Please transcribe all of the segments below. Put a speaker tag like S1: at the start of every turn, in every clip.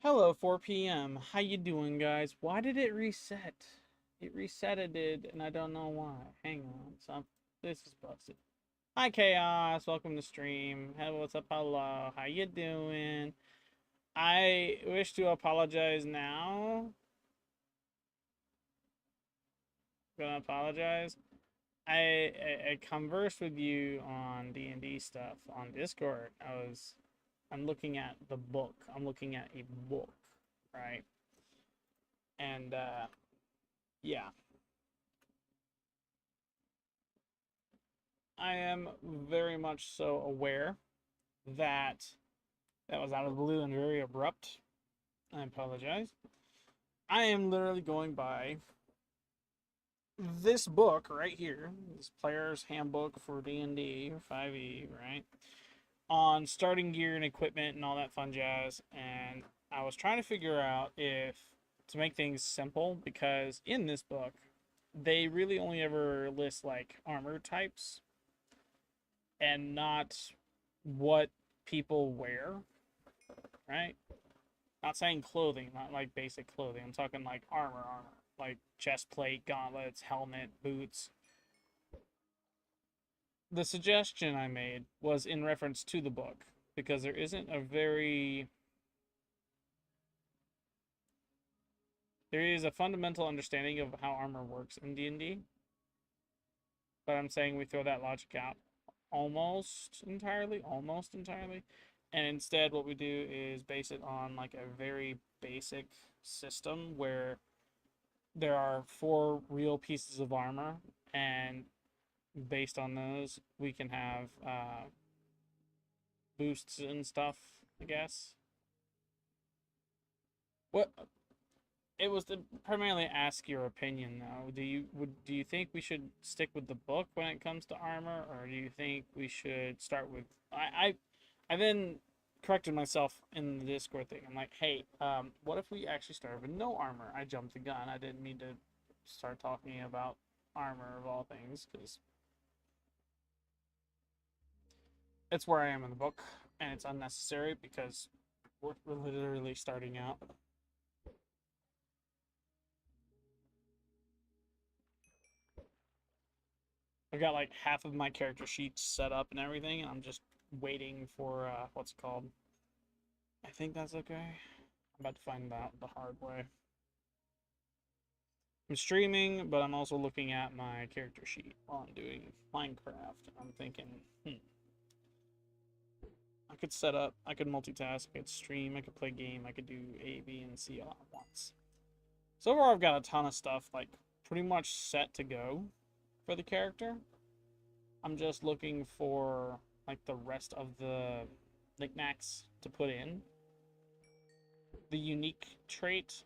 S1: Hello, 4 p.m. How you doing, guys? Why did it reset? It resetted it, and I don't know why. Hang on, this is busted. Hi, Chaos. Welcome to stream. Hey, what's up? Hello. How you doing? I wish to apologize now. Gonna apologize. I conversed with you on D&D stuff on Discord. I'm looking at the book. I'm looking at a book, right? And yeah. I am very much so aware that that was out of the blue and very abrupt. I apologize. I am literally going by this book right here, this player's handbook for D&D 5e, right? On starting gear and equipment and all that fun jazz. And I was trying to figure out if to make things simple, because in this book, they really only ever list like armor types and not what people wear, right? Not saying clothing, not like basic clothing. I'm talking like armor, like chest plate, gauntlets, helmet, boots. The suggestion I made was in reference to the book because there is a fundamental understanding of how armor works in D&D, but I'm saying we throw that logic out almost entirely, and instead what we do is base it on like a very basic system where there are 4 real pieces of armor, and based on those we can have boosts and stuff, I guess. What it was to primarily ask your opinion, though. Do you think we should stick with the book when it comes to armor, or do you think we should start with I then corrected myself in the Discord thing. I'm like, hey, what if we actually started with no armor? I jumped the gun. I didn't mean to start talking about armor of all things, because it's where I am in the book, and it's unnecessary because we're literally starting out. I've got like half of my character sheets set up and everything, and I'm just waiting for what's it called? I think that's okay. I'm about to find out the hard way. I'm streaming, but I'm also looking at my character sheet while I'm doing Minecraft. I'm thinking, I could set up, I could multitask, I could stream, I could play game, I could do A, B, and C all at once. So far, I've got a ton of stuff like pretty much set to go for the character. I'm just looking for like the rest of the knickknacks to put in. The unique trait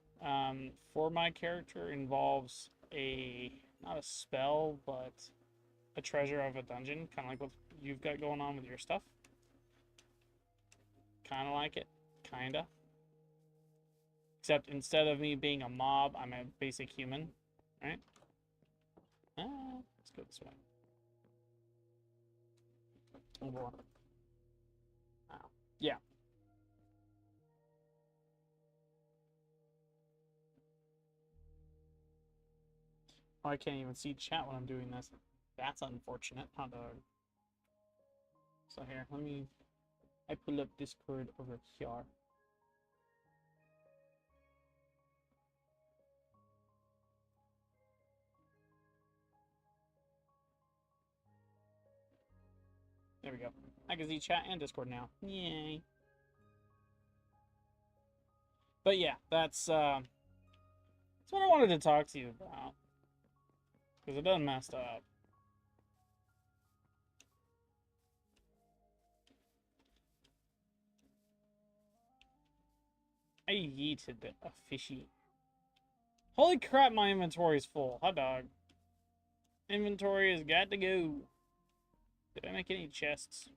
S1: for my character involves not a spell, but a treasure of a dungeon, kind of like what you've got going on with your stuff. Kind of like it, kinda. Except instead of me being a mob, I'm a basic human, right? Let's go this way. Oh boy. Wow. Yeah. Oh, I can't even see chat when I'm doing this. That's unfortunate. Hot dog. So here, I pull up Discord over here. There we go. I can see chat and Discord now. Yay. But yeah, that's what I wanted to talk to you about. Because it done messed up. I yeeted a fishy. Holy crap, my inventory is full. Hot dog. Inventory has got to go. Did I make any chests?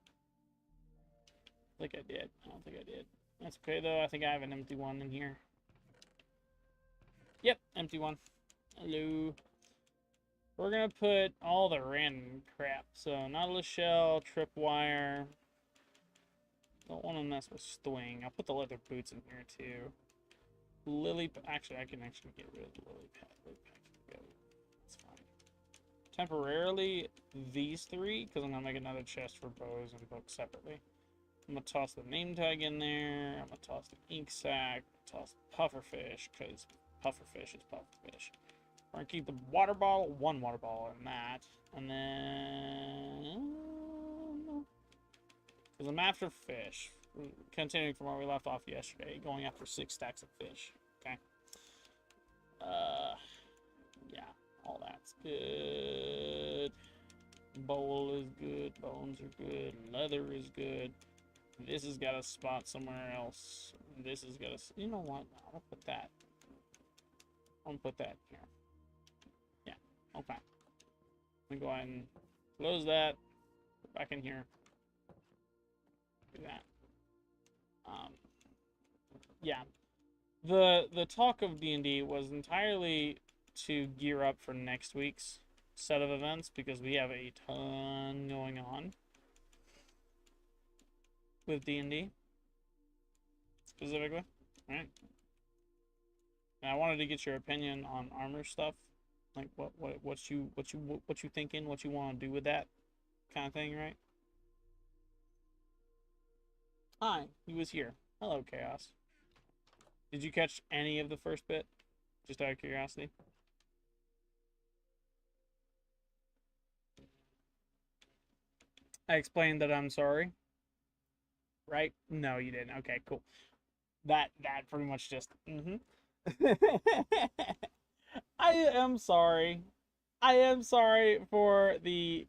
S1: I think I did. I don't think I did. That's okay, though. I think I have an empty one in here. Yep, empty one. Hello. We're going to put all the random crap. So, Nautilus Shell, Tripwire. Don't want to mess with Swing. I'll put the leather boots in here, too. lily. Actually, I can actually get rid of the lily pad. Lily pad can go. It's fine. Temporarily, these three, because I'm gonna make another chest for bows and books separately. I'm gonna toss the name tag in there. I'm gonna toss the ink sac. Toss the pufferfish, because pufferfish is pufferfish. We're gonna keep the water bottle, one water bottle in that, and then because I'm after fish. Continuing from where we left off yesterday, going after 6 stacks of fish. Okay. Yeah, all that's good. Bowl is good. Bones are good. Leather is good. This has got a spot somewhere else. This has got a. You know what? I'm gonna put that. I'm gonna put that here. Yeah. Okay. Let me go ahead and close that. Put back in here. Do that. Yeah, the talk of D&D was entirely to gear up for next week's set of events because we have a ton going on with D&D specifically, right? And I wanted to get your opinion on armor stuff, like what you thinking, what you want to do with that kind of thing, right? Hi, he was here. Hello, Chaos. Did you catch any of the first bit? Just out of curiosity. I explained that I'm sorry. Right? No, you didn't. Okay, cool. That pretty much just I am sorry. I am sorry for the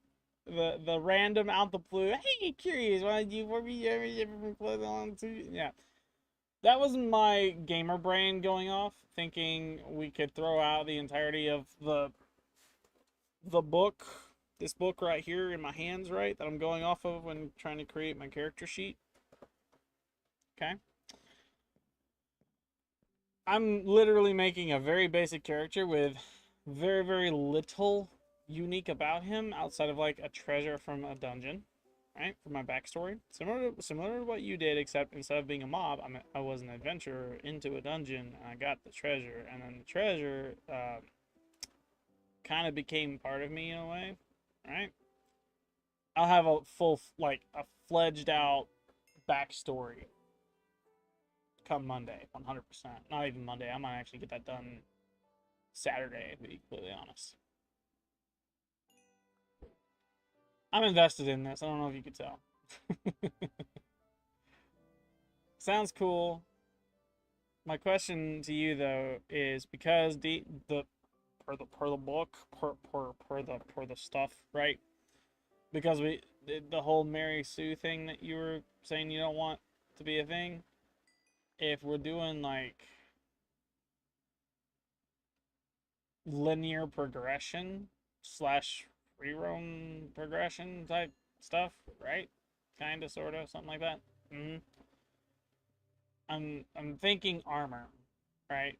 S1: random out the blue. Hey, curious, why did you for me ever play on to? Yeah. That was my gamer brain going off, thinking we could throw out the entirety of the book, this book right here in my hands, right, that I'm going off of when trying to create my character sheet. Okay. I'm literally making a very basic character with very, very little unique about him outside of like a treasure from a dungeon. Right, for my backstory, similar to what you did, except instead of being a mob, I was an adventurer into a dungeon, and I got the treasure, and then the treasure kind of became part of me in a way, right? I'll have a full, like a fledged out backstory come Monday, 100%. Not even Monday. I might actually get that done Saturday, to be completely honest. I'm invested in this. I don't know if you could tell. Sounds cool. My question to you though is because the per the book per the stuff, right? Because we the whole Mary Sue thing that you were saying you don't want to be a thing. If we're doing like linear progression slash free roam progression type stuff, right? Kind of, sort of, something like that. I'm thinking armor, right?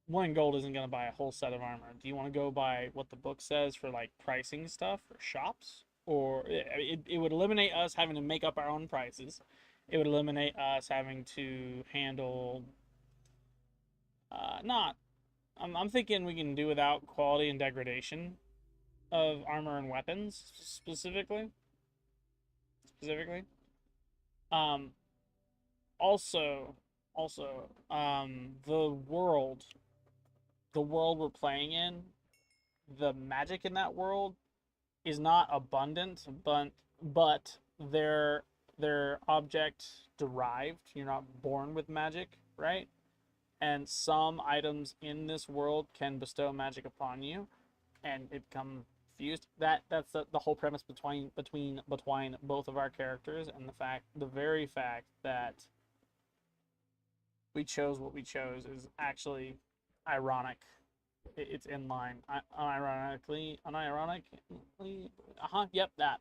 S1: 1 gold isn't gonna buy a whole set of armor. Do you want to go by what the book says for like pricing stuff or shops, or it would eliminate us having to make up our own prices. It would eliminate us having to handle. Not. I'm thinking we can do without quality and degradation of armor and weapons specifically. Um. Also, the world we're playing in, the magic in that world is not abundant, but they're object derived. You're not born with magic, right? And some items in this world can bestow magic upon you, and it becomes fused. That's the whole premise between both of our characters, and the very fact that we chose what we chose is actually ironic. It's in line. Unironically. Yep, that.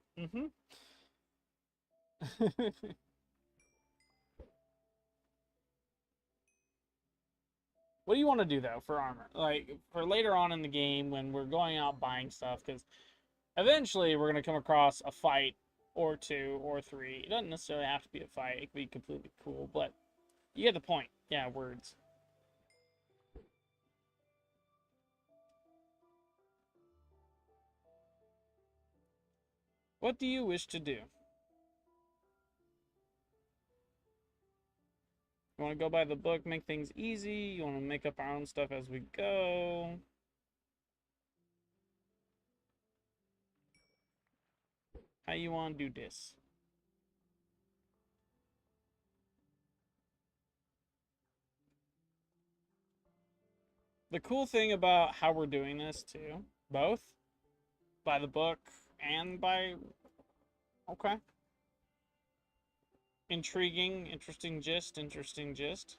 S1: What do you want to do though for armor? Like for later on in the game when we're going out buying stuff, because eventually we're gonna come across a fight or 2 or 3. It doesn't necessarily have to be a fight. It could be completely cool, but you get the point. Yeah, words. What do you wish to do? You want to go by the book, make things easy? You want to make up our own stuff as we go? How you want to do this? The cool thing about how we're doing this, too, both by the book and by... Okay. Intriguing, interesting gist, interesting gist.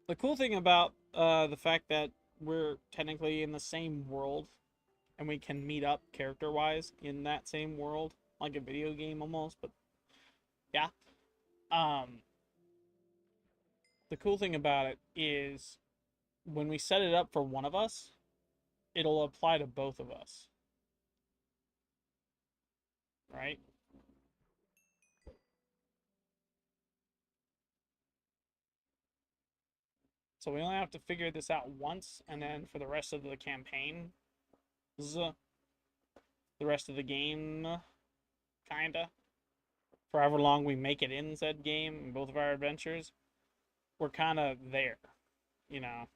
S1: The cool thing about the fact that we're technically in the same world and we can meet up character-wise in that same world, like a video game almost, but yeah. The cool thing about it is when we set it up for one of us, it'll apply to both of us. Right? So we only have to figure this out once, and then for the rest of the campaign, the rest of the game, kinda, for however long we make it in said game, in both of our adventures, we're kind of there, you know.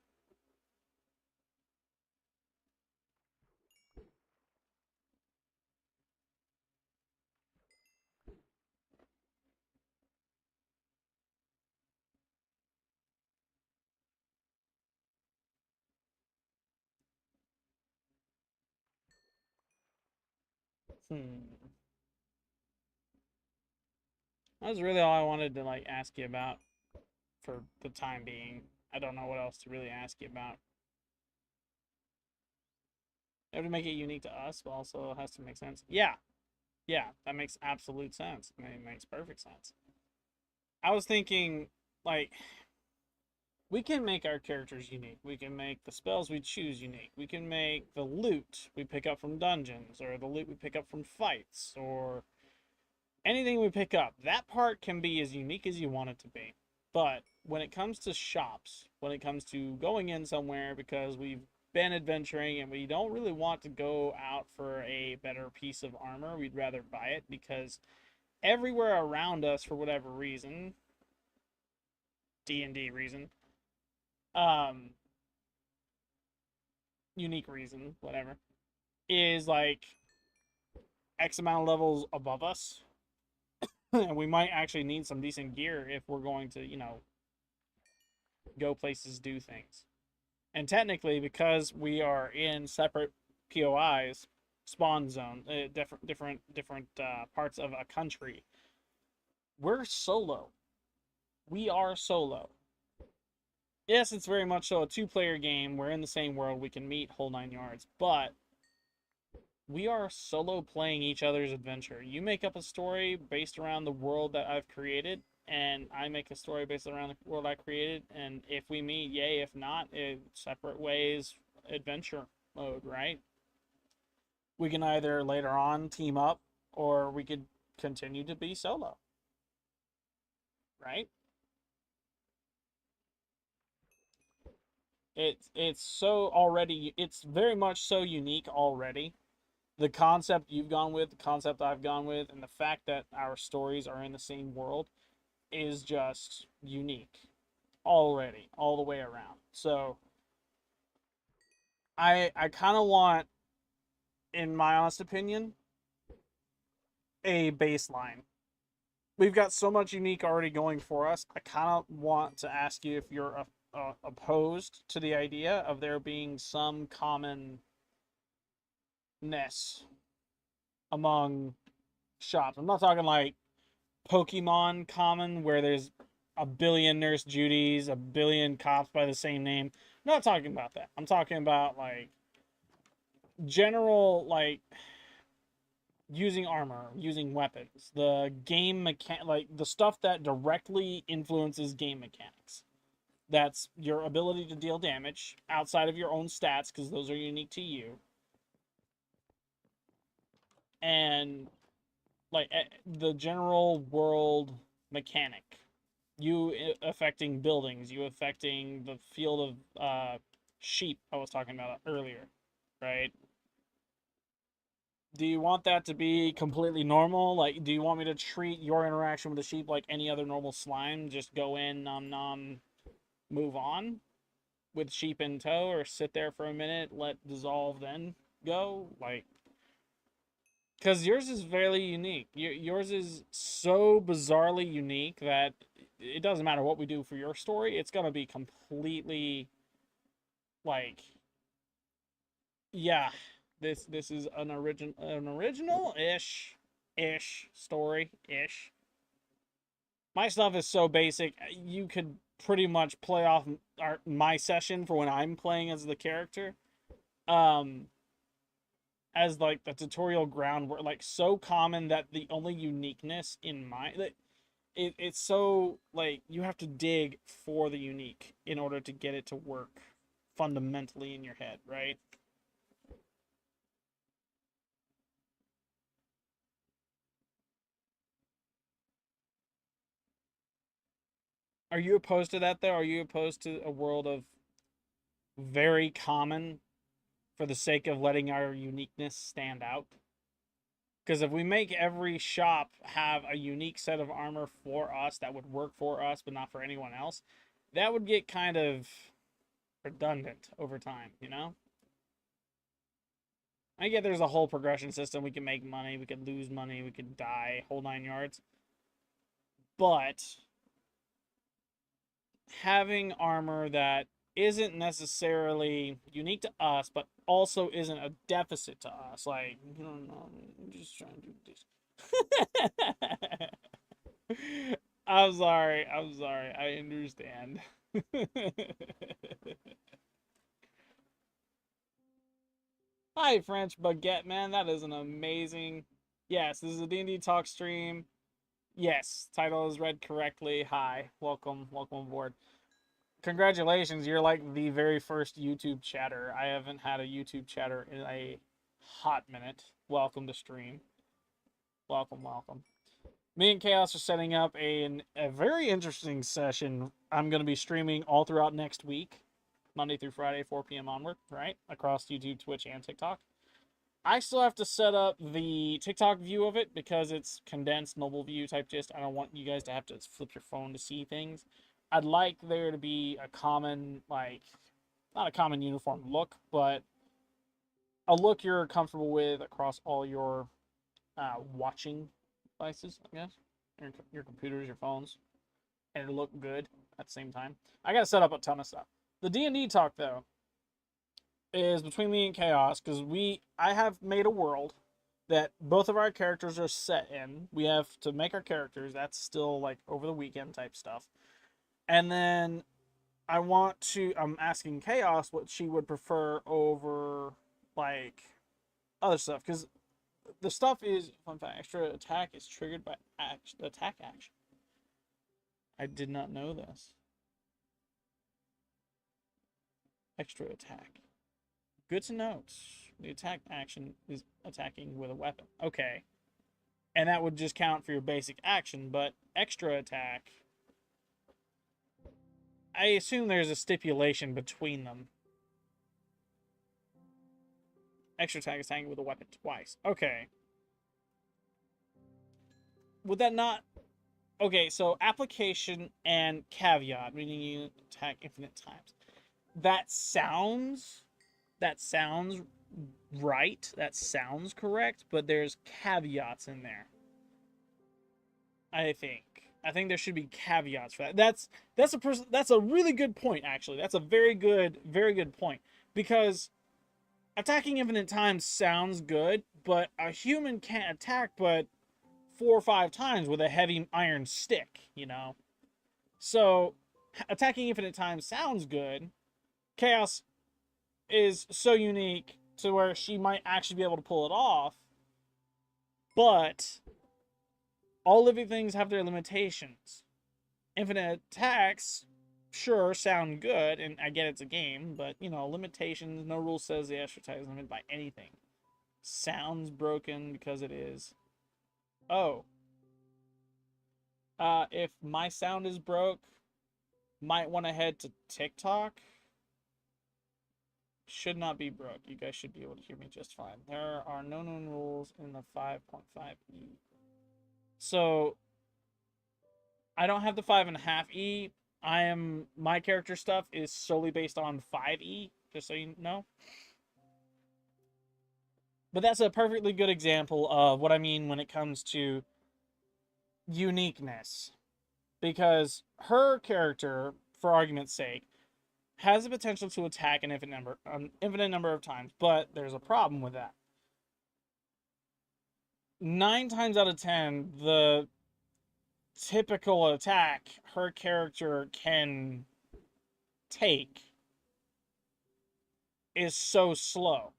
S1: That was really all I wanted to like ask you about for the time being. I don't know what else to really ask you about. You have to make it unique to us, but also it has to make sense. Yeah, yeah, that makes absolute sense. I mean, it makes perfect sense. I was thinking, like, we can make our characters unique. We can make the spells we choose unique. We can make the loot we pick up from dungeons, or the loot we pick up from fights, or anything we pick up. That part can be as unique as you want it to be. But when it comes to shops, when it comes to going in somewhere because we've been adventuring and we don't really want to go out for a better piece of armor, we'd rather buy it because everywhere around us, for whatever reason, D&D reason, um, unique reason, whatever, is like X amount of levels above us. And we might actually need some decent gear if we're going to, you know, go places, do things. And technically, because we are in separate POIs, spawn zone, different parts of a country, we're solo. We are solo. Yes, it's very much so a two-player game. We're in the same world. We can meet whole 9 yards, but we are solo playing each other's adventure. You make up a story based around the world that I've created, and I make a story based around the world I created. And if we meet, yay. If not, separate ways, adventure mode, right? We can either later on team up, or we could continue to be solo, right? It's so already. It's very much so unique already. The concept you've gone with, the concept I've gone with, and the fact that our stories are in the same world is just unique already, all the way around. So I kind of want, in my honest opinion, a baseline. We've got so much unique already going for us. I kind of want to ask you if you're opposed to the idea of there being some commonness among shops. I'm not talking like Pokemon common where there's a billion Nurse Judys, a billion cops by the same name. I'm not talking about that. I'm talking about like general, like using armor, using weapons, the game like the stuff that directly influences game mechanics. That's your ability to deal damage outside of your own stats because those are unique to you. And like the general world mechanic, you affecting buildings, you affecting the field of sheep I was talking about earlier, right? Do you want that to be completely normal? Like, do you want me to treat your interaction with the sheep like any other normal slime? Just go in, nom nom, move on with sheep in tow, or sit there for a minute, let dissolve, then go? Like, because yours is very unique. Yours is so bizarrely unique that it doesn't matter what we do for your story, it's gonna be completely like, yeah, this is an original ish story ish. My stuff is so basic. You could pretty much play off my session for when I'm playing as the character, um, as like the tutorial groundwork, like so common that the only uniqueness in my it's so like you have to dig for the unique in order to get it to work fundamentally in your head, right? Are you opposed to that though? Are you opposed to a world of very common for the sake of letting our uniqueness stand out? Because if we make every shop have a unique set of armor for us that would work for us but not for anyone else, that would get kind of redundant over time, you know? I get there's a whole progression system. We can make money, we could lose money, we could die, whole 9 yards. But having armor that isn't necessarily unique to us, but also isn't a deficit to us. Like, you know, I'm just trying to do this. I'm sorry. I'm sorry. I understand. Hi, French Baguette, man. That is an amazing. Yes, this is a D&D talk stream. Yes, title is read correctly. Hi, welcome aboard. Congratulations, you're like the very first YouTube chatter. I haven't had a YouTube chatter in a hot minute. Welcome to stream. Welcome. Me and Chaos are setting up a very interesting session. I'm going to be streaming all throughout next week, Monday through Friday, 4 p.m. onward, right? Across YouTube, Twitch, and TikTok. I still have to set up the TikTok view of it because it's condensed mobile view type gist. I don't want you guys to have to flip your phone to see things. I'd like there to be a common, like, not a common uniform look, but a look you're comfortable with across all your watching devices, I guess. Your computers, your phones, and it'll look good at the same time. I gotta set up a ton of stuff. The D&D talk, though, is between me and Chaos, because I have made a world that both of our characters are set in. We have to make our characters. That's still like over the weekend type stuff. And then I'm asking Chaos what she would prefer over like other stuff, because the stuff is, fun fact, extra attack is triggered by attack action. I did not know this. Extra attack. Good to note. The attack action is attacking with a weapon. Okay. And that would just count for your basic action, but extra attack, I assume there's a stipulation between them. Extra attack is attacking with a weapon twice. Okay. Would that not... Okay, so application and caveat, meaning you attack infinite times. That sounds right. That sounds correct, but there's caveats in there. I think. I think there should be caveats for that. That's a really good point, actually. That's a very good point. Because attacking infinite times sounds good, but a human can't attack but 4 or 5 times with a heavy iron stick, you know? So attacking infinite times sounds good. Chaos is so unique to where she might actually be able to pull it off, but all living things have their limitations. Infinite attacks, sure, sound good, and I get it's a game, but, you know, limitations, no rule says the extra attack is limited by anything. Sounds broken because it is. Oh. If my sound is broke, might want to head to TikTok. should not be broke. You guys should be able to hear me just fine. There are no known rules in the 5.5e. So I don't have the 5.5e. My character stuff is solely based on 5e, just so you know. But that's a perfectly good example of what I mean when it comes to uniqueness. Because her character, for argument's sake, has the potential to attack an infinite number of times, but there's a problem with that. 9 times out of 10, the typical attack her character can take is so slow.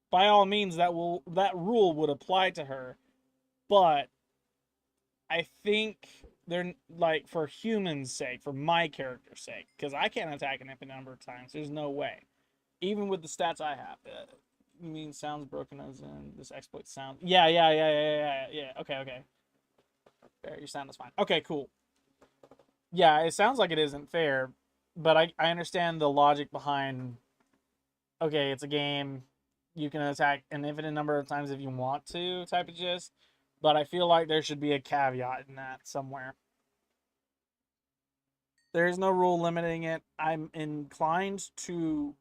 S1: By all means, that rule would apply to her, but I think they're like, for humans' sake, for my character's sake, because I can't attack an infinite number of times. There's no way, even with the stats I have. You mean sounds broken as in this exploit sound? Yeah. Okay. Fair, your sound is fine. Okay, cool. Yeah, it sounds like it isn't fair, but I understand the logic behind. Okay, it's a game. You can attack an infinite number of times if you want to, type of gist. But I feel like there should be a caveat in that somewhere. There is no rule limiting it. I'm inclined to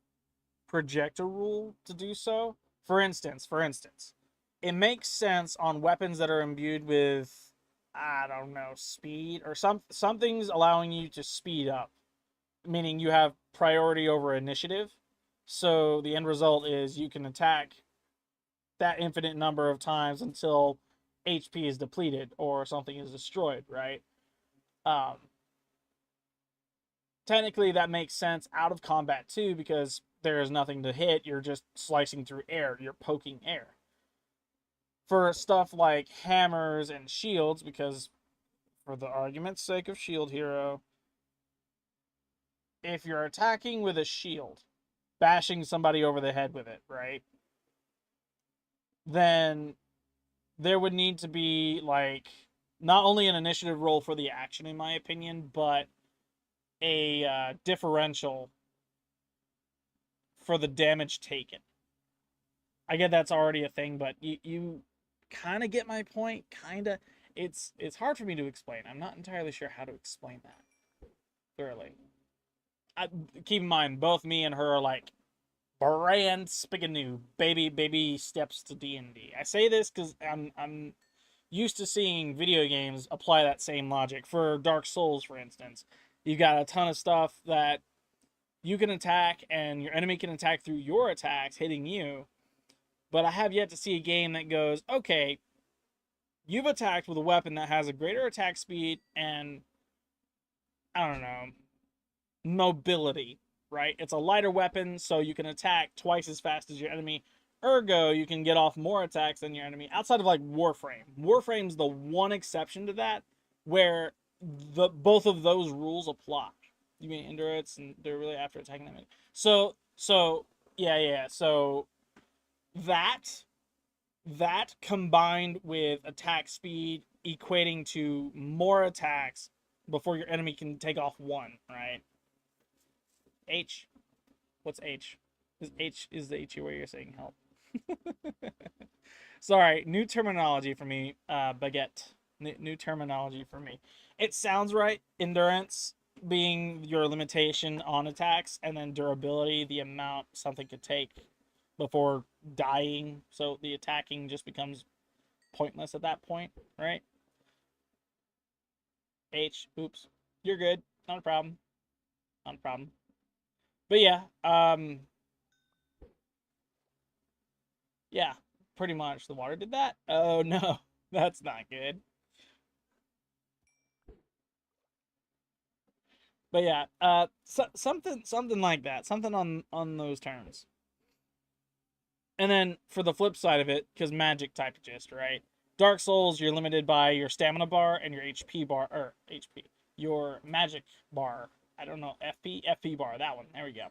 S1: project a rule to do so. For instance, it makes sense on weapons that are imbued with, I don't know, speed or something's allowing you to speed up, meaning you have priority over initiative. So the end result is you can attack that infinite number of times until HP is depleted or something is destroyed, right? Technically, that makes sense out of combat too, because there is nothing to hit. You're just slicing through air. You're poking air. For stuff like hammers and shields, because for the argument's sake of shield hero, if you're attacking with a shield, bashing somebody over the head with it, right? Then there would need to be, like, not only an initiative roll for the action, in my opinion, but a differential for the damage taken. I get that's already a thing, but you kind of get my point. Kind of. It's hard for me to explain. I'm not entirely sure how to explain that thoroughly. Keep in mind, both me and her are like brand spanking new baby steps to D&D. I say this because I'm used to seeing video games apply that same logic. For Dark Souls, for instance, you got a ton of stuff that you can attack and your enemy can attack through your attacks, hitting you. But I have yet to see a game that goes, okay, you've attacked with a weapon that has a greater attack speed and, I don't know, mobility, right? It's a lighter weapon, so you can attack twice as fast as your enemy. Ergo, you can get off more attacks than your enemy. Outside of like Warframe. Warframe's the one exception to that, where both of those rules apply. You mean endurance and they're really after attacking them. So yeah. So that combined with attack speed equating to more attacks before your enemy can take off one, right? H. What's H? Is the H where you're saying help? Sorry, new terminology for me, baguette. New terminology for me. It sounds right. Endurance being your limitation on attacks, and then durability, the amount something could take before dying. So the attacking just becomes pointless at that point, right? H. Oops. You're good. Not a problem. Not a problem. But yeah, pretty much the water did that. Oh no, that's not good. But yeah, something like that, something on those terms. And then for the flip side of it, because magic type of gist, right? Dark Souls, you're limited by your stamina bar and your HP bar, or HP, your magic bar. I don't know, FP bar, that one. There we go.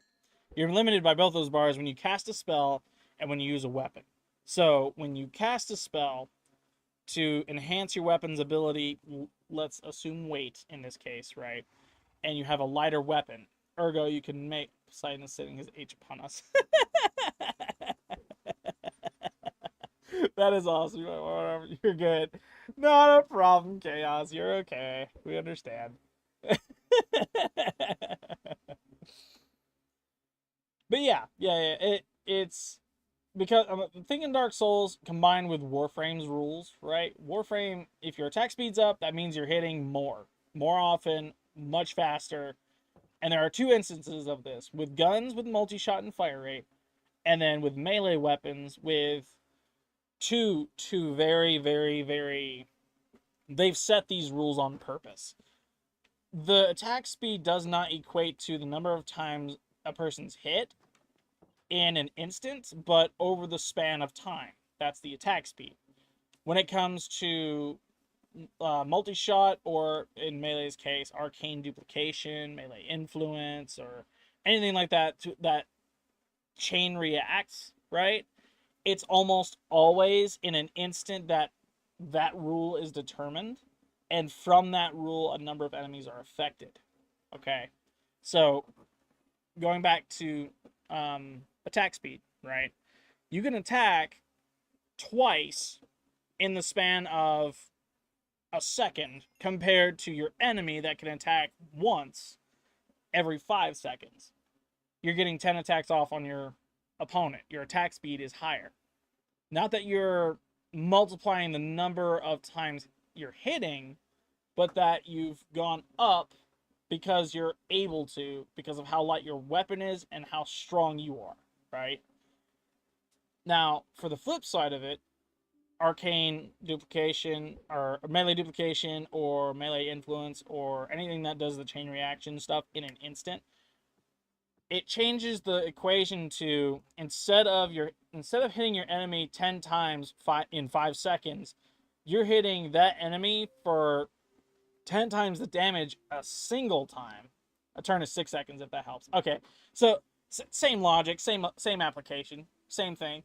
S1: You're limited by both those bars when you cast a spell and when you use a weapon. So when you cast a spell to enhance your weapon's ability, let's assume weight in this case, right? And you have a lighter weapon, Ergo, you can make Poseidon sitting his H upon us. That is awesome. You're good. Not a problem, Chaos. You're okay. We understand. But yeah. It's because I'm thinking Dark Souls combined with Warframe's rules, right? Warframe, if your attack speed's up, that means you're hitting more often, much faster. And there are two instances of this with guns with multi-shot and fire rate, and then with melee weapons with two very, very, very. They've set these rules on purpose. The attack speed does not equate to the number of times a person's hit in an instant, but over the span of time. That's the attack speed. When it comes to multi-shot, or in Melee's case, arcane duplication, melee influence, or anything like that that chain reacts, right? It's almost always in an instant that that rule is determined, and from that rule, a number of enemies are affected. Okay, so going back to attack speed, right? You can attack twice in the span of a second compared to your enemy that can attack once every 5 seconds. You're getting 10 attacks off on your opponent. Your attack speed is higher. Not that you're multiplying the number of times you're hitting, but that you've gone up because you're able to, because of how light your weapon is and how strong you are, right? Now, for the flip side of it, arcane duplication or melee duplication or melee influence or anything that does the chain reaction stuff in an instant, it changes the equation to instead of hitting your enemy 10 times in 5 seconds, you're hitting that enemy for 10 times the damage a single time. A turn is 6 seconds if that helps. Okay, so same logic, same application, same thing.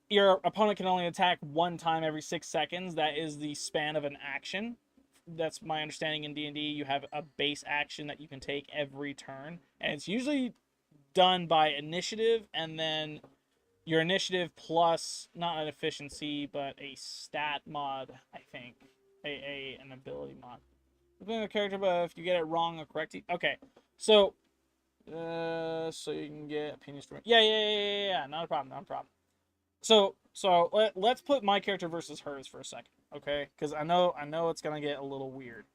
S1: Your opponent can only attack one time every 6 seconds. That is the span of an action. That's my understanding in D&D. You have a base action that you can take every turn, and it's usually done by initiative, and then your initiative plus not an efficiency but a stat mod, I think, an ability mod. Depending on the character, but if you get it wrong or correct, okay. So you can get opinions from it. Yeah. Not a problem. So let's put my character versus hers for a second, okay? Because I know it's gonna get a little weird,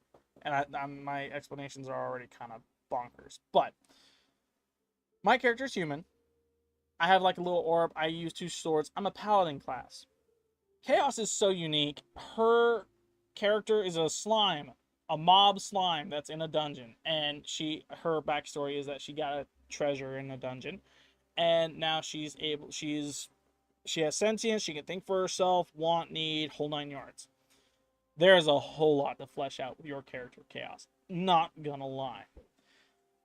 S1: and my explanations are already kind of bonkers. But my character's human. I have like a little orb. I use 2 swords. I'm a paladin class. Chaos is so unique. Her character is a slime, a mob slime that's in a dungeon, and her backstory is that she got a treasure in a dungeon, and now she has sentience. She can think for herself, want, need, whole 9 yards. There's a whole lot to flesh out with your character, Chaos. Not gonna lie.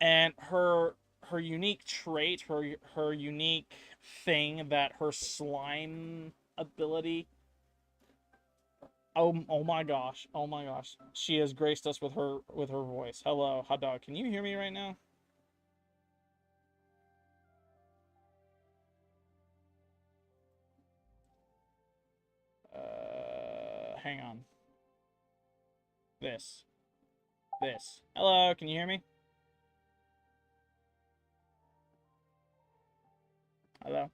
S1: And her unique trait, her unique thing that her slime ability. Oh my gosh. She has graced us with her voice. Hello, hot dog. Can you hear me right now? Hang on. This. Hello, can you hear me? Hello.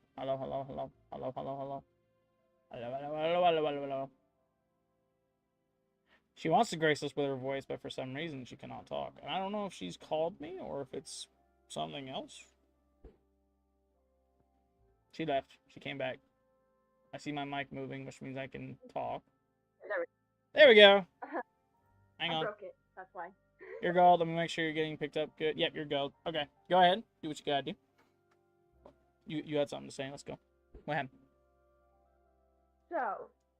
S1: She wants to grace us with her voice, but for some reason she cannot talk. And I don't know if she's called me or if it's something else. She left. She came back. I see my mic moving, which means I can talk. There we go. Hang on. I broke it. That's why. You're gold. Let me make sure you're getting picked up good. Yep, you're gold. Okay, go ahead. Do what you gotta do. You had something to say. Let's go. What happened?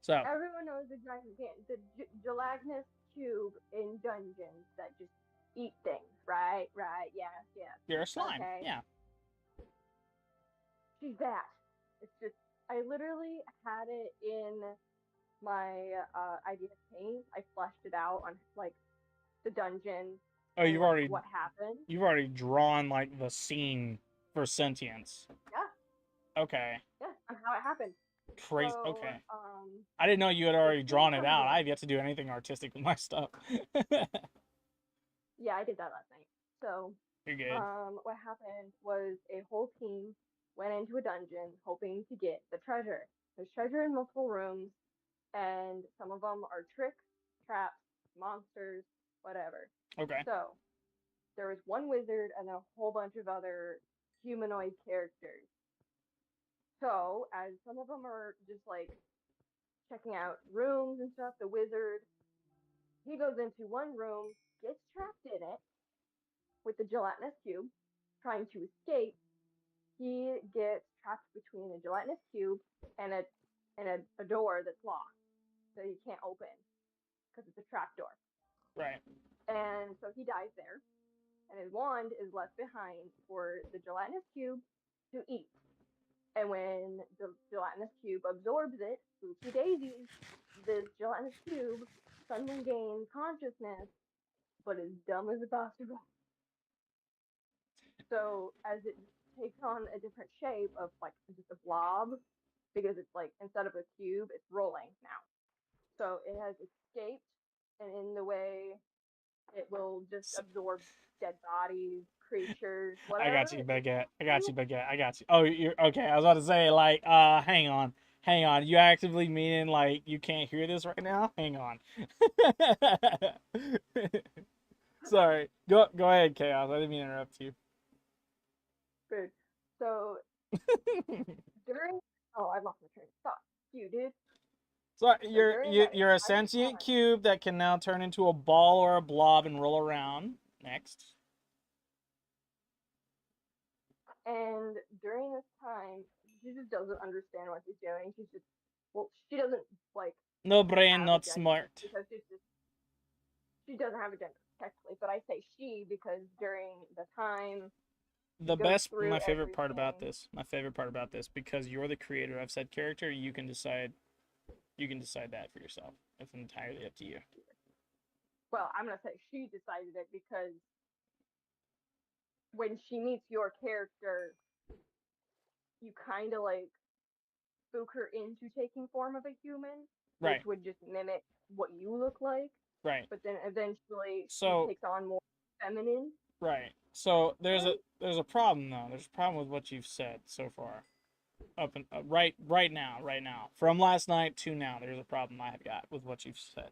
S2: So everyone knows the gelatinous cube in dungeons that just eat things, right? Yeah.
S1: You're a slime. Okay. Yeah.
S2: She's that. It's just I literally had it in my idea paint. I fleshed it out on like the dungeon,
S1: Oh,
S2: and like what happened.
S1: you've already drawn like the scene for sentience.
S2: Yeah,
S1: Okay.
S2: yeah, on how it happened.
S1: Crazy.
S2: So,
S1: Okay. I didn't know you had
S2: the
S1: already
S2: king
S1: drawn it
S2: comes
S1: out.
S2: in.
S1: I have yet to do anything artistic with my stuff.
S2: Yeah, I did that last night. So,
S1: You're good.
S2: what happened was a whole team went into a dungeon hoping to get the treasure. There's treasure in multiple rooms, and some of them are tricks, traps, monsters, whatever.
S1: Okay.
S2: So, there was one wizard and a whole bunch of other humanoid characters. So, as some of them are just like checking out rooms and stuff, the wizard, he goes into one room, gets trapped in it with the gelatinous cube, trying to escape. He gets trapped between a gelatinous cube and a door that's locked, so he can't open because it's a trap door.
S1: Right.
S2: And so he dies there, and his wand is left behind for the gelatinous cube to eat. And when the gelatinous cube absorbs it, oopsie daisies, this gelatinous cube suddenly gains consciousness, but is dumb as a bastard. So as it takes on a different shape of like just a blob, because it's like instead of a cube, it's rolling now. So it has escaped, and in the way it will just absorb dead bodies, creatures,
S1: I
S2: whatever.
S1: got you, Baguette. I got you, Baguette. I got you. Oh, you're okay. I was about to say, like, hang on. Hang on. You actively meaning like you can't hear this right now? Hang on. Sorry. Go ahead, Chaos. I didn't mean to interrupt you.
S2: Good. So during I lost my train of thought. You dude.
S1: So
S2: So during that
S1: you're a
S2: entire
S1: sentient
S2: time,
S1: cube that can now turn into a ball or a blob and roll around. Next.
S2: and during this time, she just doesn't understand what she's doing. She's just she doesn't like
S1: No brain,
S2: have a
S1: not
S2: gender
S1: smart.
S2: because she doesn't have a gender technically. But I say she because during the time she
S1: The
S2: goes
S1: best,
S2: through
S1: my favorite part about
S2: everything.
S1: this, because you're the creator of said character, you can decide that for yourself. It's entirely up to you.
S2: Well, I'm gonna say she decided it because when she meets your character, you kind of like spook her into taking form of a human, which
S1: Right,
S2: would just mimic what you look like.
S1: right.
S2: But then eventually she
S1: So,
S2: takes on more feminine.
S1: right. So
S2: Right?
S1: there's a problem though. There's a problem with what you've said so far. Up and right now. From last night to now, there's a problem I have got with what you've said.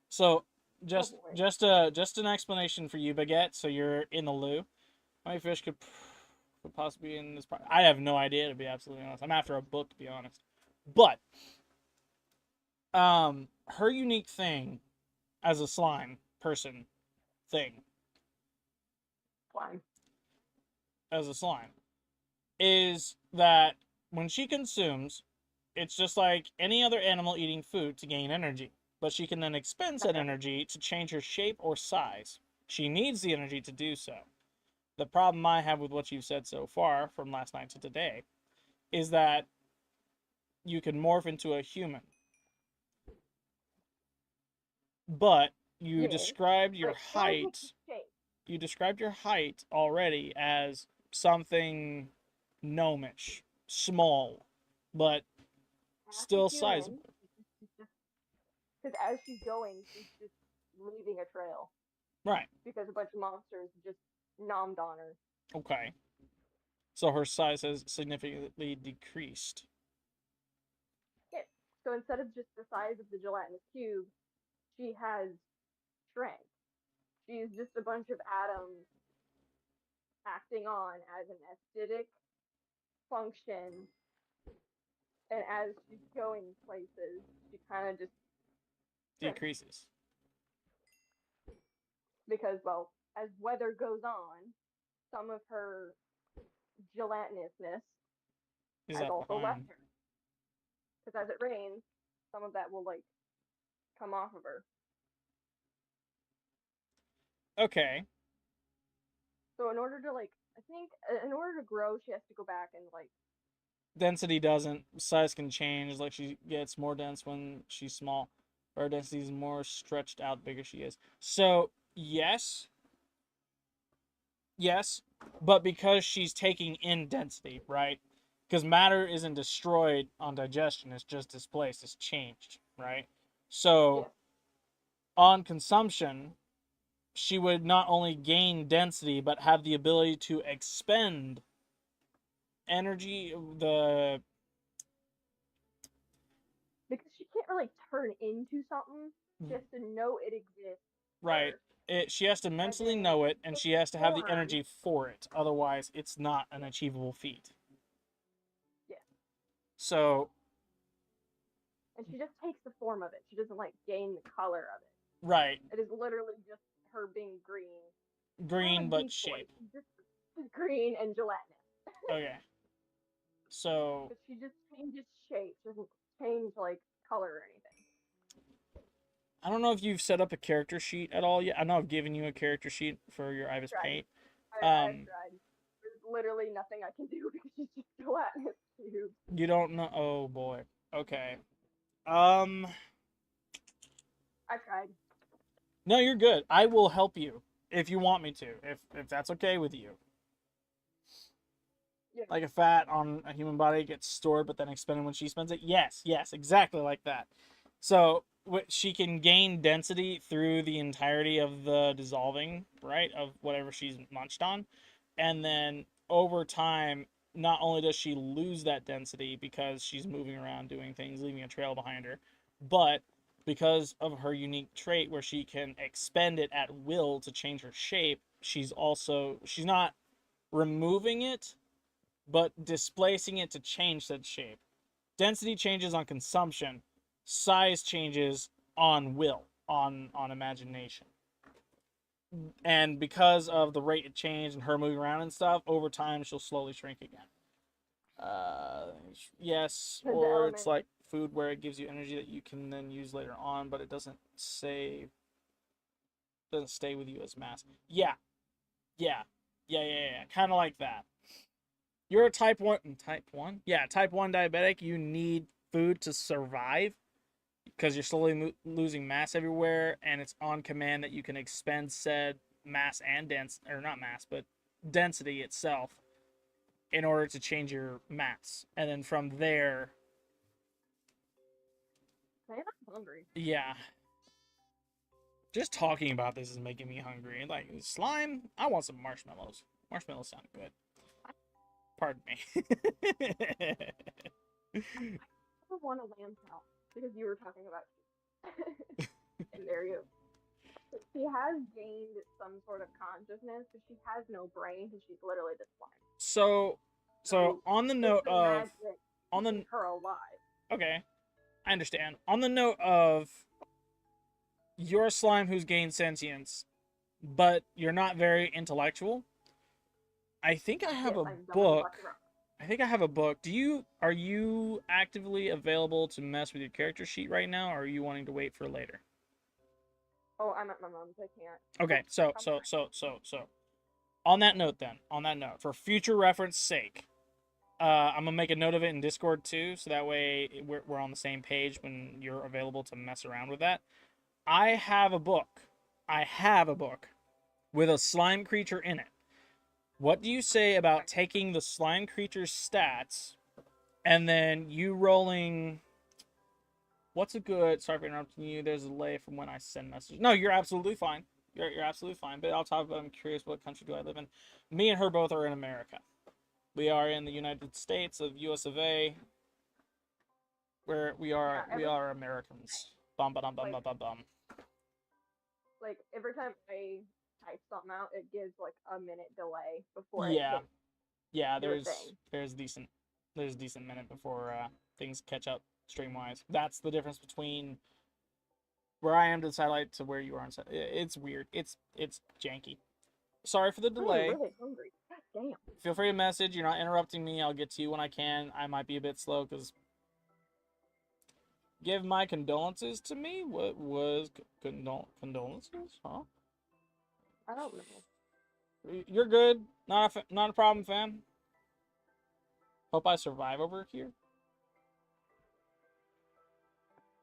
S1: So
S2: Oh
S1: just
S2: boy.
S1: just an explanation for you, Baguette. So you're in the loo. How many fish could possibly be in this part? I have no idea, to be absolutely honest. I'm after a book, to be honest. But her unique thing as a slime person thing
S2: Fine.
S1: as a slime is that when she consumes, it's just like any other animal eating food to gain energy. But she can then expend that
S2: Okay.
S1: energy to change her shape or size. She needs the energy to do so. The problem I have with what you've said so far, from last night to today, is that you can morph into a human. But you
S2: Yeah.
S1: described
S2: But
S1: your
S2: it still takes
S1: height.
S2: the shape.
S1: You described your height already as something gnomish, small, but
S2: Half a
S1: still
S2: human.
S1: sizable.
S2: Because as she's going, she's just leaving a trail.
S1: Right.
S2: Because a bunch of monsters just nommed on her.
S1: Okay. So her size has significantly decreased.
S2: Yeah. So instead of just the size of the gelatinous cube, she has shrank. She's just a bunch of atoms acting on as an acidic function, and as she's going places, she kind of just shrinks
S1: Decreases.
S2: because, well, as weather goes on, some of her gelatinousness
S1: Is
S2: has
S1: that
S2: also left
S1: behind?
S2: her. Because as it rains, some of that will like come off of her.
S1: Okay.
S2: So in order to like, I think in order to grow, she has to go back and like.
S1: Density doesn't. Size can change. Like she gets more dense when she's small. Or density is more stretched out, bigger she is. So yes, Yes, but because she's taking in density, right? Because matter isn't destroyed on digestion, it's just displaced, it's changed, right? So
S2: Yes.
S1: on consumption, she would not only gain density but have the ability to expend energy, the
S2: Because she can't really turn into something. She has to know it exists
S1: right.
S2: first.
S1: She has to
S2: And
S1: mentally
S2: then
S1: know it, and
S2: take
S1: she has to have the
S2: form.
S1: energy for it. Otherwise, it's not an
S2: Yes.
S1: achievable feat.
S2: Yes.
S1: So,
S2: And she just takes the form of it. She doesn't like gain the color of it.
S1: right,
S2: It is literally just her being green. Kind of
S1: green
S2: like
S1: but
S2: Beast Boy.
S1: shape.
S2: She's just green and gelatinous.
S1: Okay, so
S2: But she just changes shape. She doesn't change like color or anything.
S1: I don't know if you've set up a character sheet at all yet. I know I've given you a character sheet for your
S2: I
S1: Ibis
S2: tried.
S1: paint.
S2: I've
S1: Um,
S2: tried. There's literally nothing I can do because she's just gelatinous tube.
S1: you don't know. Oh boy. Okay. Um,
S2: I tried.
S1: no, you're good. I will help you if you want me to. If that's okay with you.
S2: Yeah.
S1: Like a fat on a human body gets stored but then expended when she spends it. Yes, yes, exactly like that. So she can gain density through the entirety of the dissolving, right, of whatever she's munched on, and then over time, not only does she lose that density because she's moving around doing things, leaving a trail behind her, but because of her unique trait where she can expend it at will to change her shape, she's not removing it but displacing it to change said shape. Density changes on consumption, size changes on will, on imagination. And because of the rate of change and her moving around and stuff, over time she'll slowly shrink again. Uh, yes,
S2: The
S1: or it's
S2: element.
S1: like food where it gives you energy that you can then use later on, but it doesn't stay with you as mass. Yeah, yeah, yeah. Kind of like that. You're a type 1, yeah, type 1 diabetic. You need food to survive because you're slowly losing mass everywhere, and it's on command that you can expend said mass and or not mass, but density itself in order to change your mass. And then from there,
S2: Man, I'm hungry.
S1: yeah, just talking about this is making me hungry. Like slime, I want some marshmallows. Marshmallows sound good. Pardon me.
S2: I don't want a lamb chop because you were talking about and there you. She has gained some sort of consciousness, but she has no brain because she's literally just slime.
S1: so, so
S2: So
S1: on the
S2: it's
S1: note
S2: the
S1: of
S2: magic
S1: on
S2: keeping
S1: the
S2: her alive.
S1: okay, I understand. On the note of you're a slime who's gained sentience, but you're not very intellectual. I think I have
S2: Yes,
S1: a
S2: I'm dumb as a
S1: book.
S2: bucket rock.
S1: I think I have a book. Are you actively available to mess with your character sheet right now, or are you wanting to wait for later?
S2: Oh, I'm at my mom's. I can't.
S1: Okay,
S2: Come on.
S1: so on that note, for future reference sake, I'm gonna make a note of it in Discord too, so that way we're on the same page when you're available to mess around with that. I have a book. I have a book with a slime creature in it. What do you say about taking the slime creature's stats and then you rolling? What's a good? Sorry for interrupting you. There's a delay from when I send messages. No, you're absolutely fine. You're absolutely fine. But I'll talk about. I'm curious, what country do I live in? Me and her both are in America. We are in the United States of US of A, where
S2: Yeah,
S1: we are Americans. Bum ba dum bum
S2: like
S1: bum bum bum.
S2: like every time I type something out, it gives like a minute delay before it
S1: Yeah,
S2: hits
S1: yeah.
S2: your thing.
S1: There's a decent minute before things catch up stream wise. That's the difference between where I am to the satellite to where you are on satellite. It's weird. It's janky. Sorry for the
S2: I am
S1: delay.
S2: really hungry. God damn.
S1: Feel free to message. You're not interrupting me. I'll get to you when I can. I might be a bit slow because give my condolences to me. What was condolences? Huh?
S2: I don't know.
S1: You're good. Not a problem, fam. Hope I survive over here.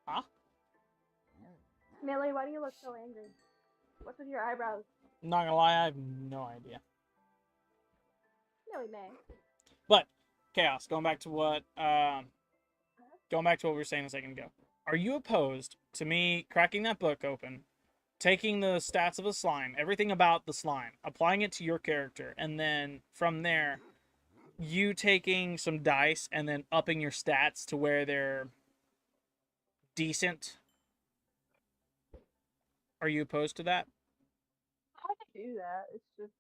S1: Huh?
S2: Millie, why do you look so angry? What's with your eyebrows?
S1: Not gonna lie, I have no idea.
S2: Yeah, we may.
S1: But Chaos, going back to what we were saying a second ago. Are you opposed to me cracking that book open, taking the stats of a slime, everything about the slime, applying it to your character, and then from there, you taking some dice and then upping your stats to where they're decent? Are you opposed to that?
S2: I could do that. It's just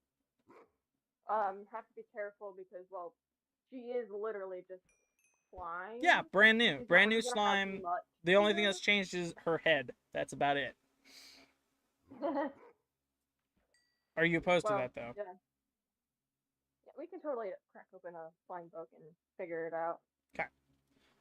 S2: have to be careful because well, she is literally just
S1: Yeah,
S2: slime.
S1: brand new.
S2: She's not
S1: Brand new
S2: really gonna have
S1: slime.
S2: much
S1: The
S2: to
S1: only thing
S2: her.
S1: that's changed is her head. That's about it. Are you opposed to
S2: Well,
S1: that though?
S2: yeah. Yeah, we can totally crack open a slime book and figure it out.
S1: Okay.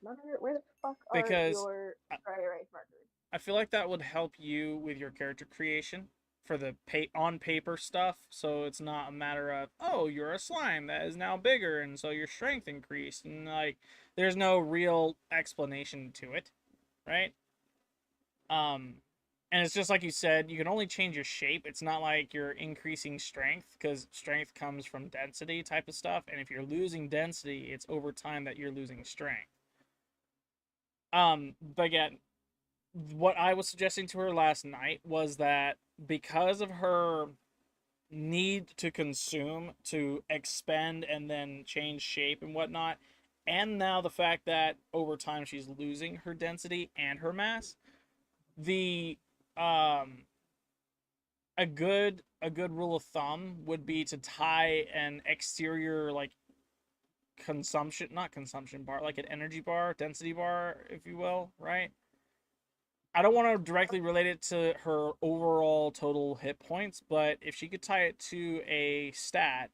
S2: Mother, where the fuck are
S1: Because
S2: your dry erase markers?
S1: I feel like that would help you with your character creation for the on paper stuff. So it's not a matter of, oh, you're a slime that is now bigger, and so your strength increased, and like there's no real explanation to it, right? Um, and it's just like you said, you can only change your shape. It's not like you're increasing strength because strength comes from density type of stuff, and if you're losing density, it's over time that you're losing strength. But again, what I was suggesting to her last night was that because of her need to consume, to expend, and then change shape and whatnot, and now the fact that over time she's losing her density and her mass, the um a good rule of thumb would be to tie an exterior like consumption not consumption bar, like an energy bar, density bar, if you will, right? I don't want to directly relate it to her overall total hit points, but if she could tie it to a stat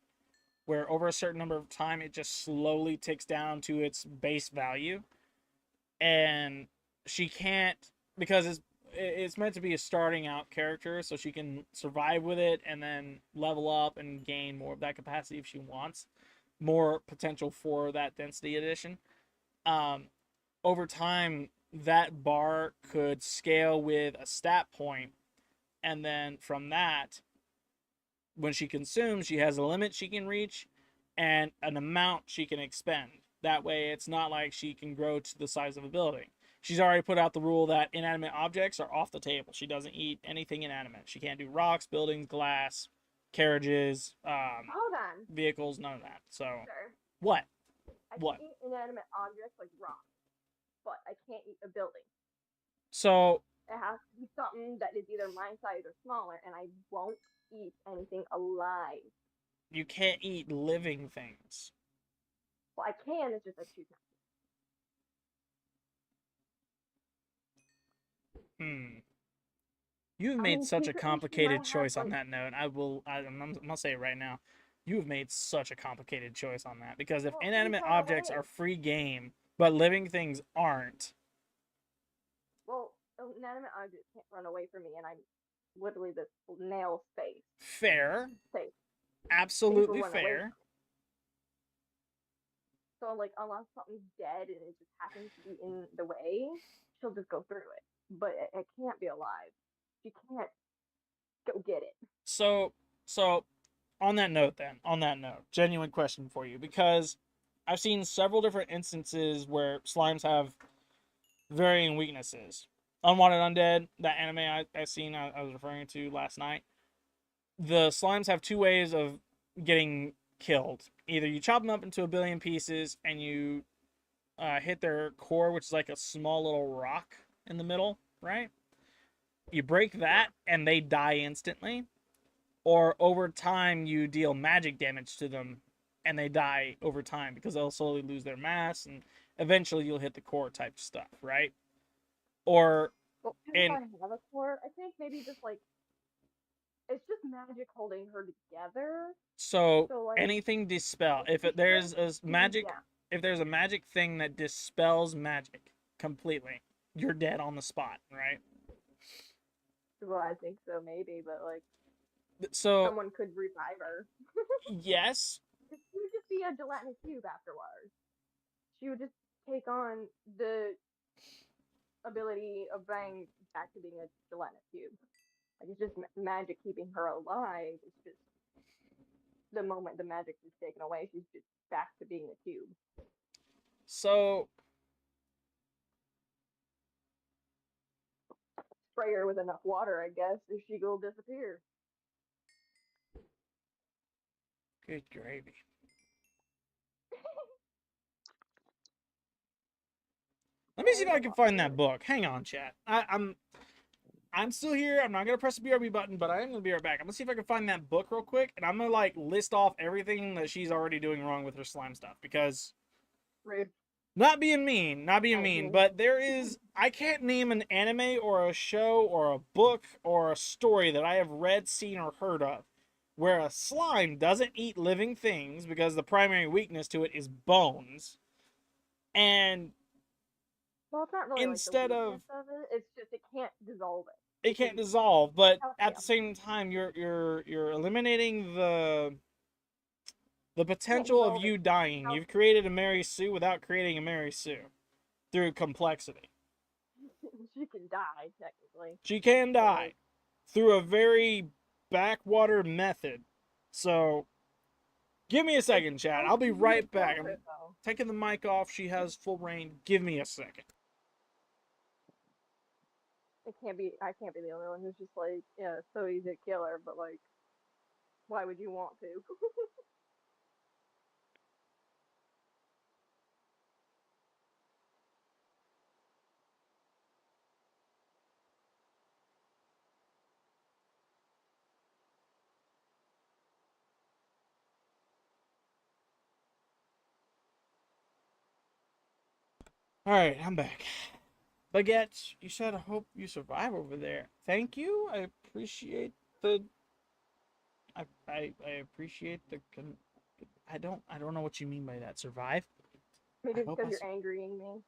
S1: where over a certain number of time it just slowly ticks down to its base value, and she can't, because it's meant to be a starting out character, so she can survive with it and then level up and gain more of that capacity if she wants more potential for that density addition. Um, Over time, that bar could scale with a stat point, and then from that, when she consumes, she has a limit she can reach and an amount she can expend. That way, it's not like she can grow to the size of a building. She's already put out the rule that inanimate objects are off the table. She doesn't eat anything inanimate. She can't do rocks, buildings, glass, carriages,
S2: Hold on,
S1: vehicles, none of that. So,
S2: sir.
S1: what?
S2: I can
S1: What?
S2: eat inanimate objects like rocks, but I can't eat a building.
S1: So,
S2: It has to be something that is either my size or smaller, and I won't eat anything alive.
S1: you can't eat living things.
S2: Well, I can, it's just I choose not.
S1: Hmm. You've
S2: I
S1: made
S2: mean,
S1: such a
S2: secretly, she might
S1: complicated
S2: have
S1: choice on
S2: like,
S1: that note. I'm gonna say it right now. You have made such a complicated choice on that because if
S2: well, please
S1: inanimate
S2: run
S1: objects are
S2: away.
S1: free game, but living things aren't,
S2: Well, inanimate objects can't run away from me, and I'm literally this nail space.
S1: fair,
S2: Safe. Safe will
S1: absolutely
S2: run away
S1: fair.
S2: from. So like unless something's dead and it just happens to be in the way, she'll just go through it. But it can't be alive. She can't go get it.
S1: So, so on that note, genuine question for you because I've seen several different instances where slimes have varying weaknesses. Unwanted Undead, that anime I seen I was referring to last night. The slimes have two ways of getting killed. Either you chop them up into a billion pieces and you hit their core, which is like a small little rock in the middle, right? You break that and they die instantly. Or over time, you deal magic damage to them and they die over time because they'll slowly lose their mass and eventually you'll hit the core type stuff, right? Or
S2: Well, even if
S1: in
S2: I have a core, I think maybe just like it's just magic holding her together.
S1: so
S2: So like
S1: anything dispel.
S2: if she
S1: There's
S2: starts
S1: a
S2: being
S1: magic,
S2: down.
S1: if there's a magic thing that dispels magic completely, you're dead on the spot, right?
S2: Well, I think so maybe, but like
S1: So
S2: someone could revive her.
S1: yes,
S2: She would just be a gelatinous cube afterwards. She would just take on the ability of being back to being a gelatinous cube. Like it's just magic keeping her alive. It's just the moment the magic is taken away, she's just back to being a cube.
S1: So,
S2: Spray her with enough water, I guess, and she will disappear.
S1: good gravy. Let me see if I can find that book. Hang on, chat. I'm still here. I'm not gonna press the BRB button, but I am gonna be right back. I'm gonna see if I can find that book real quick, and I'm gonna like list off everything that she's already doing wrong with her slime stuff because
S2: Rude.
S1: not being mean, not being mean,
S2: Mean.
S1: but there is I can't name an anime or a show or a book or a story that I have read, seen, or heard of where a slime doesn't eat living things because the primary weakness to it is bones. And
S2: Well, it's not really like the
S1: instead
S2: weakness
S1: of
S2: of it. It's just it can't dissolve
S1: it
S2: it.
S1: can't dissolve, but at the
S2: Calcium.
S1: same time you're eliminating the
S2: Can't
S1: potential of
S2: dissolve it.
S1: you dying.
S2: Calcium.
S1: You've created a Mary Sue without creating a Mary Sue through complexity.
S2: She can die technically.
S1: She can die through a very backwater method. So, give me a second, Chad. I'll be right back. I'm taking the mic off. She has full reign. Give me a second.
S2: It can't be. I can't be the only one who's just like, yeah, so easy to kill her, but like, why would you want to?
S1: Alright, I'm back. Baguette, you said I hope you survive over there. Thank you. I appreciate the I appreciate the I don't know what you mean by that. Survive?
S2: Maybe
S1: I
S2: it's
S1: hope
S2: because you're angrying me.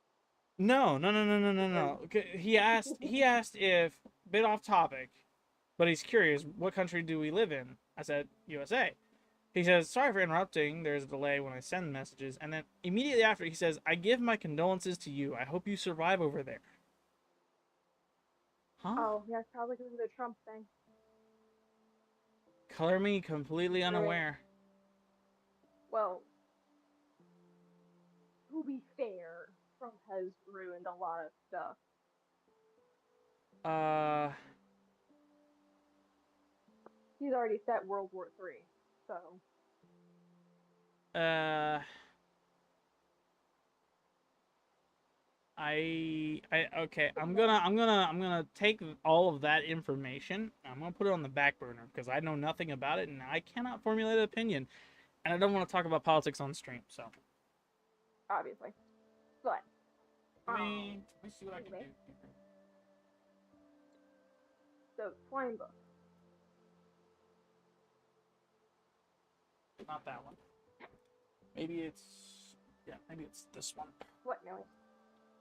S1: No. Okay, he asked if bit off topic, but he's curious, what country do we live in? I said USA. He says, sorry for interrupting. There's a delay when I send messages. And then immediately after, he says, I give my condolences to you. I hope you survive over there. Huh?
S2: Oh, yeah, it's probably because of the Trump thing.
S1: Color me completely unaware.
S2: Well, to be fair, Trump has ruined a lot of stuff. He's already set World War III, so.
S1: Okay. I'm gonna take all of that information. I'm gonna put it on the back burner because I know nothing about it and I cannot formulate an opinion, and I don't want to talk about politics on stream. So.
S2: Obviously, but.
S1: Let me see what I can do.
S2: So, slime book.
S1: Not that one. Maybe it's this one.
S2: What noise?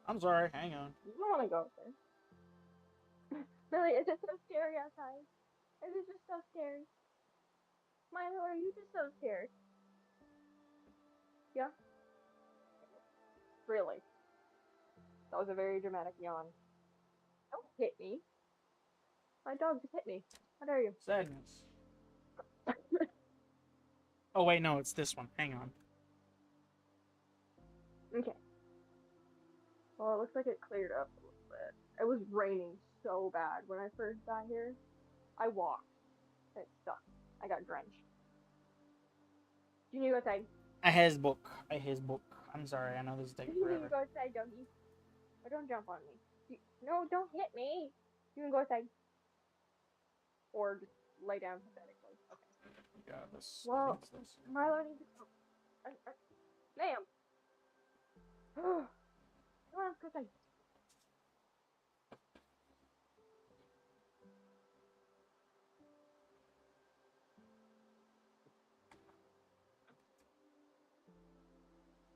S1: I'm sorry. Hang on.
S2: You don't want to go there. Really, is it so scary outside? Is it just so scary? Milo, are you just so scared? Yeah? Really? That was a very dramatic yawn. Don't hit me. My dog just hit me. How dare you?
S1: Sadness. Oh wait, no, it's this one. Hang on.
S2: Okay. Well, it looks like it cleared up a little bit. It was raining so bad when I first got here. I walked. It sucked. I got drenched. You need to go outside.
S1: I has book. I'm sorry. I know this is taking
S2: You need to
S1: forever.
S2: go outside, doggy. Or don't jump on me. No, don't hit me. You can go outside. Or just lay down pathetically. Okay.
S1: Yeah, this.
S2: Well, Milo needs to go. Ma'am. Come on, go outside.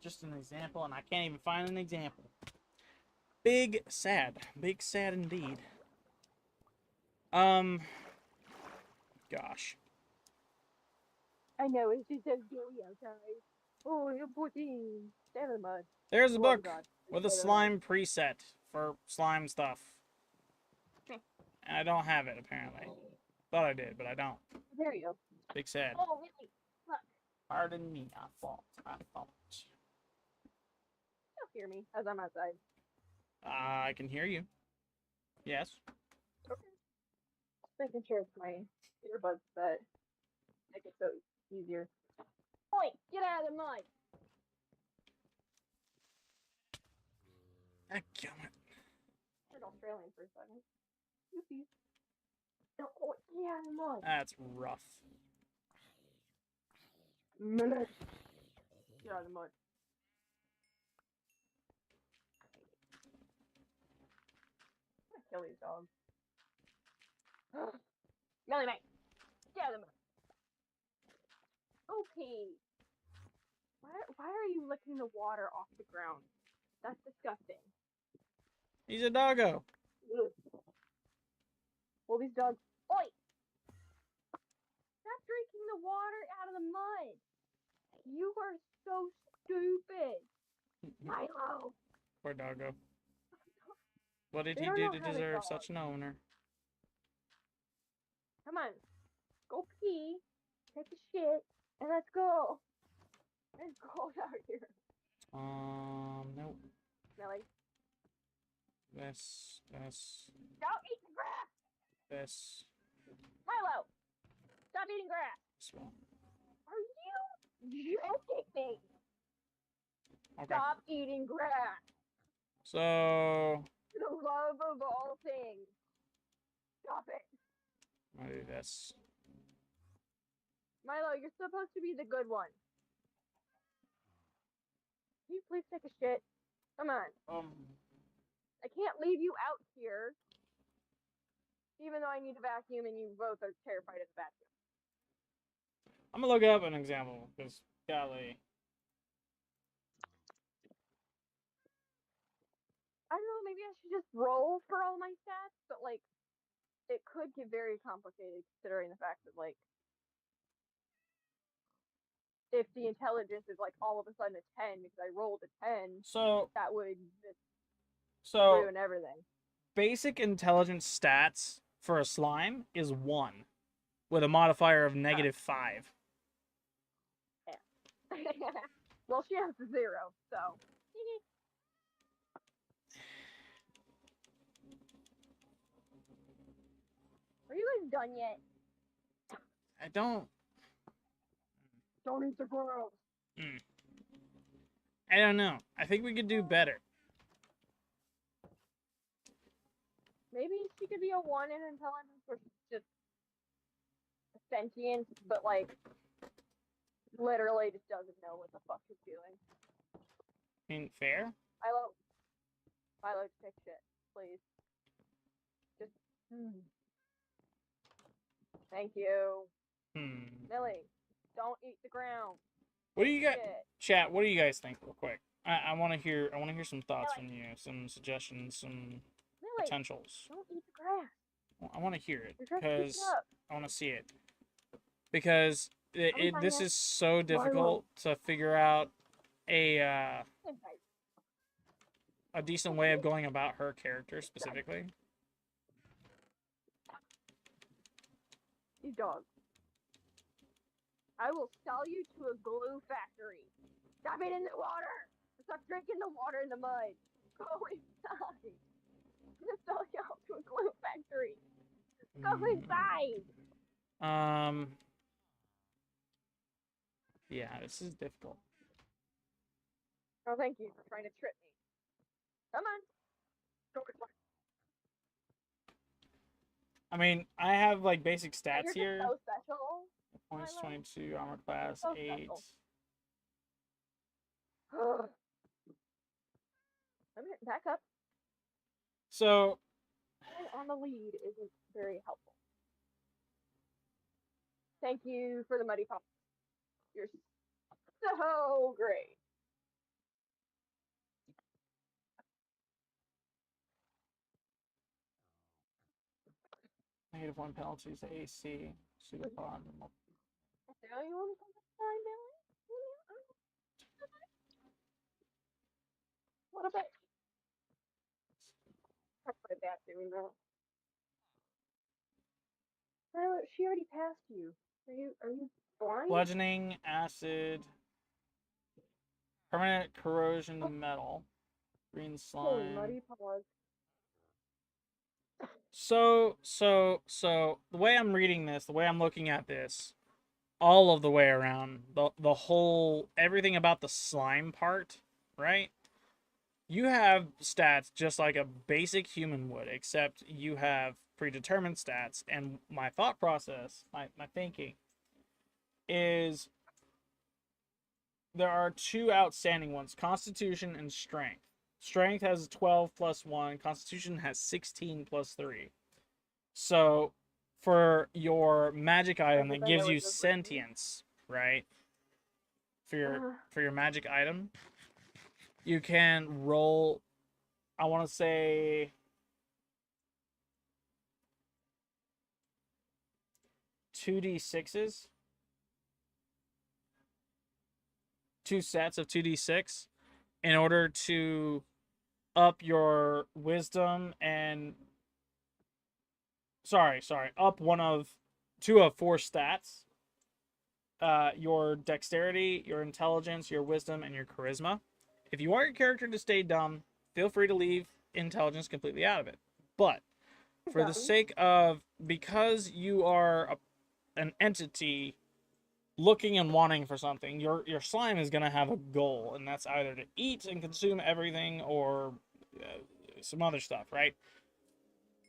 S1: Just an example, and I can't even find an example. Big sad indeed. Gosh.
S2: I know, it's just so scary outside. Oh, you're poor thing. Stand in the mud.
S1: There's a
S2: Oh,
S1: book
S2: God.
S1: with a slime preset for slime stuff. And I don't have it apparently. Thought I did, but I don't.
S2: There you go.
S1: Big sad.
S2: Oh, hit me. Look.
S1: Pardon me, I thought.
S2: You'll hear me as I'm outside.
S1: I can hear you. Yes.
S2: Okay. Just making sure it's my earbuds that make it so easier. Oi, get out of the mud!
S1: Damn it.
S2: Turned Australian for a second. Oopsies. No, oh, get out of the mud!
S1: That's rough.
S2: Minute. Get out of the mud. I'm gonna kill these dogs. Melly mate! Get out of the mud! Okay. Why are you licking the water off the ground? That's disgusting.
S1: He's a doggo.
S2: Ugh. Well, these dogs. Oi! Stop drinking the water out of the mud. You are so stupid. Milo.
S1: Poor doggo. What did
S2: They
S1: he
S2: don't
S1: do
S2: know
S1: to
S2: how to
S1: deserve
S2: dog.
S1: such an owner?
S2: Come on. Go pee. Take a shit. And let's go. It's cold out here.
S1: Nope.
S2: Melly.
S1: This.
S2: Don't eat the grass. Milo. Stop eating grass.
S1: Small.
S2: Are you joking me?
S1: Okay.
S2: Stop eating grass.
S1: So
S2: For the love of all things. Stop it.
S1: I'll do this.
S2: Milo, you're supposed to be the good one. Can you please take a shit? Come on. I can't leave you out here. Even though I need to vacuum and you both are terrified of the vacuum.
S1: I'm gonna look up an example because golly.
S2: I don't know, maybe I should just roll for all my stats, but like it could get very complicated considering the fact that like if the intelligence is like all of a sudden a 10 because I rolled a 10,
S1: So
S2: that would just
S1: so
S2: ruin everything.
S1: basic intelligence stats for a slime is 1 with a modifier of -5.
S2: Well, she has a 0, so. Are you guys done yet?
S1: I don't
S2: Don't eat the grass.
S1: I don't know. I think we could do better.
S2: Maybe she could be a 1 in intelligence or just sentient, but like literally just doesn't know what the fuck she's doing.
S1: I mean, fair?
S2: Milo, take shit, please. Just. Thank you. Millie, don't eat the ground.
S1: What do you got?
S2: Shit.
S1: Chat, what do you guys think real quick? I want to hear some thoughts from you, some suggestions, some
S2: Millie,
S1: potentials.
S2: don't eat the grass.
S1: I want to hear it
S2: You're just
S1: because
S2: picking up.
S1: I want to see it. Because this is so difficult to figure out a decent way of going about her character specifically.
S2: You dog. I will sell you to a glue factory. Stop it in the water. Stop drinking the water in the mud. Go inside. I'm gonna sell you out to a glue factory. Go inside.
S1: Yeah, this is difficult.
S2: Oh, thank you for trying to trip me. Come on. Go inside.
S1: I mean, I have like basic stats
S2: You're
S1: here.
S2: just so special.
S1: Points
S2: Milo.
S1: 22, armor class
S2: So
S1: 8.
S2: Let me back up.
S1: So
S2: On the lead isn't very helpful. Thank you for the muddy pop. You're so great.
S1: -1 penalties to AC. Pseudopod.
S2: Now you want to come inside, Billy? What about? That's my bad doing that. Tyler, she already passed you. Are you blind?
S1: bludgeoning, acid, permanent corrosion to metal, green
S2: Holy
S1: slime.
S2: muddy paws.
S1: So the way I'm reading this, the way I'm looking at this, all of the way around, the whole everything about the slime part, right? You have stats just like a basic human would, except you have predetermined stats. And my thought process, my thinking, is there are two outstanding ones: Constitution and Strength. Strength has 12 plus 1, Constitution has 16 plus 3. So for your magic item
S2: But
S1: that
S2: then there
S1: gives
S2: was
S1: you
S2: a version.
S1: sentience, right? For your
S2: Uh,
S1: for your magic item, you can roll, I want to say, 2d6s, two sets of 2d6 in order to up your wisdom and up two of four stats. Your dexterity, your intelligence, your wisdom, and your charisma. If you want your character to stay dumb, feel free to leave intelligence completely out of it. But for the sake of, because you are an entity looking and wanting for something, your slime is gonna have a goal, and that's either to eat and consume everything or some other stuff, right?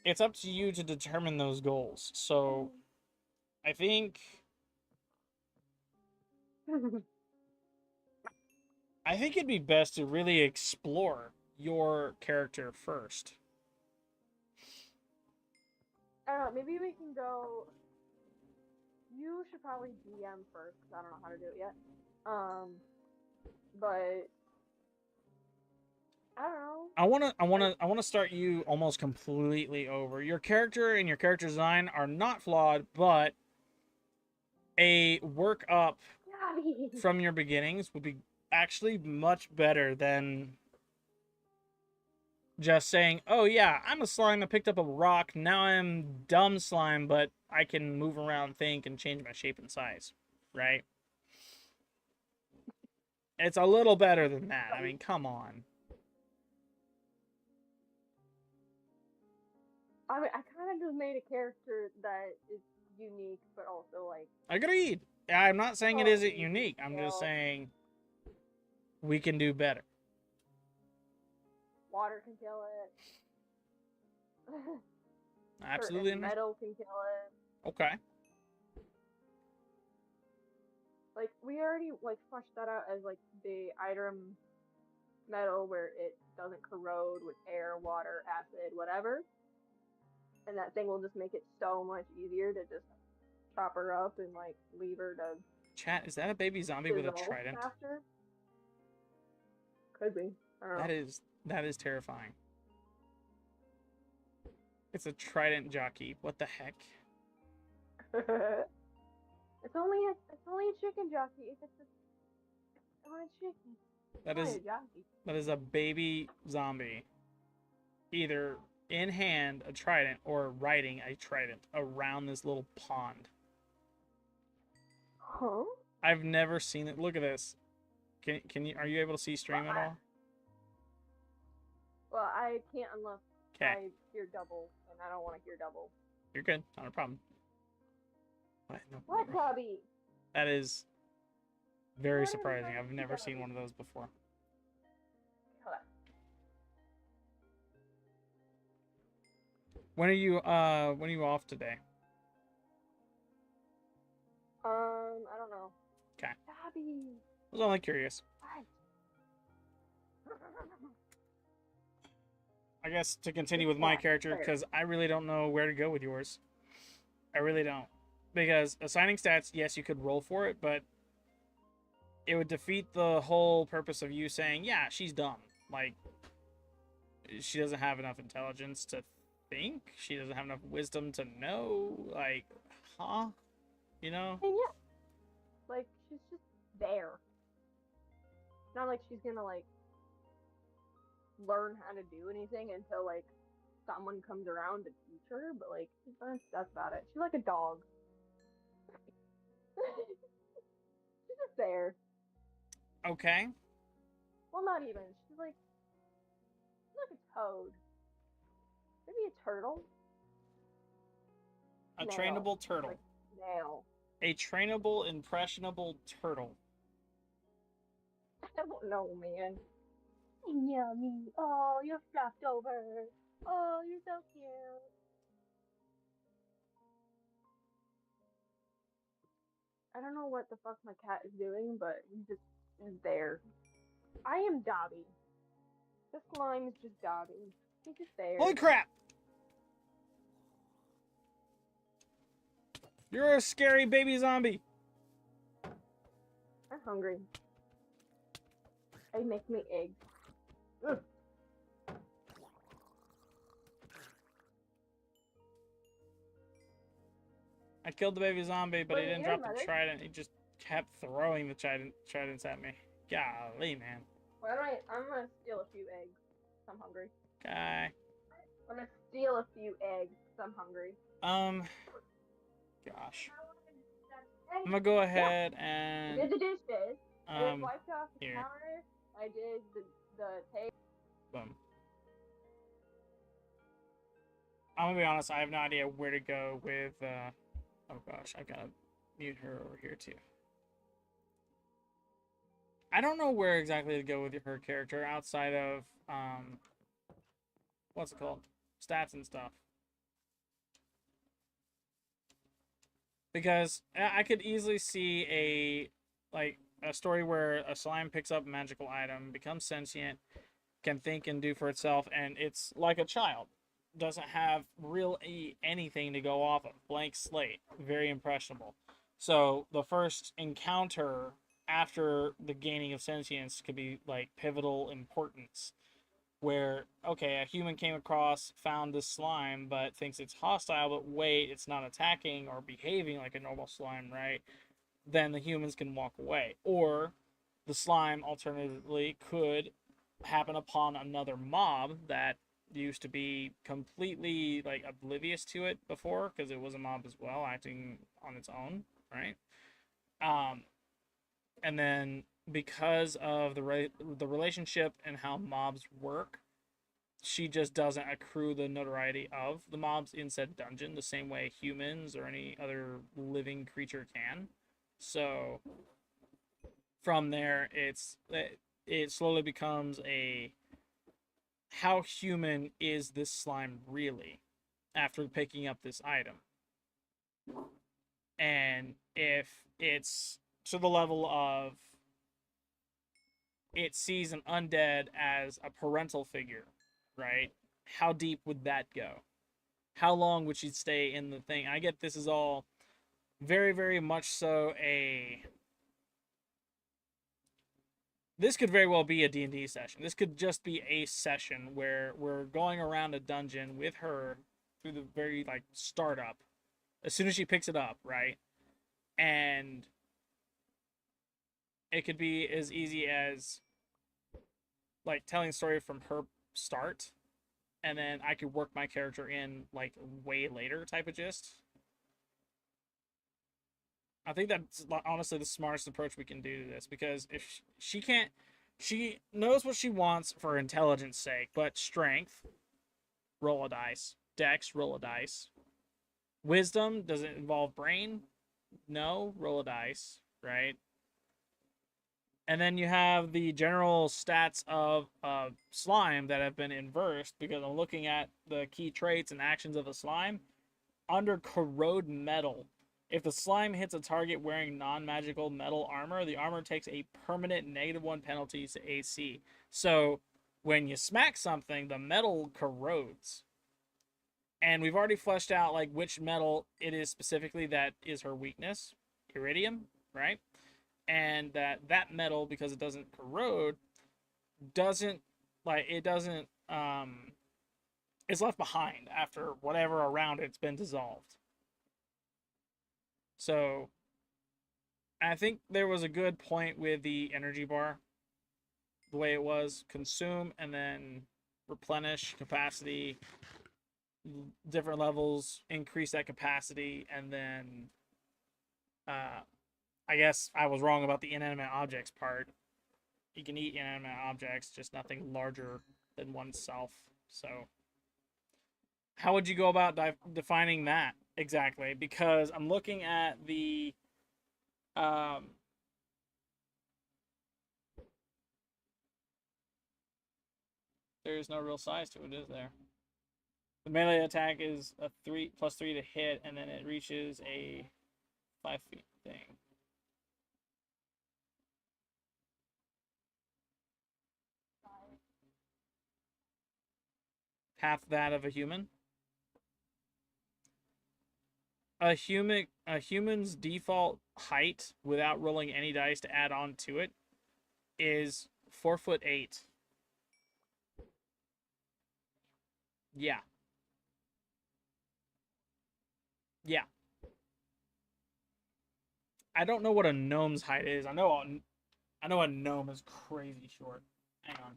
S1: It's up to you to determine those goals. So I think it'd be best to really explore your character first.
S2: I don't know. Maybe we can go. You should probably DM first because I don't know how to do it yet. But I don't know.
S1: I wanna start you almost completely over. Your character and your character design are not flawed, but a work up from your beginnings would be actually much better than just saying, "Oh yeah, I'm a slime. I picked up a rock. Now I'm dumb slime, but I can move around, think, and change my shape and size." Right? It's a little better than that. I mean, come on.
S2: I mean, I kind of just made a character that is unique, but also like
S1: Agreed. I'm not saying it isn't
S2: totally easy
S1: unique.
S2: to
S1: I'm just
S2: kill.
S1: saying we can do better.
S2: Water can kill it.
S1: Absolutely.
S2: Certain metal can kill it.
S1: Okay.
S2: Like we already like fleshed that out as like the item metal where it doesn't corrode with air, water, acid, whatever. And that thing will just make it so much easier to just chop her up and like leave her to
S1: Chat, is that a baby zombie with a
S2: dissolve
S1: trident?
S2: faster. Could be. I don't know.
S1: That is terrifying. It's a trident jockey. What the heck?
S2: It's only a chicken jockey. If it's only a chicken.
S1: That is a baby zombie. Either in hand a trident or riding a trident around this little pond.
S2: Huh?
S1: I've never seen it. Look at this. Can you, are you able to see stream at all?
S2: Well, I can't unless
S1: Okay.
S2: I hear double, and I don't want to hear double.
S1: You're good. Not a problem.
S2: What, Cubby?
S1: That is very surprising. I've never seen one of those before. When are you off today?
S2: I don't know.
S1: Okay.
S2: Cubby.
S1: I was only curious.
S2: What?
S1: I guess to continue with my character, because I really don't know where to go with yours. I really don't. Because assigning stats, yes, you could roll for it, but it would defeat the whole purpose of you saying, yeah, she's dumb. Like, she doesn't have enough intelligence to think. She doesn't have enough wisdom to know. Like, huh? You know?
S2: And yeah. Like, she's just there. Not like she's gonna, like, learn how to do anything until, like, someone comes around to teach her, but, like, that's about it. She's like a dog. there.
S1: Okay.
S2: Well, not even. She's like a toad. Maybe a turtle.
S1: A
S2: Snail.
S1: trainable turtle.
S2: Like snail.
S1: A trainable, impressionable turtle.
S2: I don't know, man. Yummy. Oh, you're fluffed over. Oh, you're so cute. I don't know what the fuck my cat is doing, but he just is there. I am Dobby. This slime is just Dobby. He's just there.
S1: Holy crap! You're a scary baby zombie.
S2: I'm hungry. Hey, make me eggs. Ugh.
S1: I killed the baby zombie, but he
S2: Bring it
S1: didn't
S2: here,
S1: drop
S2: mother.
S1: the trident. He just kept throwing the tridents at me. Golly, man.
S2: Why don't I'm gonna steal a few eggs. I'm hungry.
S1: Guy.
S2: I'm gonna steal a few eggs. I'm hungry.
S1: Gosh. I'm gonna go ahead
S2: I
S1: and
S2: did the dishes. I just wiped off the
S1: here.
S2: counter. I did the tape.
S1: Boom. I'm gonna be honest, I have no idea where to go with oh gosh, I've gotta mute her over here too. I don't know where exactly to go with her character outside of what's it called? Stats and stuff. Because I could easily see a story where a slime picks up a magical item, becomes sentient, can think and do for itself, and it's like a child. Doesn't have really anything to go off of. Blank slate. Very impressionable. So the first encounter after the gaining of sentience could be like pivotal importance. Where, okay, a human came across, found this slime, but thinks it's hostile, but wait, it's not attacking or behaving like a normal slime, right? Then the humans can walk away. Or the slime, alternatively, could happen upon another mob that used to be completely like oblivious to it before, because it was a mob as well, acting on its own, right? And then because of the relationship and how mobs work, she just doesn't accrue the notoriety of the mobs in said dungeon the same way humans or any other living creature can. So from there, it slowly becomes a how human is this slime really after picking up this item, and if it's to the level of it sees an undead as a parental figure, right? How deep would that go? How long would she stay in the thing? I get this is all very, very much so this could very well be a D&D session. This could just be a session where we're going around a dungeon with her through the very, like, startup. As soon as she picks it up, right? And it could be as easy as, like, telling a story from her start. And then I could work my character in, like, way later type of gist. I think that's honestly the smartest approach we can do to this, because if she can't, she knows what she wants for intelligence sake, but strength, roll a dice. Dex, roll a dice. Wisdom, does it involve brain? No, roll a dice, right? And then you have the general stats of slime that have been inversed, because I'm looking at the key traits and actions of a slime. Under corrode metal, if the slime hits a target wearing non-magical metal armor, the armor takes a permanent -1 penalty to AC. So when you smack something, the metal corrodes. And we've already fleshed out like which metal it is specifically that is her weakness. Iridium, right? And that metal, because it doesn't corrode, doesn't it's left behind after whatever around it's been dissolved. So I think there was a good point with the energy bar, the way it was: consume and then replenish capacity, different levels increase that capacity, and then I guess I was wrong about the inanimate objects part. You can eat inanimate objects, just nothing larger than oneself. So, how would you go about defining that exactly? Because I'm looking at the um, there's no real size to it, is there? The melee attack is a 3 + 3 to hit, and then it reaches a 5 feet thing. Half that of a human. A human's default height without rolling any dice to add on to it is 4'8". Yeah. Yeah. I don't know what a gnome's height is. I know a gnome is crazy short. Hang on.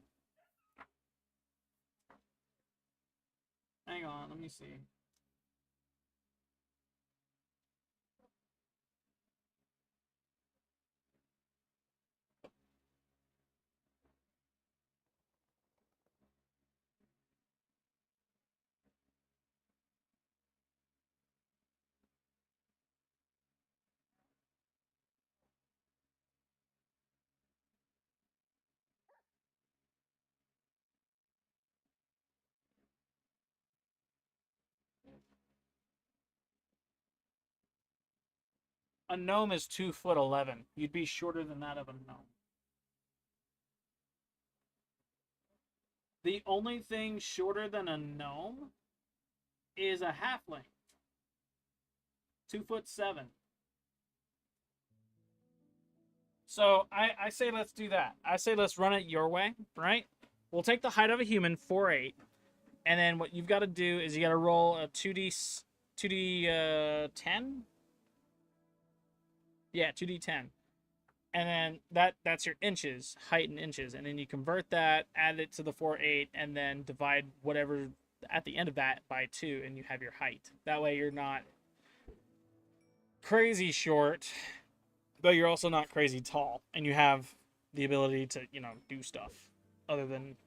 S1: Hang on, let me see. A gnome is 2'11". You'd be shorter than that of a gnome. The only thing shorter than a gnome is a halfling. 2'7". So I say let's do that. I say let's run it your way, right? We'll take the height of a human, 4'8", and then what you've got to do is you got to roll a 2d 10. Yeah, 2d10, and then that's your inches, height in inches, and then you convert that, add it to the 4'8", and then divide whatever at the end of that by 2, and you have your height. That way you're not crazy short, but you're also not crazy tall, and you have the ability to do stuff other than.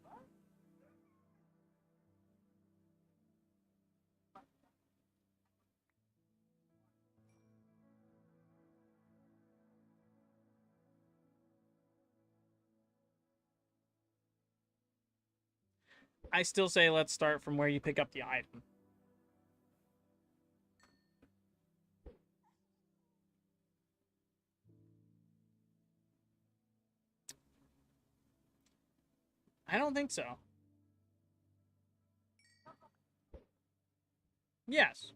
S1: I still say let's start from where you pick up the item. I don't think so. Yes.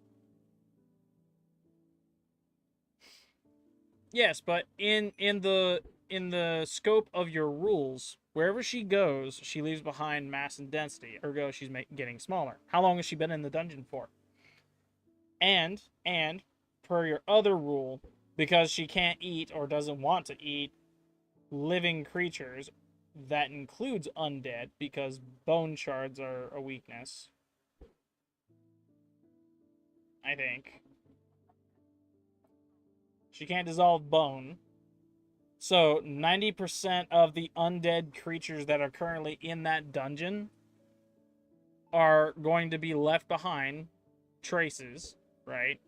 S1: Yes, but in the scope of your rules, wherever she goes, she leaves behind mass and density. Ergo, she's getting smaller. How long has she been in the dungeon for? And per your other rule, because she can't eat or doesn't want to eat living creatures, that includes undead because bone shards are a weakness. I think she can't dissolve bone. So 90% of the undead creatures that are currently in that dungeon are going to be left behind, traces, right?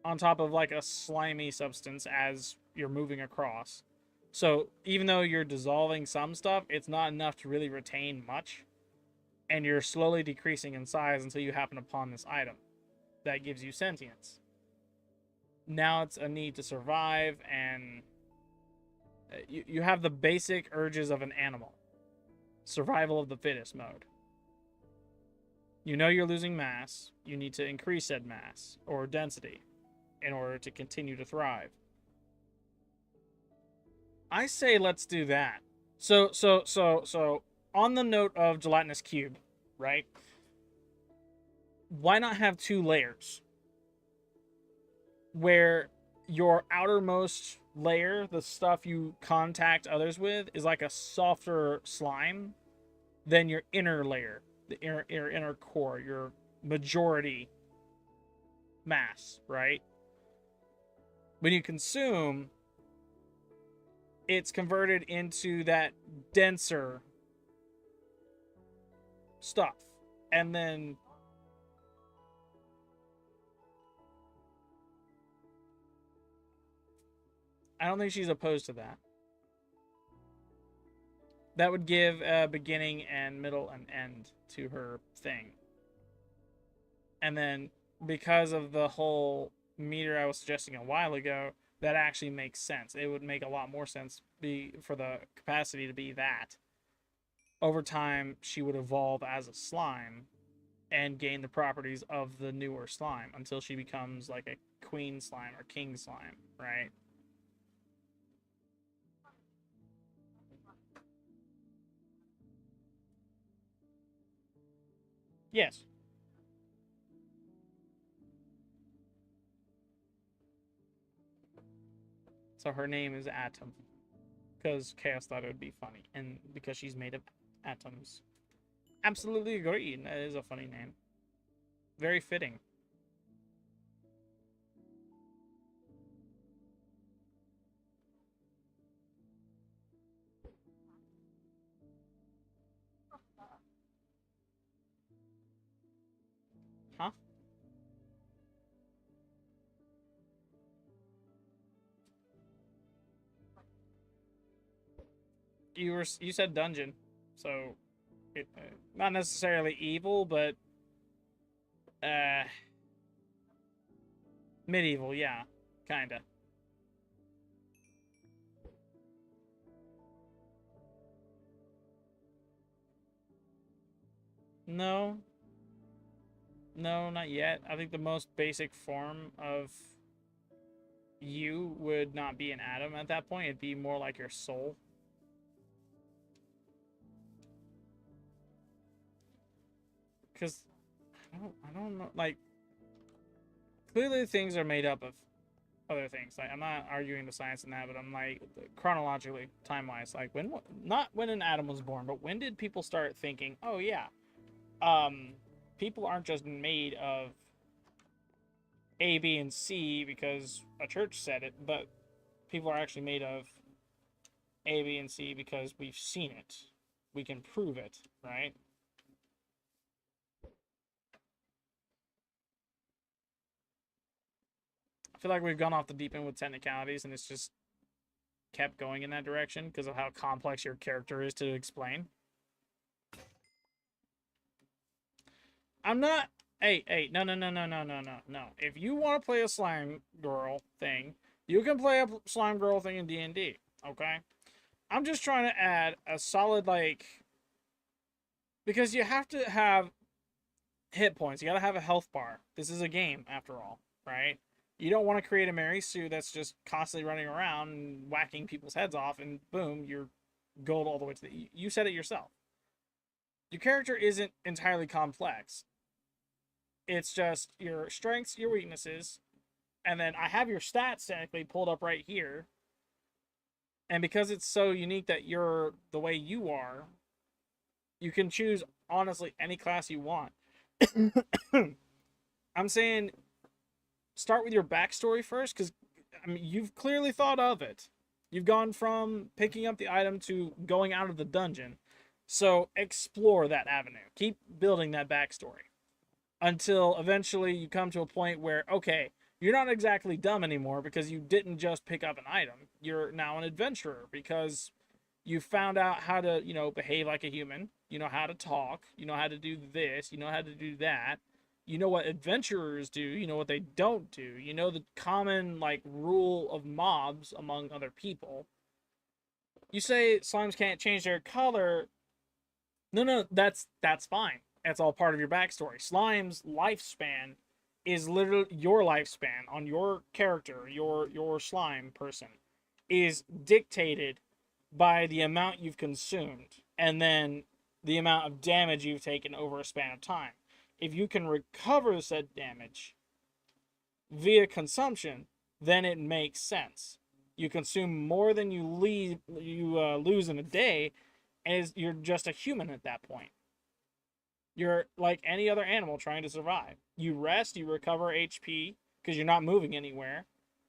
S1: On top of like a slimy substance as you're moving across. So even though you're dissolving some stuff, it's not enough to really retain much. And you're slowly decreasing in size until you happen upon this item that gives you sentience. Now it's a need to survive, and you have the basic urges of an animal. Survival of the fittest mode. You know you're losing mass. You need to increase said mass or density in order to continue to thrive. I say let's do that. So on the note of gelatinous cube, right? Why not have 2 layers? Where your outermost layer, the stuff you contact others with, is like a softer slime than your inner layer, the inner core, your majority mass, right? When you consume, it's converted into that denser stuff. And then I don't think she's opposed to that. That would give a beginning and middle and end to her thing. And then because of the whole meter I was suggesting a while ago, that actually makes sense. It would make a lot more sense for the capacity to be that. Over time, she would evolve as a slime and gain the properties of the newer slime until she becomes like a queen slime or king slime, right? Yes. So her name is Atom because Chaos thought it would be funny, and because she's made of atoms. Absolutely agree. That is a funny name. Very fitting. Huh? You said dungeon, so not necessarily evil, but uh, medieval. Yeah, kinda. No, no, not yet. I think the most basic form of you would not be an atom at that point. It'd be more like your soul. Because I don't know. Like, clearly things are made up of other things. Like, I'm not arguing the science in that, but I'm like, chronologically, time wise, like not when an atom was born, but when did people start thinking, oh yeah, um, people aren't just made of A, B, and C because a church said it, but people are actually made of A, B, and C because we've seen it. We can prove it, right? I feel like we've gone off the deep end with technicalities and it's just kept going in that direction because of how complex your character is to explain. I'm not. Hey, no, no, no, no, no, no, no, no. If you want to play a slime girl thing, you can play a slime girl thing in D&D, okay? I'm just trying to add a solid, like, because you have to have hit points. You gotta have a health bar. This is a game, after all, right? You don't want to create a Mary Sue that's just constantly running around and whacking people's heads off, and boom, you're gold all the way to the. You said it yourself. Your character isn't entirely complex. It's just your strengths, your weaknesses, and then I have your stats technically pulled up right here. And because it's so unique that you're the way you are, you can choose honestly any class you want. I'm saying start with your backstory first because I mean you've clearly thought of it. You've gone from picking up the item to going out of the dungeon. So explore that avenue. Keep building that backstory until eventually you come to a point where, okay, you're not exactly dumb anymore because you didn't just pick up an item. You're now an adventurer because you found out how to, behave like a human. You know how to talk. You know how to do this. You know how to do that. You know what adventurers do. You know what they don't do. You know the common, like, rule of mobs among other people. You say slimes can't change their color. No, that's fine. That's all part of your backstory. Slime's lifespan is literally your lifespan on your character, your slime person, is dictated by the amount you've consumed and then the amount of damage you've taken over a span of time. If you can recover said damage via consumption, then it makes sense. You consume more than you lose in a day, and you're just a human at that point. You're like any other animal trying to survive. You rest, you recover HP because you're not moving anywhere.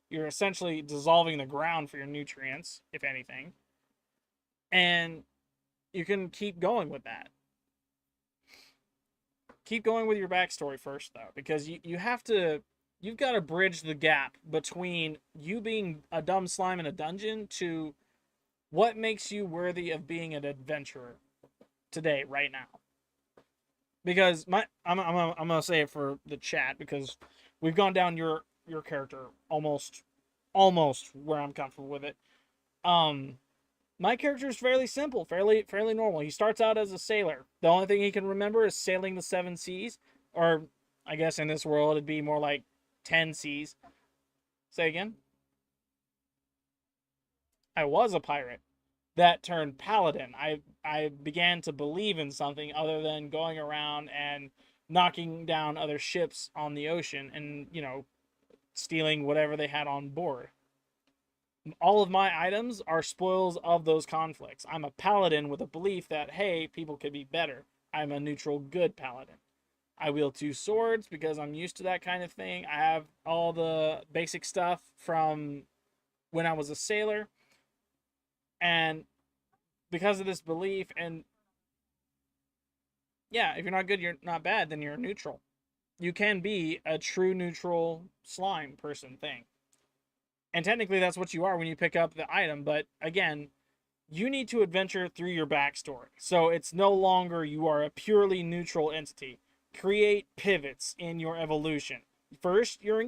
S1: You're essentially dissolving the ground for your nutrients, if anything. And you can keep going with that. Keep going with your backstory first, though, because you've got to bridge the gap between you being a dumb slime in a dungeon to what makes you worthy of being an adventurer today, right now. Because I'm gonna say it for the chat because we've gone down your character almost where I'm comfortable with it. My character is fairly simple, fairly normal. He starts out as a sailor. The only thing he can remember is sailing the seven seas, or I guess in this world it'd be more like 10 seas. Say again. I was a pirate that turned paladin. I began to believe in something other than going around and knocking down other ships on the ocean and, stealing whatever they had on board. All of my items are spoils of those conflicts. I'm a paladin with a belief that, hey, people could be better. I'm a neutral good paladin. I wield two swords because I'm used to that kind of thing. I have all the basic stuff from when I was a sailor. And because of this belief, and yeah, if you're not good, you're not bad, then you're neutral. You can be a true neutral slime person thing. And technically, that's what you are when you pick up the item. But again, you need to adventure through your backstory. So it's no longer you are a purely neutral entity. Create pivots in your evolution. First, your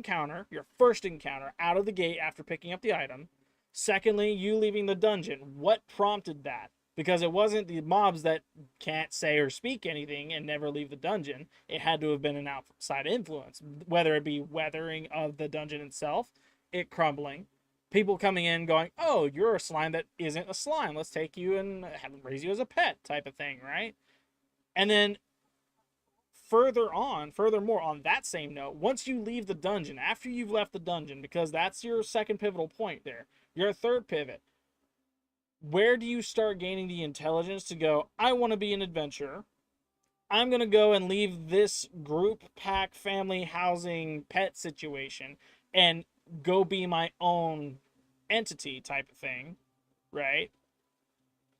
S1: first encounter out of the gate after picking up the item. Secondly, you leaving the dungeon. What prompted that? Because it wasn't the mobs that can't say or speak anything and never leave the dungeon. It had to have been an outside influence, whether it be weathering of the dungeon itself, it crumbling, people coming in going, oh, you're a slime that isn't a slime. Let's take you and raise you as a pet type of thing, right? And then furthermore, on that same note, once you leave the dungeon, after you've left the dungeon, because that's your second pivotal point there, your third pivot, where do you start gaining the intelligence to go, I want to be an adventurer. I'm going to go and leave this group, pack, family, housing, pet situation and go be my own entity type of thing, right?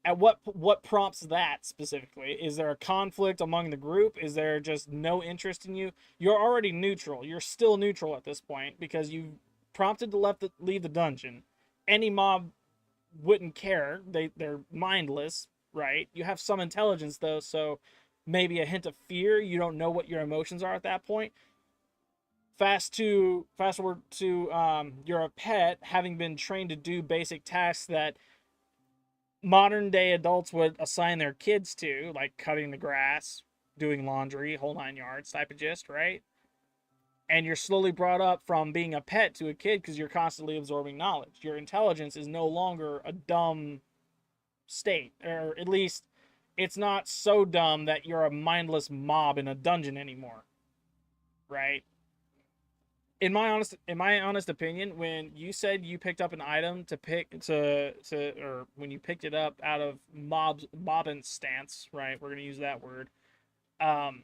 S1: At what prompts that specifically? Is there a conflict among the group? Is there just no interest in you? You're already neutral. You're still neutral at this point because you prompted to leave the dungeon. Any mob wouldn't care. They're mindless, right? You have some intelligence though, so maybe a hint of fear. You don't know what your emotions are at that point. Fast forward to you're a pet having been trained to do basic tasks that modern day adults would assign their kids to, like cutting the grass, doing laundry, whole nine yards type of gist, right? And you're slowly brought up from being a pet to a kid because you're constantly absorbing knowledge. Your intelligence is no longer a dumb state, or at least it's not so dumb that you're a mindless mob in a dungeon anymore, right? In my honest opinion, when you said you picked up an item or when you picked it up out of mobbing stance, right? We're gonna use that word. Um,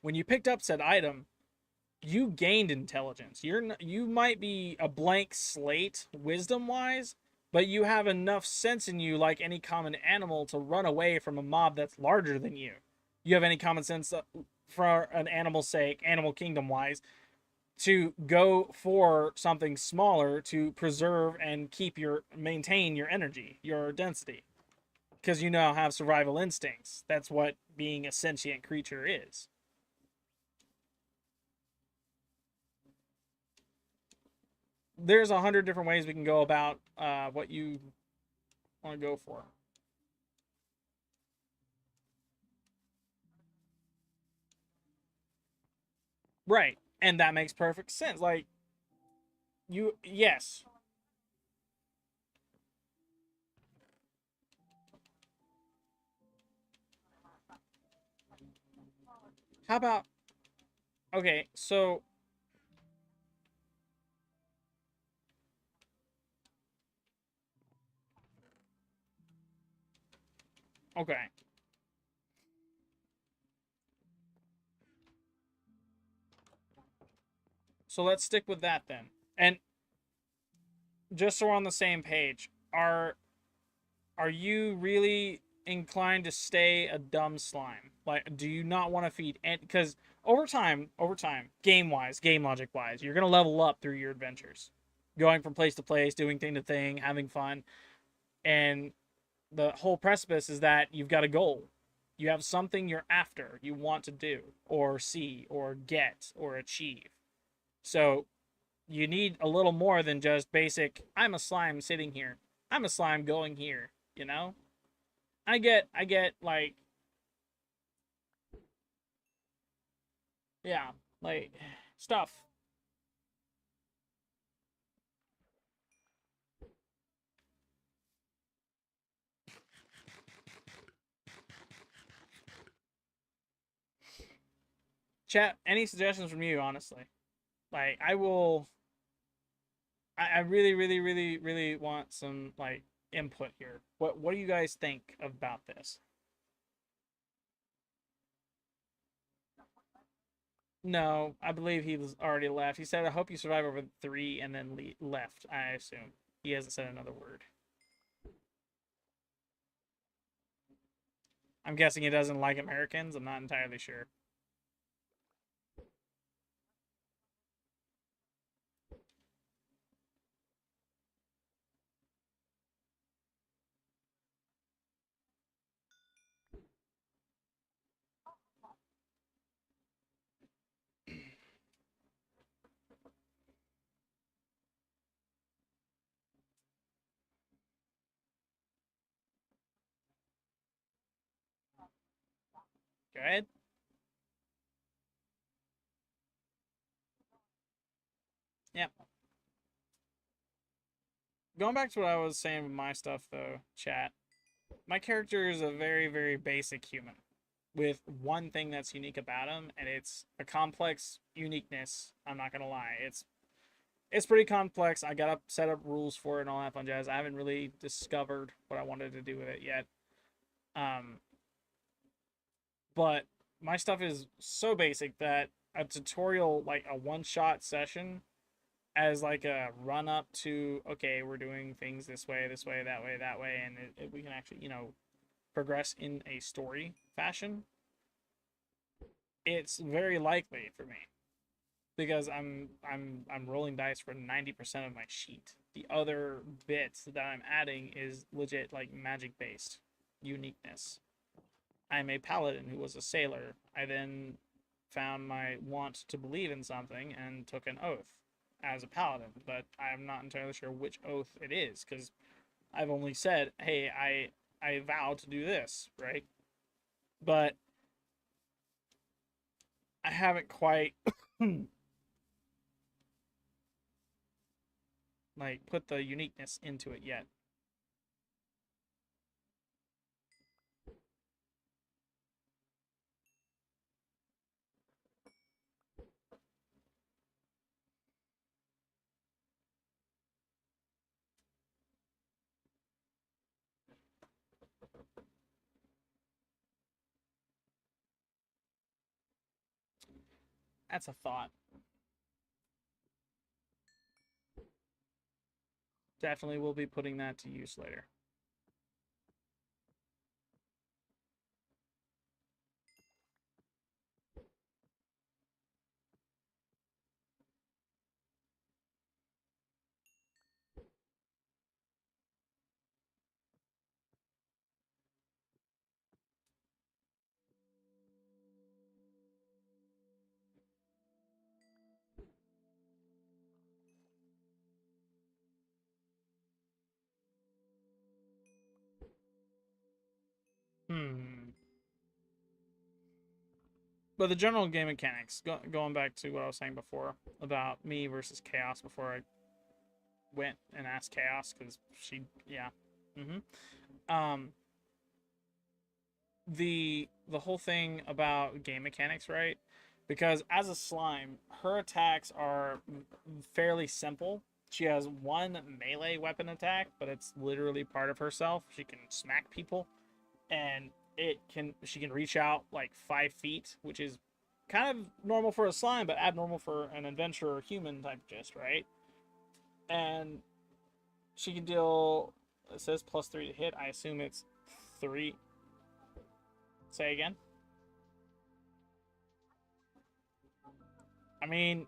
S1: when you picked up said item, you gained intelligence. You might be a blank slate wisdom wise, but you have enough sense in you, like any common animal, to run away from a mob that's larger than you. You have any common sense for an animal's sake, animal kingdom wise, to go for something smaller to preserve and maintain your energy, your density, because you now have survival instincts. That's what being a sentient creature is. There's 100 different ways we can go about what you want to go for. Right. And that makes perfect sense. Like, yes. How about, okay, so, okay. So let's stick with that then. And just so we're on the same page, are you really inclined to stay a dumb slime? Like, do you not want to feed? And because over time, game wise, game logic wise, you're gonna level up through your adventures, going from place to place, doing thing to thing, having fun, and the whole precipice is that you've got a goal. You have something you're after, you want to do, or see, or get, or achieve. So you need a little more than just basic, I'm a slime sitting here. I'm a slime going here, you know? I get like yeah, like stuff. Chat, any suggestions from you, honestly? Like I will I really, really, really, really want some like input here. What do you guys think about this? No, I believe he was already left. He said, "I hope you survive over 3," and then left. I assume he hasn't said another word. I'm guessing he doesn't like Americans. I'm not entirely sure. Go ahead. Yeah. Going back to what I was saying with my stuff, though, chat. My character is a very, very basic human with one thing that's unique about him, and it's a complex uniqueness. I'm not gonna lie. It's pretty complex. I gotta set up rules for it and all that fun jazz. I haven't really discovered what I wanted to do with it yet. Um, but my stuff is so basic that a tutorial, like a one-shot session, as like a run up to okay, we're doing things this way, that way, and we can actually progress in a story fashion. It's very likely for me because I'm rolling dice for 90% of my sheet. The other bits that I'm adding is legit like magic based uniqueness. I'm a paladin who was a sailor. I then found my want to believe in something and took an oath as a paladin, but I'm not entirely sure which oath it is because I've only said, "Hey, I vow to do this," right? But I haven't quite like put the uniqueness into it yet. That's a thought. Definitely will be putting that to use later. Hmm. But the general game mechanics, going back to what I was saying before about me versus Chaos before I went and asked Chaos because she, yeah. Um, the whole thing about game mechanics, right? Because as a slime, her attacks are fairly simple. She has one melee weapon attack, but it's literally part of herself. She can smack people, and she can reach out like 5 feet, which is kind of normal for a slime, but abnormal for an adventurer human type gist, right? And She can deal. It says +3 to hit. I assume it's 3. Say again. I mean,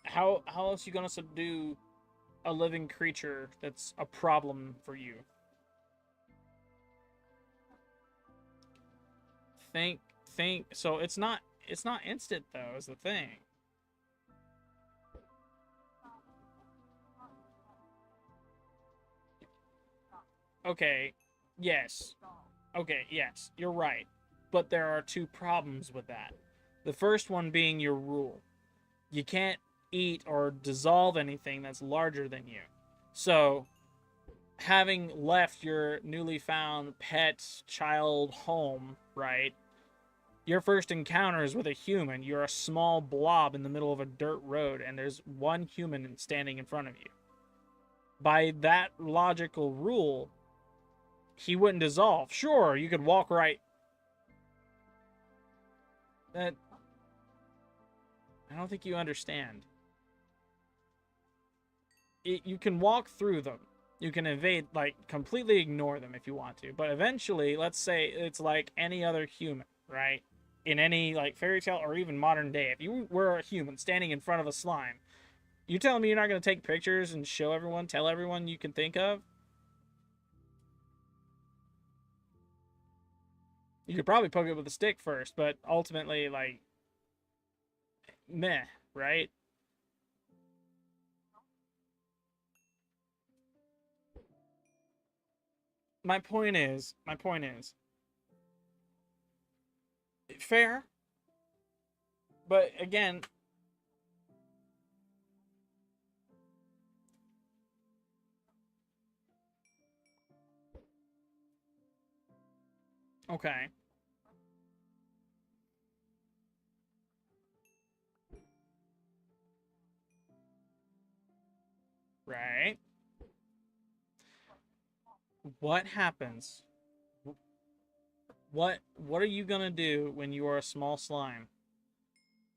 S1: how else are you gonna subdue a living creature that's a problem for you? Think think. So it's not instant though. Is the thing. Okay. Yes. Okay. Yes. You're right. But there are two problems with that. The first one being your rule. You can't eat or dissolve anything that's larger than you. So, having left your newly found pet child home, right? Your first encounter is with a human. You're a small blob in the middle of a dirt road, and there's one human standing in front of you. By that logical rule, he wouldn't dissolve. Sure, you could walk right. That I don't think you understand. You can walk through them. You can evade, like, completely ignore them if you want to. But eventually, let's say it's like any other human, right? In any, like, fairy tale or even modern day, if you were a human standing in front of a slime, you telling me you're not going to take pictures and show everyone, tell everyone you can think of? You could probably poke it with a stick first, but ultimately, like, meh, right? My point is, fair, but again, okay, right? What happens? What are you gonna do when you are a small slime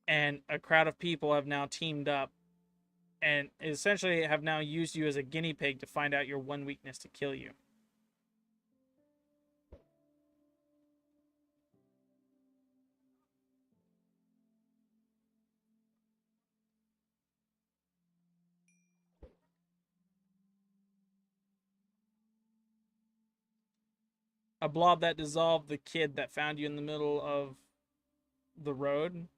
S1: and a crowd of people have now teamed up and essentially have now used you as a guinea pig to find out your one weakness to kill you? A blob that dissolved the kid that found you in the middle of the road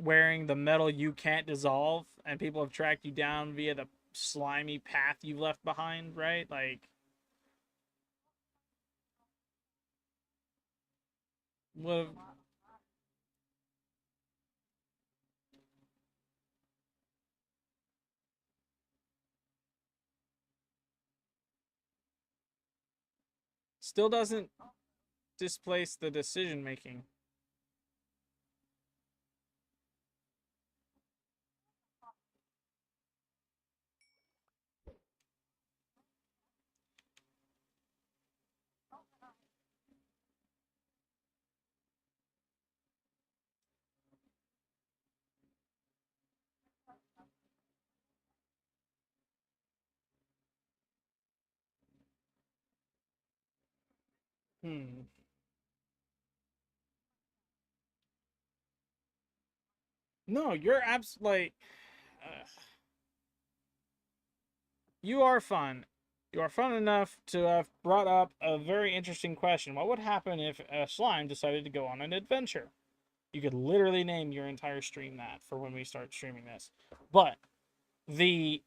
S1: wearing the metal you can't dissolve, and people have tracked you down via the slimy path you've left behind, right? Like, what? Still doesn't displace the decision making. Hmm. No, you're absolutely. You are fun. You are fun enough to have brought up a very interesting question. What would happen if a slime decided to go on an adventure? You could literally name your entire stream that for when we start streaming this. But the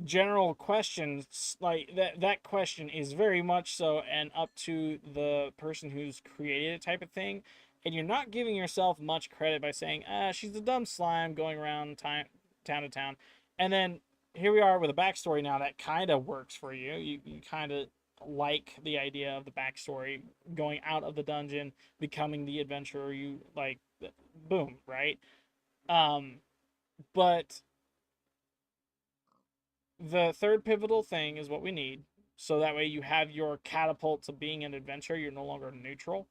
S1: general questions, like that question is very much so and up to the person who's created it type of thing, and you're not giving yourself much credit by saying she's a dumb slime going around town to town, and then here we are with a backstory now that kind of works for you. You kind of like the idea of the backstory, going out of the dungeon, becoming the adventurer you like. Boom, right? um but the third pivotal thing is what we need. So that way you have your catapult to being an adventurer. You're no longer neutral.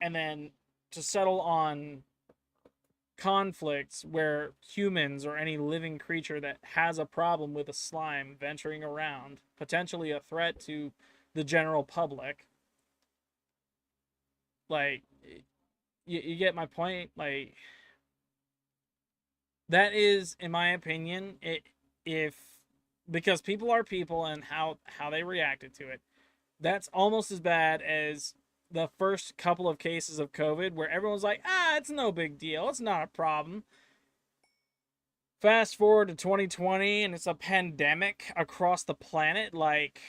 S1: And then to settle on conflicts where humans or any living creature that has a problem with a slime venturing around, potentially a threat to the general public. Like, you get my point? Like, that is, in my opinion, if because people are people and how they reacted to it, that's almost as bad as the first couple of cases of COVID where everyone's like, it's no big deal, it's not a problem. Fast forward to 2020 and it's a pandemic across the planet. Like,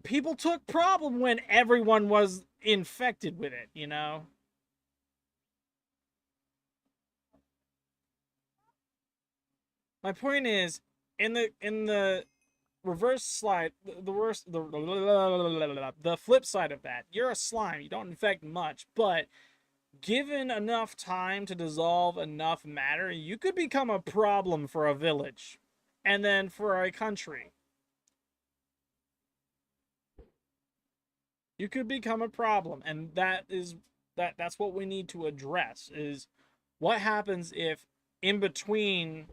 S1: people took problem when everyone was infected with it, you know? My point is, in the reverse slide, the flip side of that, you're a slime, you don't infect much, but given enough time to dissolve enough matter, you could become a problem for a village and then for a country. You could become a problem, and that's what we need to address is what happens if in between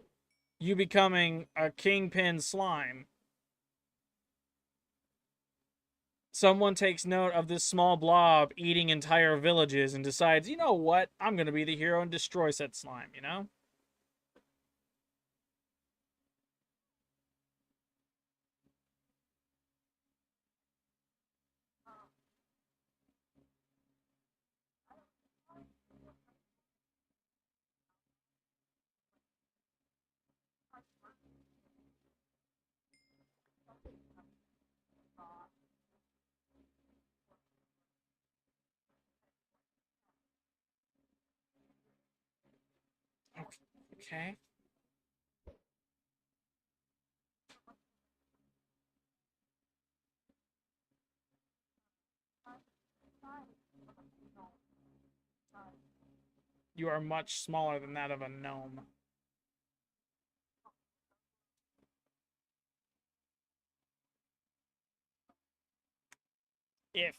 S1: you becoming a kingpin slime, someone takes note of this small blob eating entire villages and decides, you know what, I'm going to be the hero and destroy said slime, you know? Okay. You are much smaller than that of a gnome. If.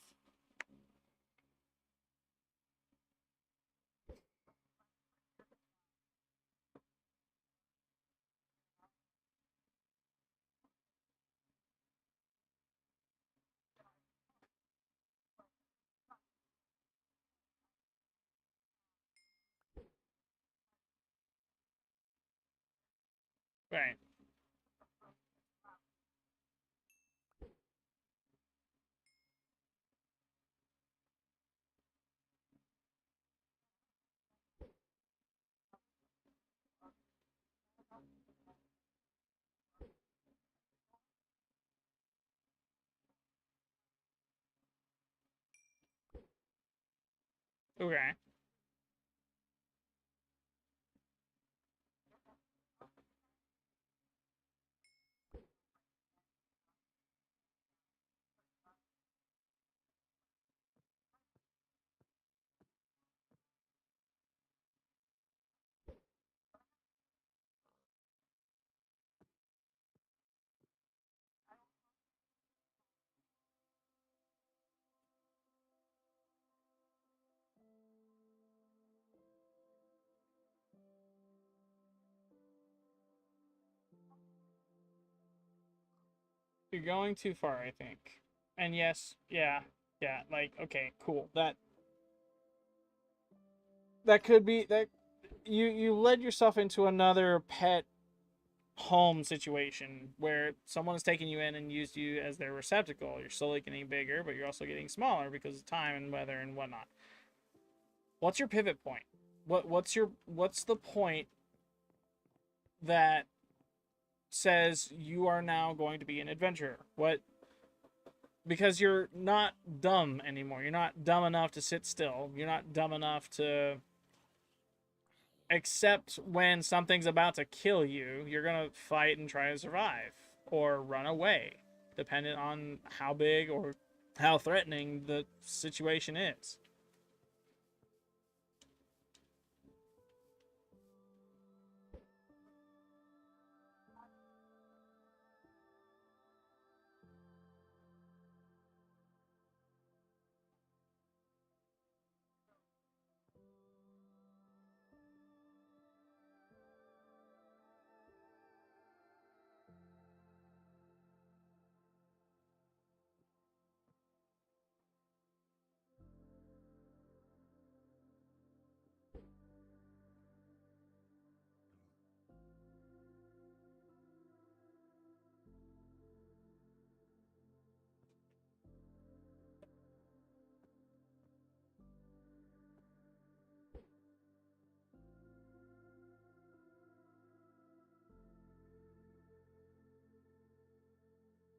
S1: Right. Okay. You're going too far, I think. And yes, yeah, yeah, like, okay, cool. That could be that you led yourself into another pet home situation where someone has taken you in and used you as their receptacle. You're slowly getting bigger, but you're also getting smaller because of time and weather and whatnot. What's your pivot point? What's the point that says you are now going to be an adventurer? What, because you're not dumb anymore. You're not dumb enough to sit still. You're not dumb enough to accept when something's about to kill you. You're going to fight and try to survive or run away, depending on how big or how threatening the situation is.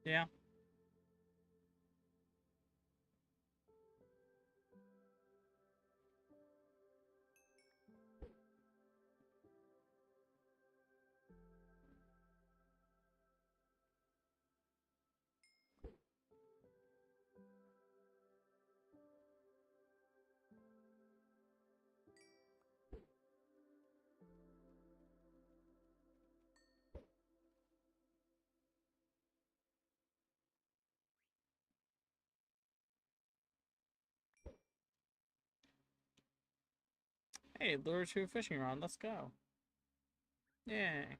S1: Yeah. Hey, lure to a fishing rod. Let's go. Yay.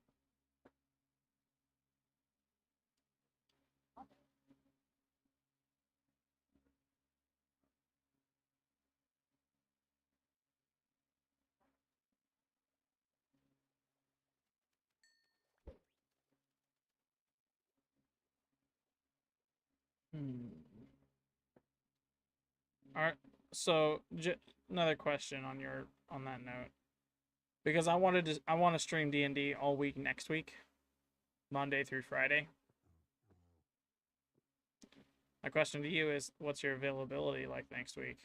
S1: Hmm. All right. So, another question on that note, because I want to stream D&D all week next week, Monday through Friday. My question to you is, what's your availability like next week?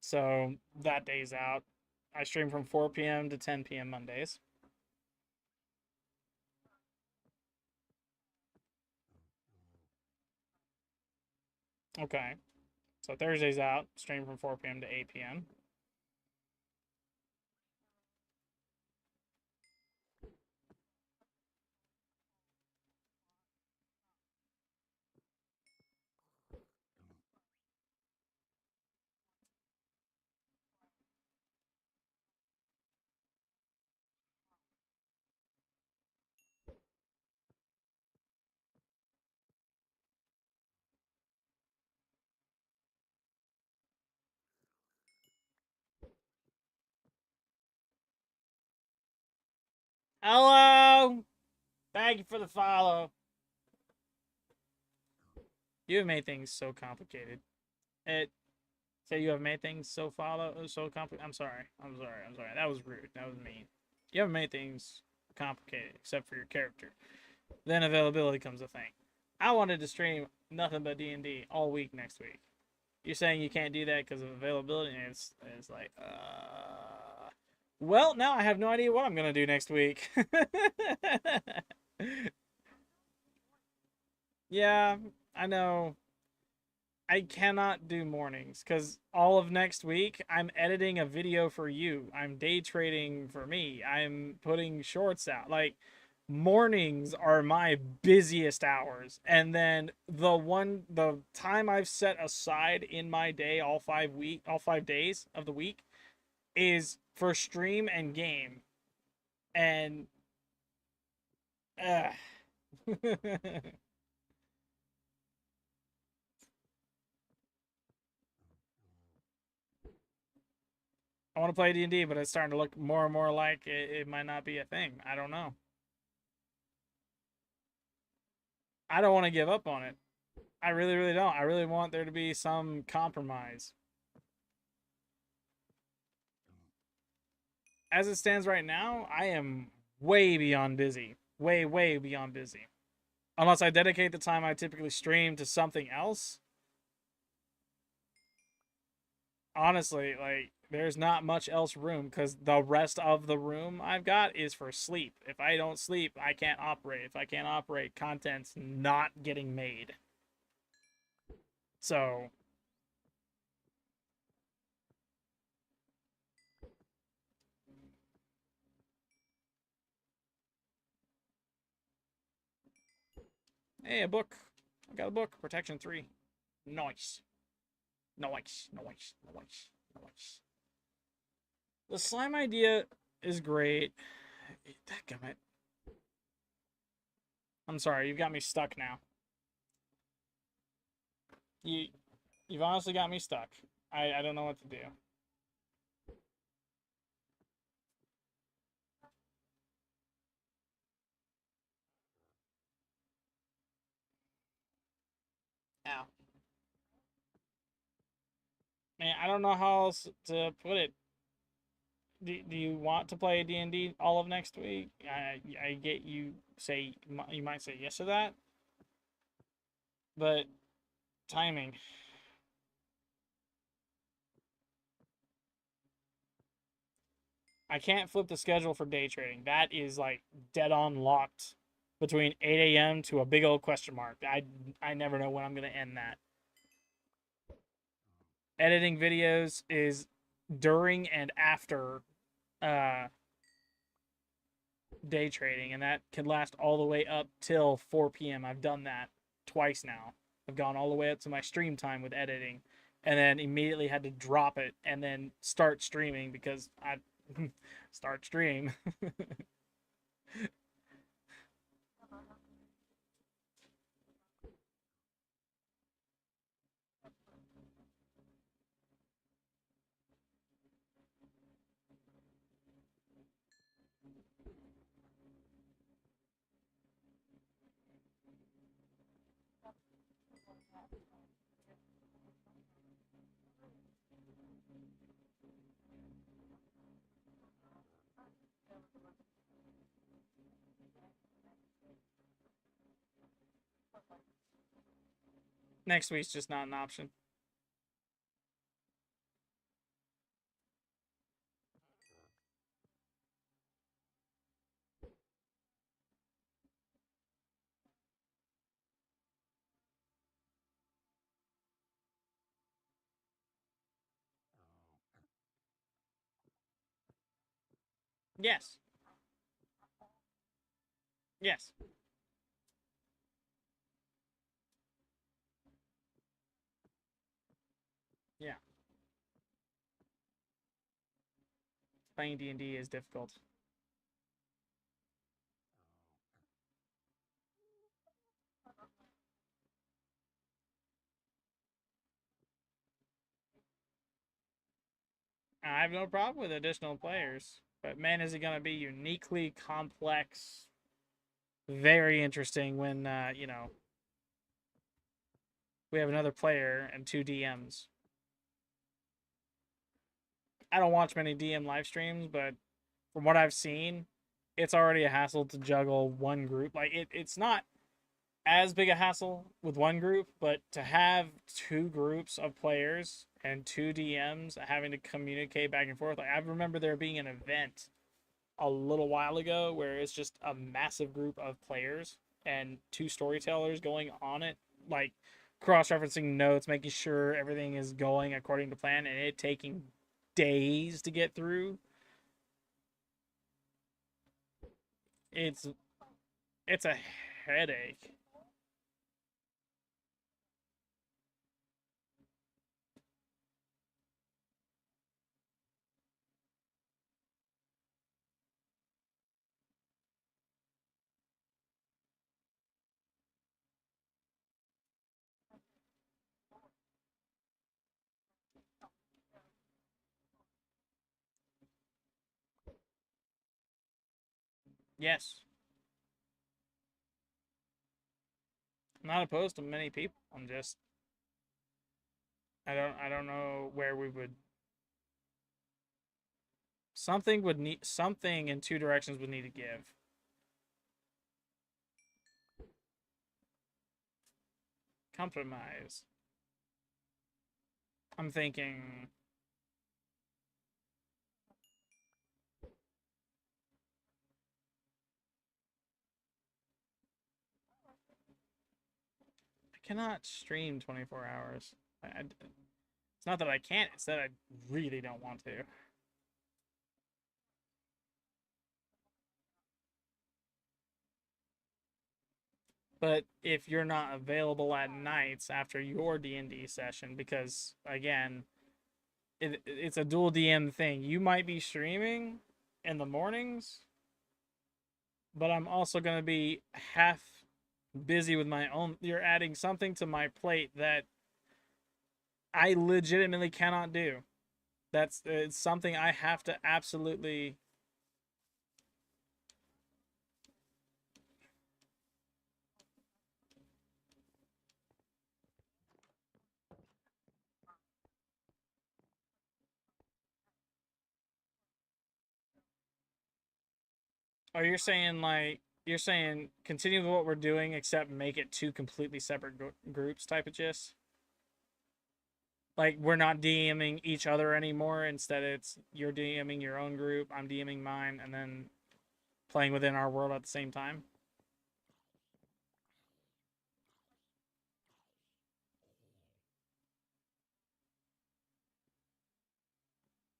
S1: So that day's out. I stream from 4 p.m. to 10 p.m. Mondays. Okay. So Thursday's out. Stream from 4 p.m. to 8 p.m. Hello. Thank you for the follow. You have made things so complicated. It say you have made things so complicated. I'm sorry. I'm sorry. I'm sorry. That was rude. That was mean. You haven't made things complicated except for your character. Then availability comes a thing. I wanted to stream nothing but D&D all week next week. You're saying you can't do that because of availability, and it's like, well, now I have no idea what I'm gonna do next week. Yeah, I know. I cannot do mornings because all of next week I'm editing a video for you. I'm day trading for me. I'm putting shorts out. Like mornings are my busiest hours. And then the time I've set aside in my day all 5 days of the week is for stream and game. And uh I want to play D&D, but it's starting to look more and more like it might not be a thing. I don't know. I don't want to give up on it. I really, really don't. I really want there to be some compromise. As it stands right now, I am way beyond busy. Way, way beyond busy. Unless I dedicate the time I typically stream to something else. Honestly, like, there's not much else room because the rest of the room I've got is for sleep. If I don't sleep, I can't operate. If I can't operate, content's not getting made. So, hey, a book. I got a book. Protection 3. Nice. Nice. Nice. Nice. Nice. The slime idea is great. Dadgummit. I'm sorry, you've got me stuck now. You, you've honestly got me stuck. I don't know what to do. Ow. Man, I don't know how else to put it. do you want to play D&D all of next week? I get you say you might say yes to that, but timing. I can't flip the schedule for day trading. That is like dead on locked between 8 a.m. to a big old question mark. I never know when I'm gonna end that. Editing videos is during and after uh, day trading, and that can last all the way up till 4 p.m. I've done that twice now. I've gone all the way up to my stream time with editing, and then immediately had to drop it and then start streaming because I start stream. Next week's just not an option. Yes. Yes. Yeah. Playing D&D is difficult. I have no problem with additional players, but man, is it going to be uniquely complex, very interesting when we have another player and two DMs. I don't watch many DM live streams, but from what I've seen, it's already a hassle to juggle one group. Like it's not as big a hassle with one group, but to have two groups of players and two DMs having to communicate back and forth. Like I remember there being an event a little while ago where it's just a massive group of players and two storytellers going on it, like cross-referencing notes, making sure everything is going according to plan, and it taking days to get through. It's it's a headache. Yes, I'm not opposed to many people. I'm just I don't know where we would something in two directions would need to give. Compromise. I'm thinking I cannot stream 24 hours. It's not that I can't, it's that I really don't want to. But if you're not available at nights after your D&D session, because again, it's a dual DM thing. You might be streaming in the mornings, but I'm also going to be half busy with my own. You're adding something to my plate that I legitimately cannot do. That's it's something I have to absolutely. Or you're saying continue with what we're doing except make it two completely separate groups type of gist? Like we're not DMing each other anymore. Instead, it's you're DMing your own group, I'm DMing mine, and then playing within our world at the same time.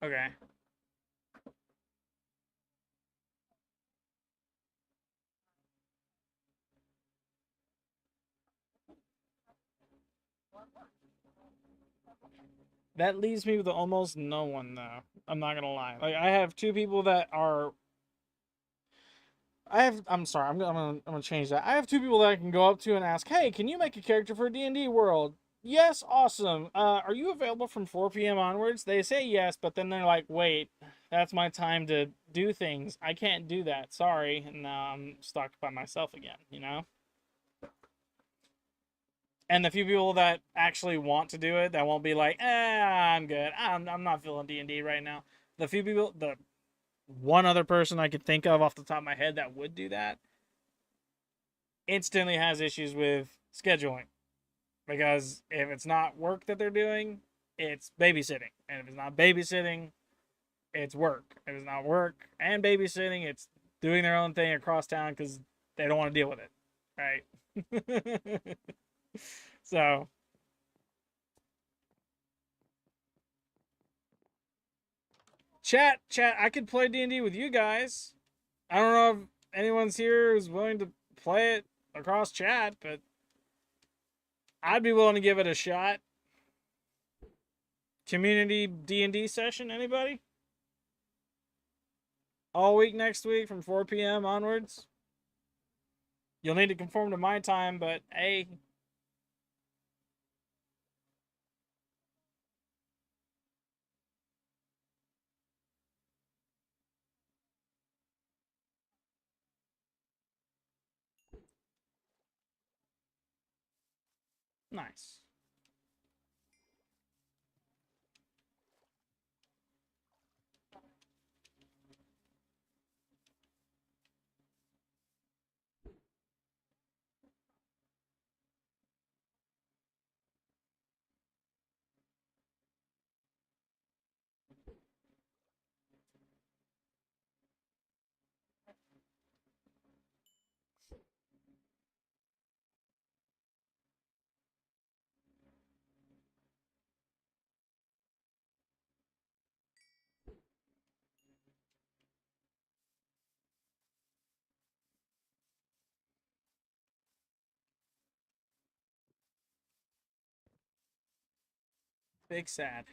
S1: Okay. That leaves me with almost no one though. I'm not gonna lie. Like I have two people that are. I'm sorry. I'm gonna change that. I have two people that I can go up to and ask, "Hey, can you make a character for D&D world?" Yes, awesome. Are you available from 4 p.m. onwards? They say yes, but then they're like, "Wait, that's my time to do things. I can't do that. Sorry." And now I'm stuck by myself again. You know. And the few people that actually want to do it, that won't be like, I'm good. I'm not feeling D&D right now. The few people, the one other person I could think of off the top of my head that would do that, instantly has issues with scheduling. Because if it's not work that they're doing, it's babysitting. And if it's not babysitting, it's work. If it's not work and babysitting, it's doing their own thing across town because they don't want to deal with it. Right? So chat. I could play D&D with you guys. I don't know if anyone's here who's willing to play it across chat, but I'd be willing to give it a shot. Community D&D session, anybody? All week next week from 4 p.m. onwards. You'll need to conform to my time, but hey. Nice. Big sad.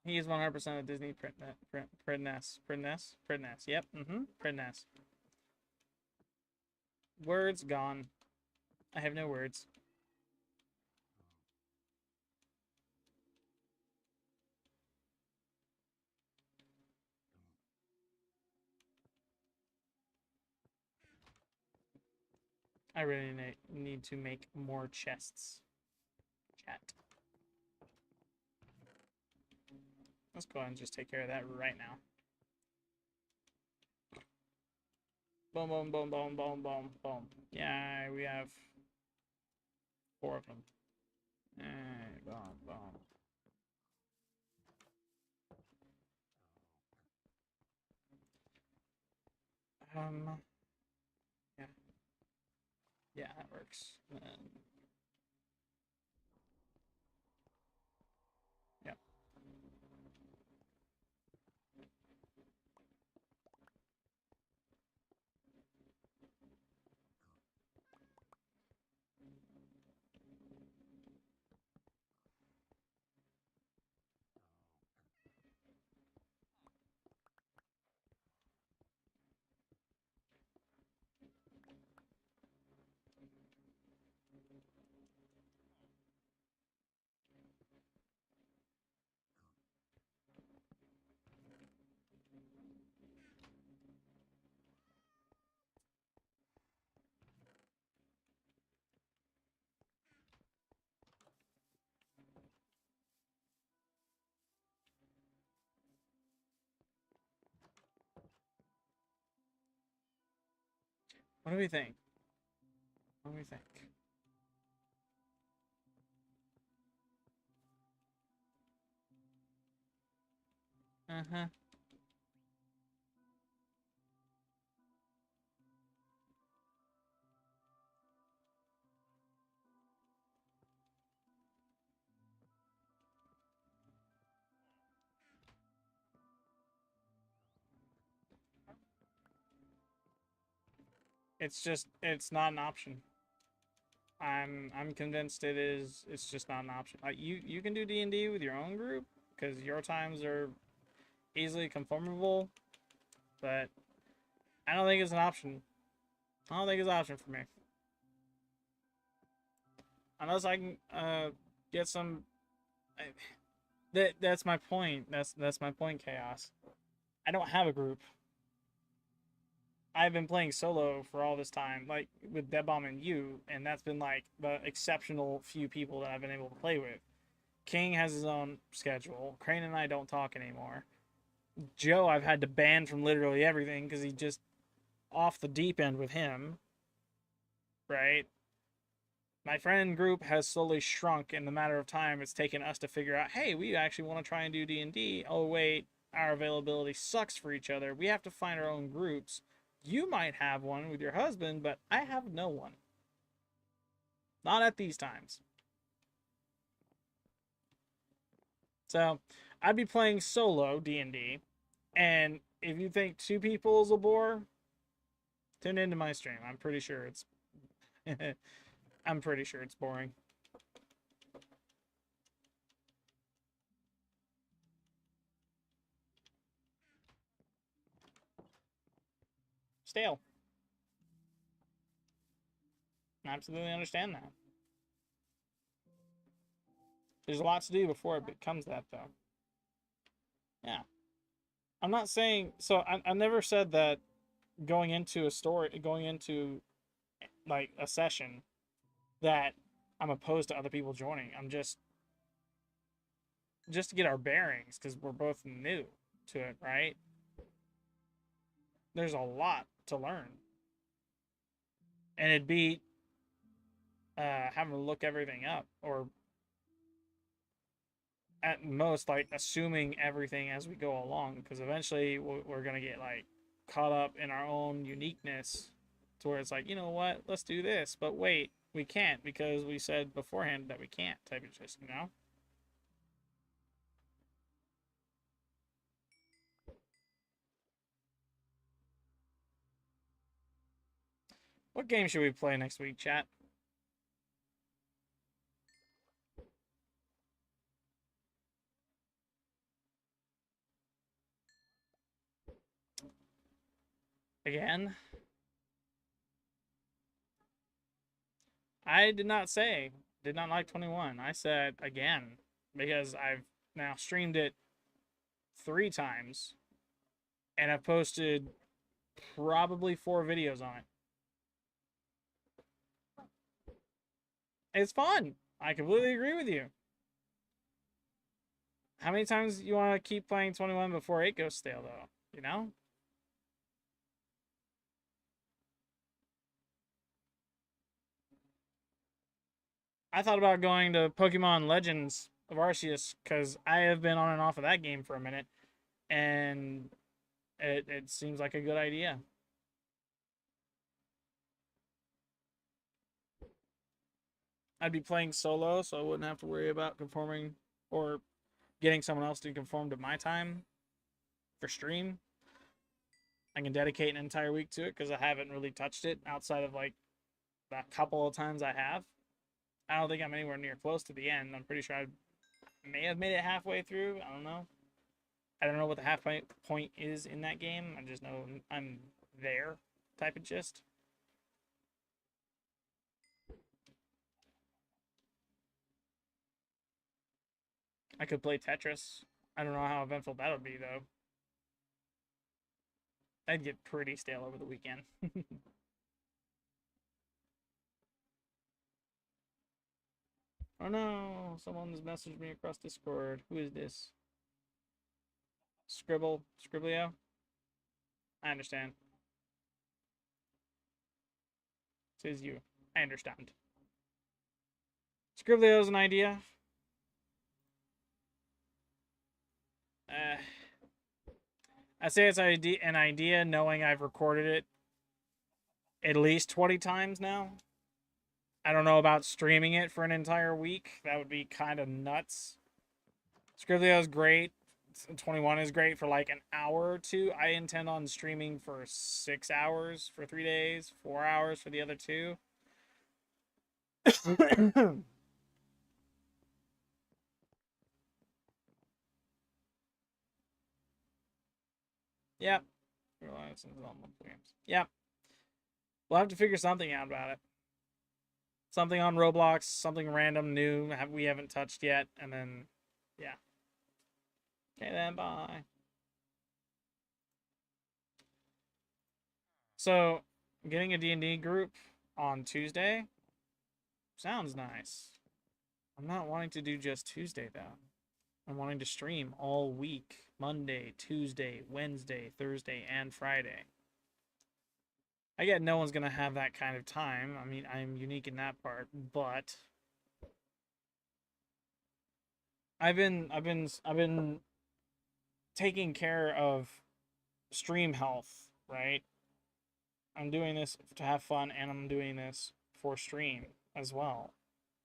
S1: He is 100% a Disney princess. Princess. Yep. Princess. Words gone. I have no words. I really need to make more chests. Chat. Let's go ahead and just take care of that right now. Boom, boom, boom, boom, boom, boom, boom. Yeah, we have 4 of them. Boom, boom. Yeah. Yeah, that works. Yeah. What do we think? What do we think? Uh-huh. It's not an option. I'm convinced it is. It's just not an option. Like you can do D&D with your own group because your times are easily conformable, but I don't think it's an option. I don't think it's an option for me. Unless I can get some. That's my point. That's my point. Chaos. I don't have a group. I've been playing solo for all this time, like with Dead Bomb and you, and that's been like the exceptional few people that I've been able to play with. King has his own schedule. Crane and I don't talk anymore. Joe, I've had to ban from literally everything because he just off the deep end with him, right? My friend group has slowly shrunk in the matter of time it's taken us to figure out, hey, we actually want to try and do D&D. Oh, wait, our availability sucks for each other. We have to find our own groups. You might have one with your husband, but I have no one. Not at these times. So, I'd be playing solo D&D, and if you think two people is a bore, tune into my stream. I'm pretty sure it's I'm pretty sure it's boring. Stale. I absolutely understand that. There's a lot to do before it becomes that, though. Yeah. I'm not saying, so I never said that going into a story, going into like a session, that I'm opposed to other people joining. I'm just to get our bearings because we're both new to it, right? There's a lot to learn. And it'd be having to look everything up or at most like assuming everything as we go along because eventually we're gonna get like caught up in our own uniqueness to where it's like, you know what, let's do this, but wait, we can't because we said beforehand that we can't type of just, you know. What game should we play next week, chat? Again, I did not like 21. I said again because I've now streamed it 3 times and I've posted probably 4 videos on it. It's fun. I completely agree with you. How many times you want to keep playing 21 before it goes stale, though? You know? I thought about going to Pokemon Legends of Arceus because I have been on and off of that game for a minute, and it seems like a good idea. I'd be playing solo, so I wouldn't have to worry about conforming or getting someone else to conform to my time for stream. I can dedicate an entire week to it because I haven't really touched it outside of like that couple of times I have. I don't think I'm anywhere near close to the end. I'm pretty sure I may have made it halfway through. I don't know. I don't know what the halfway point is in that game. I just know I'm there type of gist. I could play Tetris. I don't know how eventful that would be, though. I'd get pretty stale over the weekend. Oh no, someone's messaged me across Discord. Who is this? Scribblio? I understand. Says you. I understand. Scriblio's an idea. I say it's an idea knowing I've recorded it at least 20 times now. I don't know about streaming it for an entire week. That would be kind of nuts. Scriblio is great. 21 is great for like an hour or two. I intend on streaming for 6 hours for 3 days, 4 hours for the other 2. Yep. Yep. We'll have to figure something out about it. Something on Roblox, something random new we haven't touched yet, and then, yeah. Okay, then, bye. So, getting a D&D group on Tuesday sounds nice. I'm not wanting to do just Tuesday, though. I'm wanting to stream all week. Monday, Tuesday, Wednesday, Thursday, and Friday. I get no one's going to have that kind of time. I mean, I'm unique in that part, but I've been taking care of stream health, right? I'm doing this to have fun, and I'm doing this for stream as well.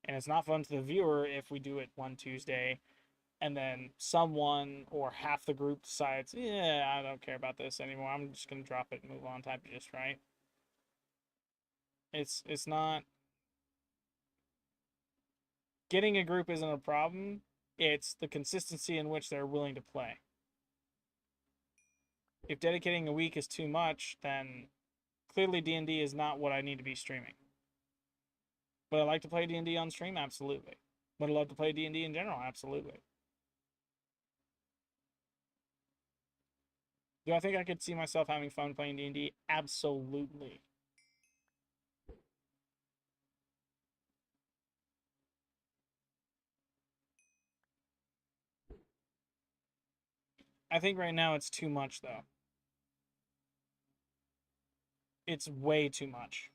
S1: And it's not fun to the viewer if we do it one Tuesday and then someone or half the group decides, yeah, I don't care about this anymore. I'm just gonna drop it and move on type of just, right? It's not, getting a group isn't a problem. It's the consistency in which they're willing to play. If dedicating a week is too much, then clearly D&D is not what I need to be streaming. Would I like to play D&D on stream? Absolutely. Would I love to play D&D in general? Absolutely. Do I think I could see myself having fun playing D&D? Absolutely. I think right now it's too much, though. It's way too much.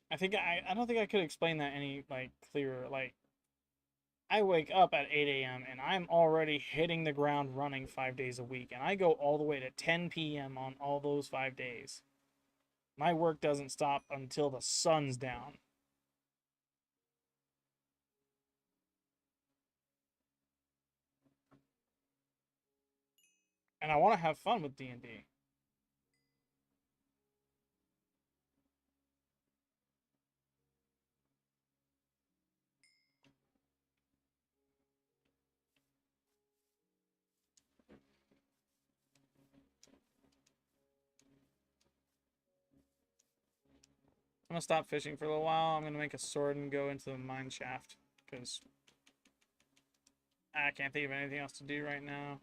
S1: I don't think I could explain that any like clearer. Like, I wake up at 8 a.m. and I'm already hitting the ground running 5 days a week, and I go all the way to 10 p.m. on all those 5 days. My work doesn't stop until the sun's down. And I want to have fun with D&D. I'm gonna stop fishing for a little while. I'm gonna make a sword and go into the mine shaft because I can't think of anything else to do right now,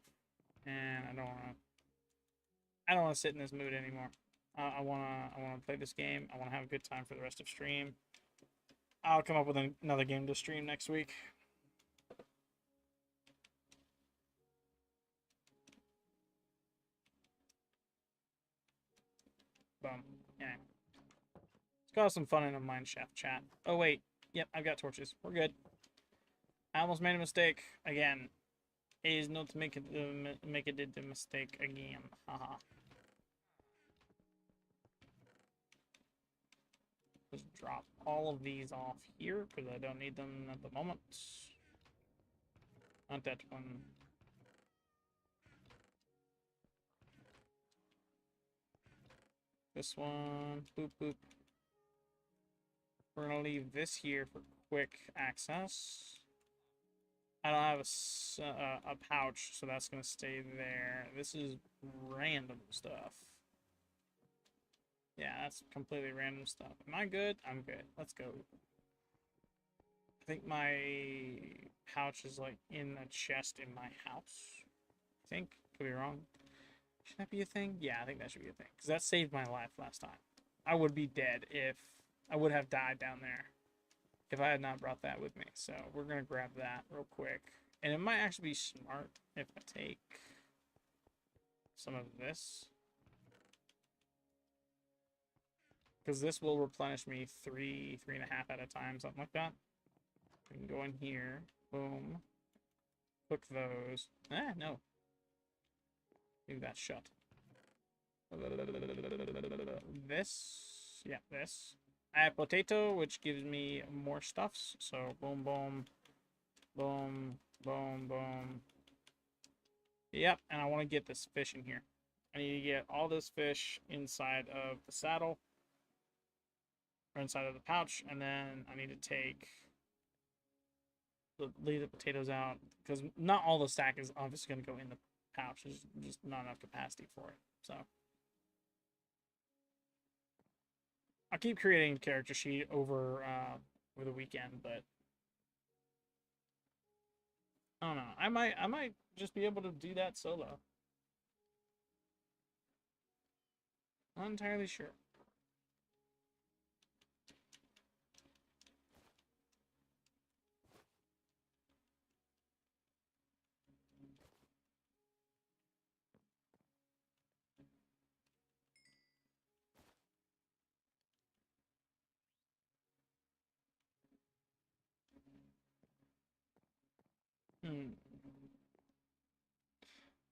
S1: and I don't want to sit in this mood anymore. I wanna play this game. I wanna have a good time for the rest of stream. I'll come up with another game to stream next week. Boom. Yeah. Let's go have some fun in a mineshaft chat. Oh wait. Yep, I've got torches. We're good. I almost made a mistake again. A is not to make it did the mistake again. Haha. Just drop all of these off here because I don't need them at the moment. Not that one. This one. Boop boop. We're gonna leave this here for quick access. I don't have a pouch, so that's gonna stay there. This is random stuff. Yeah, that's completely random stuff. Am I good? I'm good. Let's go. I think my pouch is like in a chest in my house. I think. Could be wrong. Should that be a thing? Yeah, I think that should be a thing. Because that saved my life last time. I would be dead if I would have died down there if I had not brought that with me. So we're going to grab that real quick. And it might actually be smart if I take some of this. Because this will replenish me 3.5 at a time, something like that. We can go in here. Boom. Cook those. No. Leave that shut. This. Yeah, this. I have potato, which gives me more stuffs. So, boom, boom. Boom, boom, boom. Yep, and I want to get this fish in here. I need to get all this fish inside of the saddle. Or inside of the pouch, and then I need to leave the potatoes out, because not all the stack is obviously going to go in the pouch. There's just not enough capacity for it. So I'll keep creating character sheet over the weekend, but I don't know. I might just be able to do that solo. Not entirely sure.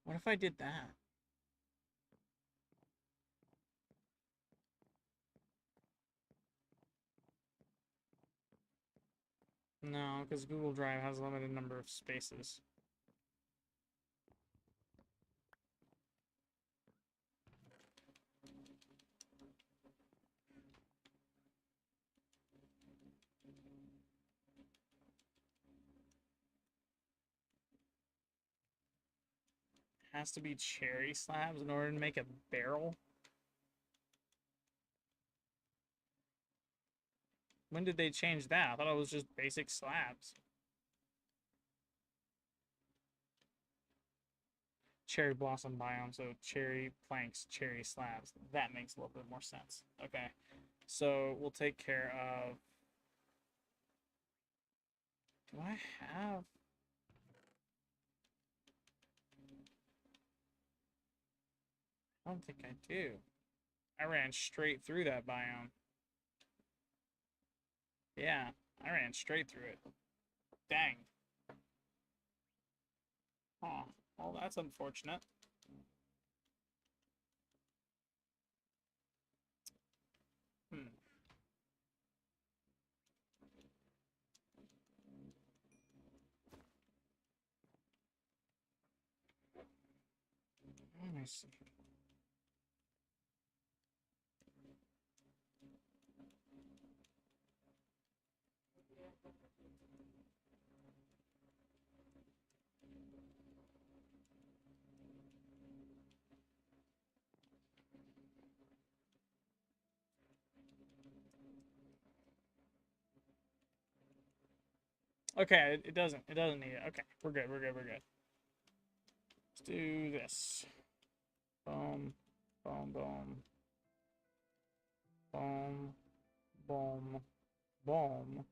S1: What if I did that? No, because Google Drive has a limited number of spaces. It has to be cherry slabs in order to make a barrel. When did they change that? I thought it was just basic slabs. Cherry blossom biome, so cherry planks, cherry slabs. That makes a little bit more sense. Okay, so we'll take care of... Do I have... I don't think I do. I ran straight through that biome. Yeah, I ran straight through it. Dang. Oh, well, that's unfortunate. Hmm. Let me see. Okay, it doesn't need it. Okay, we're good. Let's do this. Boom, boom, boom, boom, boom, boom,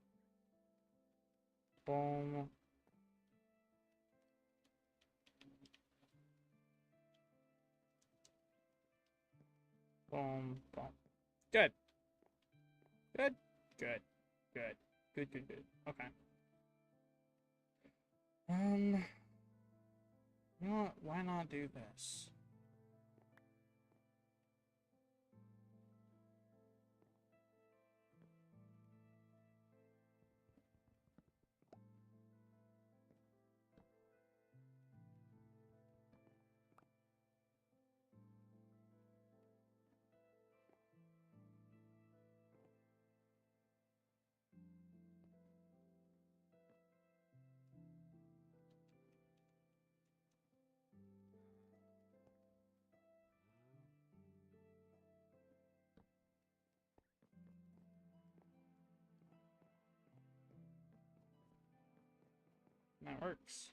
S1: boom. Boom, boom. Good. Good. Good. Good. Good. Okay. You know what? Why not do this? That works.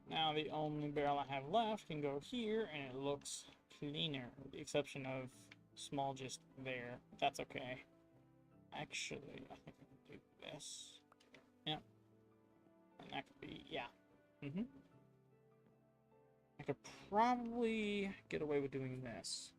S1: Now the only barrel I have left can go here, and it looks cleaner, with the exception of small just there. That's okay. Actually, I think I can do this. Yep. And that could be, yeah. I could probably get away with doing this.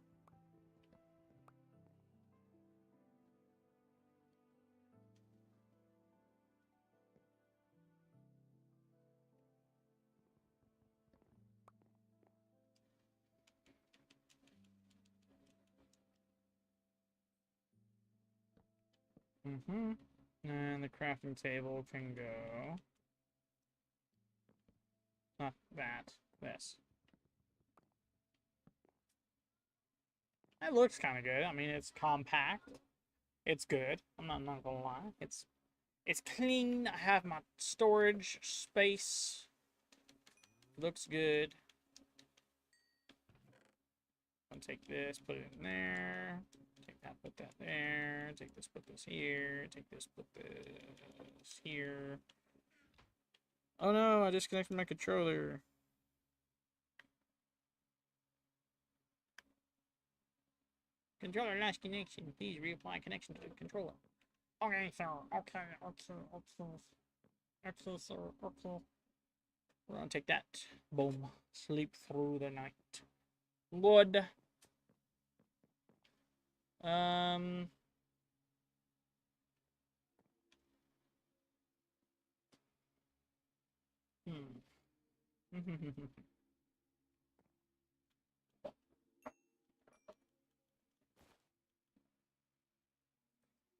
S1: And the crafting table can go. Not that. This. It looks kind of good. I mean, it's compact. It's good. I'm not gonna lie. It's clean. I have my storage space. Looks good. I'm gonna take this, put it in there. Take that, put that there. Take this, put this here. Take this, put this here. Oh no, I disconnected my controller. Controller lost connection. Please reapply connection to the controller. Okay, sir. Okay. Okay, sir. Okay. We're gonna take that. Boom. Sleep through the night. Good. Um.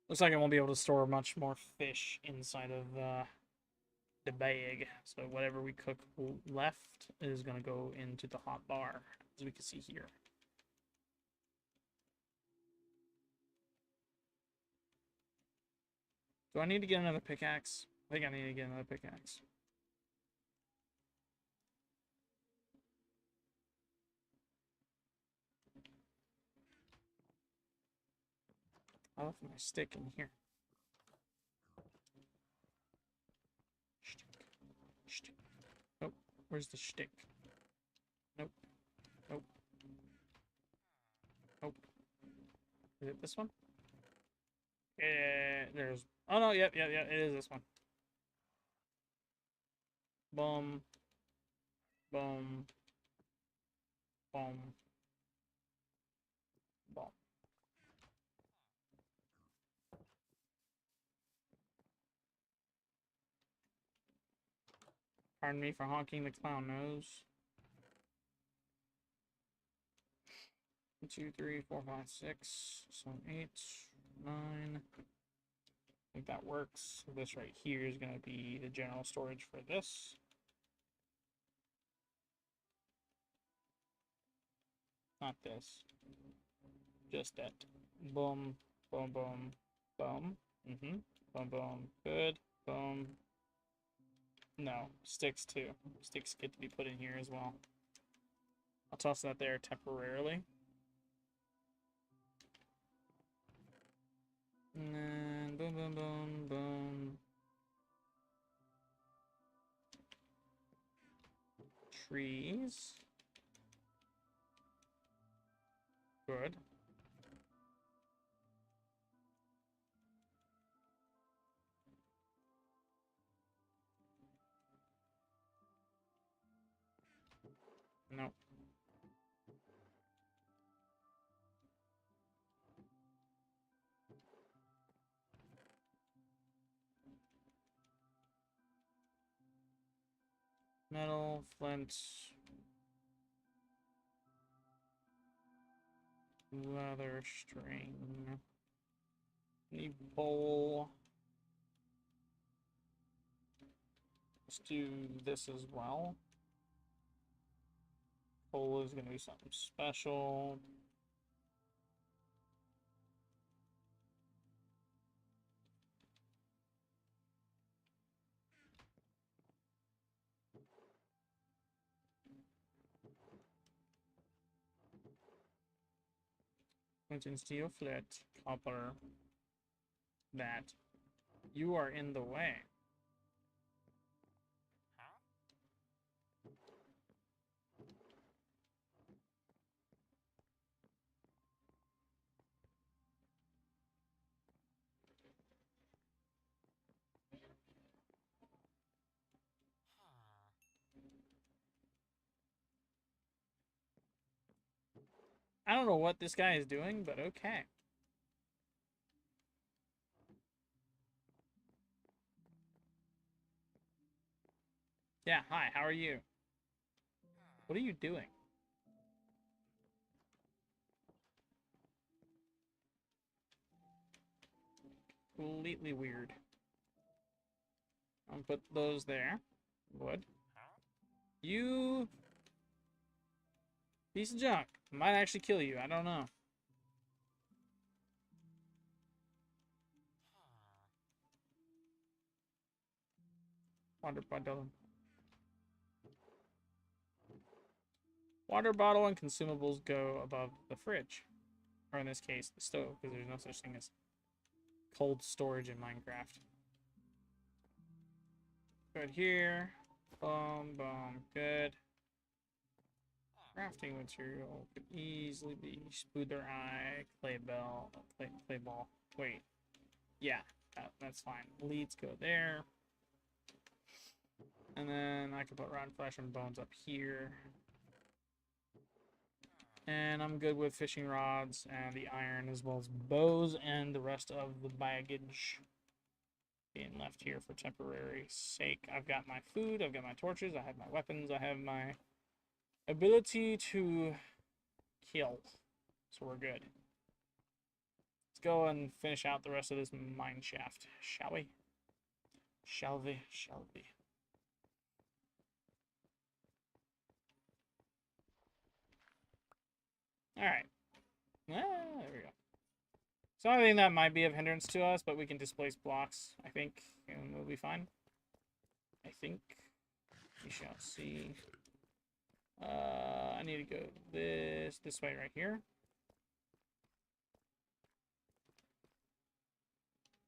S1: Looks like I won't be able to store much more fish inside of the bag. So whatever we cook left is gonna go into the hot bar, as we can see here. Do I need to get another pickaxe? I think I need to get another pickaxe. I left my stick in here. Shtick. Nope. Where's the stick? Nope. Nope. Nope. Is it this one? There's. Oh no, yep, it is this one. Boom. Boom. Boom. Boom. Pardon me for honking the clown nose. 1, 2, 3, 4, 5, 6, 7, 8, 9. I think that works. So this right here is going to be the general storage for this. Not this. Just that. Boom, boom, boom, boom. Boom, boom. Good. Boom. No, sticks too. Sticks get to be put in here as well. I'll toss that there temporarily. And then boom, boom, boom, boom. Trees. Good. Nope. Metal, flint, leather, string. Need bowl. Let's do this as well. Bowl is gonna be something special. Flint and steel, flint, copper. That. You are in the way. I don't know what this guy is doing, but okay. Yeah, hi, how are you? What are you doing? Completely weird. I'll put those there. Wood. You piece of junk. Might actually kill you. I don't know. Water bottle. Water bottle and consumables go above the fridge. Or in this case, the stove, because there's no such thing as cold storage in Minecraft. Good here. Boom, boom. Good. Crafting material could easily be spooder eye, clay bell, clay ball. Wait. Yeah, that's fine. Leads go there. And then I can put rotten flesh and bones up here. And I'm good with fishing rods and the iron, as well as bows and the rest of the baggage being left here for temporary sake. I've got my food, I've got my torches, I have my weapons, I have my ability to kill. So we're good. Let's go and finish out the rest of this mine shaft, shall we? Shall we? Shall we? Alright. There we go. It's the only thing that might be of hindrance to us, but we can displace blocks, I think, and we'll be fine. I think. We shall see. I need to go this way right here.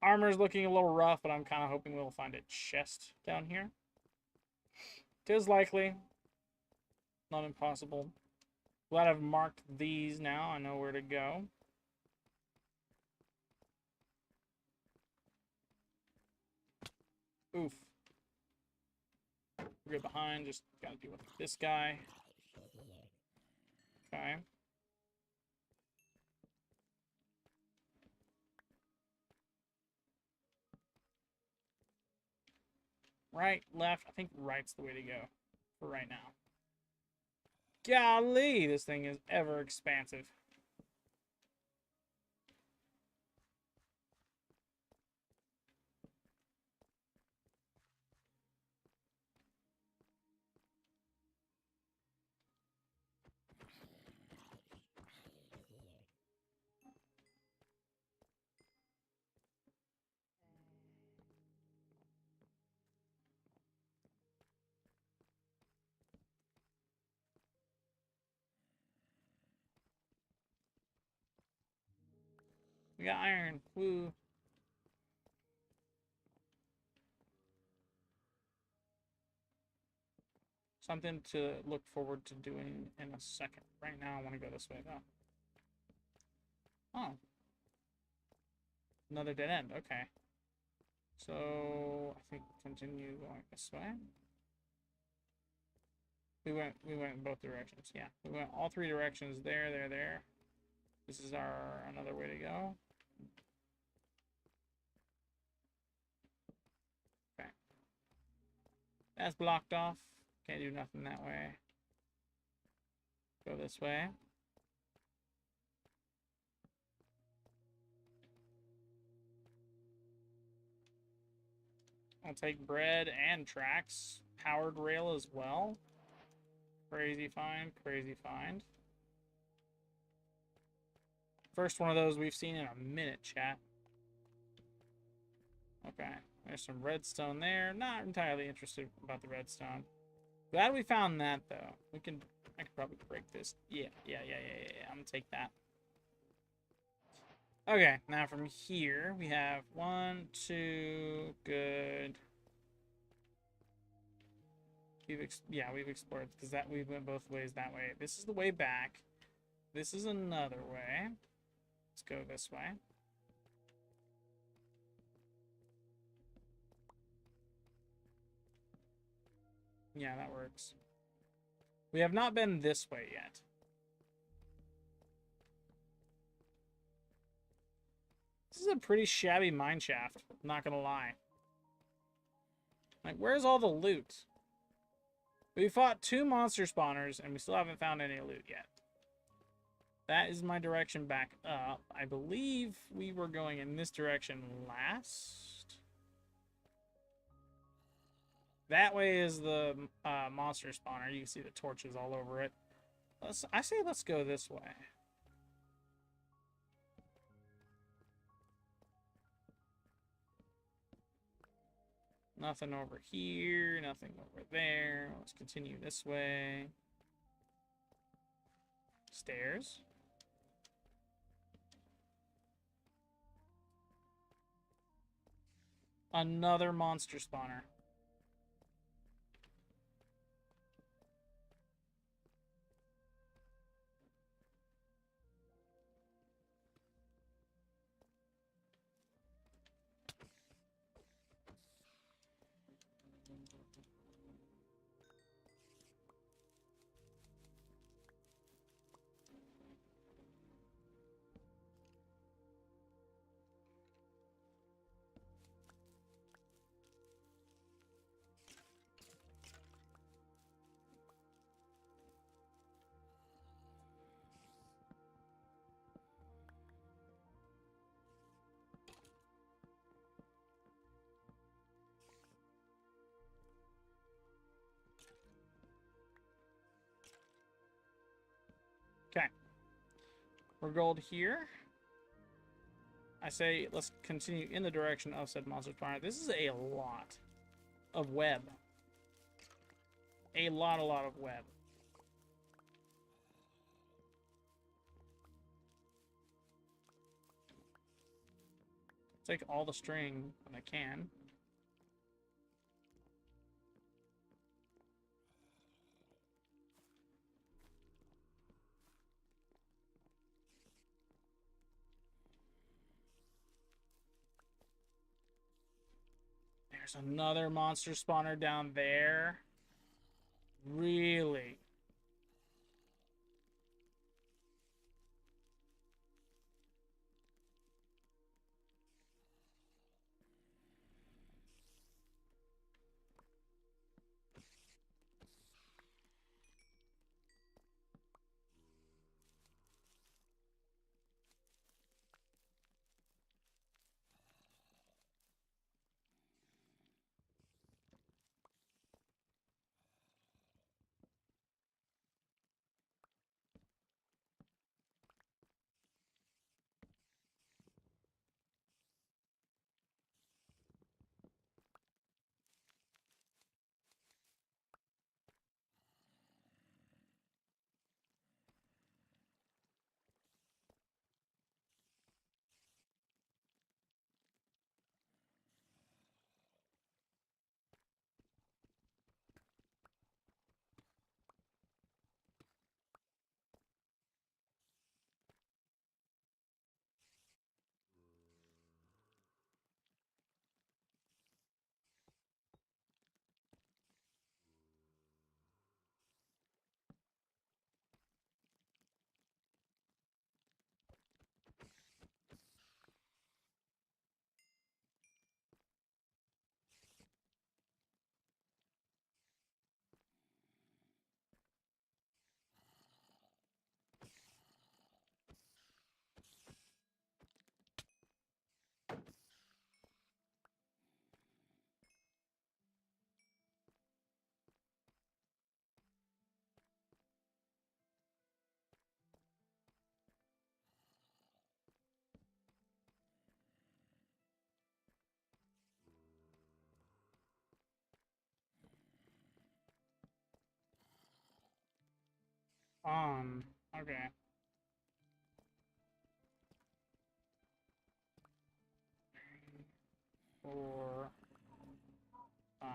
S1: Armor's looking a little rough, but I'm kind of hoping we'll find a chest down here. Tis likely. Not impossible. Glad I've marked these now. I know where to go. Oof. We're good behind. Just gotta deal with this guy. Okay. Right, left. I think right's the way to go for right now. Golly, this thing is ever expansive. We got iron. Woo. Something to look forward to doing in a second. Right now, I want to go this way, though. Oh. Another dead end. Okay. So, I think continue going this way. We went in both directions. Yeah. We went all three directions. There. This is our another way to go. Okay. That's blocked off. Can't do nothing that way. Go this way. I'll take bread and tracks. Powered rail as well. Crazy find, crazy find. First one of those we've seen in a minute, chat. Okay, there's some redstone there. Not entirely interested about the redstone. Glad we found that, though. I can probably break this. Yeah. I'm gonna take that. Okay, now from here, we have 1, 2, good. We've explored, because we went both ways that way. This is the way back. This is another way. Let's go this way. Yeah, that works. We have not been this way yet. is a pretty shabby mine shaft, not gonna lie. Like, where's all the loot? We fought 2 monster spawners, and we still haven't found any loot yet. That is my direction back up. I believe we were going in this direction last. That way is the monster spawner. You can see the torches all over it. I say let's go this way. Nothing over here, nothing over there. Let's continue this way. Stairs. Another monster spawner. Okay. We're gold here. I say let's continue in the direction of said monster spawner. This is a lot of web. A lot of web. Take all the string when I can. There's another monster spawner down there. Really? Okay. 4, 5.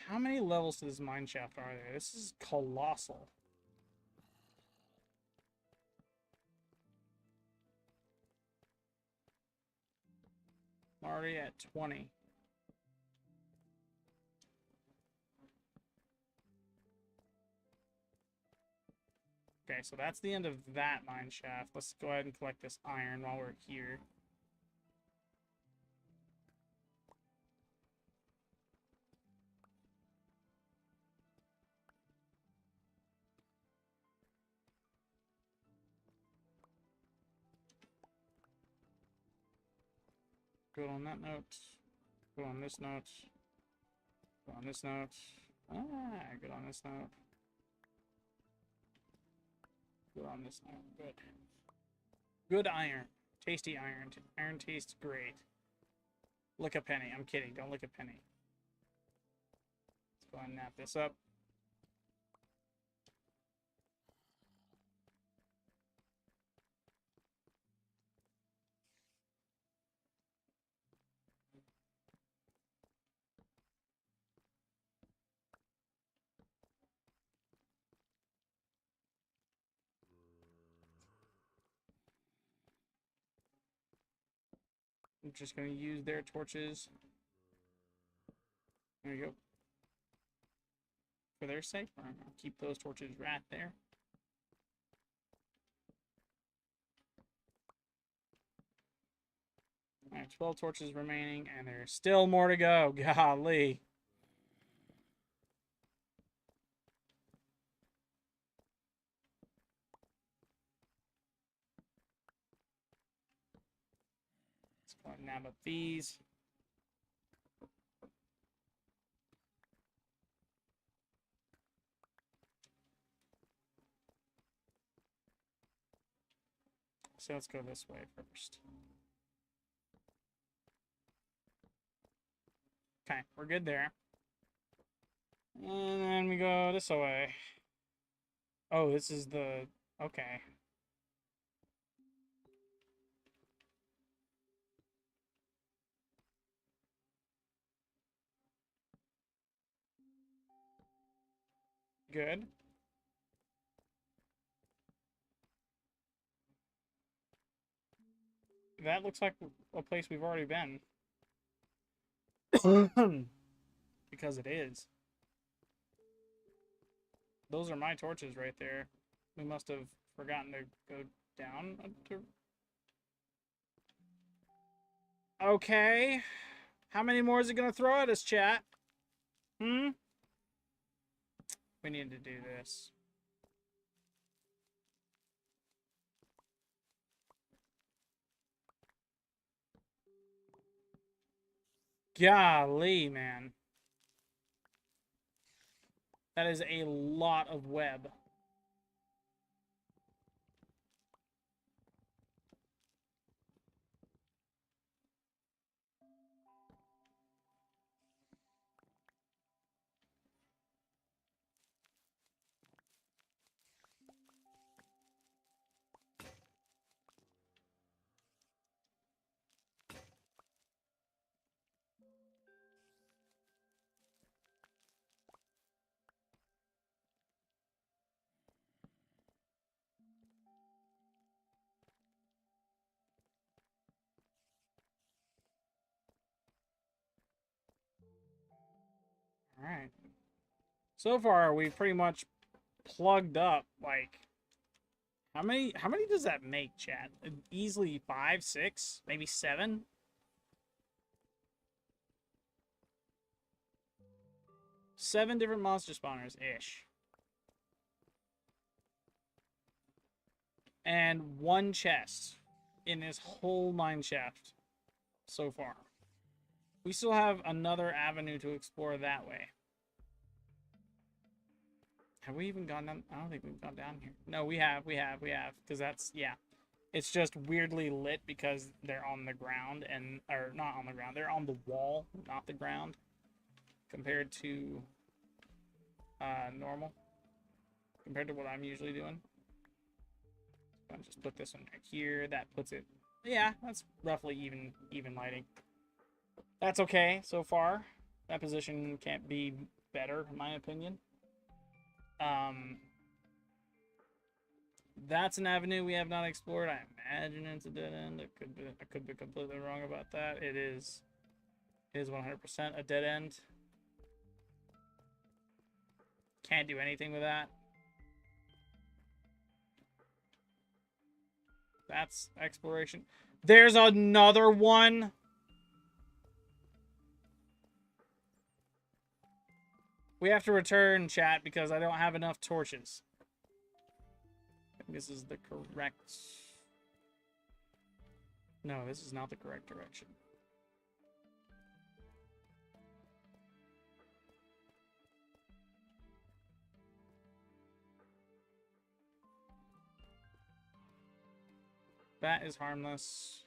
S1: How many levels to this mine shaft are there? This is colossal. Already at 20. Okay, so that's the end of that mine shaft. Let's go ahead and collect this iron while we're here. Good on that note. Good on this note. Good on this note. Ah, good on this note. Good on this note. Good. Good iron. Tasty iron. Iron tastes great. Lick a penny. I'm kidding. Don't lick a penny. Let's go ahead and nap this up. I'm just going to use their torches. There you go. For their sake, I'm going to keep those torches right there. I have 12 torches remaining, and there's still more to go. Golly. Let's go ahead and nab up these. So let's go this way first. Okay, we're good there. And then we go this way. Oh, this is the... Okay. Good. That looks like a place we've already been. Because it is. Those are my torches right there. We must have forgotten to go down. Okay. How many more is it going to throw at us, chat? We need to do this. Golly, man. That is a lot of web. Alright. So far, we've pretty much plugged up, like... How many does that make, chat? Easily 5, 6, maybe 7? Seven different monster spawners-ish. And one chest in this whole mine shaft so far. We still have another avenue to explore that way. Have we even gone down? I don't think we've gone down here. No, we have. Because that's, yeah. It's just weirdly lit because they're on the ground and, or not on the ground. They're on the wall, not the ground. Compared to normal. Compared to what I'm usually doing. I'll just put this one right here. That puts it, yeah, that's roughly even lighting. That's okay so far. That position can't be better, in my opinion. That's an avenue we have not explored. I imagine it's a dead end. I could be completely wrong about that. It is 100% a dead end. Can't do anything with that. That's exploration. There's another one. We have to return, chat, because I don't have enough torches. I think this is the correct... No, this is not the correct direction. That is harmless.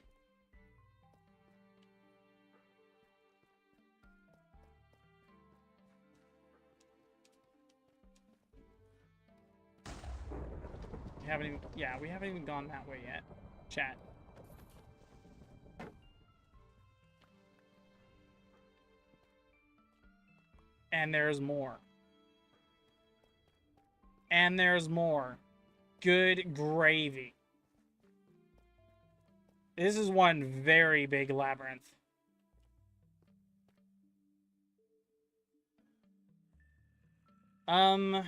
S1: We haven't even gone that way yet. Chat. And there's more. And there's more. Good gravy. This is one very big labyrinth. And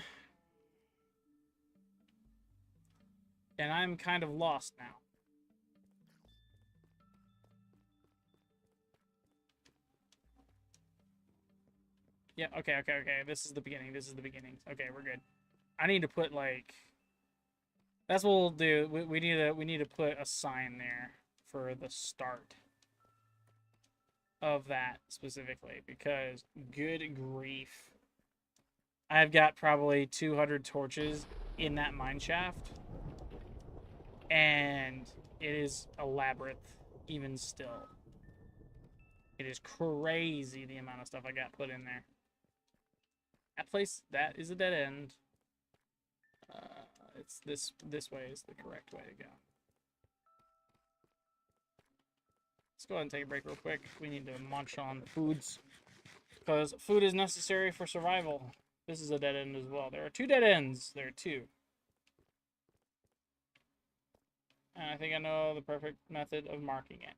S1: I'm kind of lost now. Yeah, okay. This is the beginning. Okay, we're good. I need to put, like... That's what we'll do. We need to put a sign there for the start of that specifically, because good grief. I've got probably 200 torches in that mine shaft, and it is a labyrinth even still. It is crazy the amount of stuff I got put in there. That place, that is a dead end. It's this way is the correct way to go. Let's go ahead and take a break real quick. We need to munch on foods, because food is necessary for survival. This is a dead end as well. There are 2 dead ends. There are 2. And I think I know the perfect method of marking it.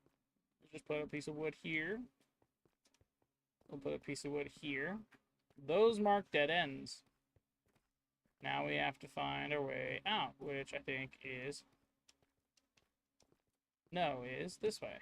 S1: Just put a piece of wood here. We'll put a piece of wood here. Those mark dead ends. Now we have to find our way out, which I think is... No, is this way.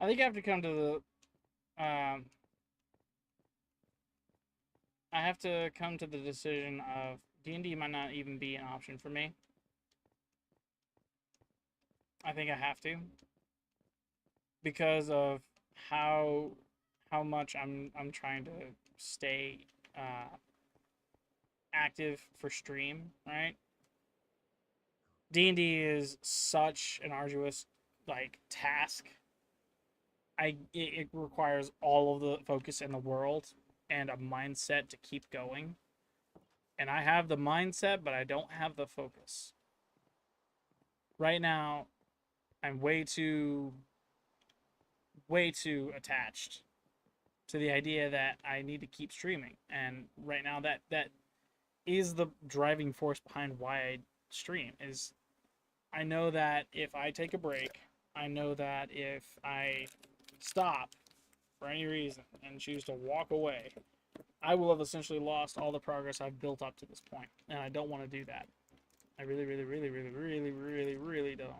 S1: I think I have to come to the... I have to come to the decision of D&D might not even be an option for me. I think I have to, because of how much I'm trying to stay active for stream, right? D&D is such an arduous task. It requires all of the focus in the world and a mindset to keep going. And I have the mindset, but I don't have the focus. Right now, I'm way too attached to the idea that I need to keep streaming. And right now that is the driving force behind why I stream. Is I know that if I take a break, I know that if I stop for any reason and choose to walk away, I will have essentially lost all the progress I've built up to this point. And I don't want to do that. I really don't.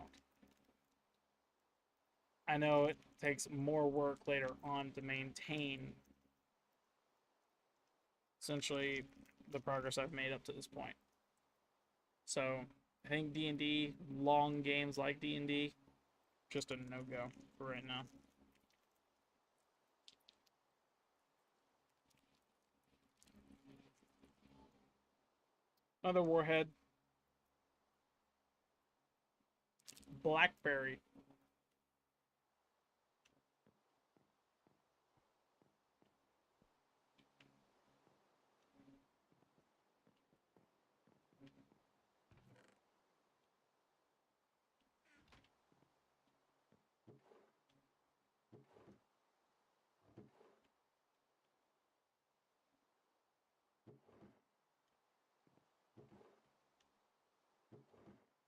S1: I know it takes more work later on to maintain essentially the progress I've made up to this point. So I think D&D, long games like D&D, just a no-go for right now. Another warhead. Blackberry.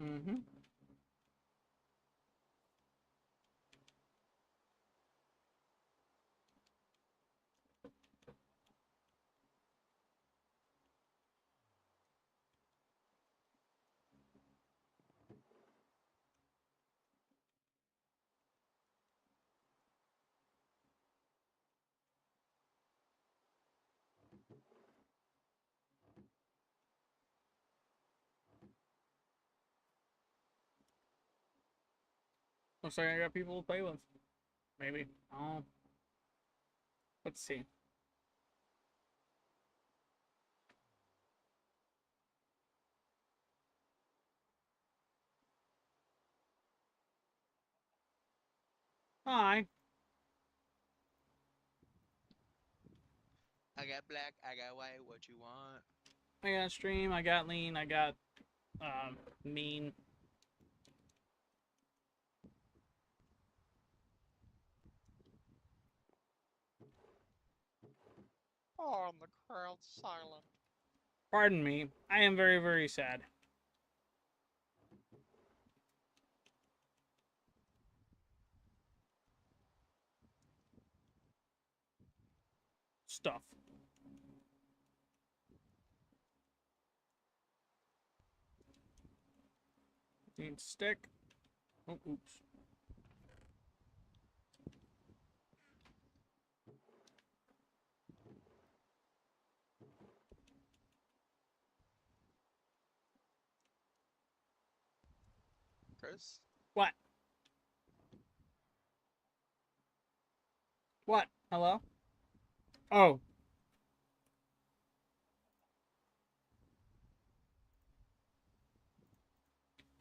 S1: Mm-hmm. Looks like I got people to play with. Maybe. Oh. Let's see. Hi.
S3: I got black, I got white, what you want?
S1: I got stream, I got lean, I got mean.
S3: Oh, and the crowd's silent.
S1: Pardon me. I am very, very sad. Stuff. Need stick. Oh, oops.
S3: Chris?
S1: What? What? Hello? Oh.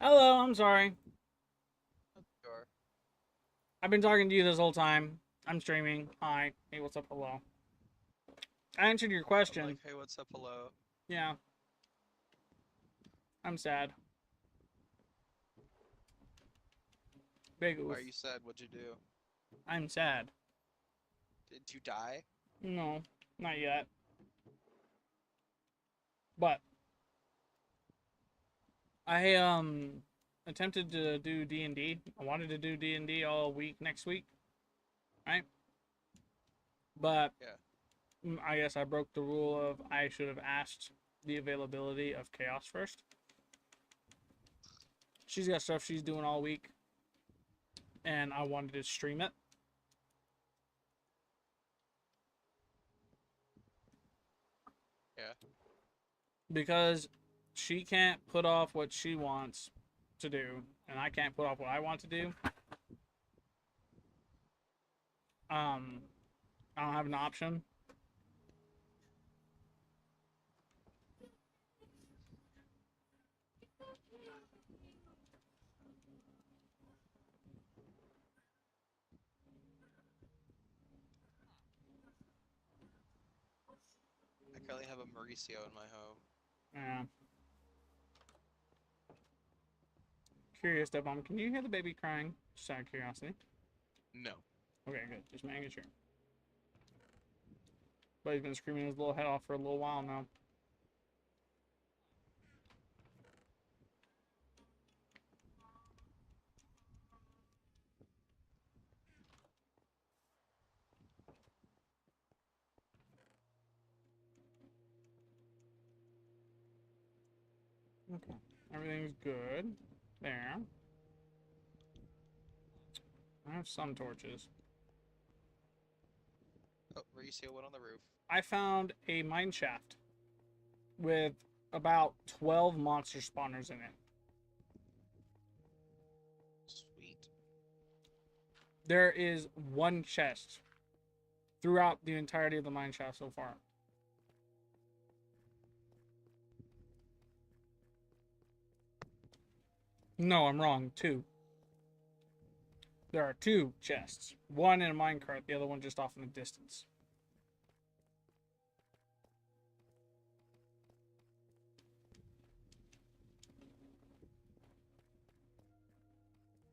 S1: Hello, I'm sorry.
S3: Sure.
S1: I've been talking to you this whole time. I'm streaming. Hi. Hey, what's up? Hello. I answered your
S3: I'm like,
S1: question.
S3: hey, what's up, hello?
S1: Yeah, I'm sad. Big
S3: Why
S1: oof.
S3: are you sad? What'd you do?
S1: I'm sad.
S3: Did you die?
S1: No, not yet. But I attempted to do D&D. I wanted to do D&D all week next week, right? But
S3: Yeah.
S1: I guess I broke the rule of I should have asked the availability of Chaos first. She's got stuff she's doing all week, and I wanted to stream it.
S3: Yeah.
S1: Because she can't put off what she wants to do, and I can't put off what I want to do. Um, I don't have an option.
S3: I currently have a Mauricio in my home.
S1: Yeah. Curious, Stepmom, can you hear the baby crying? Just out of curiosity.
S3: No.
S1: Okay, good. Just making sure. But he's been screaming his little head off for a little while now. Okay. Everything's good. There. I have some torches.
S3: Oh, Mauricio went on the roof.
S1: I found a mine shaft with about 12 monster spawners in it.
S3: Sweet.
S1: There is one chest throughout the entirety of the mine shaft so far. No, I'm wrong. Two. There are two chests. One in a minecart, the other one just off in the distance.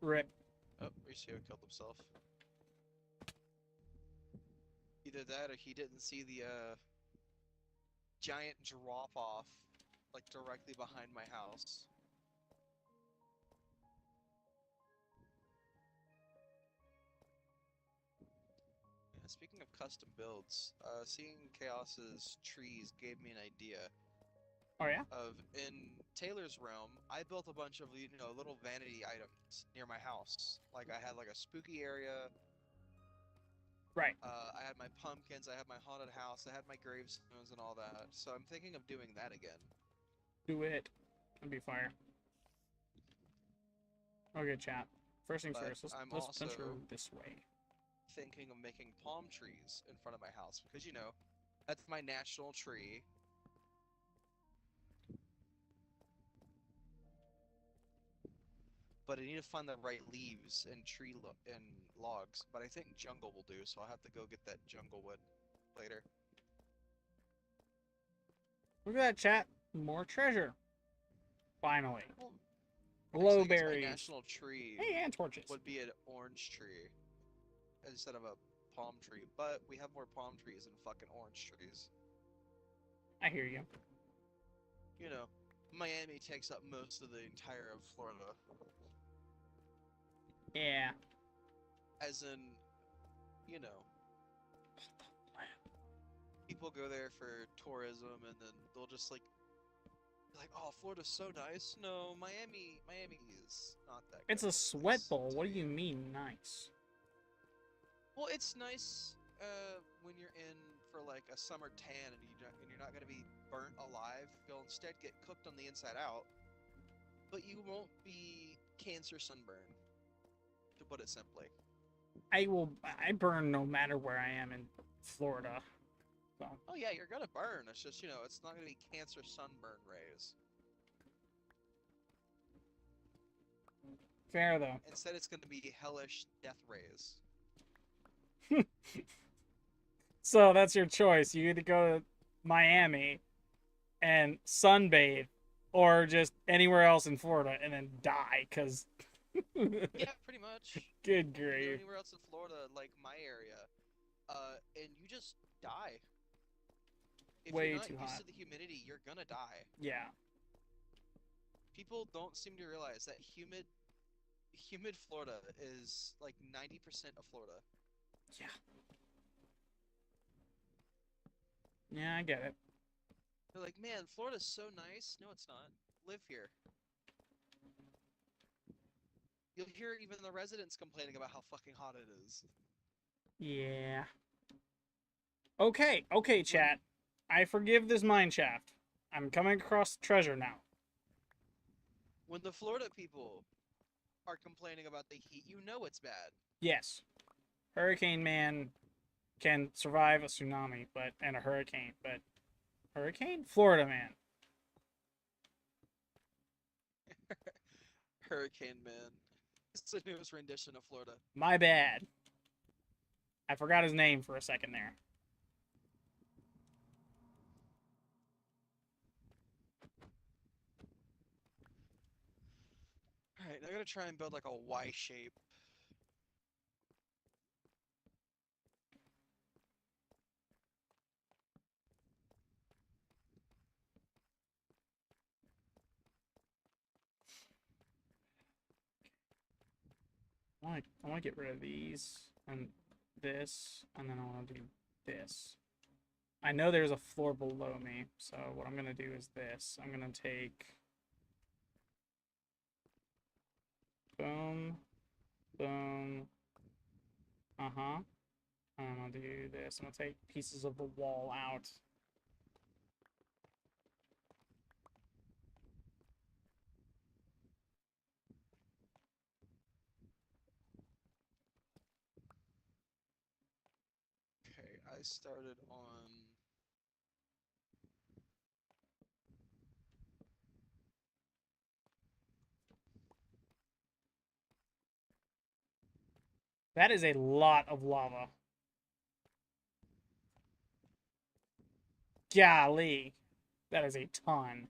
S1: Rip.
S3: Oh, Mauricio killed himself. Either that or he didn't see the giant drop off like directly behind my house. speaking of custom builds, seeing Chaos's trees gave me an idea
S1: Oh yeah.
S3: of in Taylor's realm. I built a bunch of little vanity items near my house. Like I had like a spooky area.
S1: Right.
S3: I had my pumpkins. I had my haunted house. I had my gravestones and all that. So I'm thinking of doing that again.
S1: Do it. That'd be fire. Okay, chat. First things
S3: But
S1: first.
S3: I'm
S1: Let's
S3: also
S1: venture this way.
S3: thinking of making palm trees in front of my house because that's my national tree. But I need to find the right leaves and and logs. But I think jungle will do, so I'll have to go get that jungle wood later.
S1: Look at that, chat. More treasure. Finally.
S3: Well, actually, I guess my
S1: Glowberries.
S3: national tree
S1: Hey, and torches.
S3: would be an orange tree instead of a palm tree. But we have more palm trees than fucking orange trees.
S1: I hear you.
S3: Miami takes up most of the entire of Florida.
S1: Yeah.
S3: As in, people go there for tourism and then they'll just like, oh, Florida's so nice. No, Miami is not that good
S1: It's a
S3: of
S1: sweat
S3: place
S1: bowl.
S3: to
S1: What do
S3: be.
S1: you mean nice?
S3: Well, it's nice when you're in for like a summer tan and you're not gonna be burnt alive. You'll instead get cooked on the inside out, but you won't be cancer sunburned, to put it simply.
S1: I burn no matter where I am in Florida. So.
S3: Oh yeah, you're gonna burn. It's just it's not gonna be cancer sunburn rays.
S1: Fair though.
S3: Instead, it's gonna be hellish death rays.
S1: So that's your choice. You either go to Miami and sunbathe, or just anywhere else in Florida and then die, because...
S3: Yeah, pretty much.
S1: Good
S3: You go
S1: grief.
S3: anywhere else in Florida, like my area, and you just die. If
S1: Way
S3: you're not
S1: too
S3: used
S1: hot.
S3: to the humidity, you're gonna die.
S1: Yeah.
S3: People don't seem to realize that humid Florida is like 90% of Florida.
S1: Yeah. Yeah, I get it.
S3: They're like, man, Florida's so nice. No, it's not. Live here. You'll hear even the residents complaining about how fucking hot it is.
S1: Yeah. Okay, chat. I forgive this mine shaft. I'm coming across treasure now.
S3: When the Florida people are complaining about the heat, you know it's bad.
S1: Yes. Hurricane Man can survive a tsunami, and a hurricane, but hurricane? Florida Man.
S3: Hurricane Man. It's the newest rendition of Florida.
S1: My bad. I forgot his name for a second there.
S3: Alright, I'm gonna try and build like a Y shape.
S1: I want to get rid of these and this, and then I want to do this. I know there's a floor below me, so what I'm gonna do is this. I'm gonna take boom, boom, uh-huh. And I'm gonna do this. I'm gonna take pieces of the wall out.
S3: Okay, I started on...
S1: That is a lot of lava. Golly. That is a ton.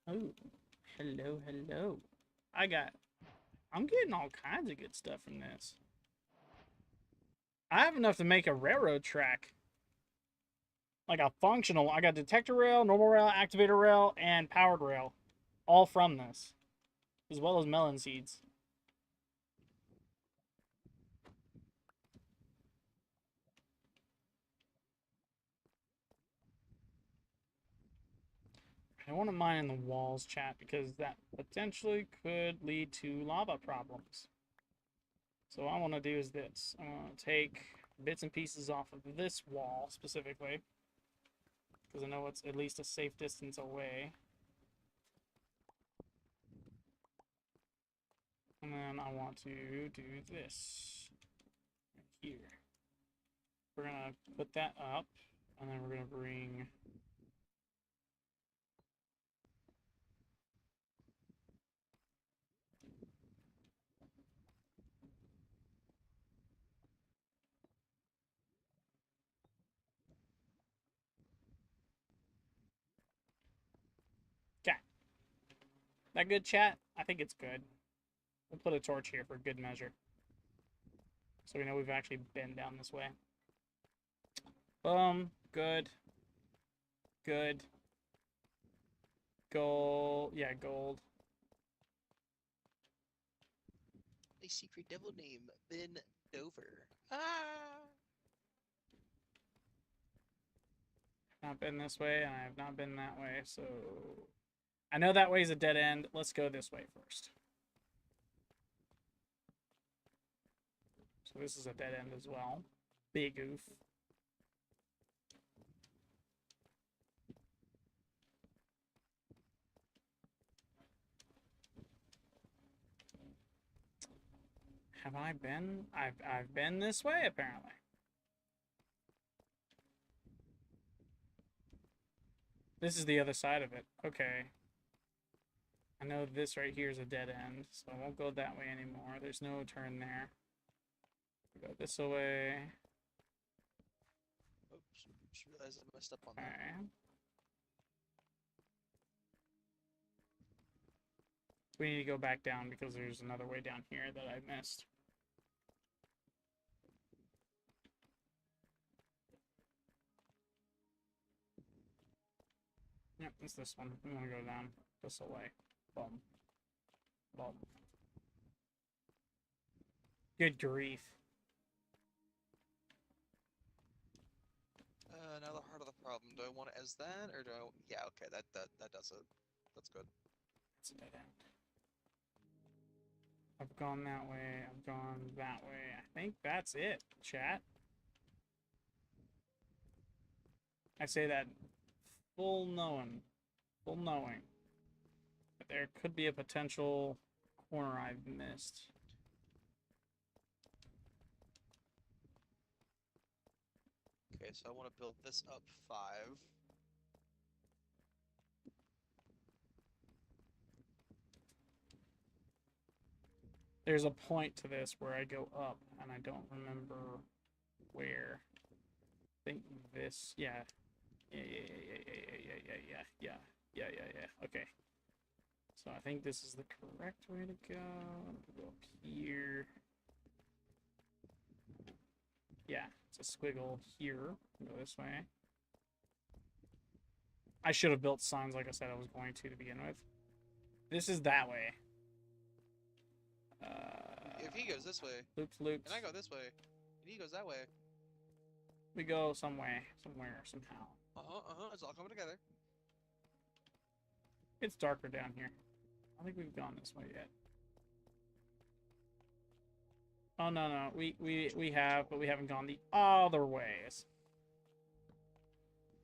S1: Oh, hello. I'm getting all kinds of good stuff from this. I have enough to make a railroad track. Like a functional, I got detector rail, normal rail, activator rail, and powered rail. All from this. As well as melon seeds. I don't want to mine in the walls, chat, because that potentially could lead to lava problems. So what I want to do is this. I want to take bits and pieces off of this wall specifically, because I know it's at least a safe distance away. And then I want to do this right here. We're going to put that up, and then we're going to bring... Okay. That good, chat? I think it's good. We'll put a torch here for good measure. So we know we've actually been down this way. Boom. Good. Good. Gold. Yeah, gold.
S3: A secret devil name, Ben Dover. Ah!
S1: Not been this way, and I have not been that way, so... I know that way is a dead end. Let's go this way first. So this is a dead end as well. Big oof. Have I been? I've been this way, apparently. This is the other side of it. Okay. I know this right here is a dead end, so I won't go that way anymore. There's no turn there. Go this way.
S3: Oops, just realized I messed up on that.
S1: Okay. We need to go back down because there's another way down here that I missed. Yep, it's this one. We want to go down this way. Boom. Boom. Good grief.
S3: Now the heart of the problem. Do I want it as that, or do I... Yeah, okay, that does it. That's good.
S1: It's a dead end. I've gone that way. I've gone that way. I think that's it, chat. I say that full knowing that there could be a potential corner I've missed.
S3: Okay, so I want to build this up 5.
S1: There's a point to this where I go up, and I don't remember where. I think this, yeah. Yeah. Okay. So I think this is the correct way to go. Go up here. Yeah, it's a squiggle here. Go this way. I should have built signs like I said I was going to begin with. This is that way.
S3: If he goes this way,
S1: Loops, loops.
S3: and I go this way, and he goes that way.
S1: We go some way, somewhere, somehow.
S3: It's all coming together.
S1: It's darker down here. I don't think we've gone this way yet. Oh no, we have, but we haven't gone the other ways.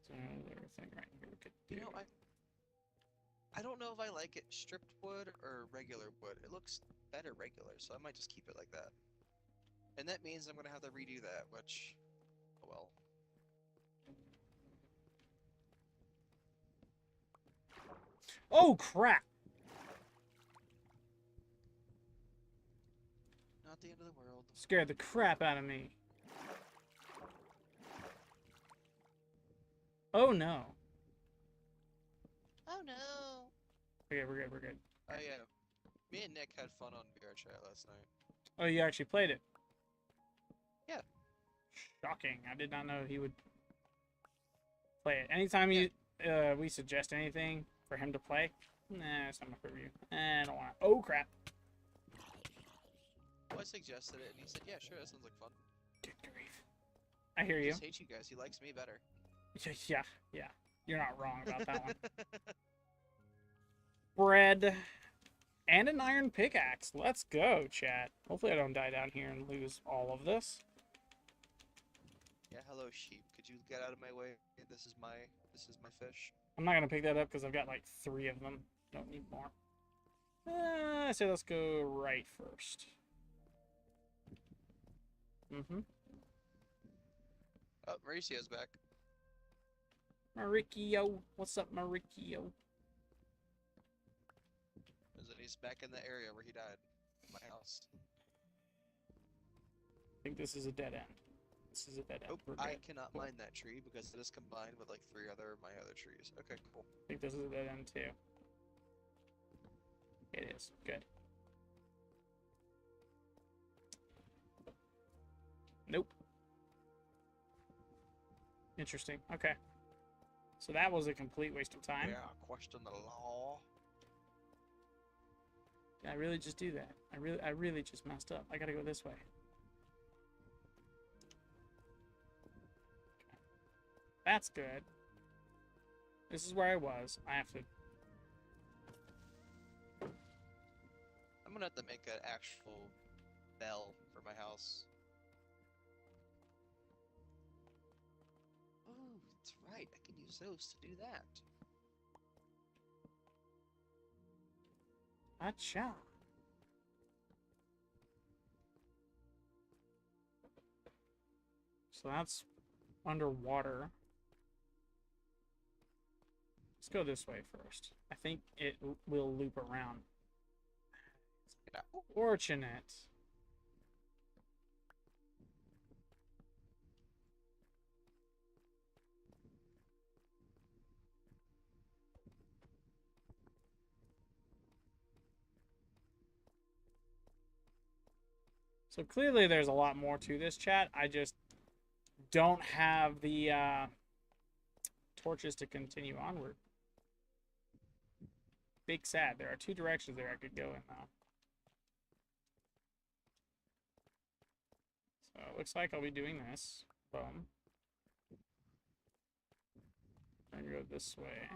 S1: So there's a thing right here we could do.
S3: You know, I don't know if I like it stripped wood or regular wood. It looks better regular, so I might just keep it like that. And that means I'm gonna have to redo that, which, oh well.
S1: Oh crap!
S3: Not the end of the world.
S1: Scared the crap out of me. Oh no.
S3: Oh no.
S1: Okay, we're good, we're good.
S3: Oh yeah. Me and Nick had fun on VR chat last night.
S1: Oh, you actually played it?
S3: Yeah.
S1: Shocking. I did not know he would play it. Anytime you we suggest anything for him to play, nah, it's not my preview. I don't want it. Oh crap.
S3: Well, I suggested it, and he said, "Yeah, sure, that sounds like fun."
S1: Good grief. I hear
S3: He
S1: you.
S3: just hates you guys. He likes me better.
S1: Yeah. You're not wrong about that one. bread, and an iron pickaxe. Let's go, chat. Hopefully I don't die down here and lose all of this.
S3: Yeah, hello sheep. Could you get out of my way? This is my fish.
S1: I'm not gonna pick that up because I've got like 3 of them. Don't need more. I say let's go right first.
S3: Oh, Mauricio's back.
S1: Mauricio. What's up, Mauricio?
S3: He's back in the area where he died. My house.
S1: I think this is a dead end. This is a dead end.
S3: Nope,
S1: We're
S3: I
S1: good.
S3: cannot
S1: Cool.
S3: mine that tree because it is combined with like 3 other my other trees. Okay, cool.
S1: I think this is a dead end too. It is. Good. Nope. Interesting. Okay. So that was a complete waste of time.
S3: Yeah, question the law.
S1: Did I really just do that? I really just messed up. I gotta go this way. Okay. That's good. This is where I was. I have to...
S3: I'm gonna have to make an actual bell for my house. Oh, that's right. I can use those to do that.
S1: Acha. So that's underwater. Let's go this way first. I think it will loop around.
S3: Yeah.
S1: Fortunate. So clearly there's a lot more to this, chat. I just don't have the torches to continue onward. Big sad. There are 2 directions there I could go in now. So it looks like I'll be doing this. Boom. And go this way.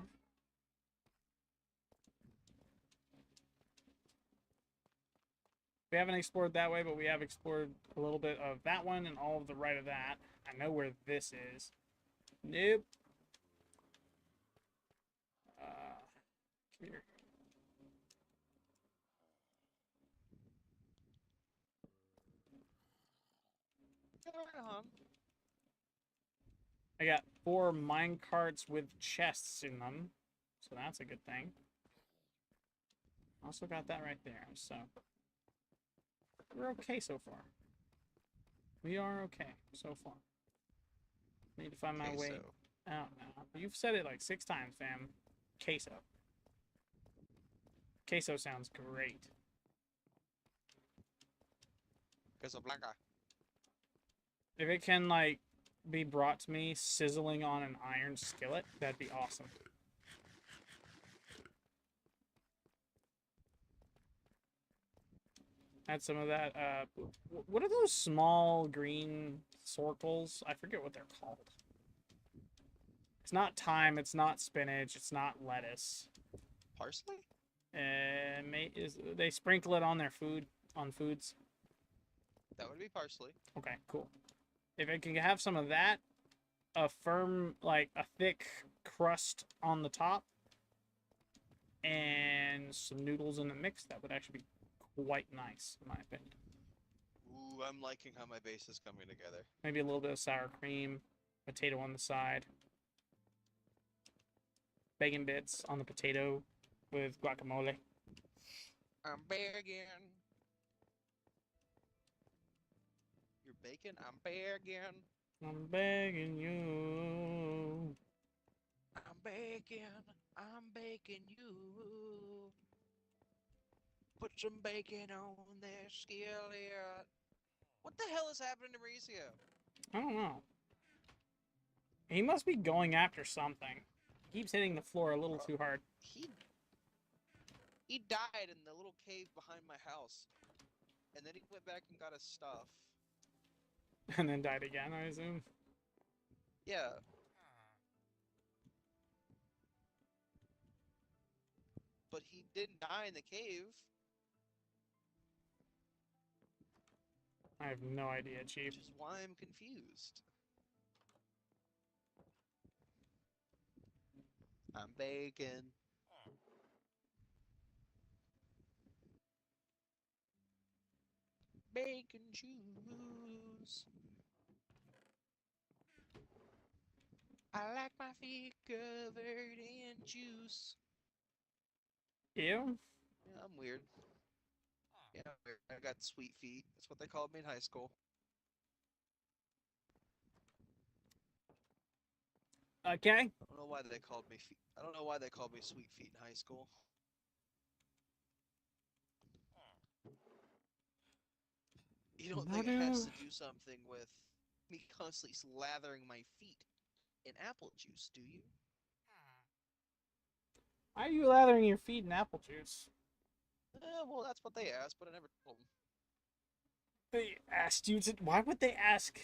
S1: We haven't explored that way, but we have explored a little bit of that one and all of the right of that. I know where this is. Nope. Come here. I got 4 mine carts with chests in them, so that's a good thing. Also got that right there, so we're okay so far. We are okay so far. Need to find my way out now. You've said it like 6 times, fam. Queso. Queso sounds great.
S3: Queso Blanca.
S1: If it can, like, be brought to me sizzling on an iron skillet, that'd be awesome. Add some of that, what are those small green circles? I forget what they're called. It's not thyme, it's not spinach, it's not lettuce.
S3: Parsley?
S1: They sprinkle it on their food, on foods.
S3: That would be parsley.
S1: Okay, cool. If it can have some of that, a firm, like a thick crust on the top, and some noodles in the mix, that would actually be quite nice, in my opinion.
S3: Ooh, I'm liking how my base is coming together.
S1: Maybe a little bit of sour cream, potato on the side, bacon bits on the potato with guacamole.
S3: I'm begging. You're bacon? I'm begging.
S1: I'm begging you.
S3: I'm begging. I'm begging you. Put some bacon on this skillet. What the hell is happening to Mauricio?
S1: I don't know. He must be going after something. He keeps hitting the floor a little too hard.
S3: He died in the little cave behind my house. And then he went back and got his stuff.
S1: And then died again, I assume.
S3: Yeah. but he didn't die in the cave.
S1: I have no idea, Chief.
S3: Which is why I'm confused. I'm bacon. Bacon juice. I like my feet covered in juice.
S1: Ew.
S3: Yeah, I'm weird. Yeah, I'm weird. I got sweet feet. That's what they called me in high school.
S1: Okay.
S3: I don't know why they called me feet. I don't know why they called me sweet feet in high school. You don't think it has to do something with me constantly slathering my feet in apple juice, do you?
S1: Why are you lathering your feet in apple juice?
S3: Well, that's what they asked, but I never told them.
S1: They asked you to. Why would they ask?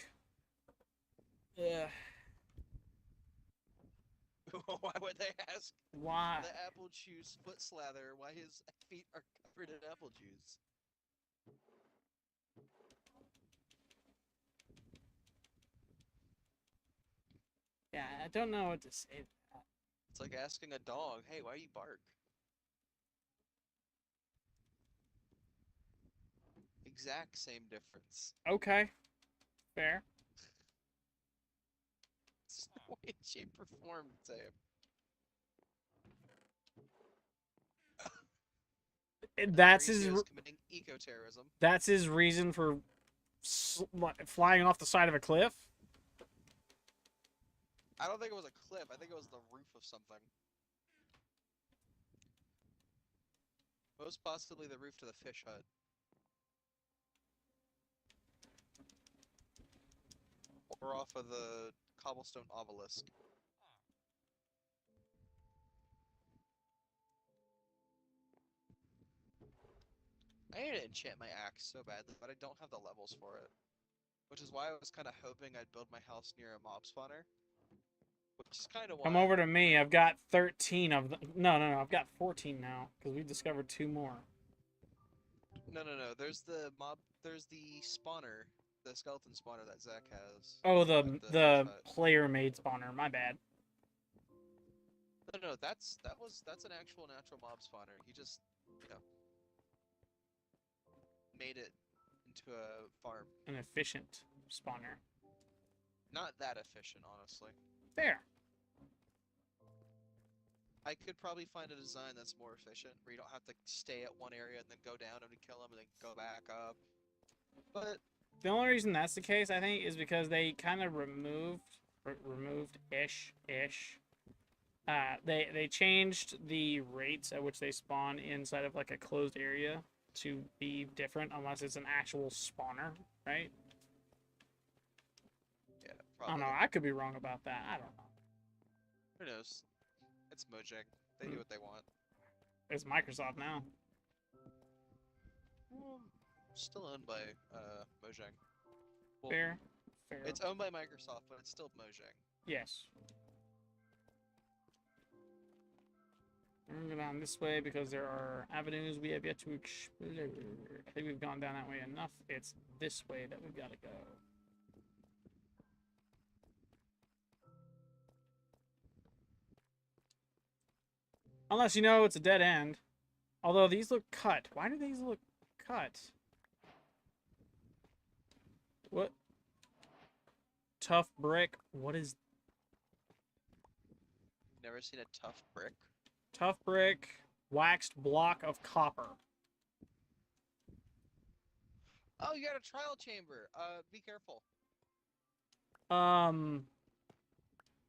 S1: Yeah.
S3: Why would they ask
S1: Why?
S3: the apple juice foot slather why his feet are covered in apple juice?
S1: Yeah, I don't know what to say to that.
S3: It's like asking a dog, hey, why you bark? Exact same difference.
S1: Okay. Fair.
S3: It's no way, shape, or form the same.
S1: That's his.
S3: Mauricio's committing eco-terrorism.
S1: That's his reason for flying off the side of a cliff.
S3: I don't think it was a cliff. I think it was the roof of something. Most possibly the roof to the fish hut. Or off of the cobblestone obelisk. I need to enchant my axe so badly, but I don't have the levels for it. Which is why I was kind of hoping I'd build my house near a mob spawner. Which is kind of why...
S1: Come over to me. I've got 13 of them. No. I've got 14 now because we discovered 2 more.
S3: No. There's the spawner, the skeleton spawner that Zach has.
S1: Oh,
S3: at
S1: the
S3: fish hut.
S1: player made spawner. My bad.
S3: No, that's an actual natural mob spawner. He just, made it into a farm.
S1: An efficient spawner.
S3: Not that efficient, honestly.
S1: Fair.
S3: I could probably find a design that's more efficient, where you don't have to stay at one area and then go down and kill them and then go back up. But
S1: The only reason that's the case, I think, is because they kind of removed-ish. They changed the rates at which they spawn inside of like a closed area to be different, unless it's an actual spawner, right?
S3: yeah,
S1: I
S3: probably.
S1: don't know. I could be wrong about that. I don't know.
S3: Who knows? It's Mojang. They do what they want.
S1: It's Microsoft now.
S3: Still owned by Mojang. Well,
S1: Fair.
S3: it's owned by Microsoft, but it's still Mojang.
S1: Yes. We're going to go down this way because there are avenues we have yet to explore. I think we've gone down that way enough. It's this way that we've got to go. Unless you know it's a dead end. Although these look cut. Why do these look cut? What? Tough brick. What is
S3: Never seen a tough brick?
S1: tough brick? Waxed block of copper.
S3: Oh, you got a trial chamber. Be careful.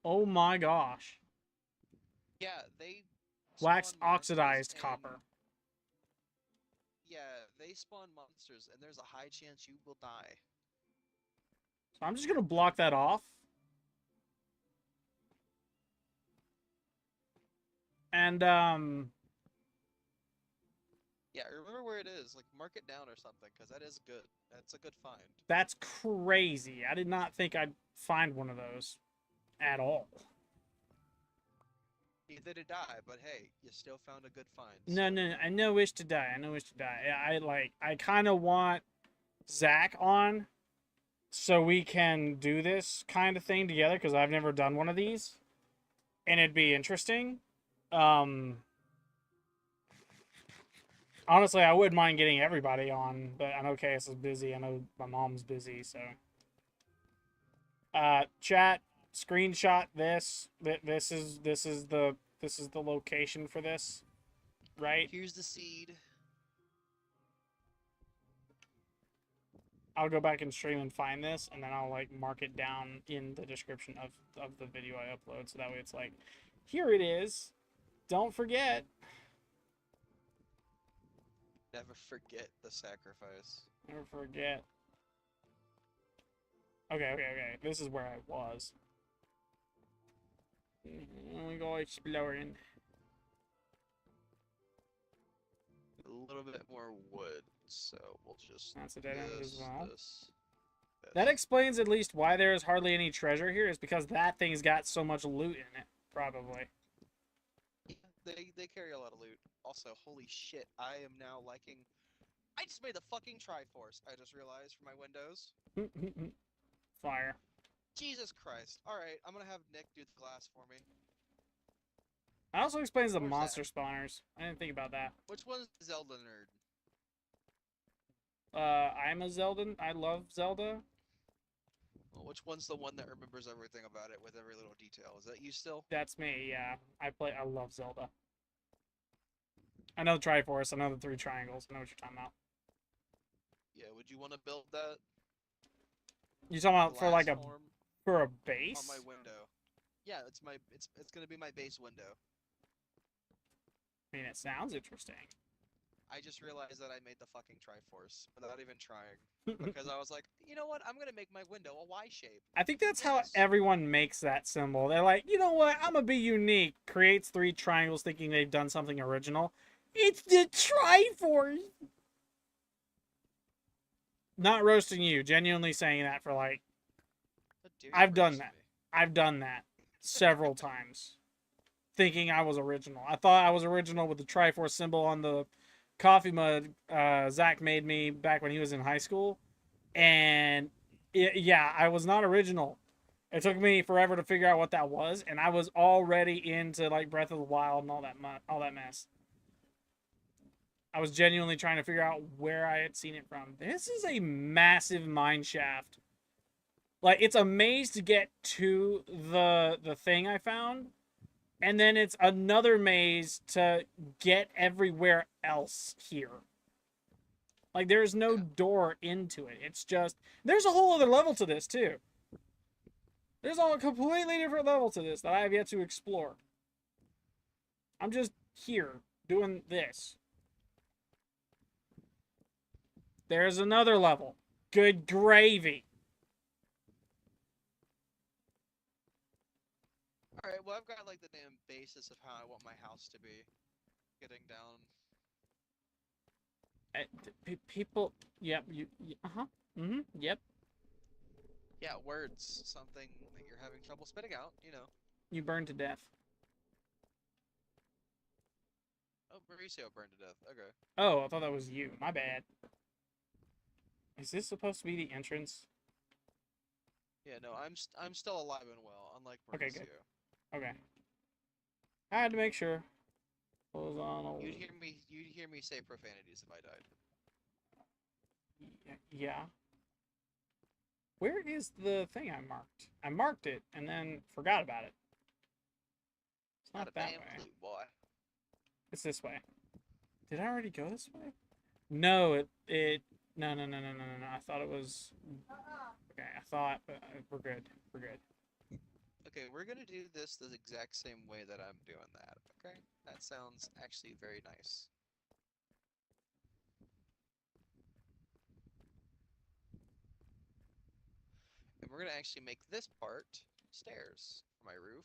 S1: Oh my gosh.
S3: Yeah, they
S1: Waxed
S3: spawn monsters
S1: oxidized
S3: and-
S1: copper.
S3: Yeah, they spawn monsters, and there's a high chance you will die.
S1: So I'm just gonna block that off. And
S3: Yeah, remember where it is. Like, mark it down or something, because that is good. That's a good find.
S1: that's crazy. I did not think I'd find one of those at all.
S3: Neither did I, but hey, you still found a good find.
S1: No,
S3: so,
S1: no,
S3: you
S1: no.
S3: know.
S1: I know wish to die. I know wish to die. I kind of want Zach on so we can do this kind of thing together because I've never done one of these, and it'd be interesting. Um, Honestly, I wouldn't mind getting everybody on, but I know KS is busy. I know my mom's busy, so. Chat, screenshot this. This is the location for this, right?
S3: Here's the seed.
S1: I'll go back and stream and find this, and then I'll like mark it down in the description of the video I upload, so that way it's like, here it is. Don't forget.
S3: Never forget the sacrifice.
S1: Never forget. Okay. This is where I was. We go exploring.
S3: A little bit more wood, so we'll just
S1: That's a dead end as well.
S3: this.
S1: That explains at least why there is hardly any treasure here, is because that thing's got so much loot in it, probably.
S3: Yeah, they carry a lot of loot. Also, holy shit, I am now liking. I just made the fucking Triforce. I just realized for my windows.
S1: Fire.
S3: Jesus Christ! All right, I'm gonna have Nick do the glass for me.
S1: That also explains the
S3: Where's
S1: monster spawners. I didn't think about that.
S3: Which one's the Zelda nerd?
S1: I'm a Zelda. I love Zelda.
S3: Well, which one's the one that remembers everything about it with every little detail? Is that you still?
S1: That's me. Yeah, I love Zelda. I know the Triforce. I know the 3 triangles. I know what you're talking about.
S3: Yeah. Would you want to build that
S1: You talking about for like
S3: glass
S1: a
S3: form
S1: for a
S3: on
S1: base?
S3: my window? Yeah, it's gonna be my base window.
S1: I mean, it sounds interesting.
S3: I just realized that I made the fucking Triforce without even trying because I was like, you know what? I'm gonna make my window a Y shape.
S1: I think that's how
S3: Yes.
S1: everyone makes that symbol. They're like, you know what? I'm gonna be unique. Creates 3 triangles, thinking they've done something original. It's the Triforce. Not roasting you. Genuinely saying that for like,
S3: How dare you
S1: I've done
S3: roast
S1: that.
S3: me?
S1: I've done that several times, thinking I was original. I thought I was original with the Triforce symbol on the coffee mug Zach made me back when he was in high school, and yeah, I was not original. It took me forever to figure out what that was, and I was already into like Breath of the Wild and all that mess. I was genuinely trying to figure out where I had seen it from. This is a massive mine shaft. Like, it's a maze to get to the thing I found, and then it's another maze to get everywhere else here. Like, there's no door into it. It's just, there's a whole other level to this too. There's a completely different level to this that I have yet to explore. I'm just here doing this. There's another level. Good gravy.
S3: All right. Well, I've got like the damn basis of how I want my house to be. Getting down.
S1: People, yep, yep.
S3: Yeah, words. Something that you're having trouble spitting out. You know.
S1: You burned to death.
S3: Oh, Mauricio burned to death. Okay.
S1: Oh, I thought that was you. My bad. Is this supposed to be the entrance?
S3: Yeah. No, I'm still alive and well, unlike Mauricio.
S1: Okay, good. Okay. I had to make sure. Close on.
S3: You'd hear me say profanities if I died.
S1: Yeah. Where is the thing I marked? I marked it and then forgot about it. It's not
S3: a
S1: that
S3: damn
S1: way.
S3: clue, boy.
S1: It's this way. Did I already go this way? No, no. I thought it was. Okay, I thought, but we're good. We're good.
S3: Okay, we're gonna do this the exact same way that I'm doing that. Okay, that sounds actually very nice. And we're gonna actually make this part stairs for my roof.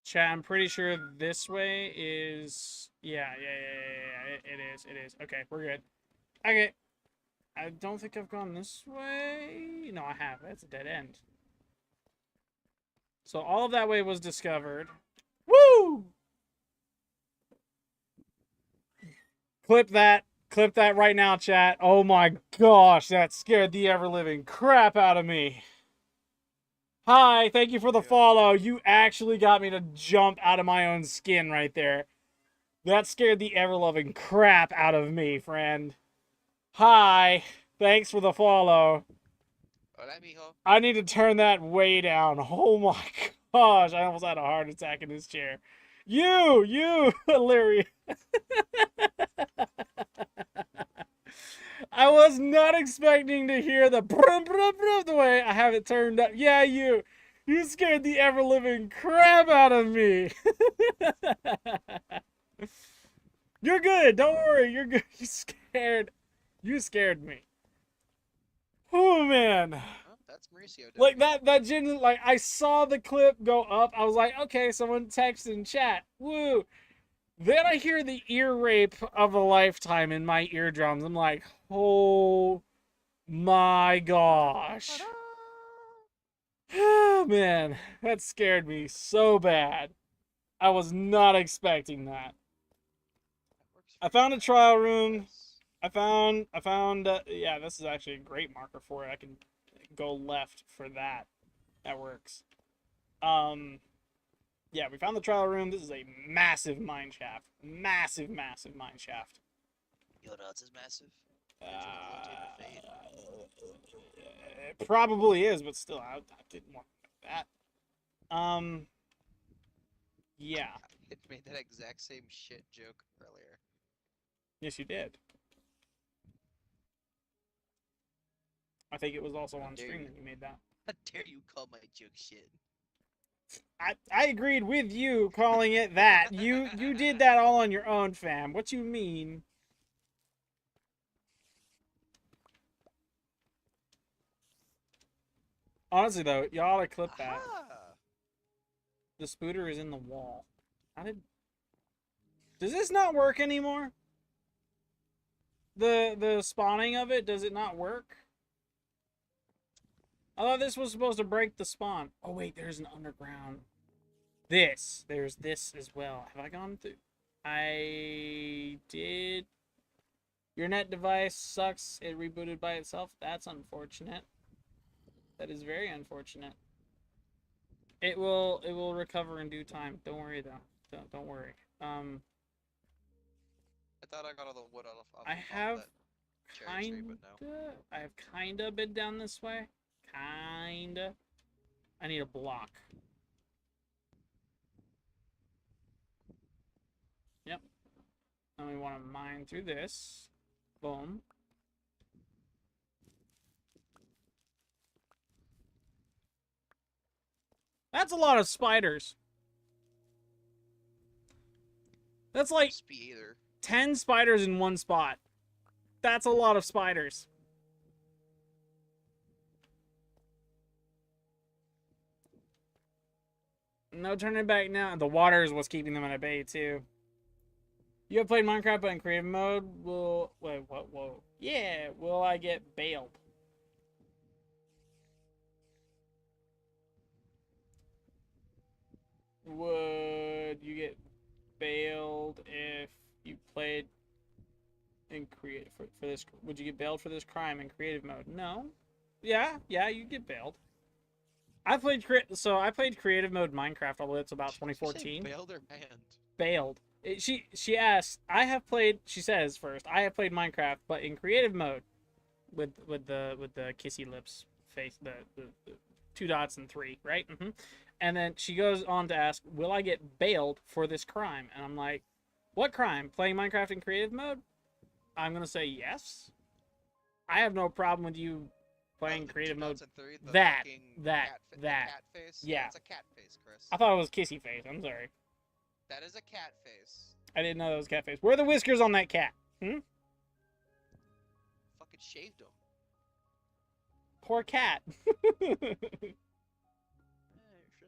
S1: Chat, I'm pretty sure this way is. Yeah. It is. Okay, we're good. Okay. I don't think I've gone this way. No, I have. That's a dead end. So all of that way was discovered. Woo! Clip that. Clip that right now, chat. Oh my gosh, that scared the ever-living crap out of me. Hi, thank you for the follow. You actually got me to jump out of my own skin right there. That scared the ever-loving crap out of me, friend. Hi, thanks for the follow.
S3: Hola, mijo.
S1: I need to turn that way down. Oh my gosh, I almost had a heart attack in this chair. You, Larry. I was not expecting to hear the brum, brum, brum, the way I have it turned up. Yeah, you scared the ever-living crap out of me. You're good. Don't worry. You're good. You scared me. Oh, man.
S3: Oh, that's Mauricio.
S1: Like, that genuinely, like, I saw the clip go up. I was like, okay, someone texted in chat. Woo. Then I hear the ear rape of a lifetime in my eardrums. I'm like, oh my gosh. Man, that scared me so bad. I was not expecting that. I found a trial room. I found, yeah, this is actually a great marker for it. I can go left for that. That works. Yeah, we found the trial room. This is a massive mine shaft. Massive, massive mine shaft.
S3: You know what else is massive?
S1: It probably is, but still, I didn't want that. Yeah.
S3: It made that exact same shit joke earlier.
S1: Yes, you did. I think it was also on stream that you made that.
S3: How dare you call my joke shit?
S1: I agreed with you calling it that. You did that all on your own, fam. What you mean? Honestly, though, y'all ought to clip that. The spooter is in the wall. Does this not work anymore? The spawning of it, does it not work? I thought this was supposed to break the spawn. Oh wait, there's an underground. There's this as well. Have I gone through? I did. Your net device sucks. It rebooted by itself. That's unfortunate. That is very unfortunate. It will recover in due time. Don't worry though. Don't worry.
S3: I thought I got all the wood off
S1: I have
S3: that cherry tree, but no.
S1: I have kinda been down this way. Kinda. I need a block. Yep. And we want to mine through this. Boom. That's a lot of spiders. That's like 10 spiders in one spot. That's a lot of spiders. No turning back now. The water is what's keeping them in a bay, too. You have played Minecraft, but in creative mode, wait, what? Whoa. Yeah, will I get bailed? Would you get bailed if you played in creative for this? Would you get bailed for this crime in creative mode? No. Yeah, you get bailed. I played creative mode Minecraft all the way up to about 2014.
S3: Bailed or banned?
S1: Bailed. She asked. I have played. She says first. I have played Minecraft, but in creative mode, with the kissy lips face, the 2 dots and 3, right? And then she goes on to ask, "Will I get bailed for this crime?" And I'm like, "What crime? Playing Minecraft in creative mode?" I'm gonna say yes. I have no problem with you playing creative mode. That.
S3: Cat face?
S1: Yeah.
S3: It's a cat face, Chris.
S1: I thought it was kissy face. I'm sorry.
S3: That is a cat face.
S1: I didn't know that was cat face. Where are the whiskers on that cat?
S3: Fucking shaved him.
S1: Poor cat.
S3: Should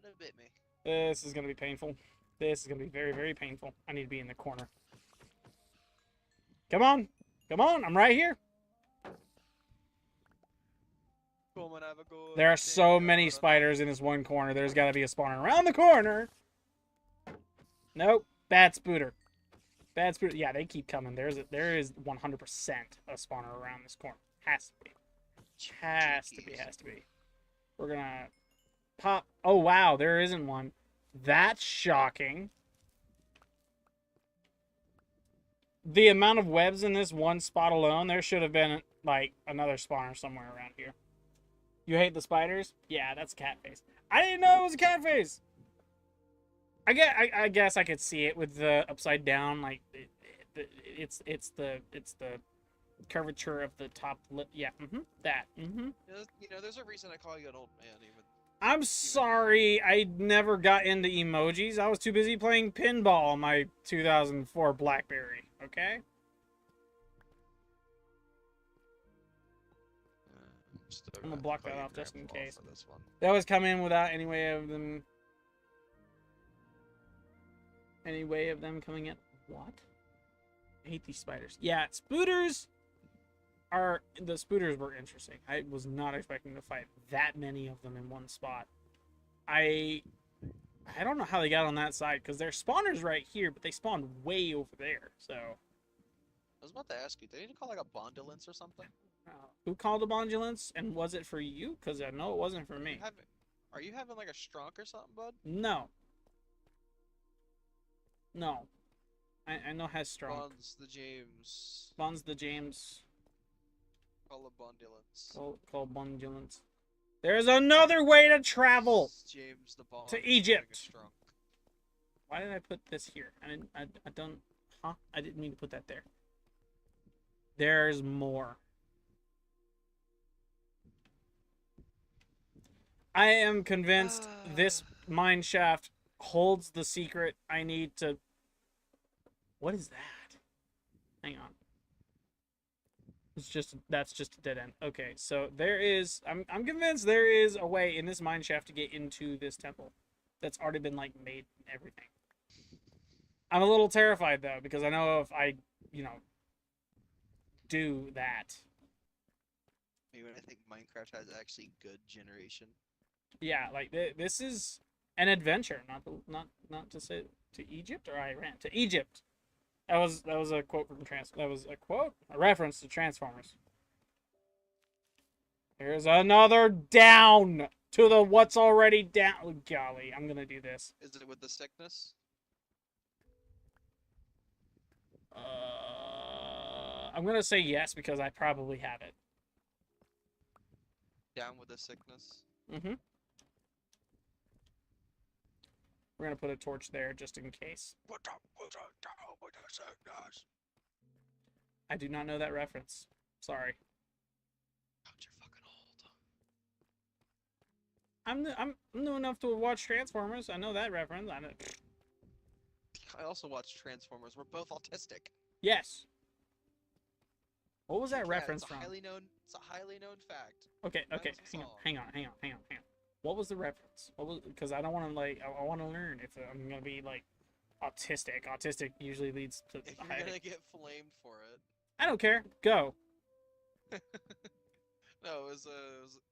S3: have bit me.
S1: This is gonna be painful. This is gonna be very, very painful. I need to be in the corner. Come on. Come on. I'm right here.
S3: a good
S1: There are so many
S3: dinner.
S1: spiders in this one corner. There's got to be a spawner around the corner. Nope. Bad spooter. Bad spooter. Yeah, they keep coming. There is 100% a spawner around this corner. Has to be. Has to be.
S3: Jinkies.
S1: Has to be. We're gonna pop. Oh wow, there isn't one. That's shocking. The amount of webs in this one spot alone, there should have been like another spawner somewhere around here. You hate the spiders? Yeah, that's a cat face. I didn't know it was a cat face. I guess I could see it with the upside down, like it's the curvature of the top lip. Yeah, that.
S3: There's a reason I call you an old man, even.
S1: I'm sorry, I never got into emojis. I was too busy playing pinball on my 2004 BlackBerry. Okay. I'm gonna block that off just in case. They always come in without any way of them coming in. What? I hate these spiders. Yeah, spooters were interesting. I was not expecting to fight that many of them in one spot. I don't know how they got on that side, because their spawner's right here, but they spawned way over there, so.
S3: I was about to ask you, do you need to call like a bondulance or something?
S1: Who called a bondulance, and was it for you? Because I know it wasn't for me.
S3: Are you having like a strunk or something, bud?
S1: No. No. I know has strong.
S3: Bonds the James.
S1: Bonds the James.
S3: Call a bondulance.
S1: Call bondulance. There's another way to travel
S3: James the Bond
S1: to Egypt. Why did I put this here? I don't. Huh? I didn't mean to put that there. There's more. I am convinced this mine shaft holds the secret I need to. What is that? Hang on. That's just a dead end. Okay, so there is. I'm convinced there is a way in this mine shaft to get into this temple, that's already been like made and everything. I'm a little terrified though, because I know if I, do that.
S3: Maybe I think Minecraft has actually good generation.
S1: Yeah, like this is an adventure, not to say to Egypt or Iran, to Egypt. That was a quote from a reference to Transformers. Here's another down to the what's already down. Oh, golly, I'm gonna do this.
S3: Is it with the sickness?
S1: I'm gonna say yes because I probably have it.
S3: Down with the sickness.
S1: Mm-hmm. We're gonna put a torch there just in case.
S3: What up with down with the sickness?
S1: I do not know that reference. Sorry.
S3: You're fucking old.
S1: I'm new enough to watch Transformers. I know that reference.
S3: I also watch Transformers. We're both autistic.
S1: Yes. What was that
S3: Yeah,
S1: reference
S3: it's a
S1: from?
S3: It's a highly known fact.
S1: Okay,
S3: That
S1: okay,
S3: was a
S1: hang on. What was the reference? Because I don't want to I want to learn if I'm gonna be like autistic. Autistic usually leads to.
S3: If you're gonna get flamed for it.
S1: I don't care. Go.
S3: No, it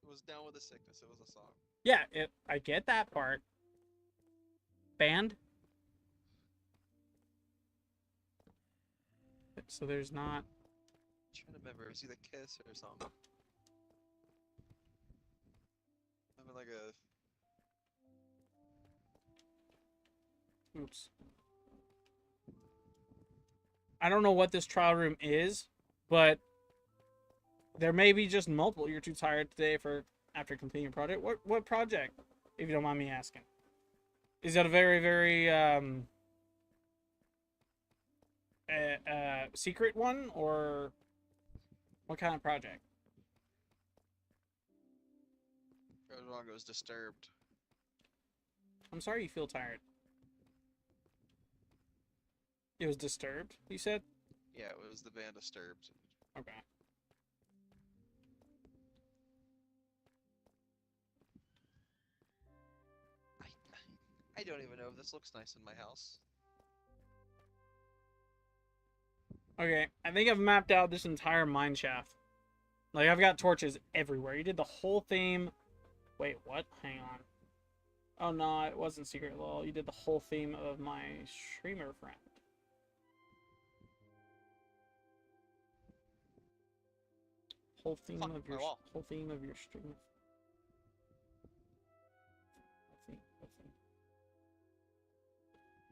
S3: was Down with the Sickness. It was a song.
S1: Yeah, I get that part. Band. So there's not.
S3: I'm trying to remember. Is he the Kiss or something? Having like a.
S1: Oops. I don't know what this trial room is, but there may be just multiple. You're too tired today after completing a project. What project, if you don't mind me asking? Is that a very, very secret one, or what kind of project?
S3: It was Disturbed.
S1: I'm sorry you feel tired. It was Disturbed, you said?
S3: Yeah, it was the band Disturbed.
S1: Okay.
S3: I don't even know if this looks nice in my house.
S1: Okay, I think I've mapped out this entire mine shaft. Like, I've got torches everywhere. You did the whole theme. Wait, what? Hang on. Oh, no, it wasn't Secret Lol. You did the whole theme of my streamer friend. Whole theme
S3: Fuck,
S1: of
S3: my
S1: your
S3: wall.
S1: whole theme of your streamer.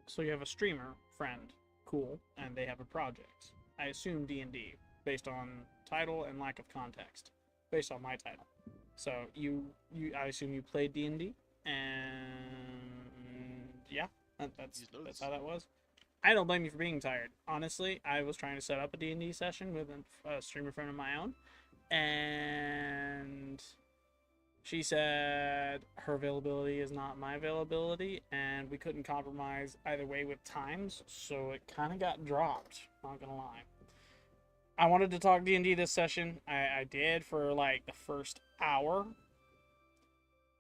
S1: So you have a streamer friend, cool, and they have a project. I assume D&D, based on title and lack of context, based on my title. So I assume you played D&D, and yeah, that's how that was. I don't blame you for being tired. Honestly, I was trying to set up a D&D session with a streamer friend of my own, and she said her availability is not my availability, and we couldn't compromise either way with times, so it kind of got dropped, not gonna lie. I wanted to talk D&D this session. I did for like the first hour,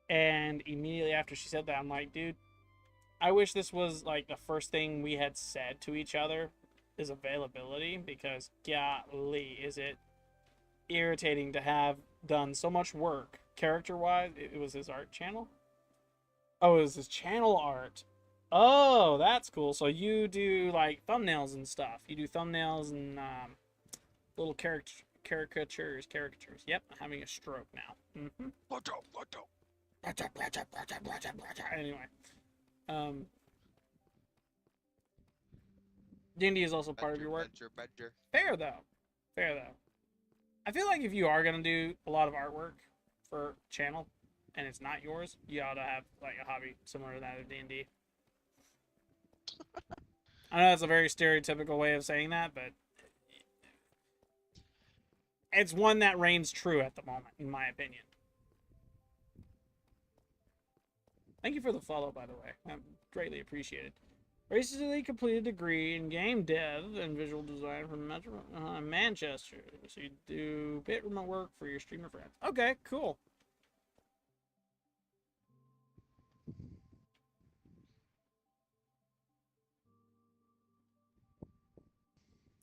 S1: and immediately after she said that, I'm like, dude, I wish this was like the first thing we had said to each other is availability, because golly, is it irritating to have done so much work character-wise. It was his art channel. Oh, it was his channel art. Oh, that's cool. So you do like thumbnails and stuff. You do thumbnails and little caricatures. Yep, I'm having a stroke now. Mm-hmm. Anyway, D&D is also part of your work.
S3: Badger.
S1: Fair though. I feel like if you are gonna do a lot of artwork for channel and it's not yours, you ought to have like a hobby similar to that of D&D. I know that's a very stereotypical way of saying that, but it's one that reigns true at the moment, in my opinion. Thank you for the follow, by the way. I'm greatly appreciated. Recently completed degree in game dev and visual design from Manchester. So you do bit remote work for your streamer friends. Okay, cool.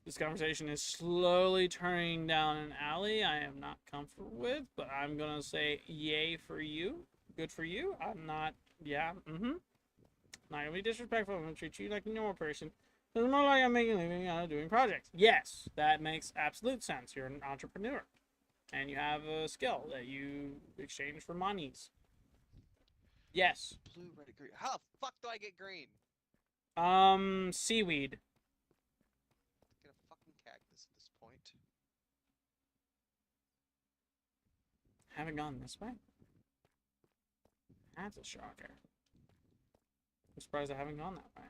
S1: This conversation is slowly turning down an alley I am not comfortable with, but I'm gonna say yay for you. Good for you. I'm not, yeah, not gonna be disrespectful. I'm gonna treat you like a normal person. It's more like I'm making a living out of doing projects. Yes, that makes absolute sense. You're an entrepreneur, and you have a skill that you exchange for monies. Yes.
S3: Blue, red, green. How the fuck do I get green?
S1: Seaweed.
S3: Get a fucking cactus at this point.
S1: Haven't gone this way. That's a shocker. I'm surprised I haven't gone that way.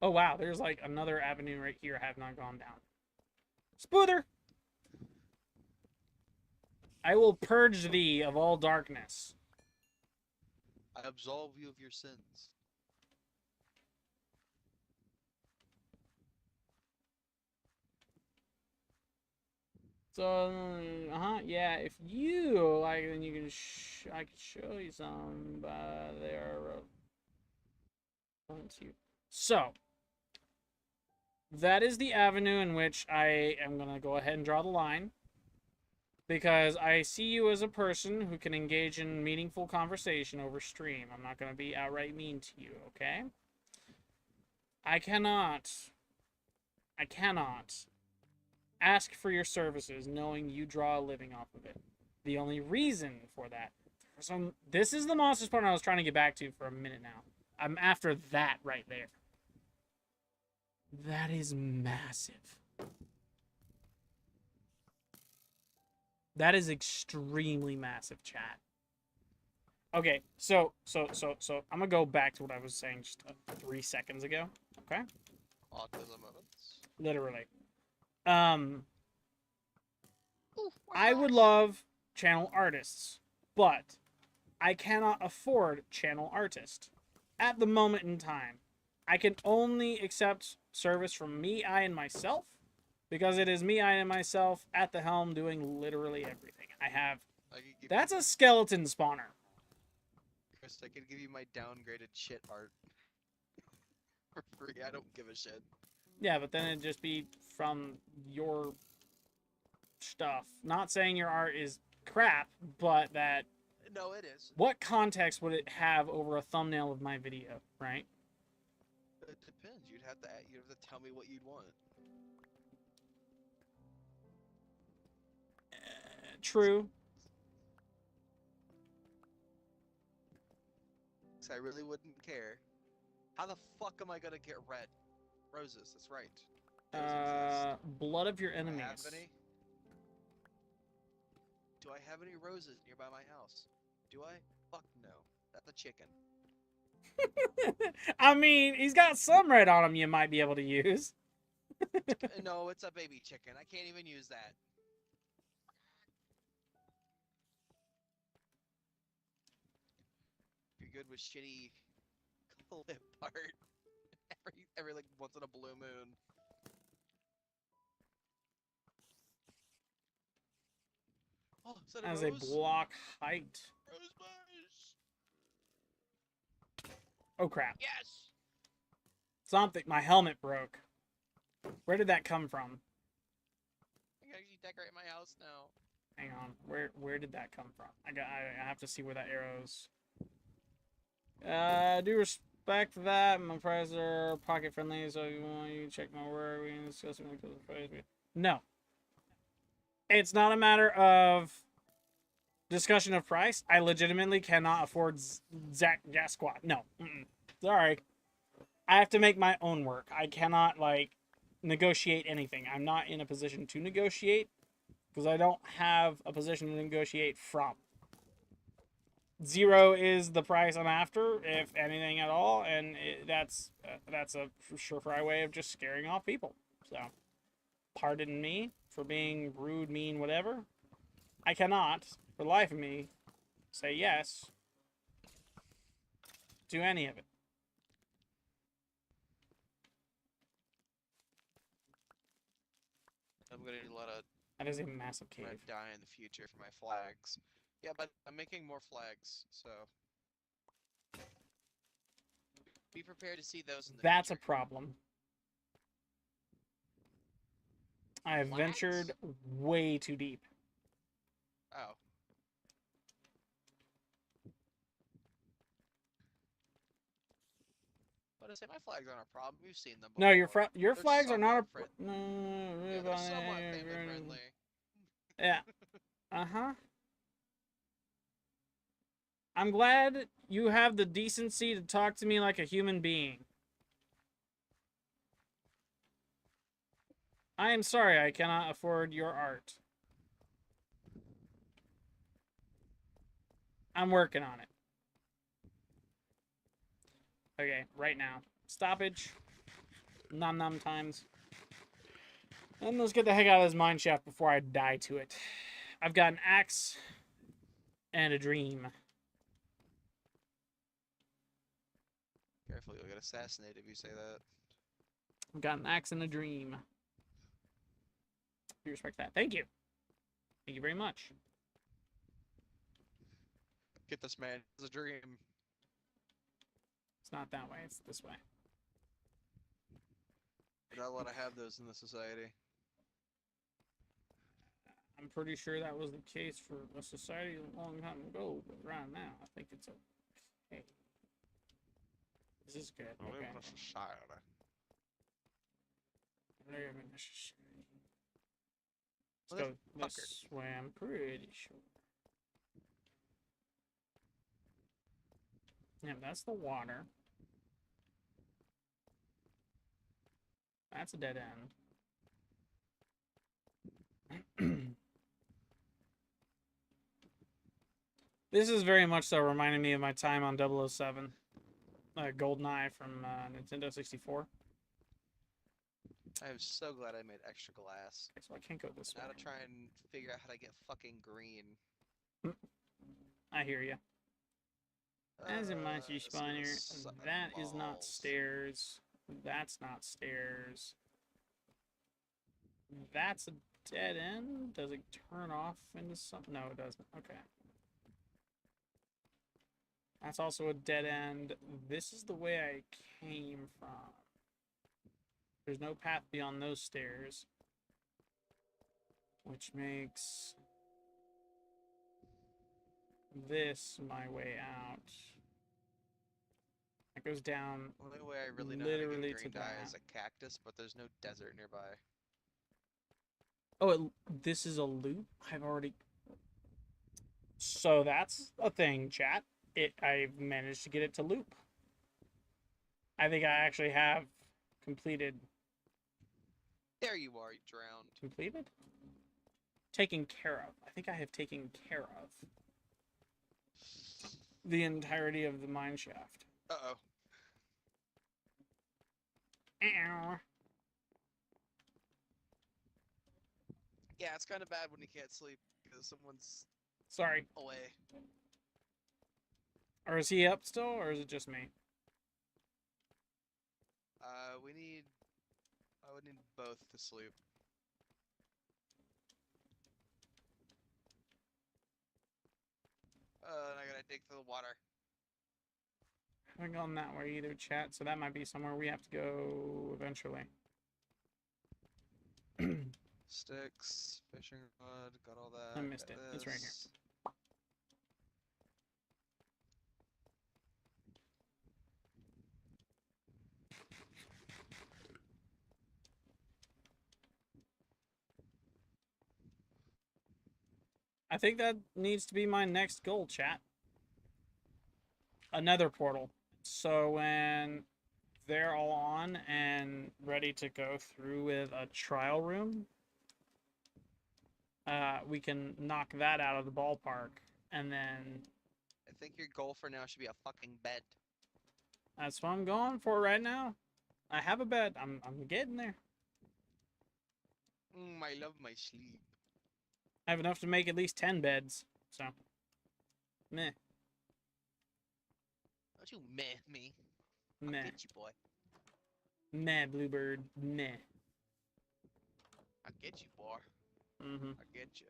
S1: Oh wow, there's like another avenue right here I have not gone down. Spoother! I will purge thee of all darkness.
S3: I absolve you of your sins.
S1: So, yeah, if you like, then you can I can show you some, but they are so, that is the avenue in which I am going to go ahead and draw the line. Because I see you as a person who can engage in meaningful conversation over stream. I'm not going to be outright mean to you, okay? I cannot ask for your services knowing you draw a living off of it. The only reason for that, this is the monsters part I was trying to get back to for a minute now. I'm after that right there. That is massive. That is extremely massive, chat. Okay, so I'm gonna go back to what I was saying just 3 seconds ago. Okay.
S3: Autism moments.
S1: Literally.
S3: Ooh,
S1: I would love channel artists, but I cannot afford channel artist at the moment in time. I can only accept service from me, I, and myself, because it is me, I, and myself at the helm doing literally everything. I have. That's a skeleton spawner.
S3: Chris, I could give you my downgraded shit art for free. I don't give a shit.
S1: Yeah, but then it'd just be from your stuff. Not saying your art is crap, but that
S3: No, it is.
S1: what context would it have over a thumbnail of my video, right?
S3: It depends. You'd have to tell me what you'd want.
S1: True.
S3: So I really wouldn't care. How the fuck am I gonna get red roses? That's right. Those exist.
S1: Blood of your
S3: Do I have
S1: enemies.
S3: any? Do I have any roses nearby my house? Do I? Fuck no. That's a chicken.
S1: I mean, he's got some red on him you might be able to use.
S3: No, it's a baby chicken. I can't even use that. You're good with shitty clip art every like once in a blue moon. Oh, is that a
S1: As a
S3: rose?
S1: block height.
S3: Rose bush.
S1: Oh crap.
S3: Yes.
S1: Something. My helmet broke. Where did that come from?
S3: I can actually decorate my house now.
S1: Hang on. Where did that come from? I have to see where that arrow's. Do respect that. My prices are pocket friendly, so you want you check my work. We can discuss it because of price. No. It's not a matter of discussion of price. I legitimately cannot afford Zach Jasquat. No. Sorry. I have to make my own work. I cannot, like, negotiate anything. I'm not in a position to negotiate because I don't have a position to negotiate from. 0 is the price I'm after, if anything at all, and that's a surefire way of just scaring off people. So, pardon me for being rude, mean, whatever. I cannot, for the life of me, say yes to any of it.
S3: I'm gonna need a lot of
S1: That is a massive cave.
S3: red dye in the future for my flags. Yeah, but I'm making more flags, so be prepared to see those in the
S1: That's a
S3: future.
S1: problem. I have
S3: Flags?
S1: ventured way too deep.
S3: Oh. But I say my flags aren't a problem. We've seen them before.
S1: No, your
S3: They're
S1: flags are not
S3: somewhat
S1: a. No,
S3: Yeah, they're somewhat family friendly.
S1: Yeah. Uh-huh. I'm glad you have the decency to talk to me like a human being. I am sorry I cannot afford your art. I'm working on it. Okay, right now. Stoppage. Nom nom times. And let's get the heck out of this mine shaft before I die to it. I've got an axe and a dream.
S3: Careful, you'll get assassinated if you say that.
S1: I've got an axe and a dream. You respect that. Thank you. Thank you very much.
S3: Get this man. It's a dream.
S1: It's not that way. It's this way.
S3: You're not allowed to have those in the society.
S1: I'm pretty sure that was the case for a society a long time ago, but right now, I think it's okay. This is good.
S3: Not
S1: Okay.
S3: even a society.
S1: Let's go this way, I'm pretty sure. Yeah, that's the water. That's a dead end. This is very much so reminding me of my time on 007. GoldenEye from Nintendo 64.
S3: I am so glad I made extra glass.
S1: Okay, so I can't go this way.
S3: Now to try and figure out how to get fucking green.
S1: I hear you. As a monkey
S3: let's go
S1: spawner,
S3: suck
S1: that is not
S3: balls.
S1: stairs. That's not stairs. That's a dead end? Does it turn off into something? No, it doesn't. Okay. That's also a dead end. This is the way I came from. There's no path beyond those stairs. Which makes this my way out. It goes down
S3: The only way I really know how to
S1: literally
S3: get
S1: to
S3: green dye is
S1: that.
S3: a cactus, but there's no desert nearby.
S1: Oh, this is a loop? I've already... So that's a thing, chat. I've managed to get it to loop. I think I actually have completed...
S3: There you are, you drowned.
S1: Completed? Taken care of. I think I have taken care of the entirety of the mine shaft.
S3: Uh-oh.
S1: Ow.
S3: Yeah, it's kind of bad when you can't sleep because someone's
S1: Sorry.
S3: away.
S1: Or is he up still, or is it just me?
S3: We need... I would need both to sleep. And I gotta dig through the water.
S1: I haven't gone that way either, chat, so that might be somewhere we have to go eventually.
S3: Sticks, fishing rod, got all that.
S1: I missed
S3: got
S1: it. It's right here.
S3: this.
S1: I think that needs to be my next goal, chat. Another portal. So when they're all on and ready to go through with a trial room, we can knock that out of the ballpark, and then
S3: I think your goal for now should be a fucking bed.
S1: that's what I'm going for right now. I have a bed. I'm getting there.
S3: I love my sleep.
S1: I have enough to make at least 10 beds. So, meh,
S3: Don't you meh me.
S1: meh,
S3: I'll get you, boy.
S1: meh, Bluebird, meh.
S3: I'll get you, boy.
S1: Mm-hmm.
S3: I'll get you.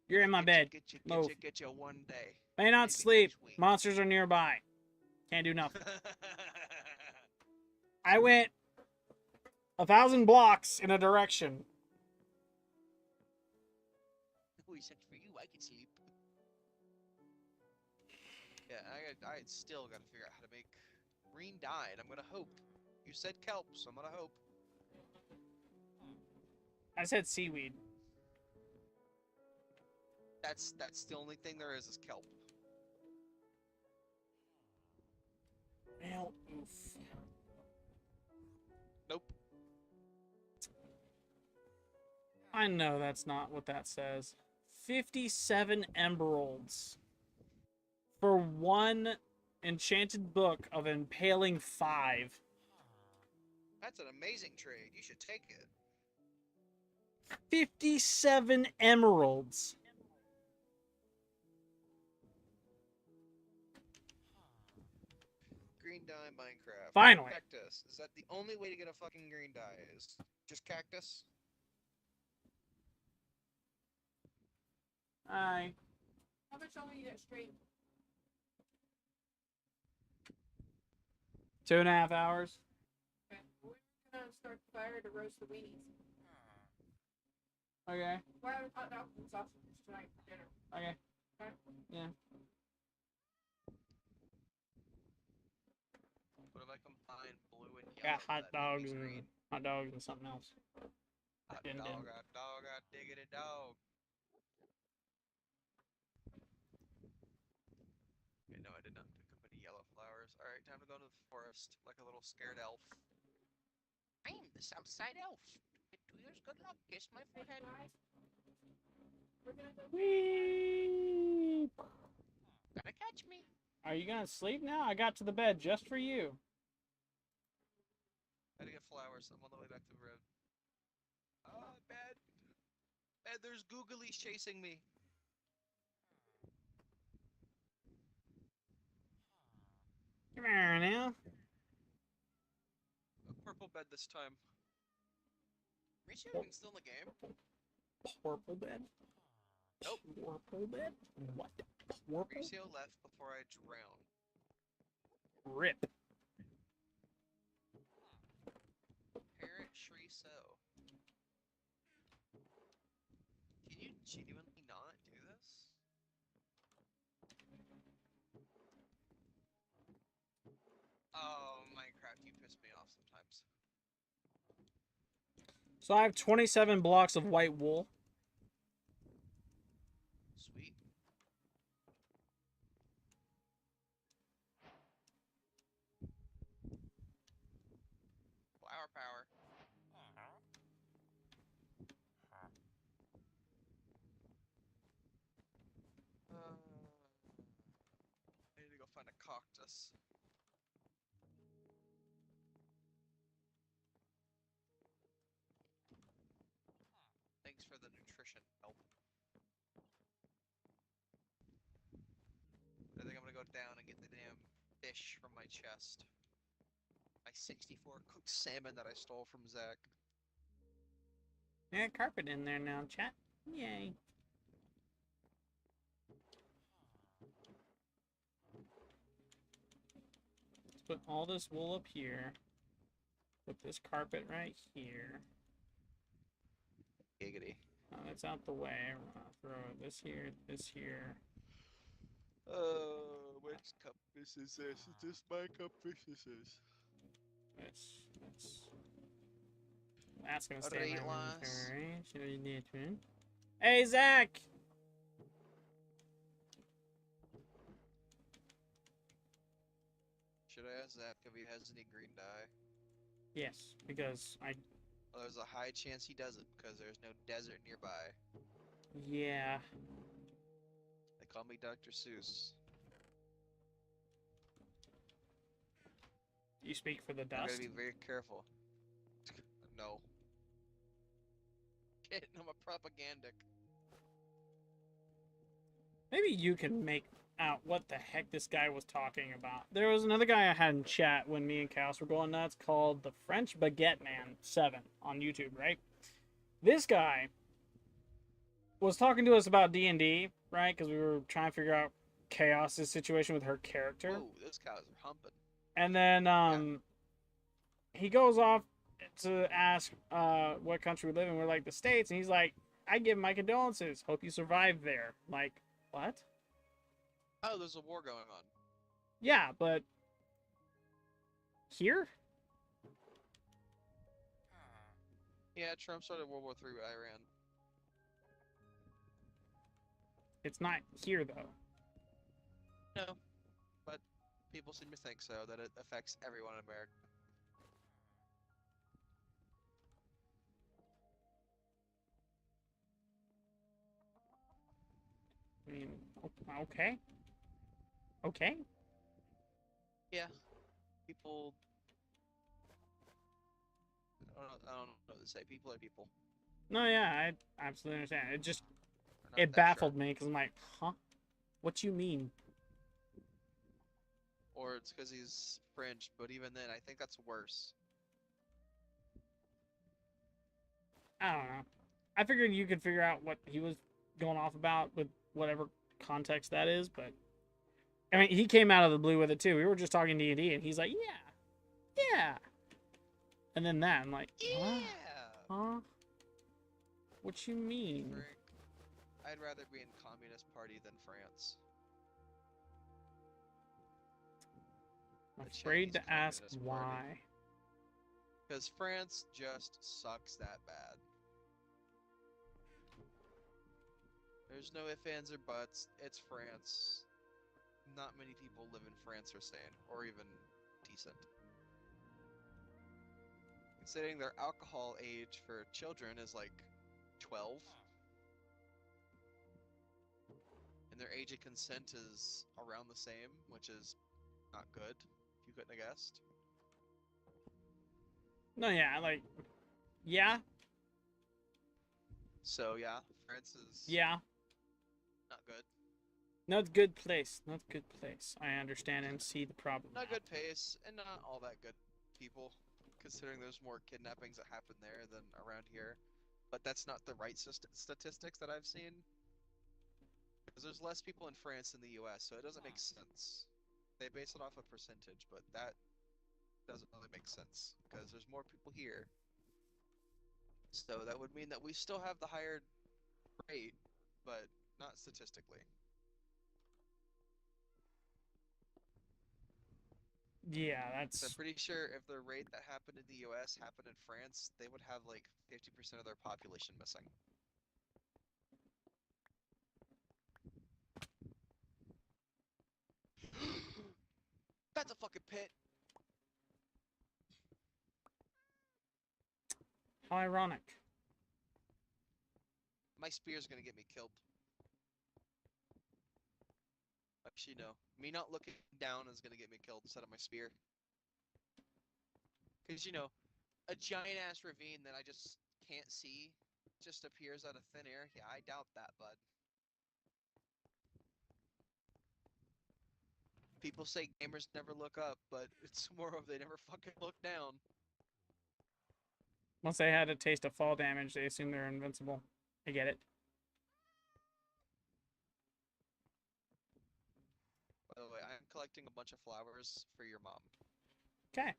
S1: You're in my bed. Move.
S3: Get you one day.
S1: May not
S3: Maybe
S1: sleep.
S3: next week.
S1: Monsters are nearby. Can't do nothing. I went 1,000 blocks in a direction.
S3: Who said for you I can sleep? Yeah, I still gotta figure out how to make green dye, and I'm gonna hope. You said kelp, so I'm gonna hope.
S1: I said seaweed.
S3: That's the only thing there is kelp.
S1: Well, oof.
S3: Nope.
S1: I know that's not what that says. 57 emeralds for one enchanted book of Impaling 5.
S3: That's an amazing trade. You should take it.
S1: 57 emeralds.
S3: Green dye Minecraft.
S1: Finally.
S3: Cactus. Is that the only way to get a fucking green dye? Is just cactus?
S1: Hi.
S4: How much longer you got stream?
S1: 2.5 hours.
S4: Okay. We're gonna start the fire to roast the weenies.
S1: Okay.
S4: We're having hot dogs and sausages tonight for dinner.
S1: Okay.
S4: Okay.
S1: Yeah.
S3: What if I combine blue and yellow?
S1: Got hot
S3: That make
S1: dogs
S3: me
S1: and
S3: green.
S1: hot dogs and something else.
S3: Hot
S1: Dun, dun.
S3: dog, hot diggity dog. Okay, no, I did not pick up any yellow flowers. Alright, time to go to the forest like a little scared elf. I'm the Southside elf. 2 years good luck, kiss my forehead.
S4: We're gonna go.
S1: Whee!
S3: Gonna catch me.
S1: Are you gonna sleep now? I got to the bed just for you.
S3: I had to get flowers. I'm on the way back to the road. Bed. Bed, there's googlies chasing me.
S1: Come here now.
S3: A purple bed this time. Are you sure I'm still in the game?
S1: Purple bed?
S3: Nope.
S1: Purple bed? What? Purple?
S3: Mauricio left before I drowned.
S1: Rip.
S3: Naturally so. Can you genuinely not do this? Oh, Minecraft, you piss me off sometimes.
S1: So I have 27 blocks of white wool.
S3: Sweet. Flower power. I need to go find a cactus. Thanks for the nutrition help. I think I'm gonna go down and get the damn fish from my chest. My 64 cooked salmon that I stole from Zach.
S1: Yeah, carpet in there now, chat. Yay. Let's put all this wool up here. Put this carpet right here.
S3: Giggity.
S1: That's out the way. We're gonna throw this here, this here.
S3: Which cup fish is this? Is this my cup fish is this?
S1: That's gonna stay in my
S3: Alright,
S1: inventory. Should I need to? Hey, Zach!
S3: Should I ask Zach if he has any green dye?
S1: Yes, because I.
S3: Well, there's a high chance he doesn't because there's no desert nearby.
S1: Yeah.
S3: They call me Dr. Seuss.
S1: You speak for the
S3: I'm
S1: dust?
S3: gonna be very careful. No. Kid, I'm a propagandic.
S1: Maybe you can make out what the heck this guy was talking about. There was another guy I had in chat when me and Chaos were going nuts called the French Baguette Man 7 on YouTube, right? This guy was talking to us about D&D, right? Because we were trying to figure out Chaos's situation with her character.
S3: Whoa, those cows are humping.
S1: And then he goes off to ask what country we live in. We're like, the States. And he's like, I give my condolences. Hope you survive there. Like, what?
S3: Oh, there's a war going on.
S1: Yeah, but here?
S3: Yeah, Trump started World War III with Iran.
S1: It's not here, though.
S3: No, but people seem to think so, that it affects everyone in America.
S1: I mean, okay. Okay.
S3: Yeah, people. I don't know what to say. People are people.
S1: No, yeah, I absolutely understand. It just,
S3: We're not
S1: it
S3: that
S1: baffled
S3: sure.
S1: me because I'm like, huh? What you mean?
S3: Or it's because he's French, but even then, I think that's worse.
S1: I don't know. I figured you could figure out what he was going off about with whatever context that is, but I mean, he came out of the blue with it too. We were just talking D&D, and he's like, yeah, and then that, I'm like,
S3: Yeah.
S1: huh? What you mean?
S3: Frank, I'd rather be in Communist Party than France.
S1: I'm
S3: The
S1: afraid
S3: Chinese
S1: to ask
S3: Communist
S1: why.
S3: Party. Because France just sucks that bad. There's no ifs, ands, or buts. It's France. Not many people live in France or sane, or even decent. Considering their alcohol age for children is like 12. And their age of consent is around the same, which is not good, if you couldn't have guessed.
S1: No, yeah, like, yeah,
S3: So yeah, France is
S1: yeah.
S3: not good.
S1: Not good place. Not good place. I understand and see the problem.
S3: Not good pace, and not all that good people, considering there's more kidnappings that happen there than around here. But that's not the right statistics that I've seen. Because there's less people in France than the US, so it doesn't make sense. They base it off a percentage, but that doesn't really make sense. Because there's more people here So that would mean that we still have the higher rate, but not statistically.
S1: Yeah,
S3: 'Cause I'm
S1: that's
S3: pretty sure if the rate that happened in the US happened in France, they would have like 50% of their population missing. That's a fucking pit.
S1: how ironic.
S3: My spear's gonna get me killed. Actually, no. Me not looking down is gonna get me killed instead of my spear. Because, a giant ass ravine that I just can't see just appears out of thin air. Yeah, I doubt that, bud. People say gamers never look up, but it's more of they never fucking look down.
S1: Once they had a taste of fall damage, they assume they're invincible. I get it.
S3: By the way, I'm collecting a bunch of flowers for your mom.
S1: Okay.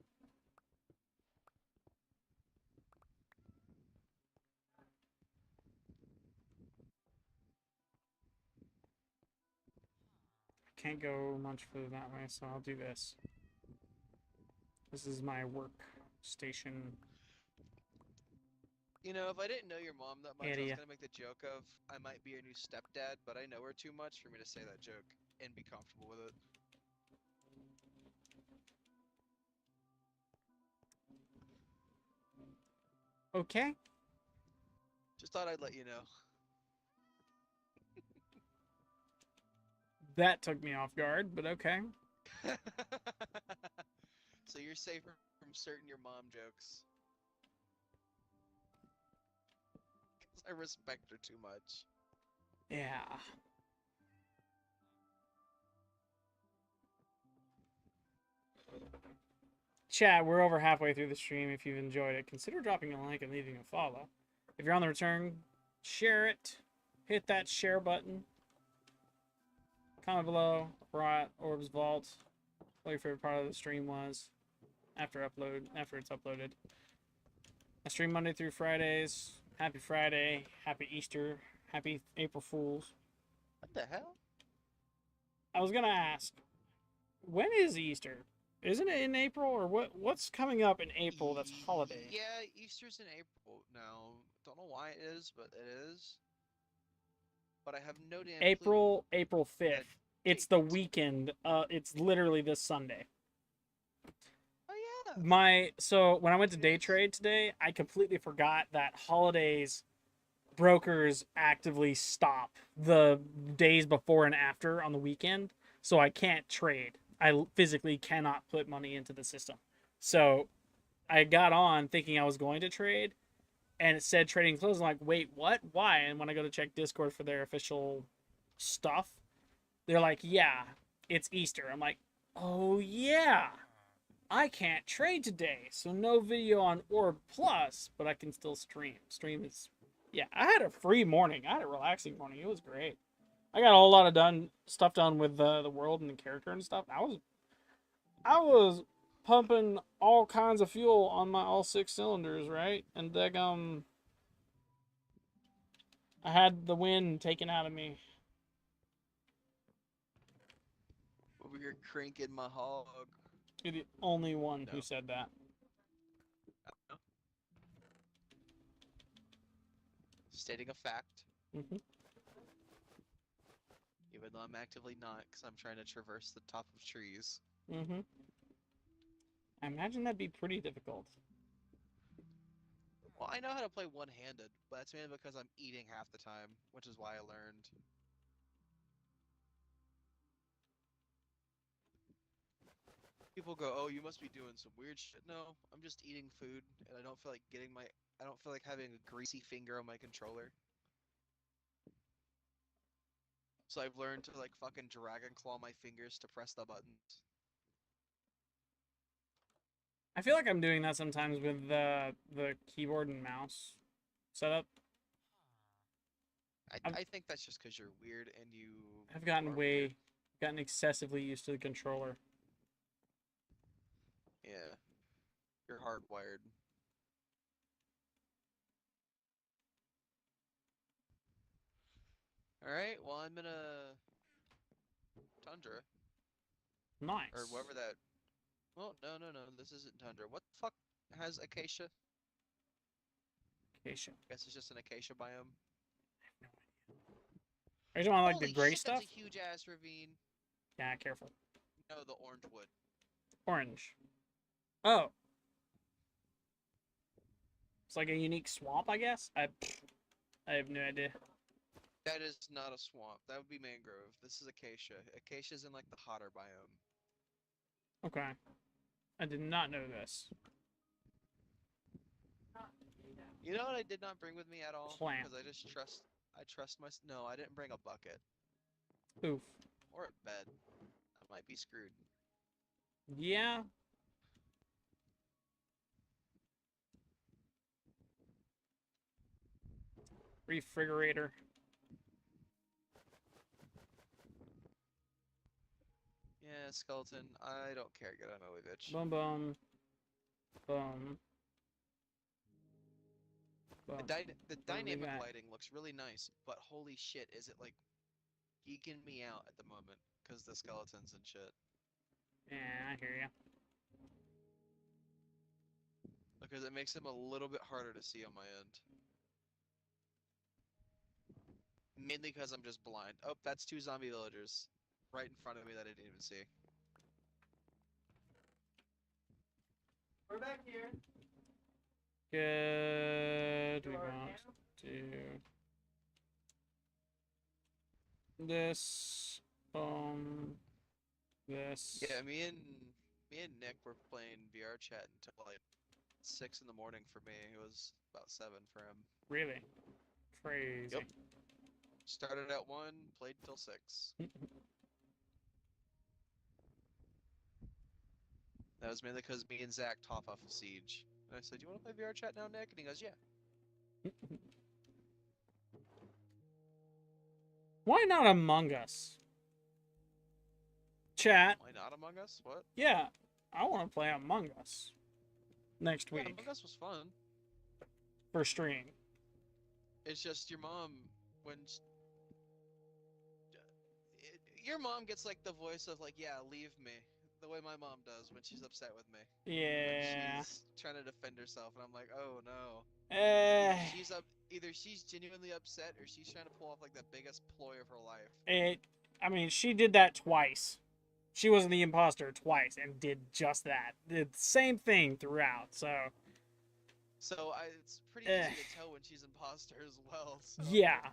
S1: Can't go much further that way, so I'll do this. This is my work station
S3: If I didn't know your mom that much, I was
S1: area.
S3: gonna make the joke of I might be your new stepdad, but I know her too much for me to say that joke and be comfortable with it.
S1: Okay.
S3: Just thought I'd let you know.
S1: That took me off guard, but okay.
S3: So you're safer from certain your mom jokes. Because I respect her too much.
S1: Yeah. Chat, we're over halfway through the stream. If you've enjoyed it, consider dropping a like and leaving a follow. If you're on the return, share it. Hit that share button. Comment below. Brought Orb's Vault. What your favorite part of the stream was after it's uploaded. I stream Monday through Fridays. Happy Friday. Happy Easter. Happy April Fools.
S3: What the hell?
S1: I was gonna ask, when is Easter? Isn't it in April, or what's coming up in April that's holiday?
S3: Yeah, Easter's in April now. Don't know why it is, but it is. But I have no damn clue.
S1: April 5th. It's the weekend. It's literally this Sunday.
S3: Oh yeah.
S1: So when I went to day trade today, I completely forgot that holidays brokers actively stop the days before and after on the weekend, so I can't trade. I physically cannot put money into the system. So I got on thinking I was going to trade, and it said trading closed. I'm like, wait, what? Why? And when I go to check Discord for their official stuff, they're like, yeah, it's Easter. I'm like, oh yeah, I can't trade today, so no video on Orb Plus, but I can still stream. Stream is, yeah. I had a free morning. I had a relaxing morning. It was great. I got a whole lot of stuff done with the world and the character and stuff. I was pumping all kinds of fuel on my all 6 cylinders, right? And I had the wind taken out of me.
S3: Over here cranking my hog.
S1: You're the only one
S3: No.
S1: who said that.
S3: Stating a fact.
S1: Mm-hmm.
S3: Even though I'm actively not, because I'm trying to traverse the top of trees.
S1: Mm-hmm. I imagine that'd be pretty difficult.
S3: Well, I know how to play one-handed, but that's mainly because I'm eating half the time, which is why I learned. People go, "Oh, you must be doing some weird shit." No, I'm just eating food, and I don't feel like I don't feel like having a greasy finger on my controller. So I've learned to like fucking drag and claw my fingers to press the buttons.
S1: I feel like I'm doing that sometimes with the keyboard and mouse setup.
S3: I think that's just because you're weird and you.
S1: I've gotten
S3: are weird.
S1: gotten excessively used to the controller.
S3: Yeah, you're hardwired. All right. Well, I'm in a tundra
S1: Nice.
S3: or wherever that. Well, no. This isn't tundra. What the fuck has acacia?
S1: Acacia.
S3: Guess it's just an acacia biome.
S1: Are you talking about, like,
S3: Holy
S1: the gray
S3: shit,
S1: stuff?
S3: that's a huge ass ravine.
S1: Yeah, careful.
S3: No, the orange wood.
S1: Orange. Oh. It's like a unique swamp, I guess? I have no idea.
S3: That is not a swamp. That would be mangrove. This is acacia. Acacia's in like the hotter biome.
S1: Okay. I did not know this.
S3: You know what I did not bring with me at all?
S1: Plant.
S3: Because I trust my. No, I didn't bring a bucket
S1: Oof.
S3: or a bed. I might be screwed.
S1: Yeah. Refrigerator.
S3: Yeah, skeleton. I don't care. Get out of my way, bitch.
S1: Boom, boom. Boom.
S3: The,
S1: Boom.
S3: dy the
S1: What do we
S3: dynamic
S1: got?
S3: lighting looks really nice, but holy shit, is it like geeking me out at the moment because the skeletons and shit.
S1: Yeah, I hear ya.
S3: Because it makes them a little bit harder to see on my end. Mainly because I'm just blind. Oh, that's 2 zombie villagers right in front of me that I didn't even see.
S4: We're back here.
S1: Good. We
S4: You are
S1: want
S4: now?
S1: to this. This.
S3: Yeah, me and Nick were playing VR chat until like 6 in the morning for me. It was about 7 for him.
S1: Really? Crazy.
S3: Yep. Started at 1, played till 6. That was mainly because me and Zach top off of Siege. And I said, "You want to play VR chat now, Nick?" And he goes, "Yeah."
S1: Why not Among Us? Chat.
S3: Why not Among Us? What?
S1: Yeah, I want to play Among Us next
S3: Yeah,
S1: week
S3: Among Us was fun.
S1: for stream.
S3: It's just your mom when your mom gets like the voice of like, "Yeah, leave me," the way my mom does when she's upset with me.
S1: Yeah.
S3: When she's trying to defend herself, and I'm like, "Oh no." Either she's genuinely upset, or she's trying to pull off like the biggest ploy of her life.
S1: I mean, she did that twice. She was the imposter twice and did just that. Did the same thing throughout. So
S3: It's pretty easy to tell when she's imposter as well. So.
S1: yeah.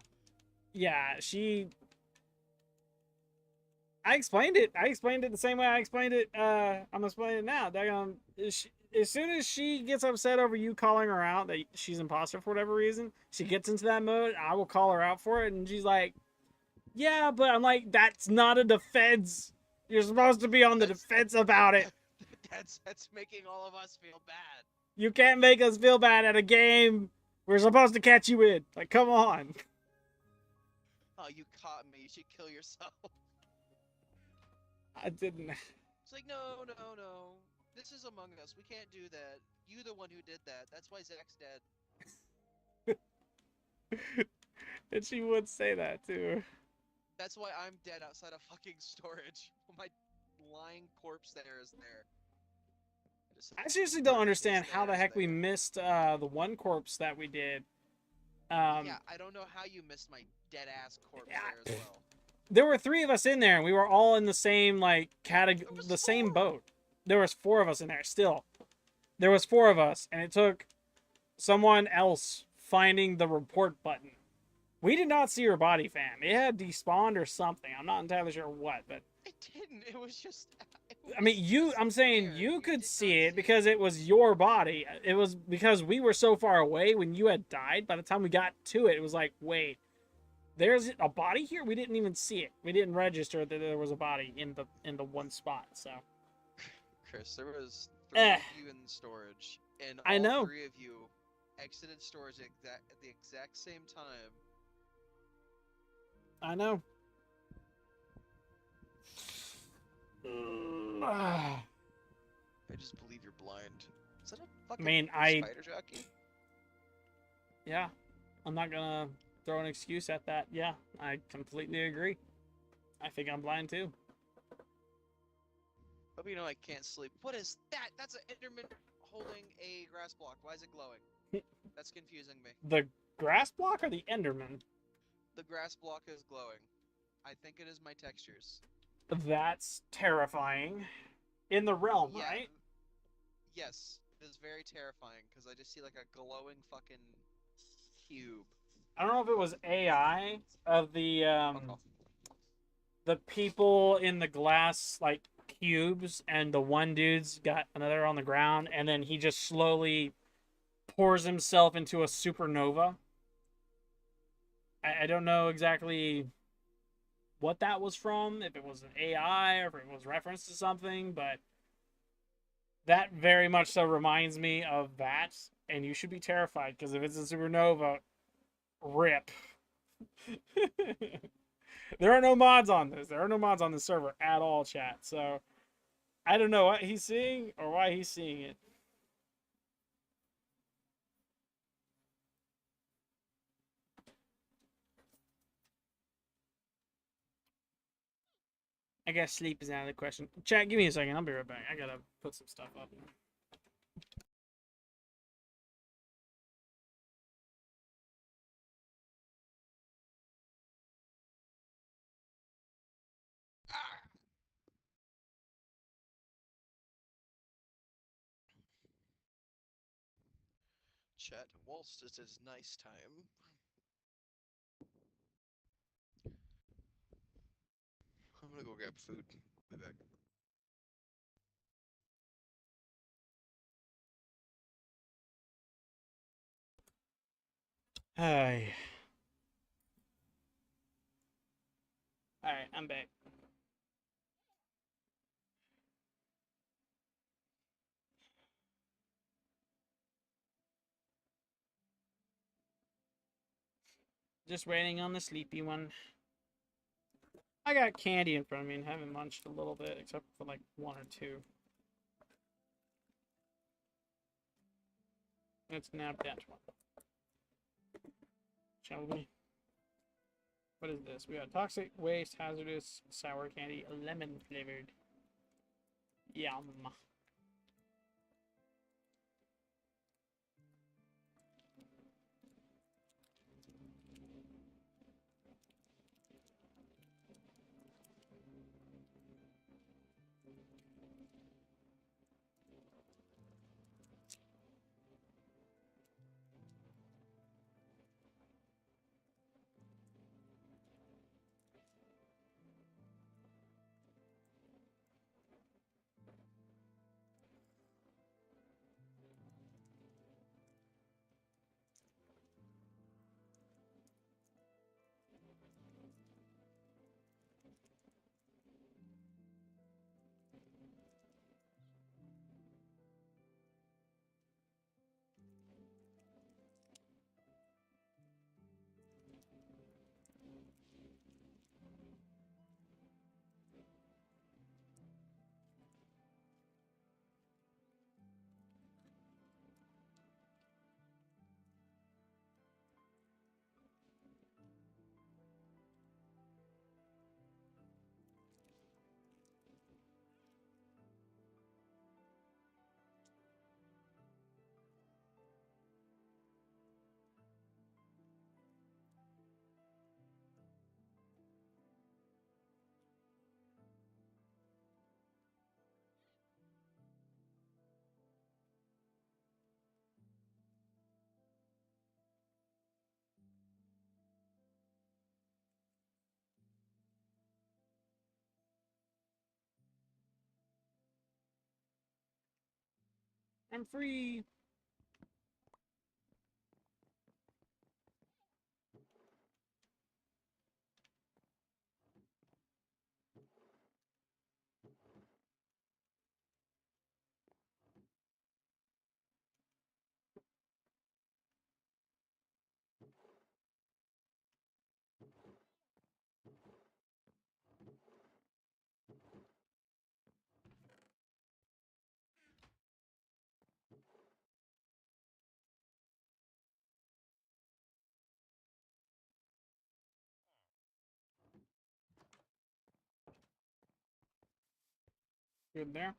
S1: I explained it. I explained it the same way I explained it. I'm explaining it now. As soon as she gets upset over you calling her out that she's imposter for whatever reason, she gets into that mode. I will call her out for it, and she's like, "Yeah," but I'm like, "That's not a defense. You're supposed to be on the defense about it.
S3: That's making all of us feel bad.
S1: You can't make us feel bad at a game we're supposed to catch you in. Like, come on."
S3: Oh, you caught me. You should kill yourself.
S1: I didn't.
S3: It's like, no. This is Among Us. We can't do that. You the one who did that. That's why Zach's dead.
S1: And she would say that too.
S3: That's why I'm dead outside of fucking storage. My lying corpse there is there.
S1: I seriously don't understand how the heck we missed the one corpse that we did.
S3: Yeah, I don't know how you missed my dead ass corpse there as well.
S1: There were 3 of us in there, and we were all in the same like category, the same boat. There was 4 of us in there. Still, there was 4 of us, and it took someone else finding the report button. We did not see her body, fam. It had despawned or something. I'm not entirely sure what, but
S3: it didn't. It was just.
S1: I mean, I'm saying you could see it because it was your body. It was because we were so far away when you had died. By the time we got to it, it was like, wait, there's a body here? We didn't even see it. We didn't register that there was a body in the one spot. So,
S3: Chris, there was 3 of you in storage, and
S1: I know.
S3: all 3 of you exited storage at the exact same time.
S1: I know.
S3: I just believe you're blind. Is that a fucking spider jockey?
S1: Yeah. I'm not gonna throw an excuse at that. Yeah, I completely agree. I think I'm blind too.
S3: Hope you know I can't sleep. What is that? That's an Enderman holding a grass block. Why is it glowing? That's confusing me.
S1: The grass block or the Enderman?
S3: The grass block is glowing. I think it is my textures.
S1: That's terrifying. In the realm,
S3: Yeah.
S1: right?
S3: Yes. It is very terrifying because I just see like a glowing fucking cube.
S1: I don't know if it was AI of
S3: Fuck off.
S1: the people in the glass like cubes, and the one dude's got another on the ground, and then he just slowly pours himself into a supernova. I don't know exactly what that was from, if it was an AI or if it was reference to something, but that very much so reminds me of that, and you should be terrified because if it's a supernova, rip. There are no mods on this. There are no mods on the server at all, chat. So I don't know what he's seeing or why he's seeing it. I guess sleep is out of the question. Chat, give me a second. I'll be right back. I gotta put some stuff up.
S3: Chat, whilst it is nice time. I'm gonna go grab food. Be back.
S1: Hi. Alright, I'm back. Just waiting on the sleepy one. I got candy in front of me and haven't munched a little bit, except for like one or two. Let's nab that one. Shall we? What is this? We got toxic waste, hazardous, sour candy, lemon flavored. Yum. I'm free. Good there.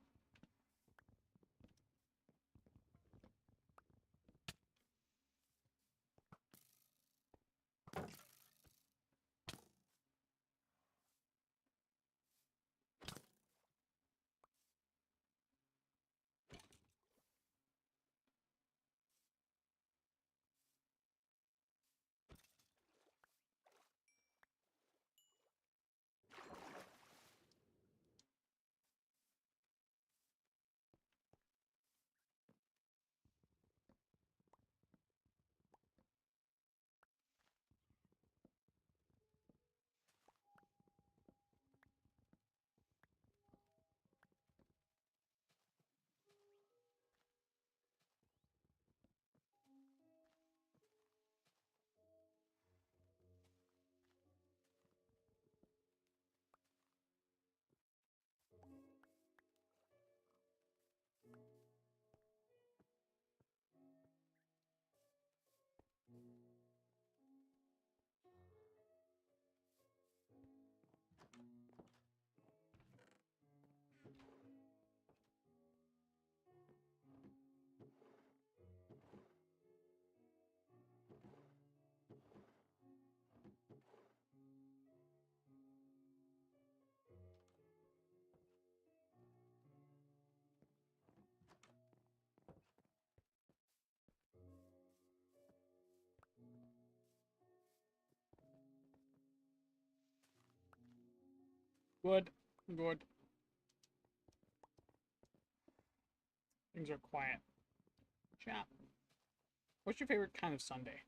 S1: Good. Good. Things are quiet. Chat. What's your favorite kind of Sunday?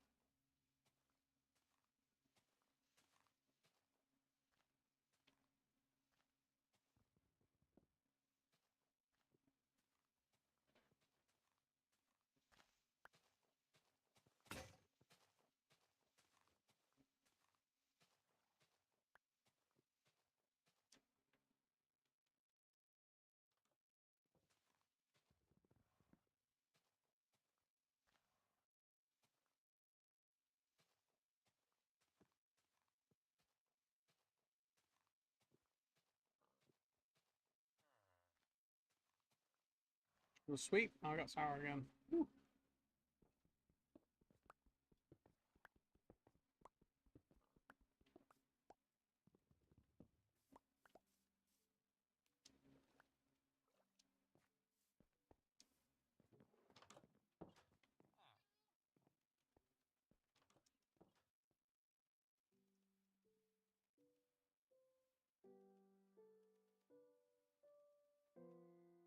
S1: It was sweet. Oh, I got sour again. Whew.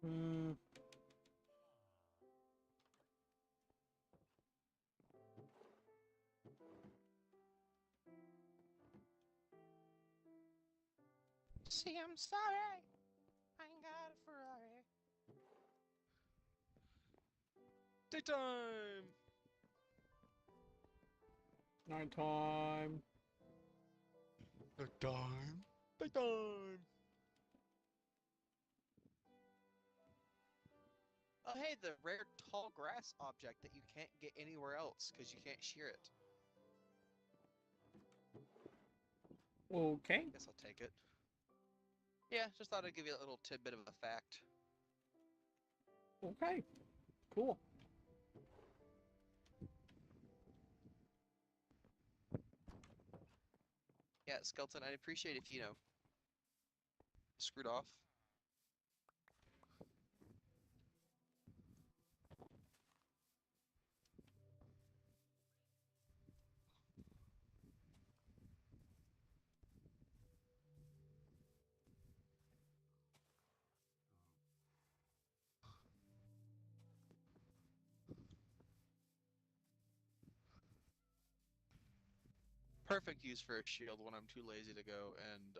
S1: Mm.
S3: See, I'm sorry. I ain't got a Ferrari. Daytime!
S1: Nighttime.
S3: Daytime! Daytime! Oh, hey, the rare tall grass object that you can't get anywhere else because you can't shear it.
S1: Okay.
S3: Guess I'll take it. Yeah, just thought I'd give you a little tidbit of a fact.
S1: Okay. Cool.
S3: Yeah, Skeleton, I'd appreciate if, screwed off. Perfect use for a shield when I'm too lazy to go and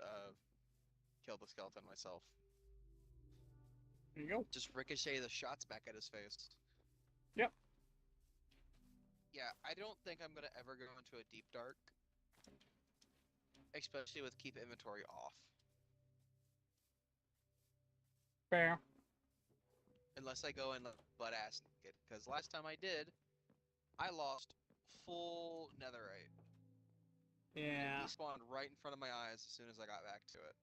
S3: kill the skeleton myself.
S1: There you go.
S3: Just ricochet the shots back at his face.
S1: Yep.
S3: Yeah, I don't think I'm gonna ever go into a deep dark, especially with keep inventory off.
S1: Fair.
S3: Unless I go in butt ass naked, because last time I did, I lost full netherite.
S1: Yeah.
S3: It despawned right in front of my eyes as soon as I got back to it.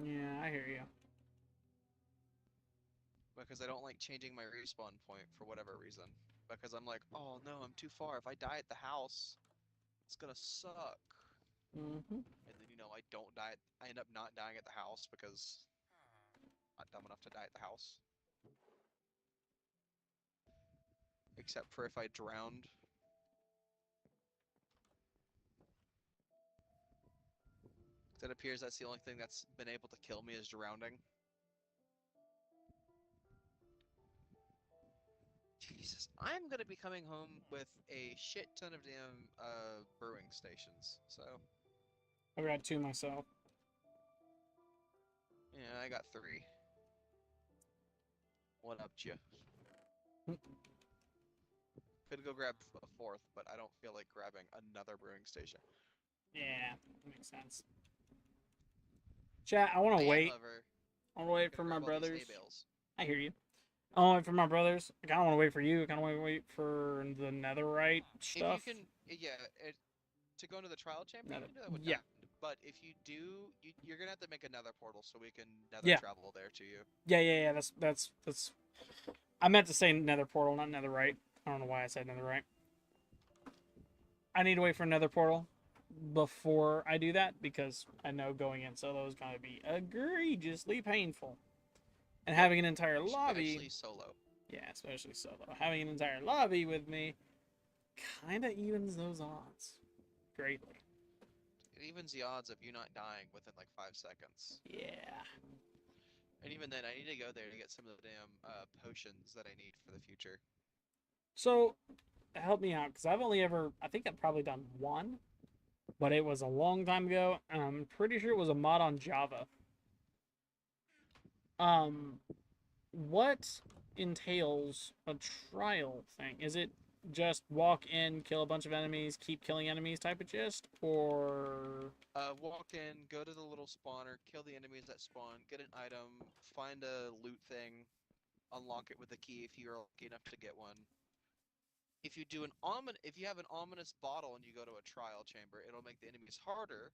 S1: Yeah, I hear you.
S3: because I don't like changing my respawn point for whatever reason. Because I'm like, oh no, I'm too far. If I die at the house, it's gonna suck.
S1: Mm-hmm.
S3: And then I don't die. I end up not dying at the house because I'm not dumb enough to die at the house. Except for if I drowned. It appears that's the only thing that's been able to kill me is drowning. Jesus, I'm gonna be coming home with a shit ton of damn brewing stations. So
S1: I've got 2 myself.
S3: yeah, I got 3. One up you. Could go grab a 4th, but I don't feel like grabbing another brewing station.
S1: Yeah, makes sense. Chat, I want
S3: I
S1: to
S3: am,
S1: wait.
S3: however,
S1: I want to wait
S3: gonna
S1: for my
S3: grab all these hay
S1: brothers.
S3: bales.
S1: I hear you. I want to wait for my brothers. I kind of want to wait for you. I kind of want to wait for the netherite stuff.
S3: If you can, yeah, to go into the trial chamber, you
S1: Nether-
S3: can do that with
S1: yeah.
S3: Diamond. But if you do, you're gonna have to make another portal so we can nether
S1: Yeah.
S3: travel there to you.
S1: Yeah. That's. I meant to say nether portal, not netherite. I don't know why I said netherite. I need to wait for another portal before I do that because I know going in solo is going to be egregiously painful. And having an entire lobby,
S3: Especially solo.
S1: yeah, especially solo, having an entire lobby with me kind of evens those odds greatly.
S3: It evens the odds of you not dying within like 5 seconds.
S1: Yeah.
S3: And even then, I need to go there to get some of the damn potions that I need for the future.
S1: So, help me out, because I think I've probably done one, but it was a long time ago, and I'm pretty sure it was a mod on Java. What entails a trial thing? Is it just walk in, kill a bunch of enemies, keep killing enemies type of gist, or
S3: Walk in, go to the little spawner, kill the enemies that spawn, get an item, find a loot thing, unlock it with a key if you're lucky enough to get one. If you have an ominous bottle and you go to a trial chamber, it'll make the enemies harder.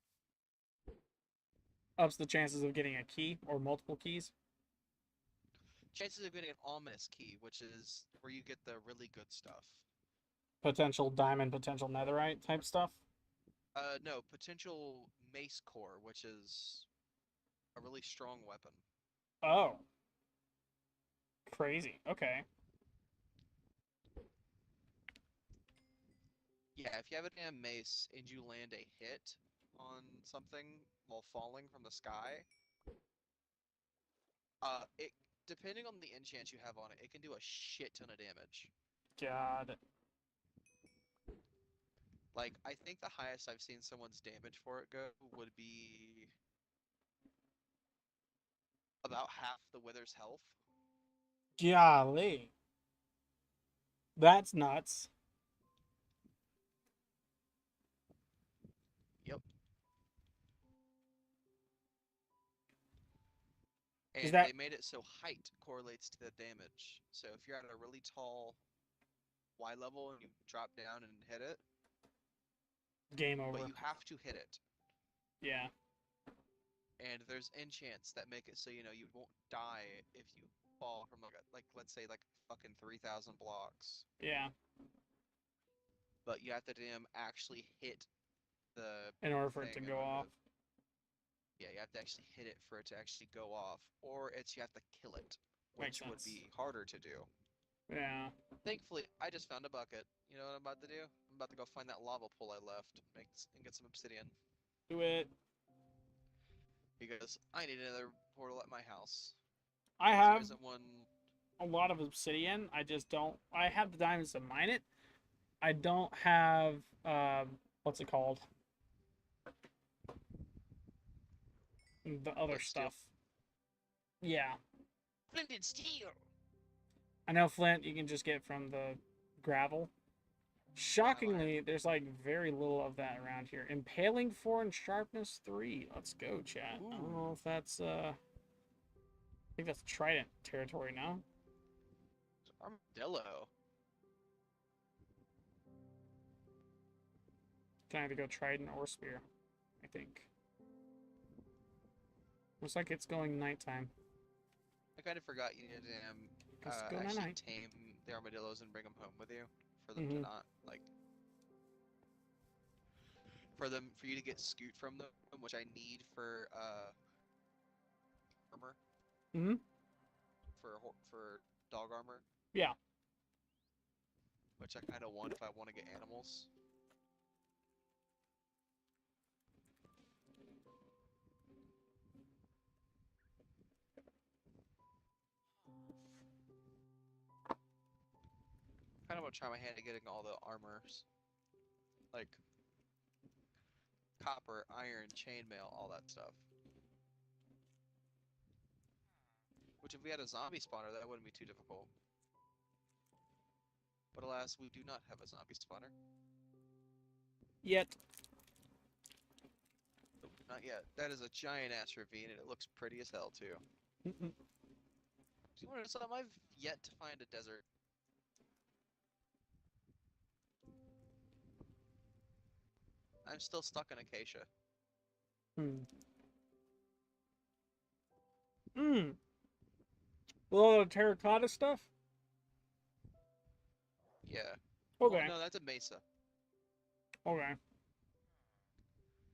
S1: ups the chances of getting a key or multiple keys?
S3: Chances of getting an ominous key, which is where you get the really good stuff.
S1: Potential diamond, potential netherite type stuff?
S3: No, potential mace core, which is a really strong weapon.
S1: Oh. Crazy. Okay.
S3: Yeah, if you have a damn mace and you land a hit on something while falling from the sky, it depending on the enchant you have on it, it can do a shit ton of damage.
S1: God.
S3: Like, I think the highest I've seen someone's damage for it go would be about half the Wither's health.
S1: Golly. That's nuts.
S3: Yep.
S1: Is
S3: And
S1: that
S3: they made it so height correlates to the damage. So if you're at a really tall Y level and you drop down and hit it,
S1: game over?
S3: but you have to hit it.
S1: Yeah.
S3: And there's enchants that make it so you won't die if you fall from like let's say like fucking 3,000 blocks.
S1: Yeah.
S3: But you have to damn actually hit the
S1: In order for it to
S3: thing in
S1: go
S3: order
S1: off.
S3: yeah, you have to actually hit it for it to actually go off, or you have to kill it,
S1: Makes
S3: which would
S1: sense.
S3: be harder to do.
S1: Yeah.
S3: Thankfully, I just found a bucket. You know what I'm about to do? I'm about to go find that lava pool I left and get some obsidian.
S1: Do it.
S3: Because I need another portal at my house.
S1: I
S3: There
S1: have
S3: isn't one.
S1: a lot of obsidian. I just don't. I have the diamonds to mine it. I don't have. What's it called? The other
S3: Flint steel.
S1: stuff. Yeah.
S3: Flinted steel!
S1: I know flint you can just get from the gravel. Shockingly, there's like very little of that around here. Impaling 4 and sharpness 3. Let's go, chat. I don't know if that's I think that's trident territory now.
S3: Armadillo.
S1: Can I either go trident or spear? I think. Looks like it's going nighttime.
S3: I kind of forgot you need to
S1: Guess go
S3: actually
S1: night-night.
S3: tame the armadillos and bring them home with you for them to
S1: Mhm.
S3: not like for you to get scoot from them, which I need for armor
S1: Mhm.
S3: for dog armor,
S1: Yeah.
S3: which I kind of want if I want to get animals. Kind of want to try my hand at getting all the armors, like copper, iron, chainmail, all that stuff. Which, if we had a zombie spawner, that wouldn't be too difficult. But alas, we do not have a zombie spawner.
S1: Yet.
S3: Nope, not yet. That is a giant ass ravine, and it looks pretty as hell too.
S1: Mm-mm.
S3: Do you want to know something? I've yet to find a desert. I'm still stuck in Acacia.
S1: Hmm. Mm. All the terracotta stuff.
S3: Yeah.
S1: Okay.
S3: Well, no, that's a mesa.
S1: Okay.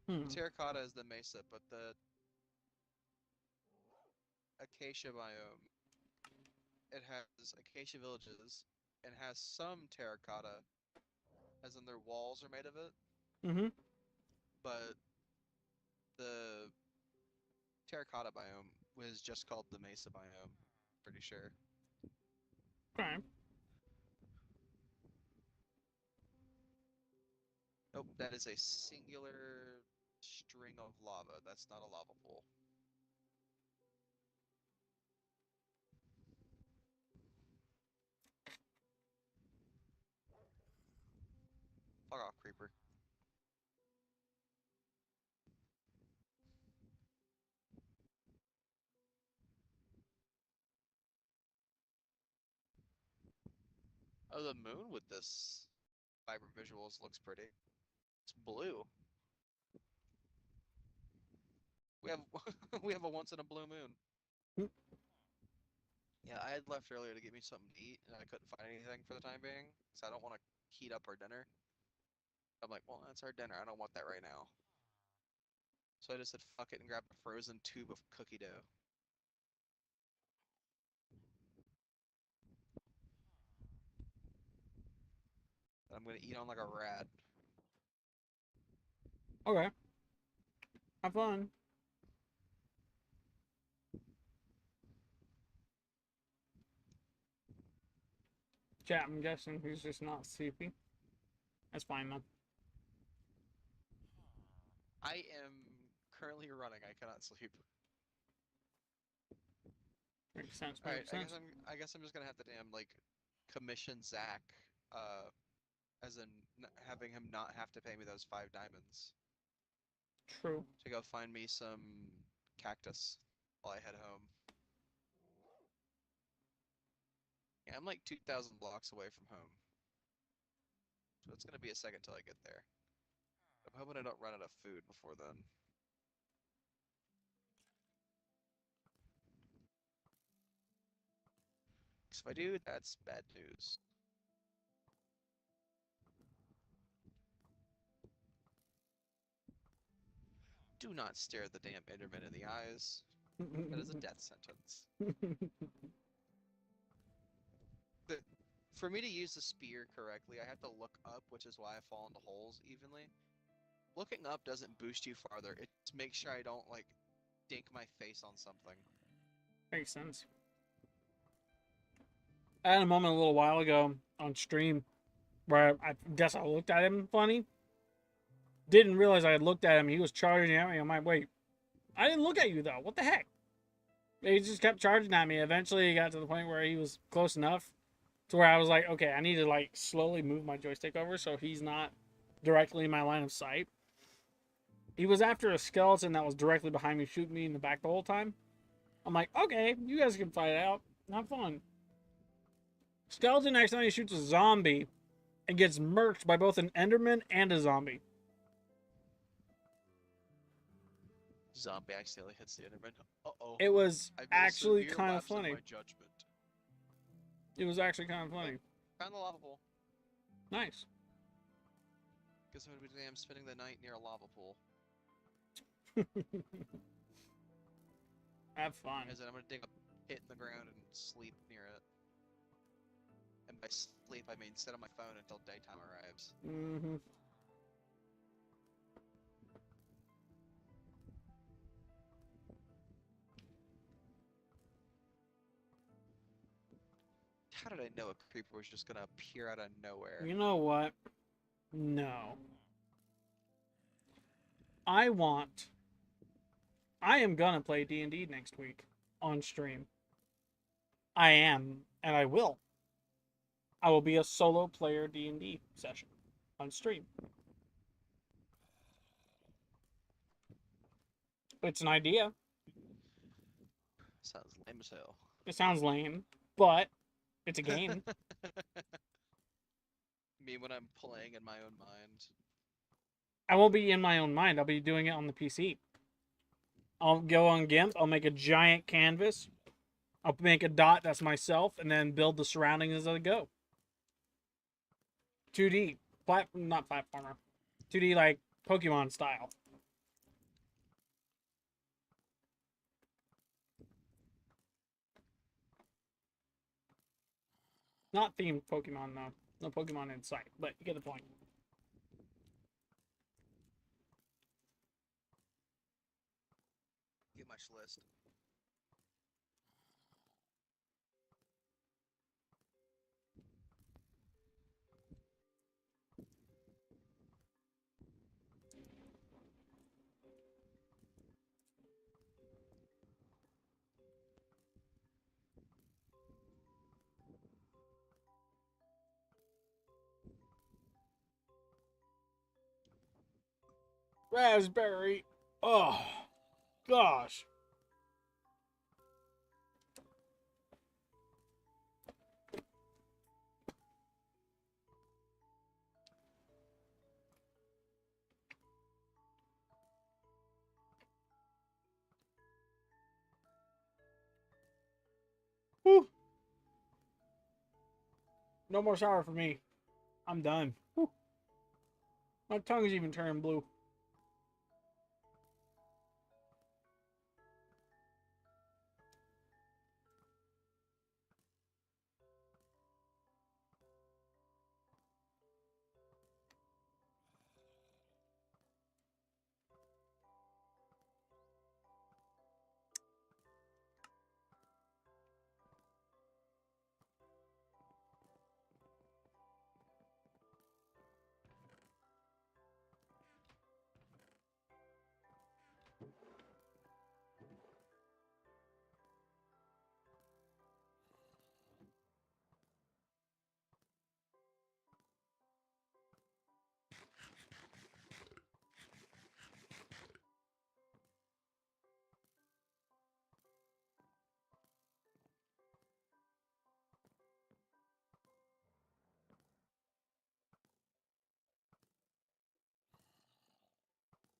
S1: Hmm.
S3: The terracotta is the mesa, but the acacia biome, it has acacia villages and has some terracotta, as in their walls are made of it,
S1: Mhm.
S3: but the terracotta biome was just called the mesa biome, pretty sure.
S1: Okay.
S3: Nope, that is a singular string of lava. That's not a lava pool. Fuck off, creeper. Oh, the moon with this vibrant visuals looks pretty. It's blue. We have we have a once in a blue moon.
S1: Hmm.
S3: Yeah, I had left earlier to get me something to eat, and I couldn't find anything for the time being, so I don't want to heat up our dinner. I'm like, well, that's our dinner. I don't want that right now. So I just said fuck it and grabbed a frozen tube of cookie dough. That I'm gonna eat on like a rat.
S1: Okay. Have fun. Chat, I'm guessing he's just not sleepy. That's fine though.
S3: I am currently running. I cannot sleep.
S1: Makes sense.
S3: All right,
S1: Makes sense.
S3: I guess I'm just gonna have to damn like commission Zach, as in having him not have to pay me those 5 diamonds
S1: True.
S3: to go find me some cactus while I head home. Yeah, I'm like 2,000 blocks away from home, so it's gonna be a second till I get there. I'm hoping I don't run out of food before then. Because if I do, that's bad news. Do not stare the damn Enderman in the eyes. That is a death sentence. For me to use the spear correctly, I have to look up, which is why I fall into holes evenly. Looking up doesn't boost you farther. It just makes sure I don't, like, dink my face on something.
S1: Makes sense. I had a moment a little while ago on stream where I guess I looked at him funny. Didn't realize I had looked at him. He was charging at me. I'm like, wait, I didn't look at you though. What the heck? He just kept charging at me. Eventually, he got to the point where he was close enough to where I was like, okay, I need to like slowly move my joystick over so he's not directly in my line of sight. He was after a skeleton that was directly behind me, shooting me in the back the whole time. I'm like, okay, you guys can fight it out. Have fun. Skeleton accidentally shoots a zombie and gets murked by both an Enderman and a zombie.
S3: Zombie accidentally hits the enderman. Uh-oh.
S1: It was
S3: I made
S1: actually
S3: a severe
S1: kind of
S3: lapse in
S1: funny.
S3: my judgment.
S1: It was actually kind of funny.
S3: Found the lava pool.
S1: Nice.
S3: Guess I'm gonna be damn spending the night near a lava pool.
S1: Have fun.
S3: As in, I'm gonna dig a pit in the ground and sleep near it. And by sleep, I mean sit on my phone until daytime arrives.
S1: Mm-hmm.
S3: How did I know a creeper was just gonna appear out of nowhere?
S1: You know what? No. I am gonna play D&D next week on stream. I am, and I will. I will be a solo player D&D session on stream. It's an idea.
S3: Sounds lame as hell.
S1: It sounds lame, but it's a game.
S3: Me when I'm playing in my own mind.
S1: I won't be in my own mind. I'll be doing it on the PC. I'll go on GIMP. I'll make a giant canvas. I'll make a dot that's myself, and then build the surroundings as I go. 2D, not platformer. 2D like Pokemon style. Not themed Pokemon though. No Pokemon in sight, but you get the point.
S3: Get my list.
S1: Raspberry. Oh, gosh. Whew. No more sour for me. I'm done. Whew. My tongue's even turning blue.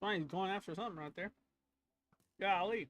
S1: Fine, he's going after something right there. Golly.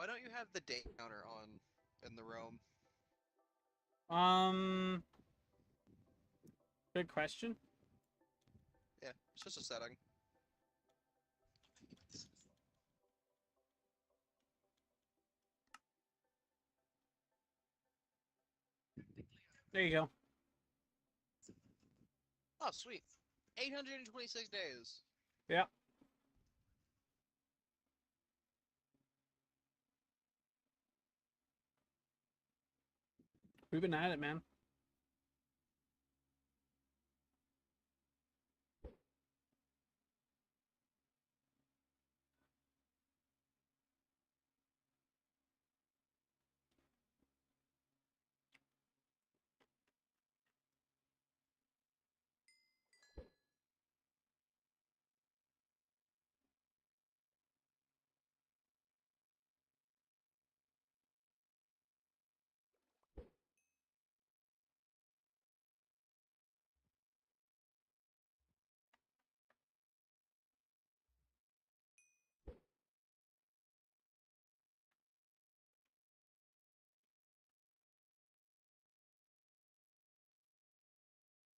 S3: Why don't you have the day counter on in the room?
S1: Good question.
S3: Yeah, it's just a setting.
S1: There you go.
S3: Oh, sweet. 826 days.
S1: Yeah. We've been at it, man.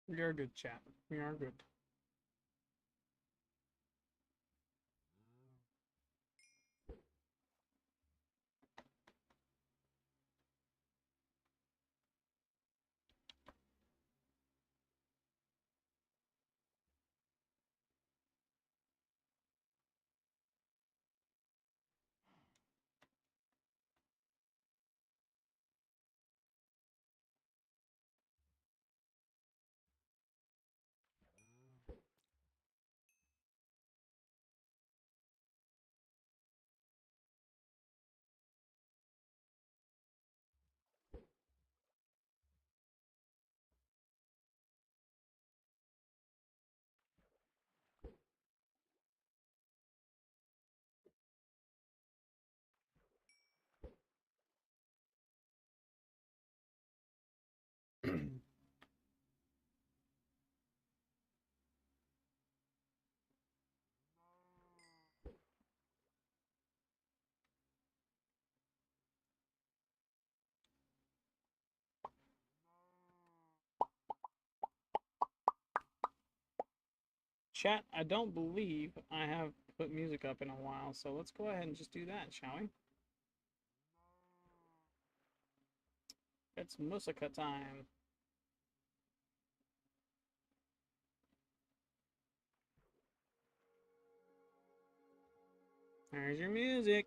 S1: We are good, chat. We are good. Chat, I don't believe I have put music up in a while, so let's go ahead and just do that, shall we? It's Musika time. There's your music.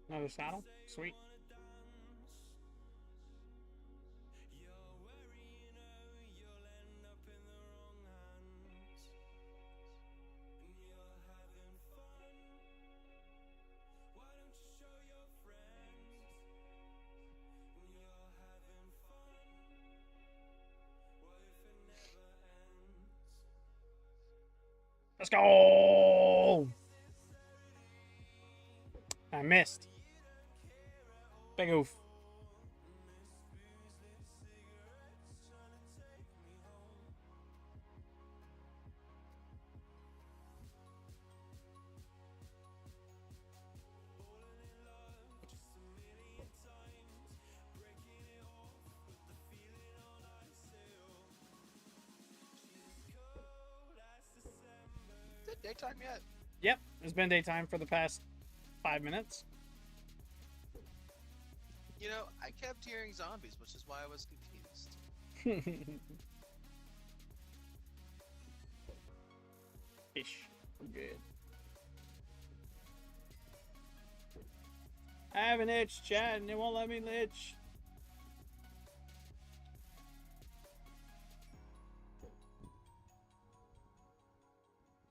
S1: Another saddle? Sweet. Let's go! I missed. Big oof.
S3: Is it daytime yet?
S1: Yep, it's been daytime for the past 5 minutes.
S3: You know, I kept hearing zombies, which is why I was confused.
S1: Ish. We're good. I have an itch, chat, and it won't let me itch.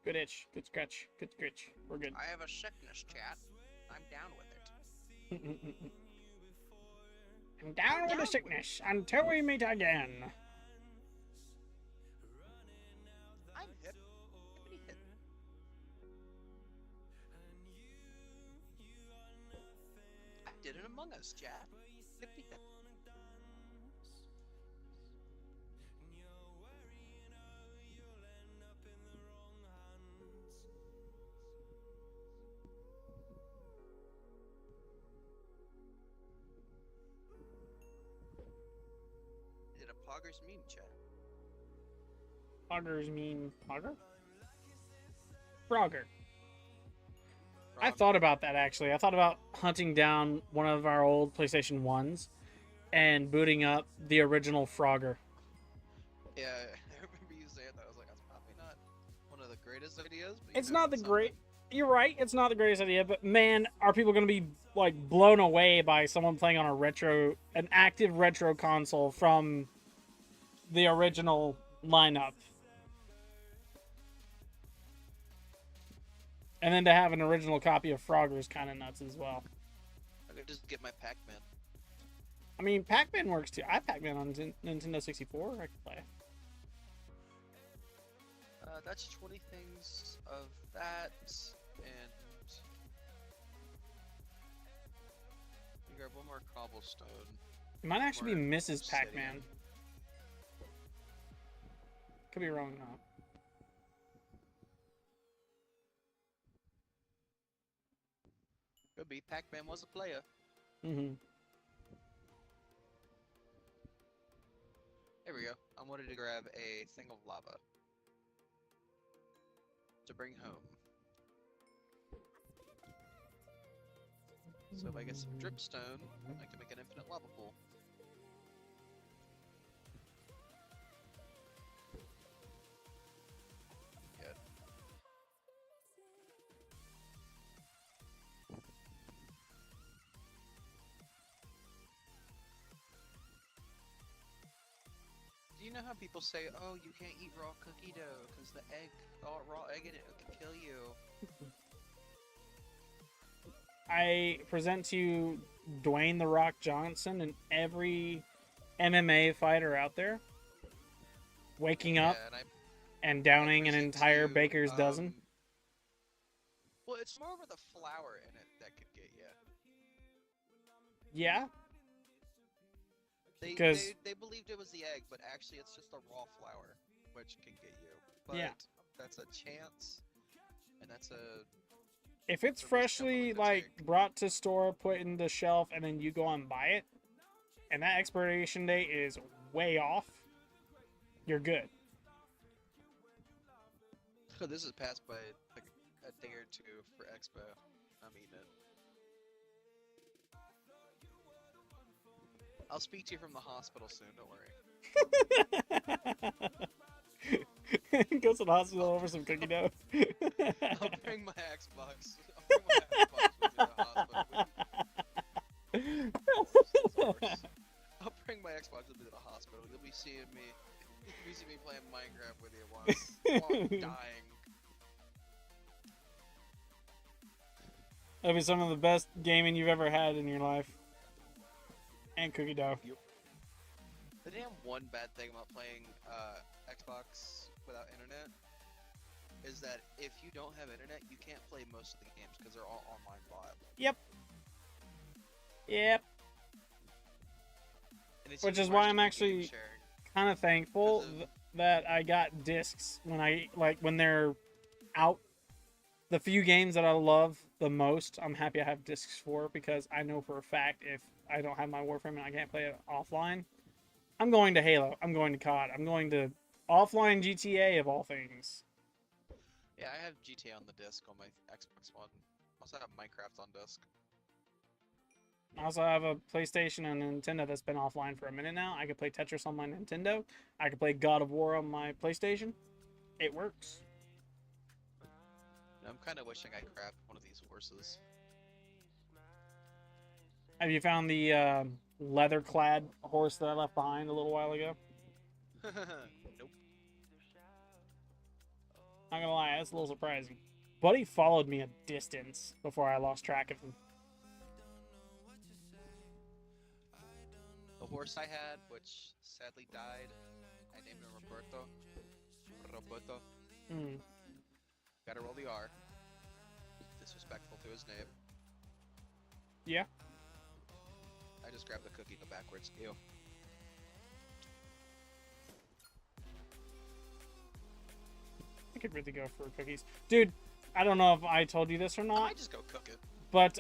S1: Good itch. Good scratch. Good scratch. We're good.
S3: I have a sickness, chat. I'm down with it.
S1: I'm down with the sickness until we meet again.
S3: I'm hip. Hippity hip. I did it Among Us, chat. Hippity hip. Did a poggers meme, chat.
S1: Poggers mean Pogger? Frogger. I thought about that actually. I thought about hunting down one of our old PlayStation 1s and booting up the original Frogger.
S3: Yeah, I remember you saying that. I was like, that's probably not one of the greatest ideas. But
S1: It's not the great. You're right. It's not the greatest idea, but man, are people going to be like blown away by someone playing on an active retro console from the original lineup, and then to have an original copy of Frogger is kind of nuts as well.
S3: I could just get my Pac-Man.
S1: I mean, Pac-Man works too. I have Pac-Man on Nintendo 64. I can play.
S3: That's 20 things of that, and you grab one more cobblestone.
S1: It might actually be
S3: More
S1: Mrs.
S3: obsidian.
S1: Pac-Man. Could be wrong though.
S3: Could be. Pac-Man was a player.
S1: Mm-hmm.
S3: There we go. I wanted to grab a thing of lava to bring home. So if I get some dripstone, I can make an infinite lava pool. Good. Do you know how people say, oh, you can't eat raw cookie dough because the raw egg in it can kill you?
S1: I present to you Dwayne The Rock Johnson and every MMA fighter out there waking up
S3: Yeah,
S1: and downing an
S3: present to
S1: entire
S3: you,
S1: baker's dozen.
S3: Well, it's more with the flour in it that could get you.
S1: Yeah,
S3: They,
S1: 'Cause-
S3: they believed it was the egg, but actually it's just the raw flour, which can get you. But
S1: Yeah.
S3: that's a chance, and that's a...
S1: if it's
S3: For risk
S1: freshly
S3: I'm willing to
S1: like
S3: take.
S1: brought to store, put in the shelf, and then you go and buy it, and that expiration date is way off, you're good.
S3: This is passed by like a day or two for Expo. I'm eating it. I'll speak to you from the hospital soon, don't worry.
S1: Go to the hospital over some cookie dough.
S3: I'll bring my Xbox. I'll bring my Xbox with me to the hospital. I'll bring my Xbox with me to the hospital. You'll be seeing me. You'll be seeing me playing Minecraft with you while I'm dying.
S1: That'll be some of the best gaming you've ever had in your life. And cookie dough.
S3: The damn one bad thing about playing Xbox without internet is that if you don't have internet, you can't play most of the games because they're all online bot.
S1: Yep. Yep.
S3: And it's
S1: Which
S3: even
S1: is why
S3: worse
S1: I'm
S3: to do game
S1: actually
S3: sharing.
S1: kind of thankful
S3: Because of-
S1: that I got discs when they're out. The few games that I love the most, I'm happy I have discs for, because I know for a fact if I don't have my Warframe and I can't play it offline, I'm going to Halo, I'm going to COD, I'm going to offline GTA of all things.
S3: Yeah, I have GTA on the disc on my Xbox One. I also have Minecraft on disc.
S1: I also have a PlayStation and a Nintendo that's been offline for a minute now. I can play Tetris on my Nintendo. I can play God of War on my PlayStation. It works.
S3: I'm kind of wishing I crapped one of these horses.
S1: Have you found the leather-clad horse that I left behind a little while ago?
S3: Nope.
S1: Not gonna lie, that's a little surprising. Buddy followed me a distance before I lost track of him.
S3: The horse I had, which sadly died, I named him Roberto. Roberto.
S1: Hmm.
S3: Gotta roll the R. Disrespectful to his name.
S1: Yeah.
S3: I just grabbed the cookie the backwards. Ew.
S1: I could really go for cookies. Dude, I don't know if I told you this or
S3: I
S1: not,
S3: might just go cook it.
S1: but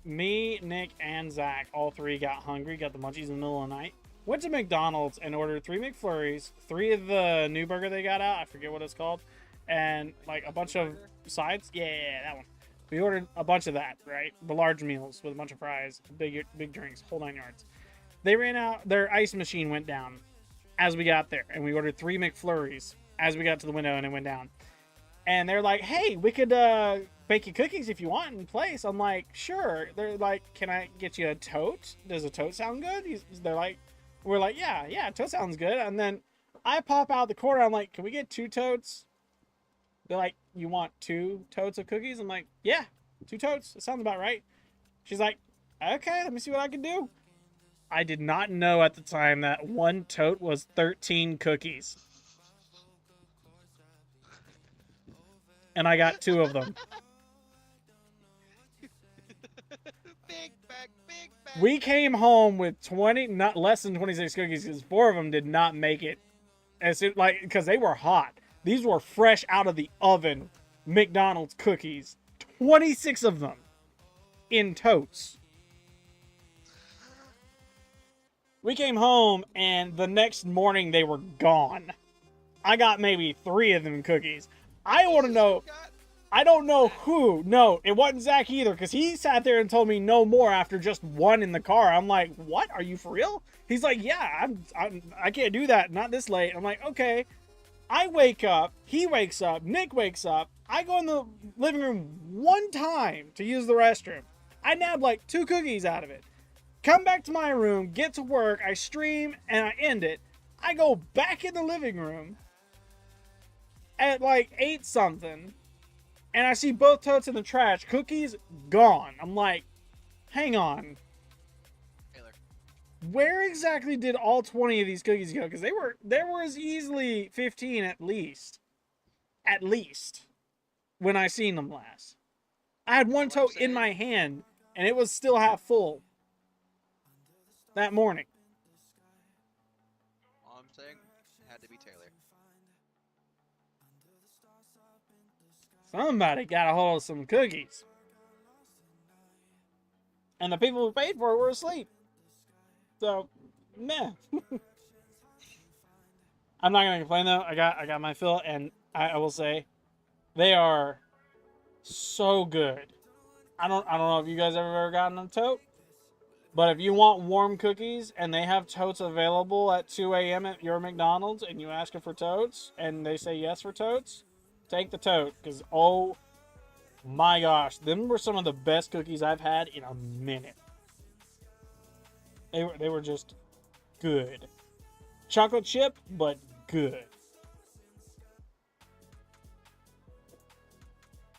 S1: me, Nick, and Zach, all three got hungry, got the munchies in the middle of the night. Went to McDonald's and ordered 3 McFlurries, 3 of the new burger they got out, I forget what it's called, and like a bunch of sides. Yeah, that one. We ordered a bunch of that, right? The large meals with a bunch of fries, big drinks, whole 9 yards. They ran out. Their ice machine went down as we got there, and we ordered 3 McFlurries as we got to the window, and it went down. And they're like, "Hey, we could bake you cookies if you want in place." I'm like, "Sure." They're like, "Can I get you a tote? Does a tote sound good?" They're like, "We're like, yeah, tote sounds good." And then I pop out the corner. I'm like, "Can we get 2 totes?" They're like, "You want 2 totes of cookies?" I'm like, "Yeah, 2 totes. That sounds about right." She's like, "Okay, let me see what I can do." I did not know at the time that 1 tote was 13 cookies. And I got 2 of them.
S3: Big bag, big bag.
S1: We came home with 20, not less than 26 cookies, because 4 of them did not make it. Because they were hot. These were fresh out of the oven McDonald's cookies. 26 of them in totes. We came home, and the next morning they were gone. I got maybe 3 of them cookies. I want to know. I don't know who. No, it wasn't Zach either, because he sat there and told me no more after just 1 in the car. I'm like, "What? Are you for real?" He's like, "Yeah, I can't do that. Not this late." I'm like, "Okay." I wake up. He wakes up. Nick wakes up. I go in the living room 1 time to use the restroom. I nab like 2 cookies out of it. Come back to my room, get to work. I stream and I end it. I go back in the living room at like 8 something. And I see both totes in the trash. Cookies gone. I'm like, hang on.
S3: Taylor.
S1: Where exactly did all 20 of these cookies go? Because there was easily 15 at least. At least. When I seen them last. I had 1 tote in my hand, and it was still half full. That morning.
S3: All I'm saying, it had to be Taylor.
S1: Somebody got a hold of some cookies. And the people who paid for it were asleep. So, meh. I'm not gonna complain though. I got my fill, and I will say, they are so good. I don't know if you guys ever gotten a tote, but if you want warm cookies and they have totes available at 2 a.m. at your McDonald's, and you ask them for totes, and they say yes for totes, take the tote, because oh my gosh, them were some of the best cookies I've had in a minute. They were just good. Chocolate chip, but good.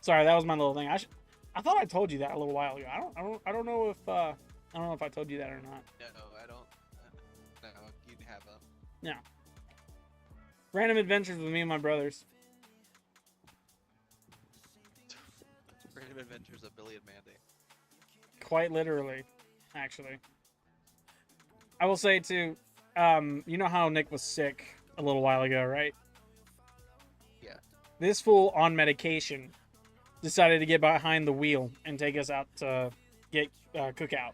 S1: Sorry, that was my little thing. I thought I told you that a little while ago. I don't know if I told you that or not.
S3: No, I don't. No, you haven't.
S1: No. Random adventures with me and my brothers.
S3: Random Adventures of Billy and Mandy.
S1: Quite literally, actually. I will say too, you know how Nick was sick a little while ago, right?
S3: Yeah.
S1: This fool on medication decided to get behind the wheel and take us out to get cookout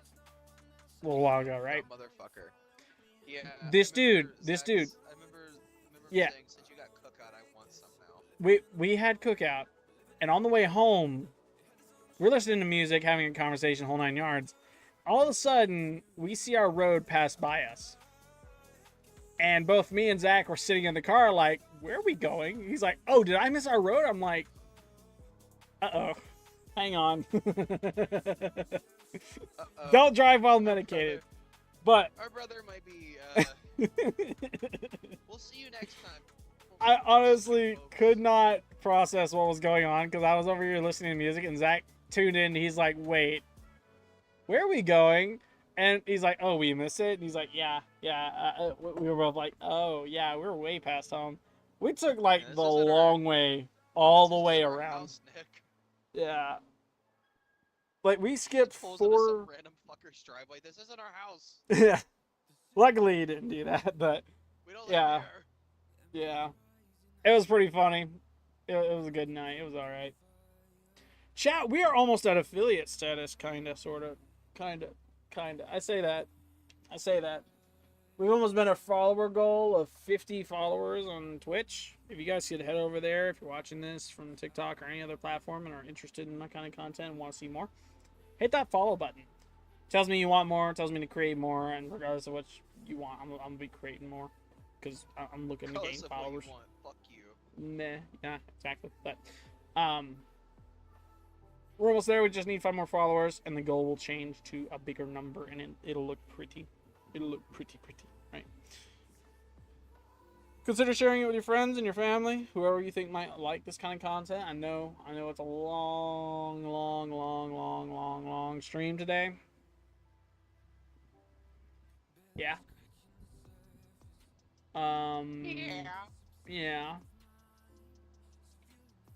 S1: a little while ago, right?
S3: Oh, motherfucker. Yeah.
S1: This
S3: I remember
S1: dude.
S3: I remember
S1: Yeah.
S3: saying, since you got cookout, I want some now.
S1: We had cookout, and on the way home, we're listening to music, having a conversation, whole 9 yards. All of a sudden, we see our road pass by us. And both me and Zach were sitting in the car like, where are we going? He's like, oh, did I miss our road? I'm like, uh-oh. Hang on. Don't drive while medicated. But
S3: Our brother might be, we'll see you next time.
S1: I honestly could not process what was going on, because I was over here listening to music, and Zach tuned in. He's like, wait, where are we going? And he's like, oh, we miss it? And he's like, yeah. We were both like, oh, yeah, we're way past home. We took like
S3: Yeah,
S1: the long way, all the way around.
S3: House, Nick.
S1: Yeah. Like, we skipped
S3: Just pulls into
S1: 4...
S3: some random fucker's driveway. This isn't our house.
S1: Yeah. Luckily, he didn't do that, but
S3: We don't
S1: Yeah.
S3: live here.
S1: yeah. It was pretty funny. It was a good night. It was alright. Chat, we are almost at affiliate status, kinda, sorta. Kinda. I say that. We've almost met our follower goal of 50 followers on Twitch. If you guys could head over there, if you're watching this from TikTok or any other platform and are interested in my kind of content and want to see more, hit that follow button. Tells me you want more, tells me to create more, and regardless of what you want, I'm gonna be creating more because I'm looking to gain
S3: Regardless of what
S1: followers.
S3: you want, fuck you.
S1: Meh, yeah, exactly. But we're almost there. We just need 5 more followers, and the goal will change to a bigger number, and it'll look pretty. It'll look pretty, right? Consider sharing it with your friends and your family, whoever you think might like this kind of content. I know it's a long stream today. Yeah. Yeah.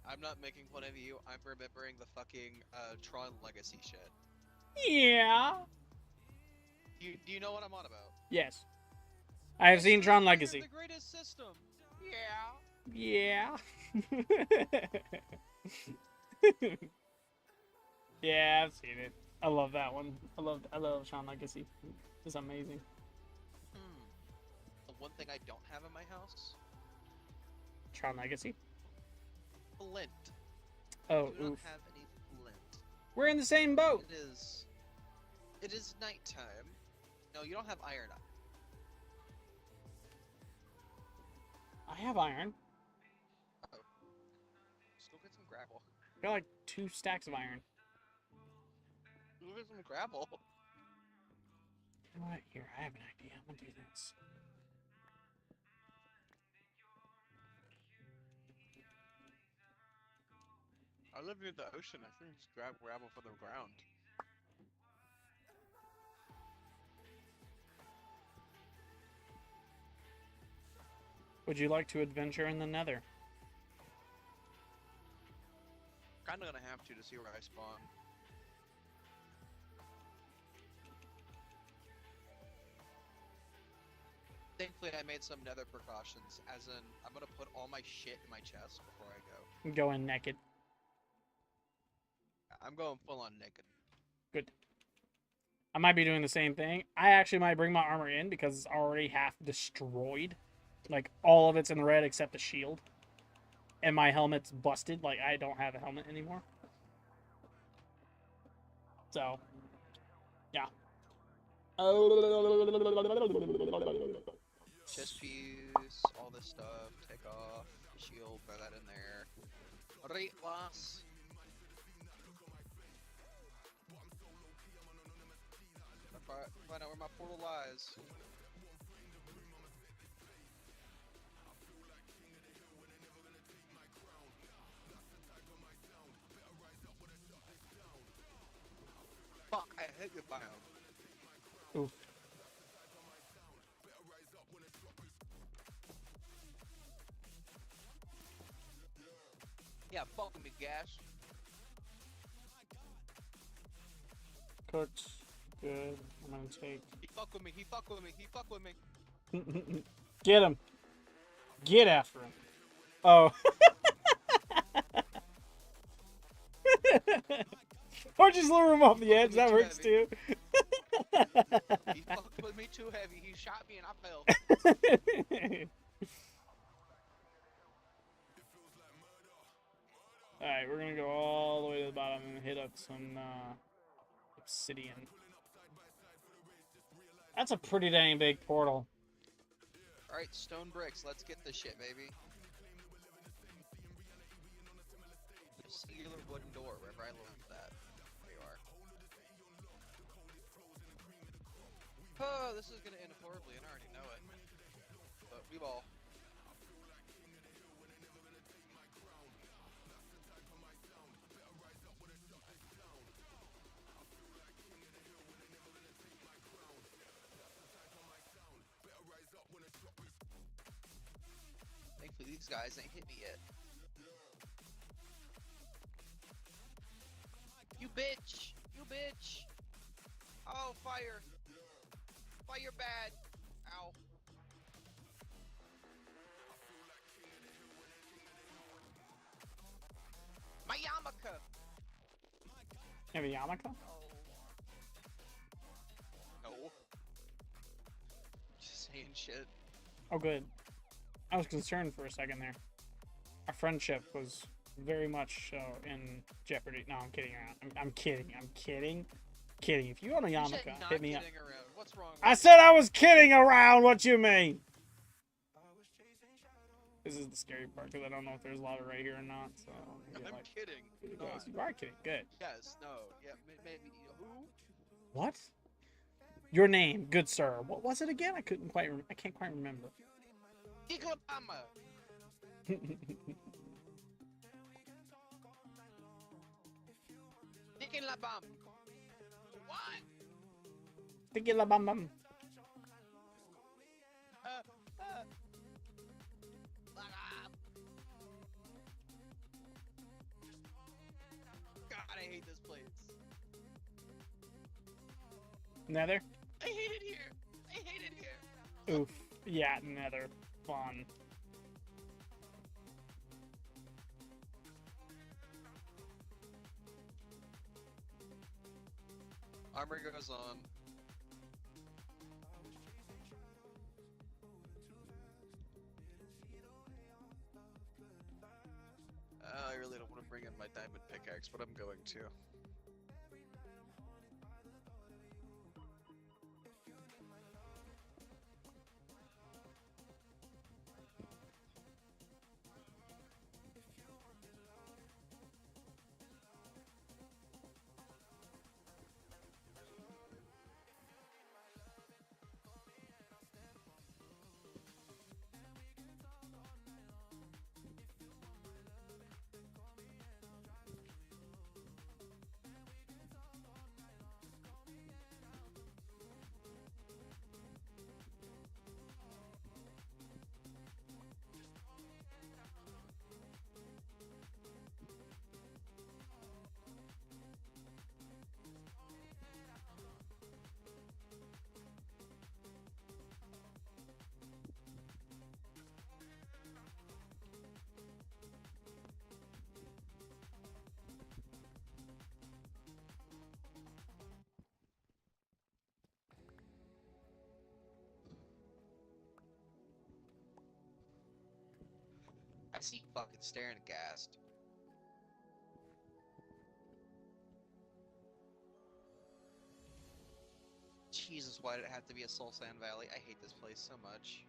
S3: I'm not making fun of you. I'm remembering the fucking Tron Legacy shit.
S1: Yeah.
S3: Do you know what I'm on about?
S1: Yes. I have seen Tron
S3: We're
S1: Legacy.
S3: the greatest system.
S1: Yeah. Yeah, I've seen it. I love that one. I love Tron Legacy. It's amazing.
S3: The one thing I don't have in my house,
S1: Tron Legacy.
S3: flint.
S1: Oh,
S3: I do not
S1: oof.
S3: have any flint.
S1: We're in the same boat.
S3: It is nighttime. No, you don't have iron.
S1: I have iron.
S3: Oh. Just go get some gravel.
S1: I got like 2 stacks of iron.
S3: Go get some gravel.
S1: You know what? Here, I have an idea. I'm gonna do this.
S3: I live near the ocean. I think just grab gravel from the ground.
S1: Would you like to adventure in the Nether?
S3: Kinda gonna have to see where I spawn. Thankfully, I made some nether precautions, as in, I'm gonna put all my shit in my chest before I go.
S1: Go in naked.
S3: I'm going full on naked.
S1: Good. I might be doing the same thing. I actually might bring my armor in because it's already half destroyed. Like, all of it's in red except the shield. And my helmet's busted. Like, I don't have a helmet anymore. So, yeah.
S3: Chest piece, all this stuff, take off, shield, throw that in there. Right, boss. Find out where my portal lies. Fuck, I hit your biome.
S1: Oof.
S3: Yeah, fuck me, Gash.
S1: Cooked. Good. I'm gonna take...
S3: He fuck with me, he fuck with me, he fuck with me.
S1: Get him. Get after him. Oh. Or just lure him off the edge. That works too.
S3: He fucked with me too heavy. He shot me and I fell.
S1: Alright, we're gonna go all the way to the bottom and hit up some obsidian. That's a pretty dang big portal.
S3: Alright, stone bricks. Let's get this shit, baby. A singular wooden door, wherever I learned that. There you are. Oh, this is gonna end horribly, and I already know it. But we ball. Thankfully, these guys ain't hit me yet. You bitch! You bitch! Oh, fire! Fire bad! Ow. My yarmulke!
S1: You have a yarmulke?
S3: Oh. No. Just saying shit.
S1: Oh, good. I was concerned for a second there. Our friendship was very much in jeopardy. No, I'm kidding around. I'm kidding. I'm kidding. Kidding. If you own a
S3: You said
S1: yarmulke,
S3: not
S1: hit me up.
S3: kidding around. What's wrong with
S1: I
S3: you?
S1: said I was kidding around. What you mean? This is the scary part because I don't know if there's lava right here or not. So
S3: I'm
S1: like,
S3: kidding.
S1: you
S3: Not.
S1: guys, you are kidding. Good.
S3: Yes, no, yeah, maybe. Who?
S1: What? Your name, good sir. What was it again? I couldn't quite. I can't quite remember.
S3: Iglabama. Iglabam. What?
S1: Tequila bum bum.
S3: Fuck up. God, I hate this place.
S1: Nether.
S3: I hate it here. I hate it here.
S1: Oof. Yeah, Nether. Fun.
S3: Armor goes on. I really don't want to bring in my diamond pickaxe, but I'm going to. I see you fucking staring aghast. Jesus, why did it have to be a Soul Sand Valley? I hate this place so much.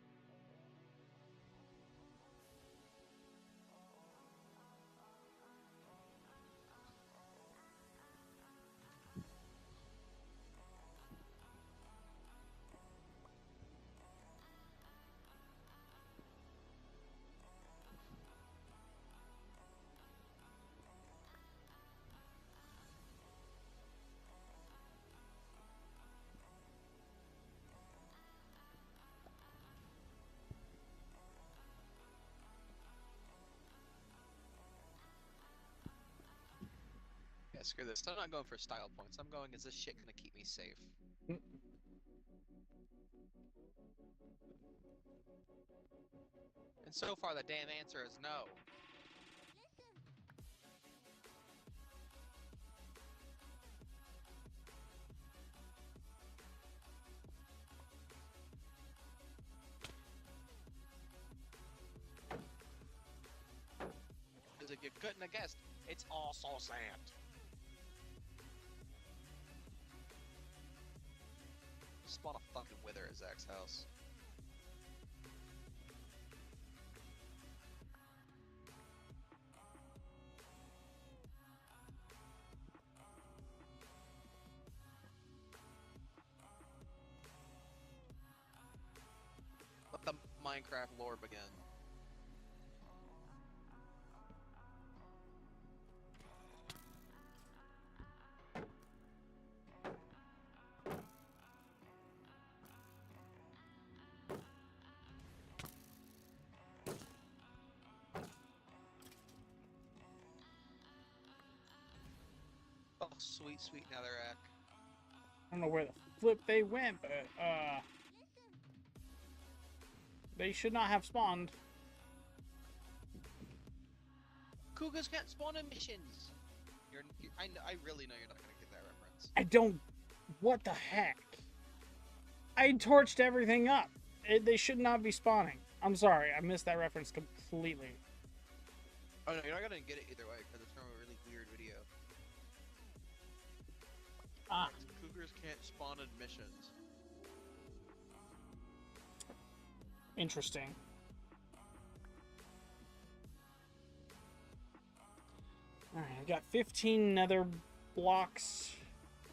S3: Yeah, screw this. I'm not going for style points. I'm going, is this shit gonna keep me safe? And so far, the damn answer is no. Because if you couldn't have guessed, it's all soul sand. Spawn a fucking wither at Zach's house. Let the Minecraft lore begin. Oh, sweet, sweet netherrack.
S1: I don't know where the flip they went, but they should not have spawned.
S3: Cougars can't spawn in missions. I really know you're not gonna get that reference.
S1: I don't. What the heck? I torched everything up. They should not be spawning. I'm sorry, I missed that reference completely.
S3: Oh no, you're not gonna get it either way because it's from a really weird video.
S1: Ah,
S3: Cougars can't spawn in missions.
S1: interesting. Alright, I've got 15 nether blocks.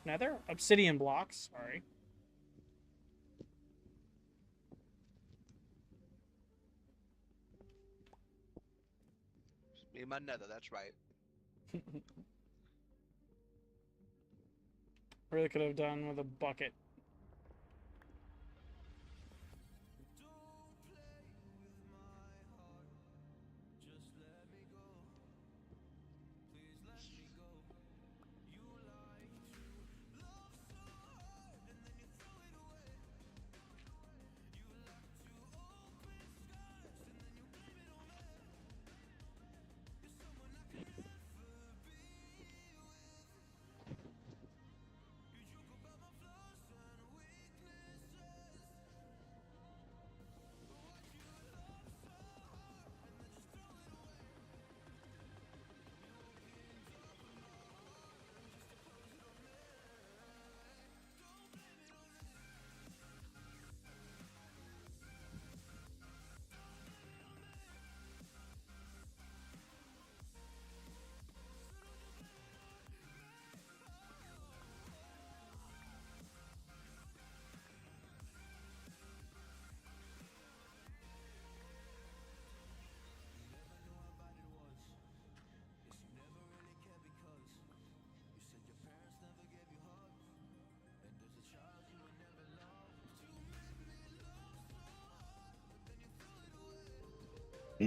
S1: Nether? Obsidian blocks, sorry.
S3: Me and my nether, that's right.
S1: Really could have done with a bucket.
S3: Oh,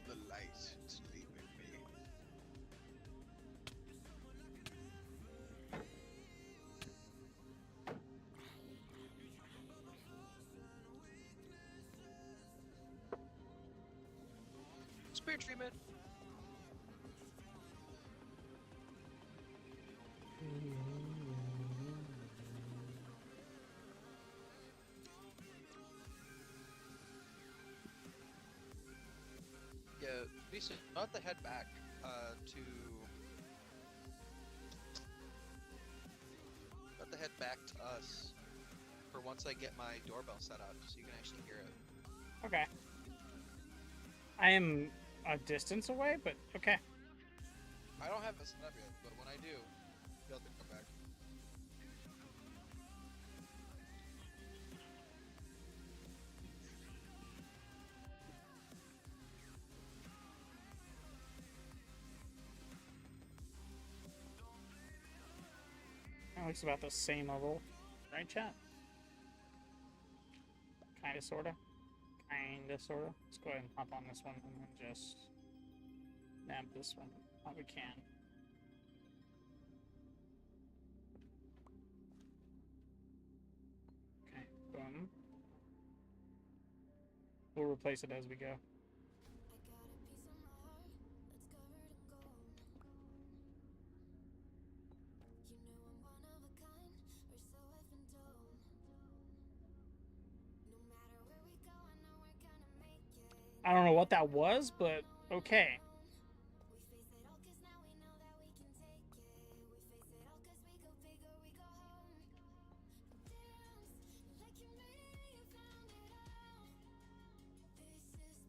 S3: the light sleep with me. Spirit treatment. Yeah, Lisa, I'll have to head back to. I'll have to head back to us for once I get my doorbell set up, so you can actually hear it.
S1: Okay. I am a distance away, but okay.
S3: I don't have it set up yet, but when I do, you'll have to come back.
S1: That looks about the same level. Right, chat? Kinda, sorta. Kinda, sorta. Let's go ahead and hop on this one and then just nab this one while we can. Okay, boom. We'll replace it as we go. I don't know what that was, but okay.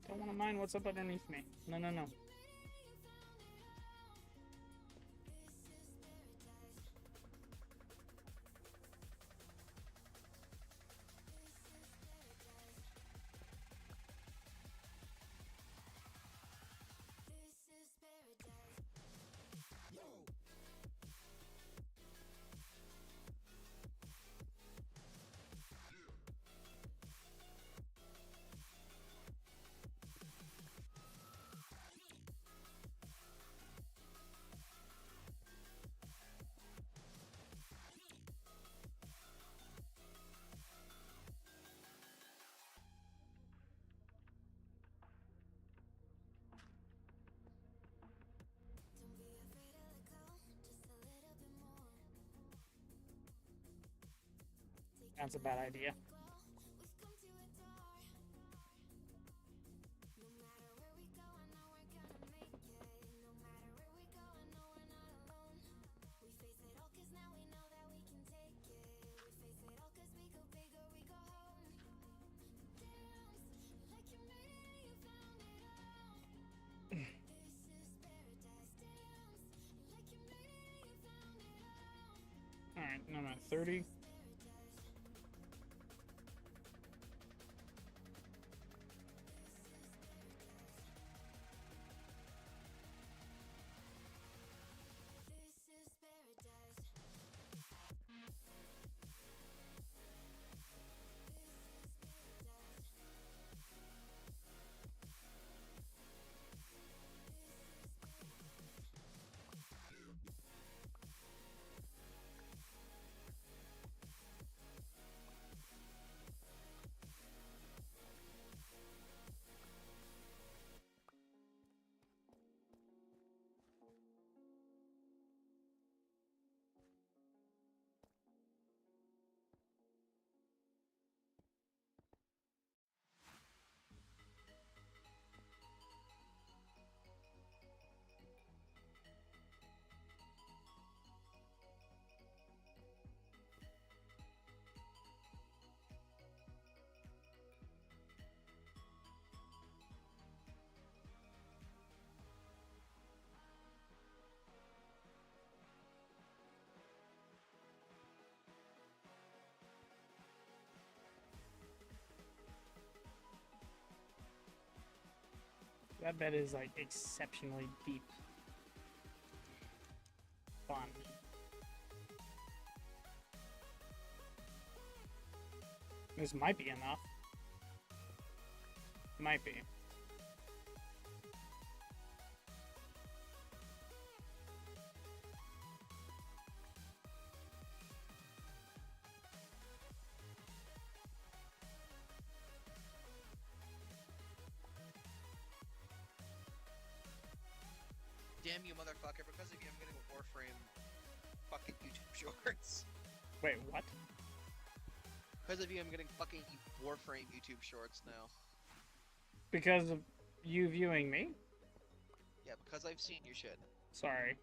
S1: Don't want to mind what's up underneath me. No, no, no. That's a bad idea. I'm at 30. That bed is like exceptionally deep. Fun. This might be enough. Might be.
S3: Damn you, motherfucker! Because of you, I'm getting a Warframe fucking YouTube shorts.
S1: Wait, what?
S3: Because of you, I'm getting fucking Warframe YouTube shorts now.
S1: Because of you viewing me?
S3: Yeah, because I've seen your shit.
S1: Sorry.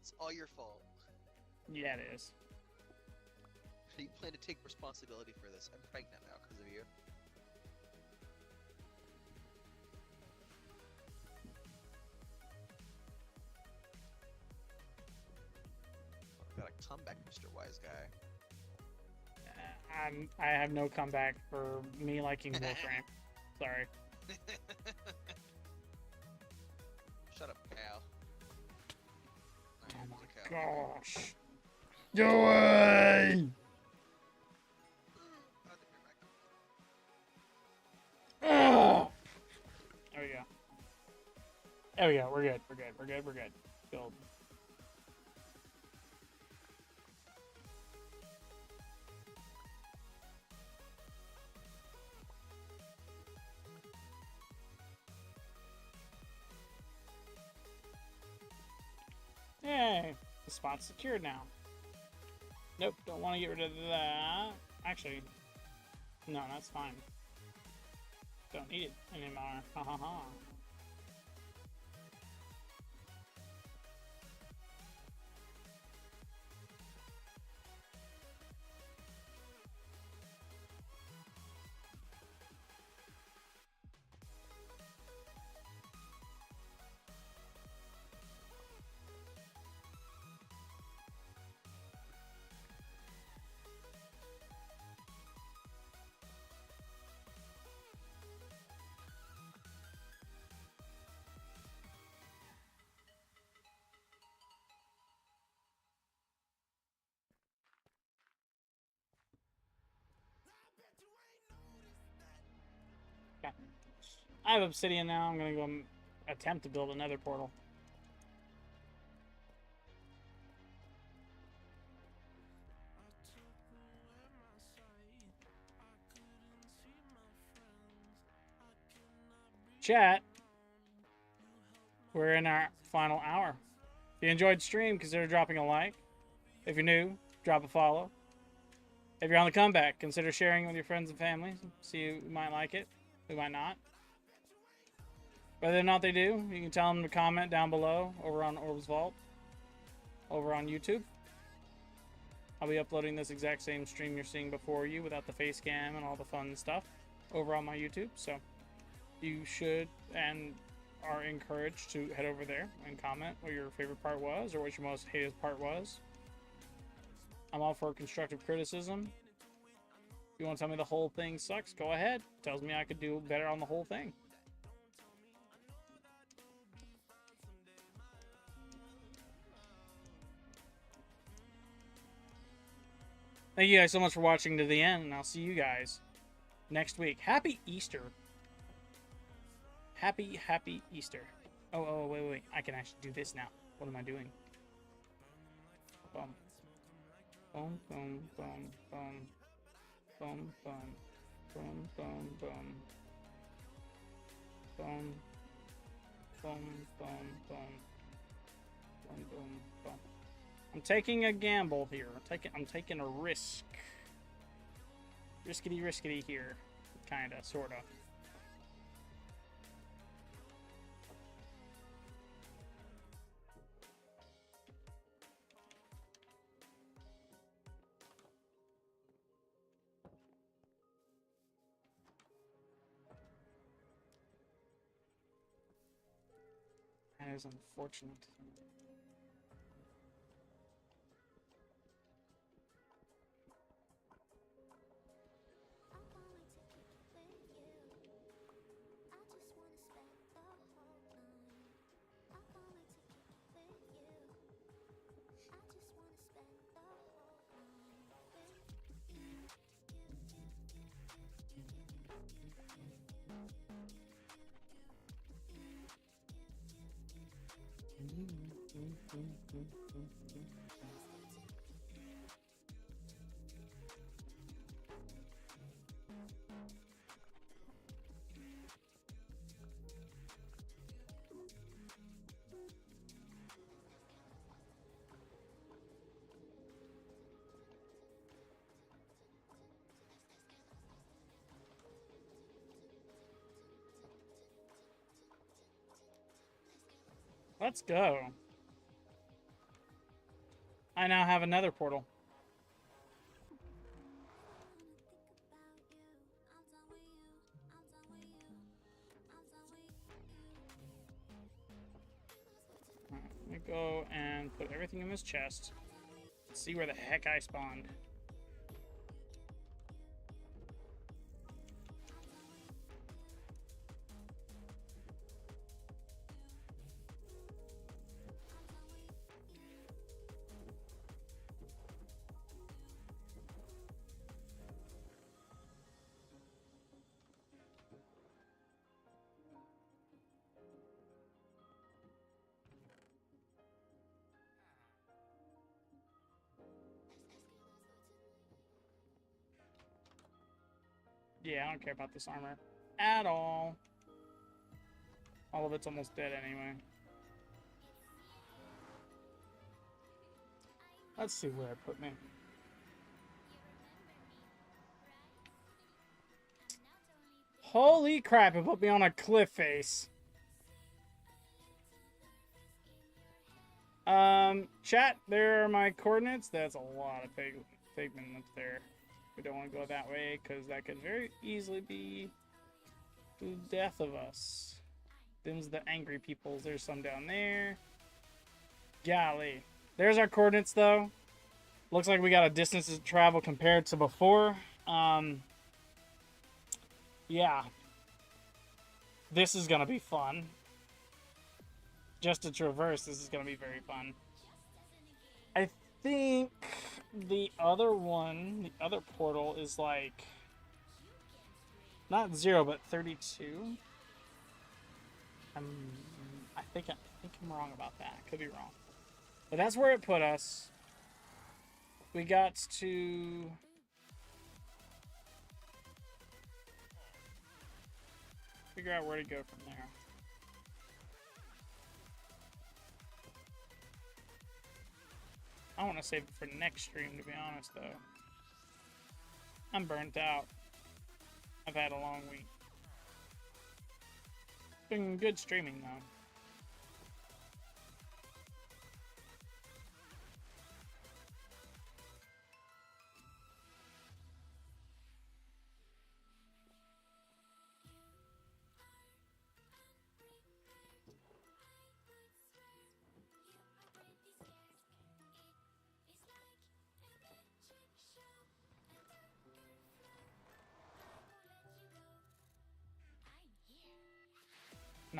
S3: It's all your fault.
S1: Yeah, it is.
S3: You plan to take responsibility for this. I'm pregnant now because of you. Got a comeback, Mr. Wise Guy.
S1: I have no comeback for me liking Warframe. Sorry.
S3: Shut up, cow.
S1: Oh
S3: Alright,
S1: my
S3: there's a cow.
S1: gosh. Joey!
S3: I think you're back.
S1: Oh! There we go. There we go. We're good. We're good. We're good. We're good. Build. Yay! The spot's secured now. Nope, don't want to get rid of that. Actually, no, that's fine. Don't need it anymore. Ha ha ha. Okay. I have obsidian now. I'm gonna go attempt to build another portal. Chat. We're in our final hour. If you enjoyed the stream, consider dropping a like. If you're new, drop a follow. If you're on the comeback, consider sharing with your friends and family. See who might like it, who might not. Whether or not they do, you can tell them to comment down below over on Orb's Vault, over on YouTube. I'll be uploading this exact same stream you're seeing before you without the face cam and all the fun stuff over on my YouTube. So you should and are encouraged to head over there and comment what your favorite part was or what your most hated part was. I'm all for constructive criticism. If you want to tell me the whole thing sucks, go ahead. Tells me I could do better on the whole thing. Thank you guys so much for watching to the end, and I'll see you guys next week. Happy Easter. Happy Easter. Oh, wait. I can actually do this now. What am I doing? Boom. Boom, boom, boom, boom. Boom, boom. Boom, boom, boom. Boom. Boom, boom, boom. Boom, boom, boom. I'm taking a gamble here. I'm taking a risk. Riskety here. Kinda, sorta. That is unfortunate. Let's go. I now have another portal. Alright, let me go and put everything in this chest. Let's see where the heck I spawned. Yeah, I don't care about this armor at all. All of it's almost dead anyway. Let's see where it put me. Holy crap, it put me on a cliff face. Chat, there are my coordinates. That's a lot of pigment up there. We don't want to go that way, because that could very easily be the death of us. Them's the angry peoples. There's some down there. Golly. There's our coordinates, though. Looks like we got a distance to travel compared to before. Yeah. This is going to be fun. Just to traverse, this is going to be very fun. I think the other one, the other portal is like... not 0, but 32. I think I'm wrong about that. Could be wrong. But that's where it put us. We got to... figure out where to go from there. I want to save it for next stream, to be honest, though. I'm burnt out. I've had a long week. Been good streaming, though.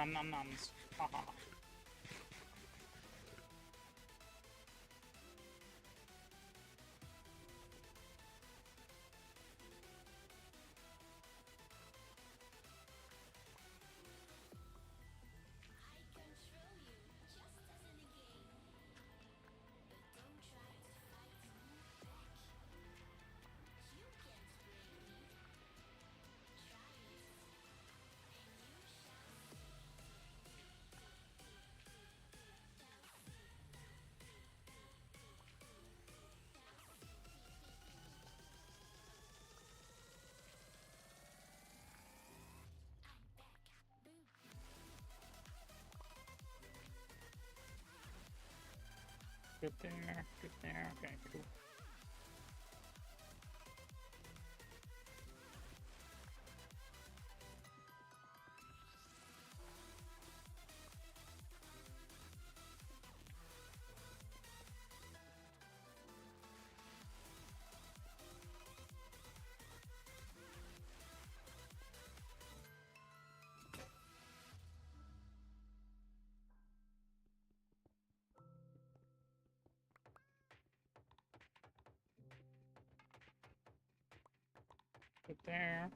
S1: Nom nom noms. Haha. Good there, good there. Okay, cool. Good there.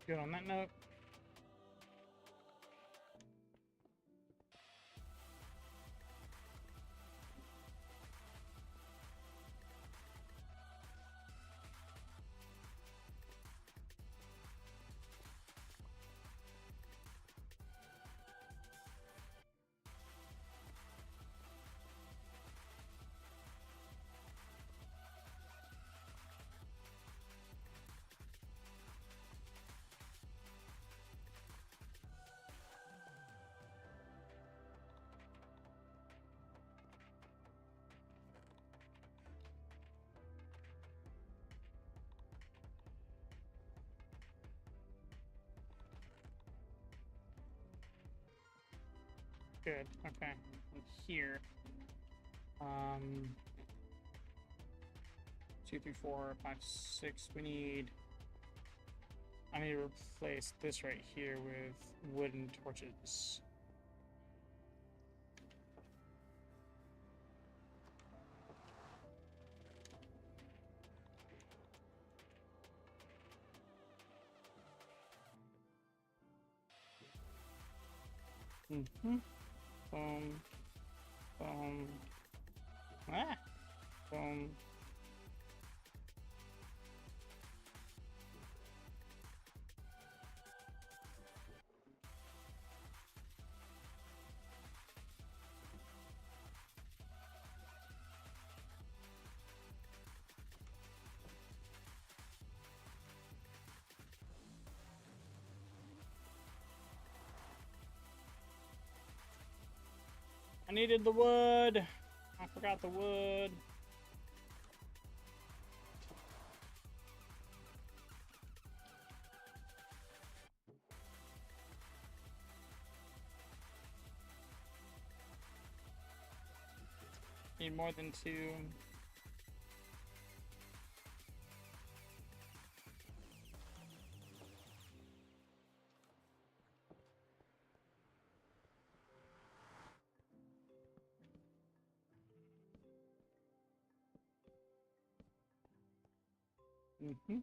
S1: Good on that note. Good. Okay. And here. 2, 3, 4, 5, 6. We need. I need to replace this right here with wooden torches. Boom. Boom. Ah. Boom. I needed the wood. I forgot the wood. Need more than 2. Mm-hmm.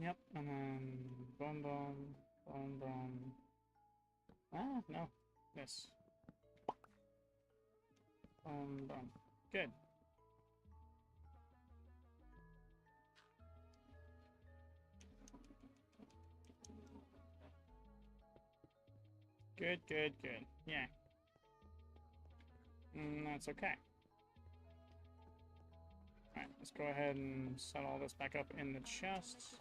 S1: Yep, and then boom, boom, boom, boom. Ah, no, this. Boom, boom. Good. Good, good, good. Yeah. That's okay. Alright, let's go ahead and set all this back up in the chest.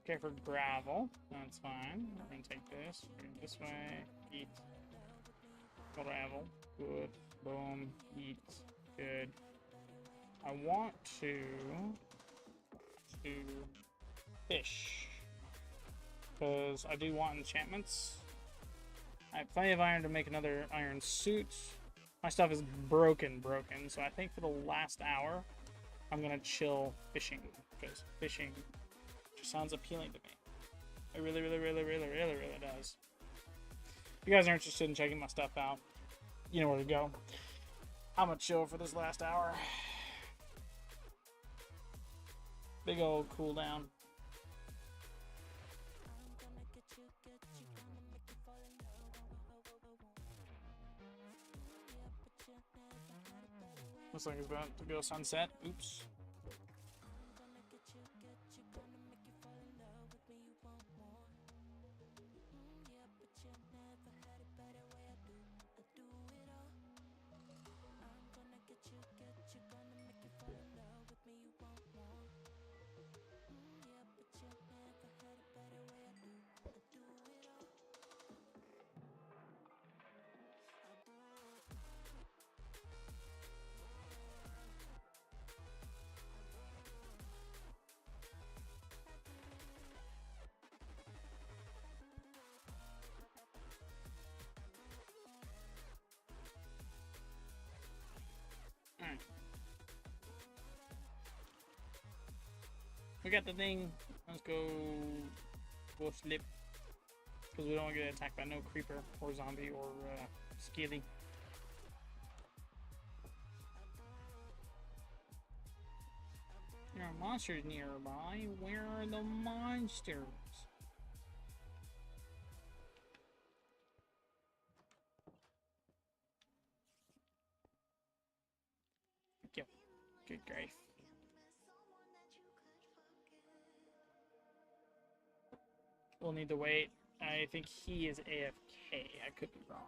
S1: Okay, for gravel, that's fine. We're gonna take this, bring it this way, eat. Gravel, good. Boom, eat, good. I want to fish, because I do want enchantments. I have plenty of iron to make another iron suit. My stuff is broken, so I think for the last hour, I'm gonna chill fishing, because fishing just sounds appealing to me. It really does. If you guys are interested in checking my stuff out, you know where to go. I'm gonna chill for this last hour. Big old cooldown. Looks like it's about to go sunset. Oops. Alright. We got the thing. Let's go slip. Because we don't want to get attacked by no creeper or zombie or skelly. There are monsters nearby. Where are the monsters? Yep. Good grief. We'll need to wait. I think he is AFK. I could be wrong.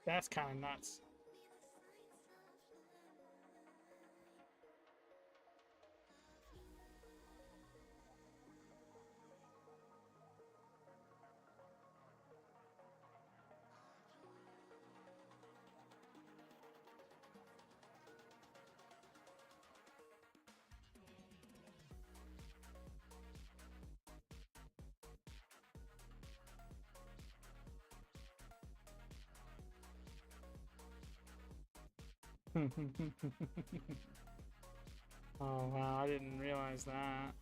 S1: That's kind of nuts. Oh wow, I didn't realize that.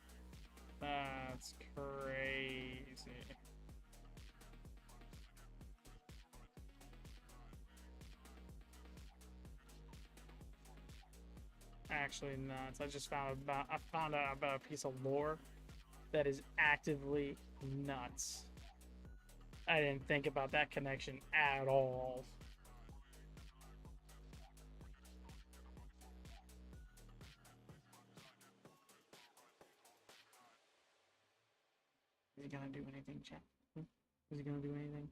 S1: That's crazy. Actually nuts. I just found out about a piece of lore that is actively nuts. I didn't think about that connection at all. he gonna do anything, chat? Is he gonna do anything?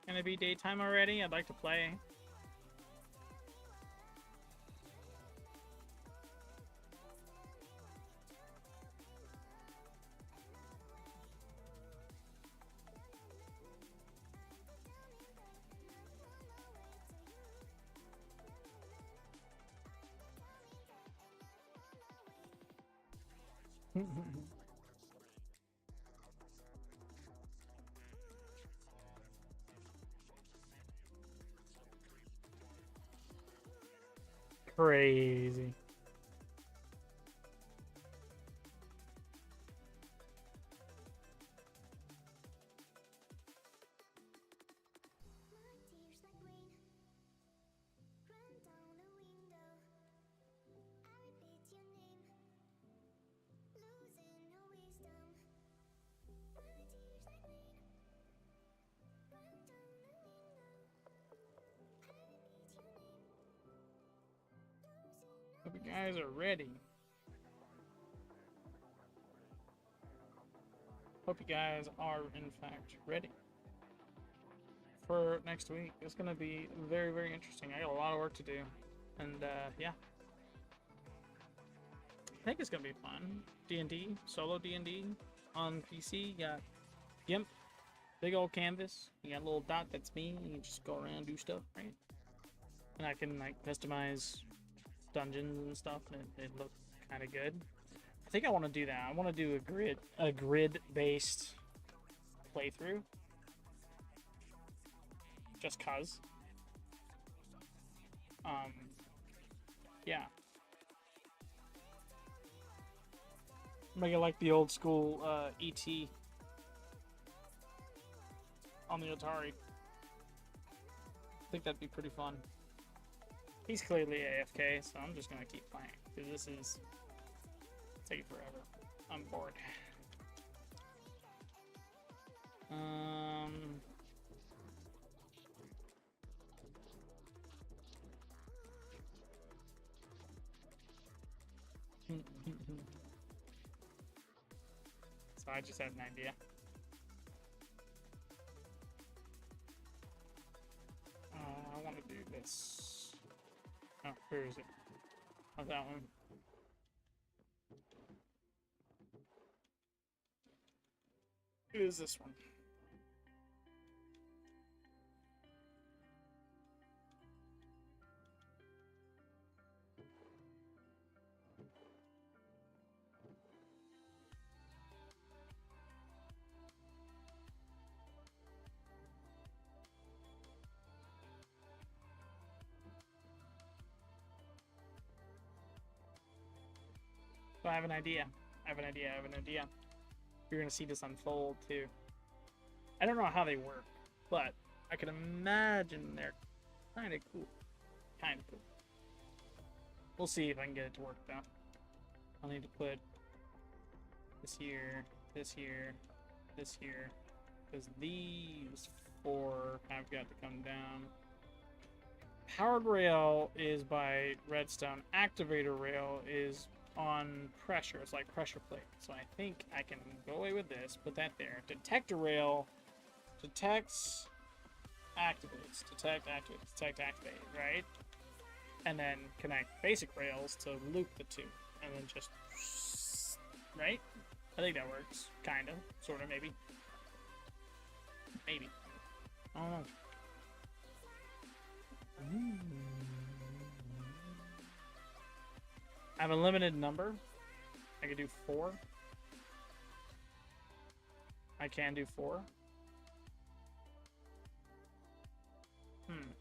S1: Gonna be daytime already? I'd like to play. Crazy. Hope you guys are ready. Hope you guys are, in fact, ready for next week. It's going to be very, very interesting. I got a lot of work to do. And, yeah. I think it's going to be fun. D&D, solo D&D on PC. You got GIMP, big old canvas. You got a little dot, that's me. You can just go around and do stuff, right? And I can, like, customize dungeons and stuff, and it looked kind of good. I think I want to do that. I want to do a grid-based playthrough, just cause. Yeah. Make it like the old school ET on the Atari. I think that'd be pretty fun. He's clearly AFK, so I'm just gonna keep playing because this is taking forever. I'm bored. So I just had an idea. I want to do this. Oh, where is it? Oh, that one. It is this one. So I have an idea. I have an idea. You're gonna see this unfold too. I don't know how they work, but I can imagine they're kind of cool. We'll see if I can get it to work though. I'll need to put this here, this here, this here, because these four have got to come down. Powered rail is by redstone. Activator rail is on pressure. It's like pressure plate. So I think I can go away with this, put that there. Detector rail detects, activates, detect, activates, detect, activate, right? And then connect basic rails to loop the two. And then just, right? I think that works. Kind of. Sort of, maybe. Maybe. I don't know. I have a limited number. I can do 4. I can do 4. Hmm.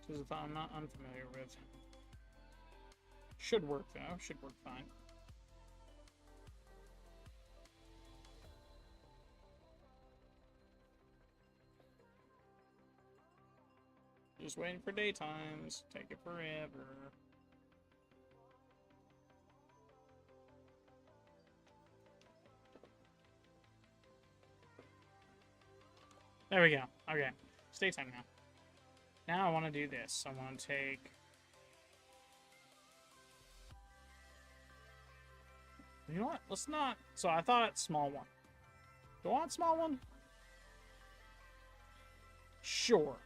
S1: This is a thought I'm not unfamiliar with. Should work though. Should work fine. Just waiting for daytimes. Take it forever. There we go. Okay. It's daytime now. Now I want to do this. I want to take... You know what? Let's not... So I thought small one. Do I want small one? Sure.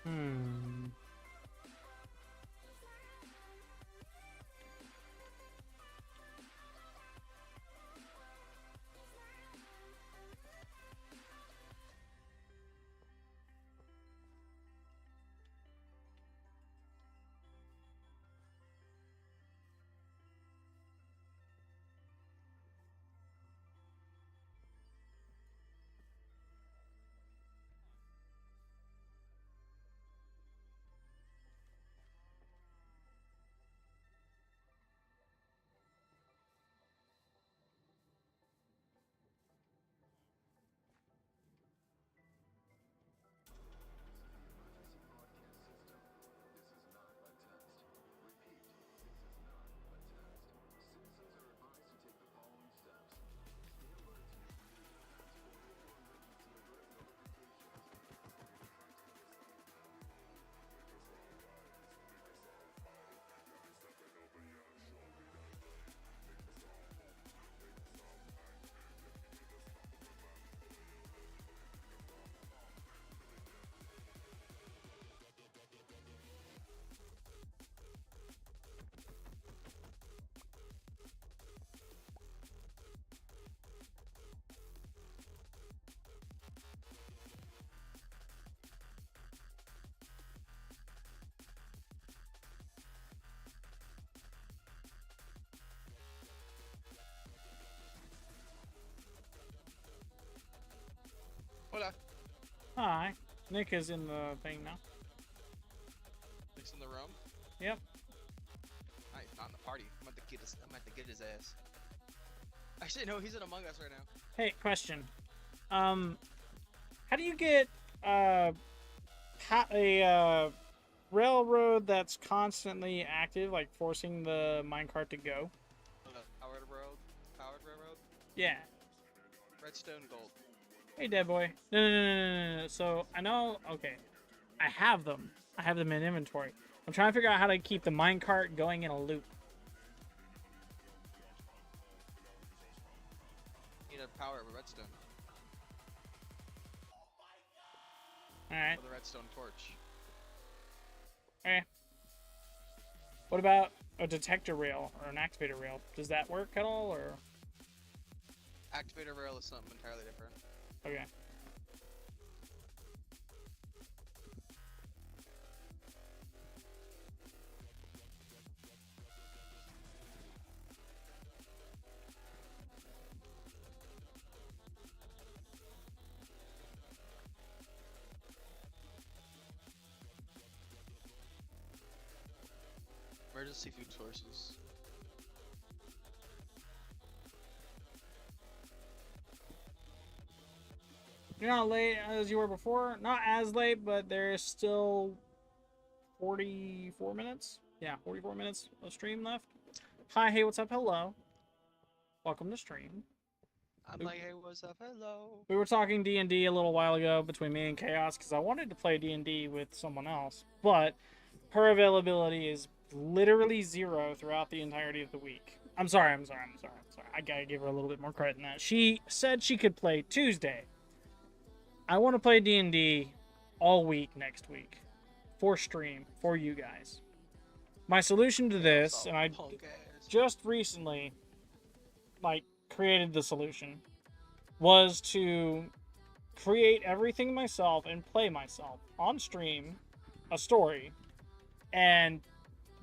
S1: Hmm.
S3: Hola.
S1: Hi. Nick is in the thing now.
S3: Nick's in the room.
S1: Yep.
S3: Nice, not in the party. I'm about to get his ass. Actually, no, he's in Among Us right now.
S1: Hey, question. How do you get a railroad that's constantly active, like forcing the minecart to go?
S3: Powered railroad.
S1: Yeah.
S3: Redstone gold.
S1: Hey, dead boy. No. So I know. Okay, I have them. I have them in inventory. I'm trying to figure out how to keep the minecart going in a loop.
S3: You need a power of a redstone.
S1: All right.
S3: With a redstone torch.
S1: Okay. What about a detector rail or an activator rail? Does that work at all, or?
S3: Activator rail is something entirely different.
S1: Okay.
S3: Emergency food sources.
S1: You're not late as you were before. Not as late, but there's still 44 minutes. Yeah, 44 minutes of stream left. Hi, hey, what's up? Hello. Welcome to stream.
S3: I'm like, hey, what's up? Hello.
S1: We were talking D&D a little while ago between me and Chaos because I wanted to play D&D with someone else, but her availability is literally 0 throughout the entirety of the week. I'm sorry. I gotta give her a little bit more credit than that. She said she could play Tuesday. I want to play D&D all week next week for stream for you guys. My solution to this, and I just recently created the solution, was to create everything myself and play myself on stream a story. And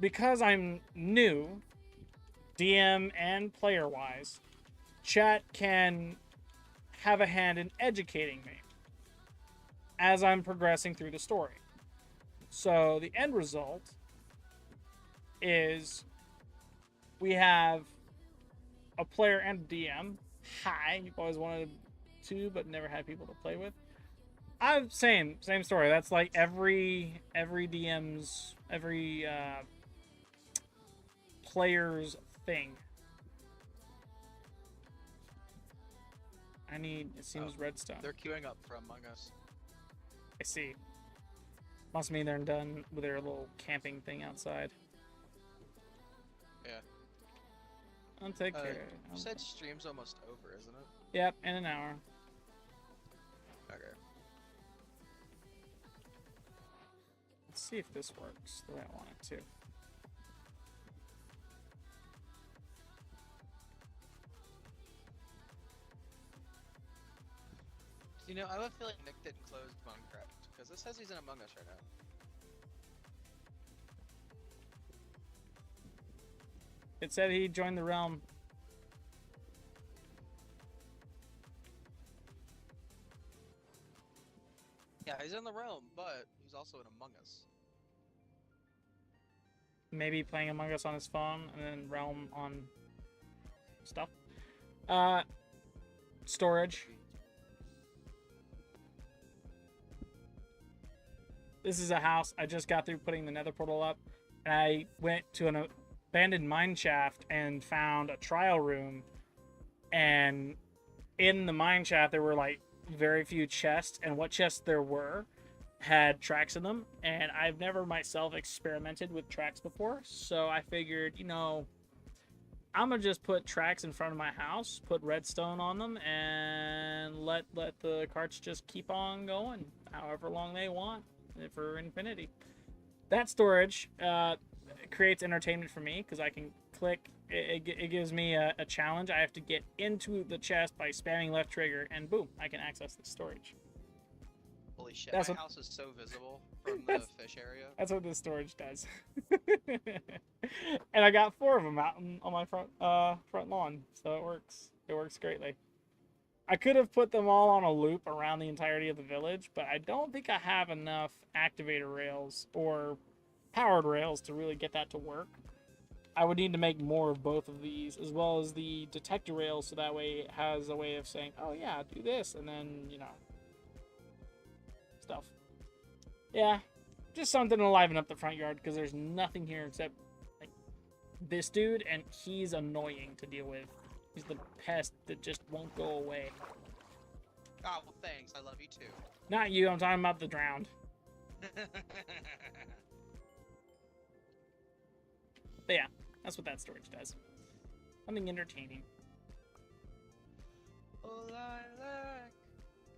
S1: because I'm new, DM and player wise, chat can have a hand in educating me as I'm progressing through the story. So the end result is we have a player and a DM. Hi, you've always wanted to, but never had people to play with. Same story. That's like every DM's, every player's thing. It seems redstone.
S3: They're queuing up for Among Us.
S1: I see. Must mean they're done with their little camping thing outside.
S3: Yeah.
S1: I'll take care.
S3: You said stream's almost over, isn't it?
S1: Yep, in an hour.
S3: Okay.
S1: Let's see if this works the way I want it to.
S3: You know, I have a feeling Nick didn't close Minecraft, because it says he's in Among Us right now.
S1: It said he joined the realm.
S3: Yeah, he's in the realm, but he's also in Among Us.
S1: Maybe playing Among Us on his phone and then realm on stuff. Storage. This is a house. I just got through putting the nether portal up, and I went to an abandoned mine shaft and found a trial room. And in the mine shaft, there were like very few chests, and what chests there were had tracks in them. And I've never myself experimented with tracks before, so I figured, you know, I'm gonna just put tracks in front of my house, put redstone on them, and let the carts just keep on going however long they want. For infinity. That storage creates entertainment for me because I can click. It gives me a challenge. I have to get into the chest by spamming left trigger, and boom, I can access the storage.
S3: Holy shit,
S1: That's
S3: my
S1: what-
S3: house is so visible from the fish area.
S1: That's what this storage does. And I got 4 of them out on my front lawn, so it works. It works greatly. I could have put them all on a loop around the entirety of the village, but I don't think I have enough activator rails or powered rails to really get that to work. I would need to make more of both of these, as well as the detector rails, so that way it has a way of saying, oh yeah, do this, and then, you know, stuff. Yeah, just something to liven up the front yard, because there's nothing here except like this dude, and he's annoying to deal with. He's the pest that just won't go away.
S3: Oh, well, thanks. I love you too.
S1: Not you, I'm talking about the drowned. But yeah, that's what that storage does. Something entertaining.
S3: All I lack,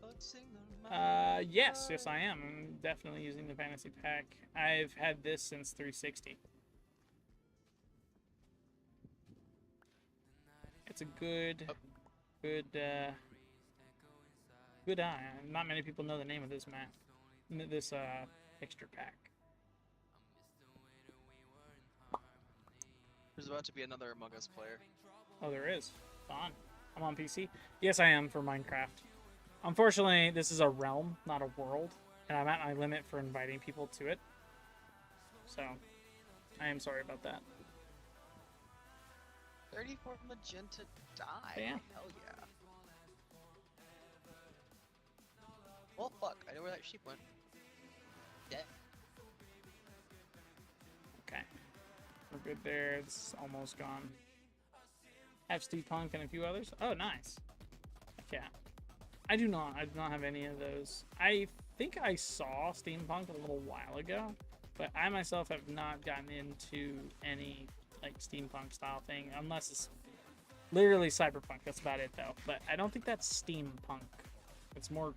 S3: focusing on my
S1: Yes, I am. I'm definitely using the fantasy pack. I've had this since 360. It's a good eye. Not many people know the name of this map, this texture pack.
S3: There's about to be another Among Us player.
S1: Oh, there is. Fun. I'm on PC. Yes, I am for Minecraft. Unfortunately, this is a realm, not a world, and I'm at my limit for inviting people to it. So, I am sorry about that.
S3: 34 magenta dye.
S1: Yeah.
S3: Hell yeah. Well, fuck. I know where that sheep went. Yeah.
S1: Okay. We're good there. It's almost gone. Have steampunk and a few others. Oh, nice. Okay. I do not. I do not have any of those. I think I saw steampunk a little while ago, but I myself have not gotten into any like steampunk style thing, unless it's literally cyberpunk. That's about it, though. But I don't think that's steampunk. It's more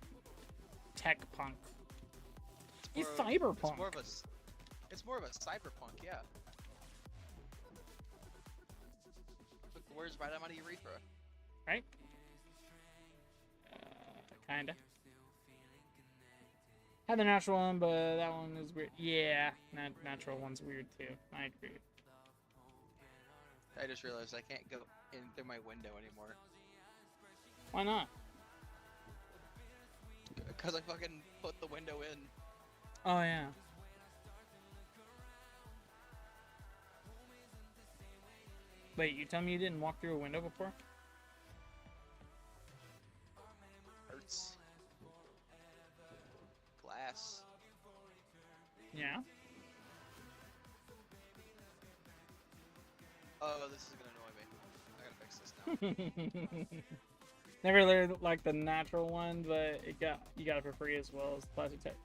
S1: tech punk. It's cyberpunk.
S3: It's more of a cyberpunk, yeah. Took the words right out of my urethra.
S1: Right? Kinda. Had the natural one, but that one is weird. Yeah, natural one's weird too. I agree.
S3: I just realized I can't go in through my window anymore.
S1: Why not?
S3: Because I fucking put the window in.
S1: Oh, yeah. Wait, you tell me you didn't walk through a window before?
S3: Hurts. Glass.
S1: Yeah.
S3: Oh, this is gonna annoy me. I gotta fix this now.
S1: Never learned like the natural one, but you got it for free as well as the plastic texture.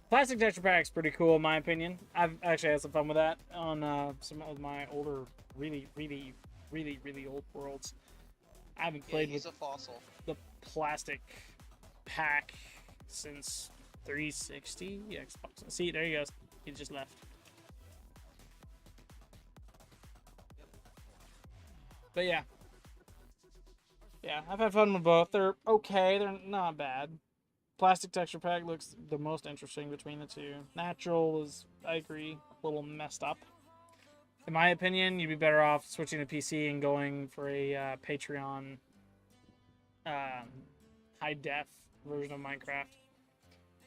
S1: Plastic texture pack's pretty cool in my opinion. I've actually had some fun with that on some of my older, really old worlds. I haven't played
S3: he's
S1: with
S3: a fossil.
S1: the plastic pack since 360 Xbox. See, there he goes. He just left. But yeah. Yeah, I've had fun with both. They're okay. They're not bad. Plastic texture pack looks the most interesting between the two. Natural is, I agree, a little messed up. In my opinion, you'd be better off switching to PC and going for a Patreon high def version of Minecraft.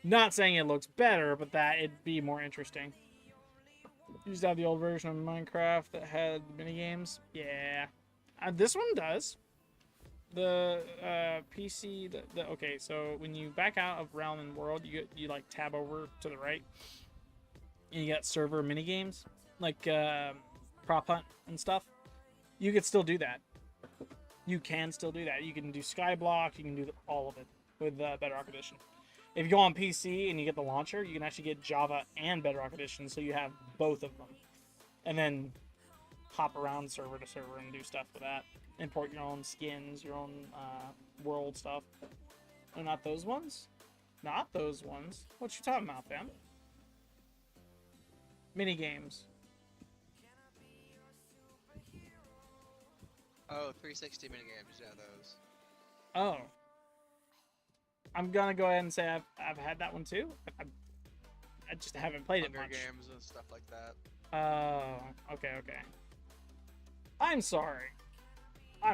S1: Not saying it looks better, but that it'd be more interesting. You used to have the old version of Minecraft that had mini games. Yeah, this one does. The PC, okay, so when you back out of Realm and World, you like tab over to the right, and you got server mini games like prop hunt and stuff. You could still do that. You can still do that. You can do Skyblock. You can do all of it with Bedrock Edition. If you go on PC and you get the launcher, you can actually get Java and Bedrock Edition, so you have both of them, and then hop around server to server and do stuff with that. Import your own skins, your own world stuff. Oh, not those ones? Not those ones. What you talking about, fam? Mini games.
S3: Oh, 360 minigames, yeah, those.
S1: Oh. I'm gonna go ahead and say I've had that one too. I just haven't played
S3: Hunger
S1: it much.
S3: games and stuff like that.
S1: Oh, okay. I'm sorry. I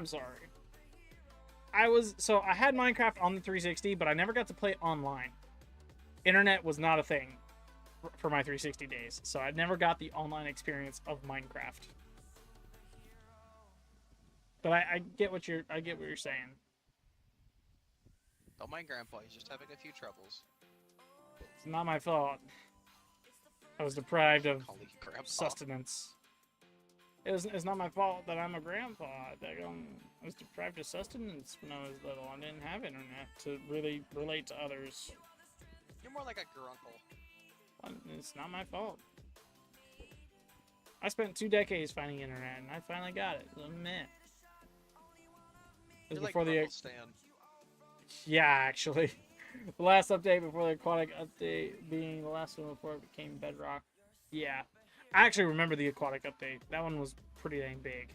S1: had Minecraft on the 360, but I never got to play online. Internet was not a thing for my 360 days, so I never got the online experience of Minecraft. But I get what you're saying.
S3: Don't mind Grandpa, he's just having a few troubles.
S1: It's not my fault. I was deprived of
S3: Call you Grandpa.
S1: sustenance. It's not my fault that I'm a grandpa. I was deprived of sustenance when I was little. I didn't have internet to really relate to others.
S3: You're more like a grunkle.
S1: It's not my fault. I spent 2 decades finding internet, and I finally got it. It was meh. It was
S3: You're like
S1: before the
S3: Grunkle Stan.
S1: yeah, actually, the last update before the aquatic update being the last one before it became Bedrock. Yeah. I actually remember the aquatic update. That one was pretty dang big.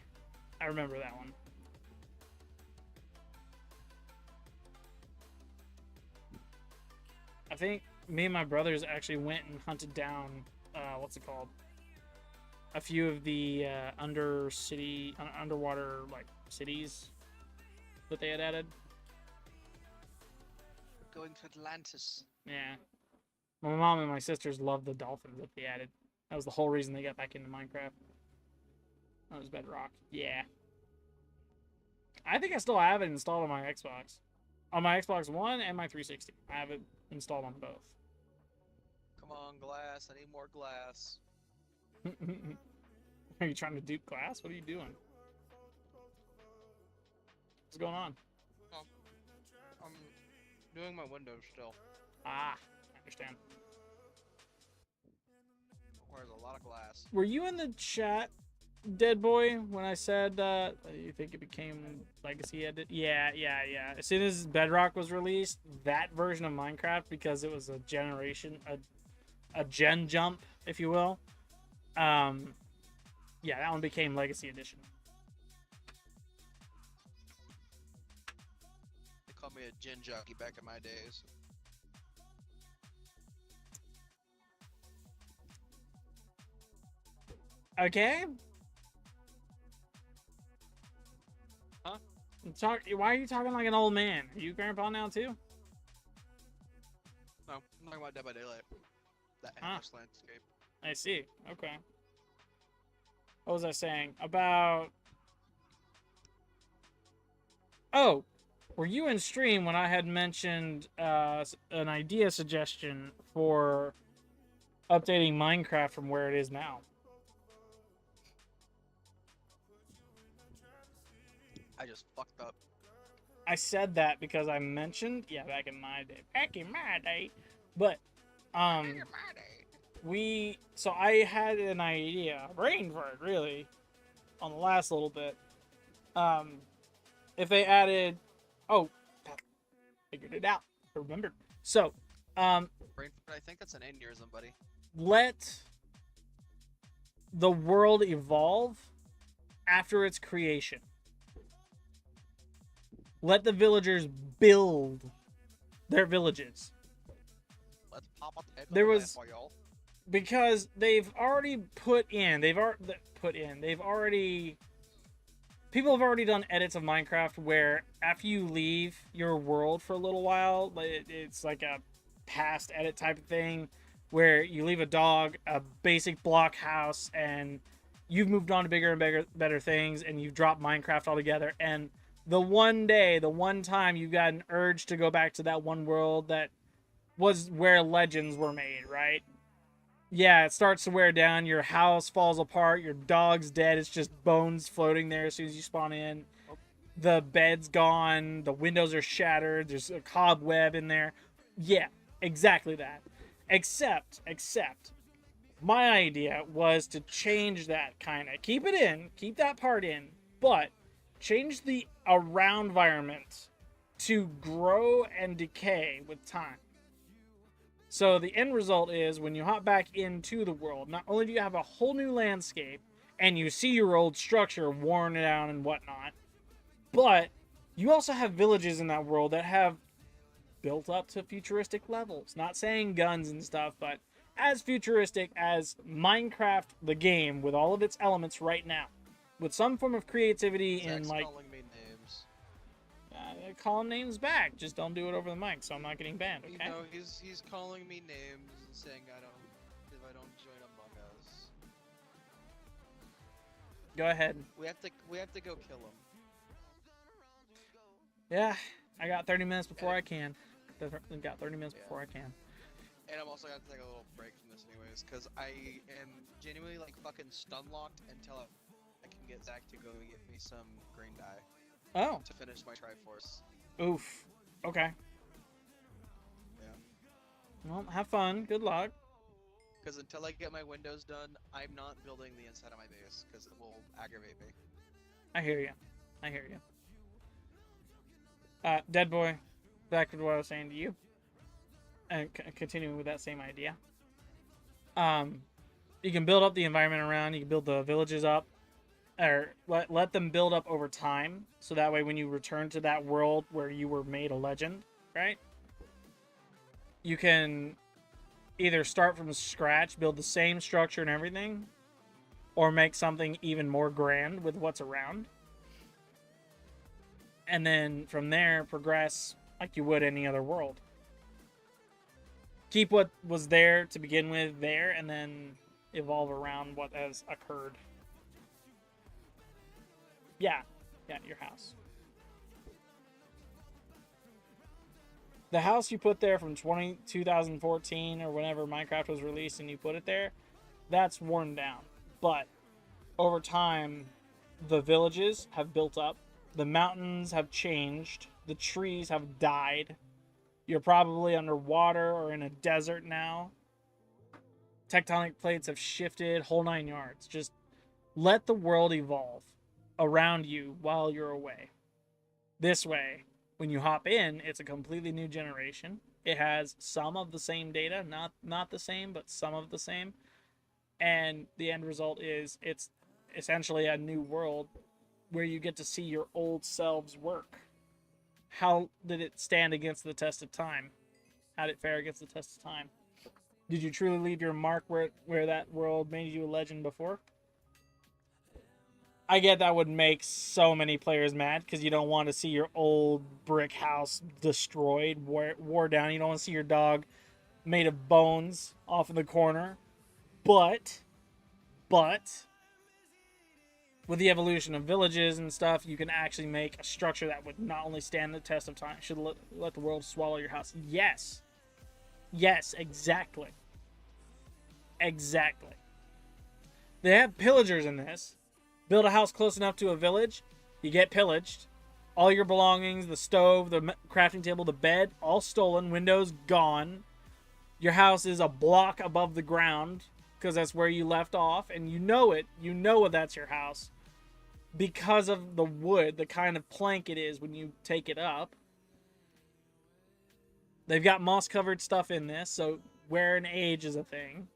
S1: I remember that one. I think me and my brothers actually went and hunted down, what's it called? A few of the underwater like cities that they had added.
S3: Going to Atlantis.
S1: Yeah. My mom and my sisters loved the dolphins that they added. That was the whole reason they got back into Minecraft. That was Bedrock. Yeah. I think I still have it installed on my Xbox. On my Xbox One and my 360. I have it installed on both.
S3: Come on, glass. I need more glass.
S1: Are you trying to dupe glass? What are you doing? What's going on?
S3: I'm doing my windows still.
S1: Ah, I understand.
S3: Requires a lot of glass.
S1: Were you in the chat, Dead Boy, when I said you think it became Legacy Edit? Yeah. As soon as Bedrock was released, that version of Minecraft, because it was a generation, a gen jump, if you will. Yeah, that one became Legacy Edition.
S3: They called me a gin jockey back in my days.
S1: Okay.
S3: Huh?
S1: Why are you talking like an old man? Are you grandpa now too?
S3: No, I'm talking about Dead by Daylight. That
S1: Ah.
S3: endless landscape.
S1: I see. Okay. What was I saying about? Oh, were you in stream when I had mentioned an idea suggestion for updating Minecraft from where it is now?
S3: I just fucked up.
S1: I said that because I mentioned, yeah, back in my day, but so I had an idea, brain fart really, on the last little bit. If they added, oh, figured it out, I remembered. So,
S3: Brain, I think that's an aneurysm, buddy.
S1: let the world evolve after its creation. Let the villagers build their villages.
S3: Let's pop up the head.
S1: There was-
S3: for y'all.
S1: Because they've already people have already done edits of Minecraft where after you leave your world for a little while, it's like a past edit type of thing where you leave a dog, a basic block house, and you've moved on to bigger and better things, and you've dropped Minecraft altogether, and the one time you got an urge to go back to that one world that was where legends were made, right? Yeah, it starts to wear down. Your house falls apart. Your dog's dead. It's just bones floating there as soon as you spawn in. The bed's gone. The windows are shattered. There's a cobweb in there. Yeah, exactly that. Except, my idea was to change that kind of. Keep it in. Keep that part in. But change the around environment to grow and decay with time. So the end result is when you hop back into the world, not only do you have a whole new landscape and you see your old structure worn down and whatnot, but you also have villages in that world that have built up to futuristic levels. Not saying guns and stuff, but as futuristic as Minecraft, the game, with all of its elements right now. With some form of creativity in
S3: Zach's
S1: like...
S3: calling me names.
S1: call names back. Just don't do it over the mic so I'm not getting banned, okay?
S3: You know, he's calling me names and saying if I don't join Among Us.
S1: Go ahead.
S3: We have to go kill him.
S1: Yeah, I got 30 minutes before I can. Got 30 minutes before I can.
S3: And I'm also gonna take a little break from this anyways, because I am genuinely like fucking stun locked until I can get Zach to go get me some green dye
S1: Oh.
S3: to finish my Triforce.
S1: Oof. Okay.
S3: Yeah.
S1: Well, have fun. Good luck.
S3: Because until I get my windows done, I'm not building the inside of my base, because it will aggravate me.
S1: I hear you. I hear you. Dead Boy, back to what I was saying to you. And continuing with that same idea. You can build up the environment around, you can build the villages up, or let them build up over time, so that way when you return to that world where you were made a legend, right? You can either start from scratch, build the same structure and everything, or make something even more grand with what's around. And then from there, progress like you would any other world. Keep what was there to begin with there, and then evolve around what has occurred. Yeah, your house. The house you put there from 2014 or whenever Minecraft was released and you put it there, that's worn down. But over time, the villages have built up. The mountains have changed. The trees have died. You're probably underwater or in a desert now. Tectonic plates have shifted, whole 9 yards. Just let the world evolve around you while you're away. This way, when you hop in, it's a completely new generation. It has some of the same data, not the same, but some of the same. And the end result is it's essentially a new world where you get to see your old selves work. How did it stand against the test of time? How did it fare against the test of time? Did you truly leave your mark where that world made you a legend before? I get that would make so many players mad because you don't want to see your old brick house destroyed, wore down. You don't want to see your dog made of bones off in the corner. But with the evolution of villages and stuff, you can actually make a structure that would not only stand the test of time, should let the world swallow your house. Yes, exactly. They have pillagers in this. Build a house close enough to a village, you get pillaged. All your belongings, the stove, the crafting table, the bed, all stolen. Windows gone. Your house is a block above the ground because that's where you left off, and you know it. You know that's your house because of the wood, the kind of plank it is when you take it up. They've got moss-covered stuff in this, so wear and age is a thing.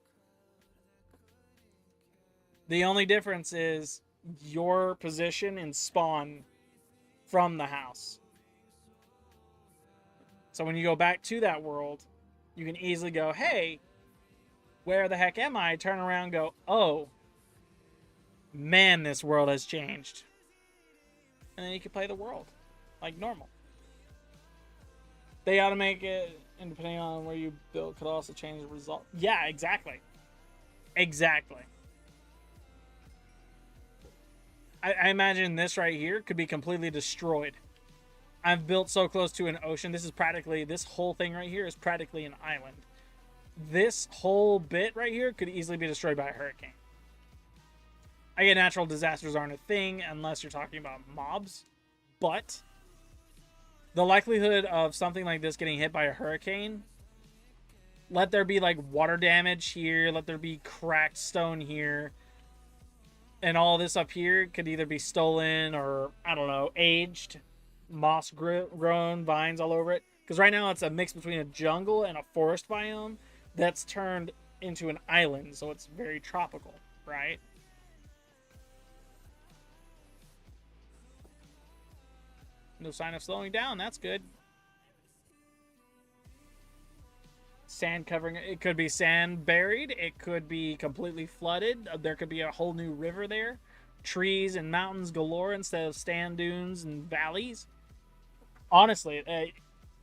S1: The only difference is your position in spawn from the house. So when you go back to that world, you can easily go, hey, where the heck am I? Turn around and go, oh, man, this world has changed. And then you can play the world like normal. They ought to make it, and depending on where you build, could also change the result. Yeah, exactly. I imagine this right here could be completely destroyed. I've built so close to an ocean. This whole thing right here is practically an island. This whole bit right here could easily be destroyed by a hurricane. I get natural disasters aren't a thing unless you're talking about mobs. But the likelihood of something like this getting hit by a hurricane, let there be like water damage here, let there be cracked stone here, and all this up here could either be stolen or, I don't know, aged, moss grown, vines all over it. Because right now it's a mix between a jungle and a forest biome that's turned into an island, so it's very tropical, right? No sign of slowing down, that's good. Sand covering it. It could be sand buried. It could be completely flooded. There could be a whole new river there. Trees and mountains galore instead of sand dunes and valleys. Honestly,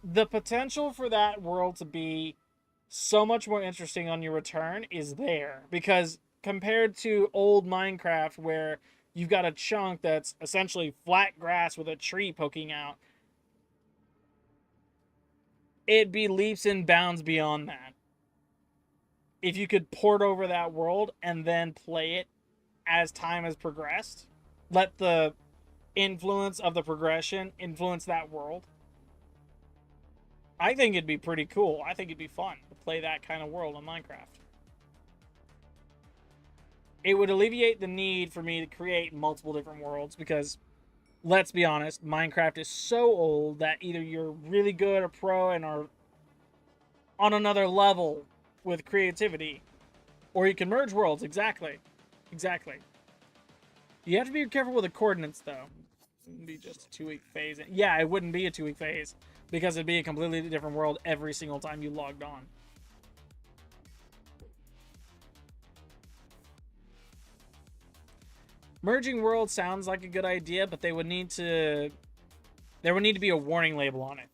S1: the potential for that world to be so much more interesting on your return is there. Because compared to old Minecraft where you've got a chunk that's essentially flat grass with a tree poking out, it'd be leaps and bounds beyond that. If you could port over that world and then play it as time has progressed, let the influence of the progression influence that world, I think it'd be pretty cool. I think it'd be fun to play that kind of world on Minecraft. It would alleviate the need for me to create multiple different worlds because, let's be honest, Minecraft is so old that either you're really good or pro and are on another level with creativity, or you can merge worlds. Exactly. You have to be careful with the coordinates, though. It wouldn't be just a 2-week phase. Yeah, it wouldn't be a 2-week phase because it'd be a completely different world every single time you logged on. Merging worlds sounds like a good idea, but there would need to be a warning label on it.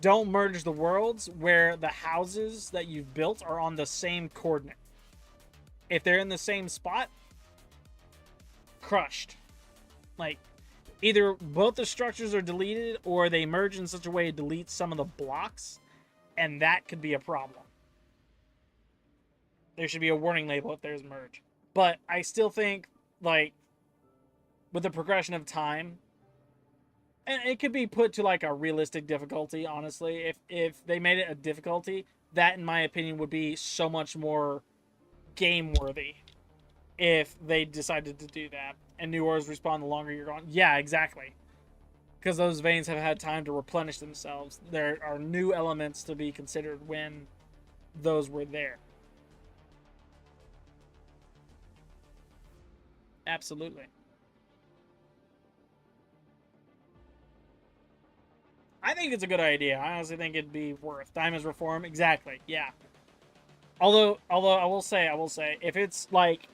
S1: Don't merge the worlds where the houses that you've built are on the same coordinate. If they're in the same spot, crushed. Like, either both the structures are deleted or they merge in such a way it deletes some of the blocks, and that could be a problem. There should be a warning label if there's merge. But I still think, like, with the progression of time, and it could be put to like a realistic difficulty, honestly. If they made it a difficulty, that in my opinion would be so much more game worthy if they decided to do that. And new ores respawn the longer you're gone. Yeah, exactly. Because those veins have had time to replenish themselves. There are new elements to be considered when those were there. Absolutely. I think it's a good idea. I honestly think it'd be worth. Diamond's reform, exactly. Yeah. Although I will say, if it's like,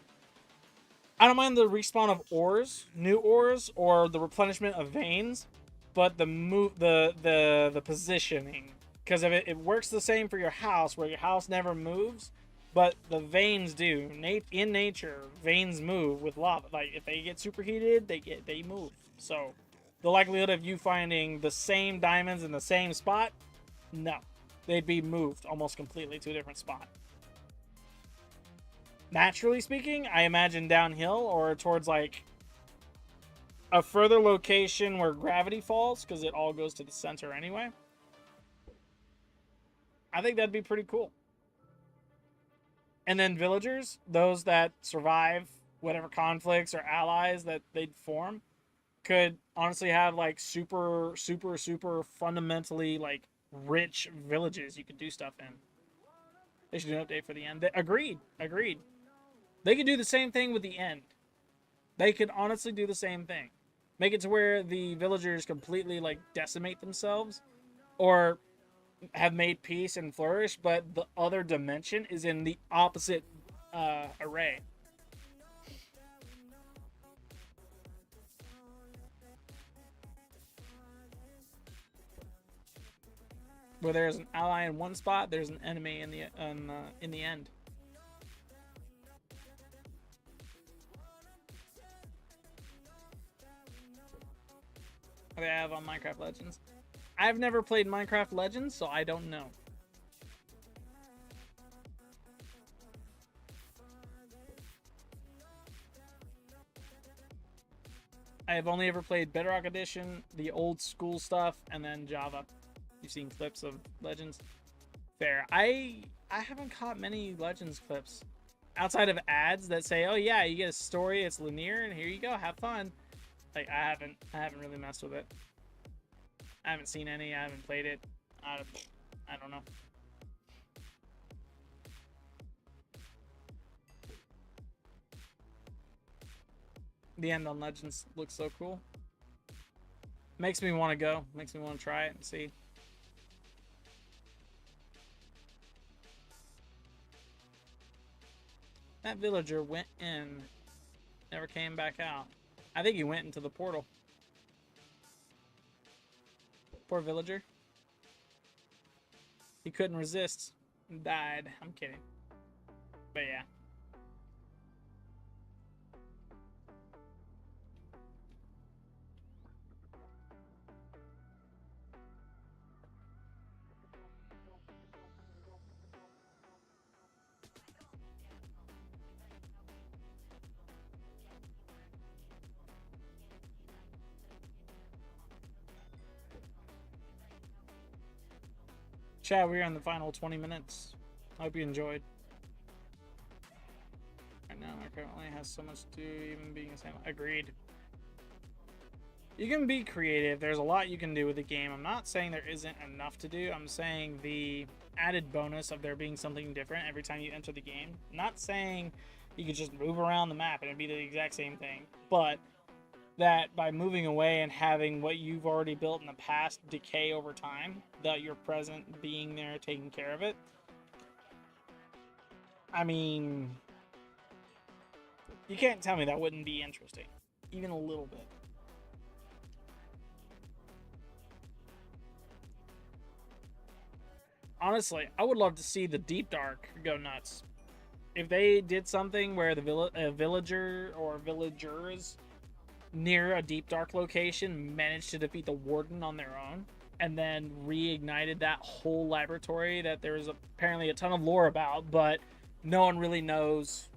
S1: I don't mind the respawn of ores, new ores, or the replenishment of veins, but the positioning, because if it works the same for your house, where your house never moves, but the veins do. In nature, veins move with lava. Like if they get superheated, they move. So the likelihood of you finding the same diamonds in the same spot, no, they'd be moved almost completely to a different spot. Naturally speaking, I imagine downhill or towards like a further location where gravity falls, because it all goes to the center anyway. I think that'd be pretty cool. And then villagers, those that survive whatever conflicts or allies that they'd form, could honestly have like super fundamentally like rich villages you could do stuff in. They should do an update for the end. Agreed. They could do the same thing with the end. They could honestly do the same thing. Make it to where the villagers completely like decimate themselves, or have made peace and flourish, but the other dimension is in the opposite array. Where there's an ally in one spot, there's an enemy in the end. What do I have on Minecraft Legends? I've never played Minecraft Legends, so I don't know. I have only ever played Bedrock Edition, the old school stuff, and then Java. You've seen clips of Legends. Fair. I haven't caught many Legends clips. Outside of ads that say, oh yeah, you get a story, it's linear, and here you go, have fun. Like, I haven't really messed with it. I haven't seen any, I haven't played it. I don't know. The end on Legends looks so cool. Makes me want to go. Makes me want to try it and see. That villager went in. Never came back out. I think he went into the portal. Poor villager. He couldn't resist and died. I'm kidding. But yeah. Chat, we're in the final 20 minutes. Hope you enjoyed. Right now, my currently has so much to do, even being the same. Agreed. You can be creative. There's a lot you can do with the game. I'm not saying there isn't enough to do. I'm saying the added bonus of there being something different every time you enter the game. I'm not saying you could just move around the map and it'd be the exact same thing. But that by moving away and having what you've already built in the past decay over time, that your present being there taking care of it. I mean, you can't tell me that wouldn't be interesting, even a little bit. Honestly, I would love to see the Deep Dark go nuts. If they did something where the villager or villagers near a deep dark location managed to defeat the warden on their own, and then reignited that whole laboratory that there's apparently a ton of lore about, but no one really knows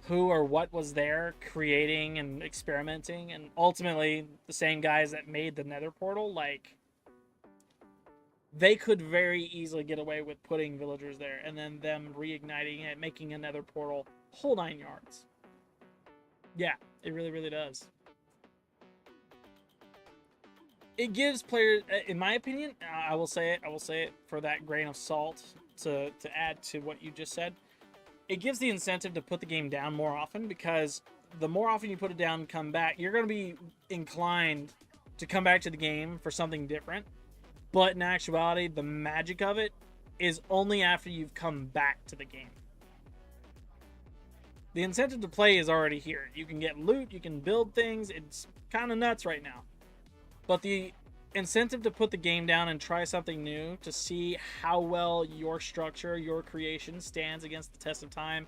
S1: who or what was there creating and experimenting. And ultimately, the same guys that made the nether portal, like, they could very easily get away with putting villagers there and then them reigniting it, making a nether portal, whole 9 yards. Yeah, it really, really does. It gives players, in my opinion, I will say it for that grain of salt to add to what you just said. It gives the incentive to put the game down more often, because the more often you put it down and come back, you're going to be inclined to come back to the game for something different. But in actuality, the magic of it is only after you've come back to the game. The incentive to play is already here. You can get loot, you can build things. It's kind of nuts right now. But the incentive to put the game down and try something new, to see how well your structure, your creation stands against the test of time,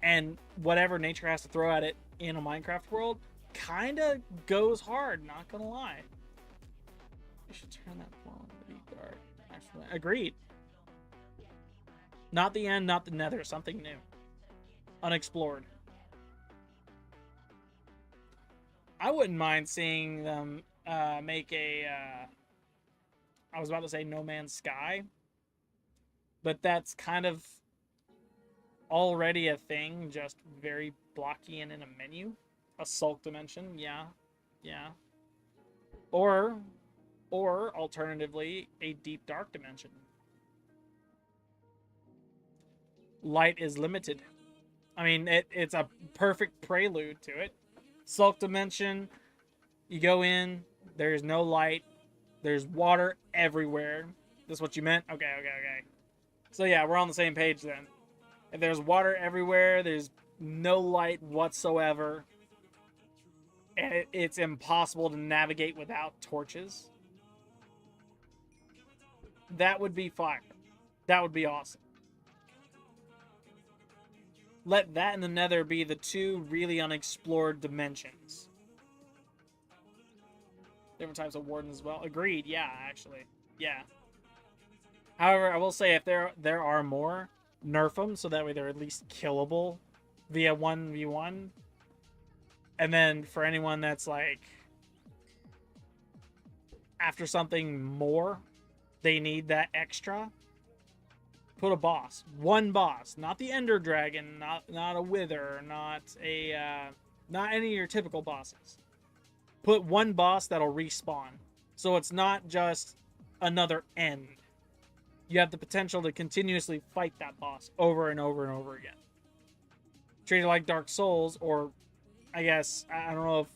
S1: and whatever nature has to throw at it in a Minecraft world, kind of goes hard, not gonna lie. You should turn that on to be dark. Actually, agreed. Not the end, not the nether, something new. Unexplored. I wouldn't mind seeing them make a, I was about to say No Man's Sky, but that's kind of already a thing, just very blocky and in a menu. A Sulk dimension, yeah. Or alternatively, a deep dark dimension. Light is limited. I mean, it's a perfect prelude to it. Sulk dimension, you go in, there's no light, there's water everywhere. That's what you meant? Okay. So yeah, we're on the same page then. If there's water everywhere, there's no light whatsoever, and it's impossible to navigate without torches, that would be fire. That would be awesome. Let that and the nether be the two really unexplored dimensions. Different types of wardens as well. Agreed, yeah, actually. Yeah. However, I will say, if there are more, nerf them so that way they're at least killable via 1v1. And then for anyone that's like, after something more, they need that extra, put a boss. One boss. Not the Ender Dragon, not a Wither, not any of your typical bosses. Put one boss that'll respawn. So it's not just another end. You have the potential to continuously fight that boss over and over and over again. Treat it like Dark Souls, or I guess, I don't know if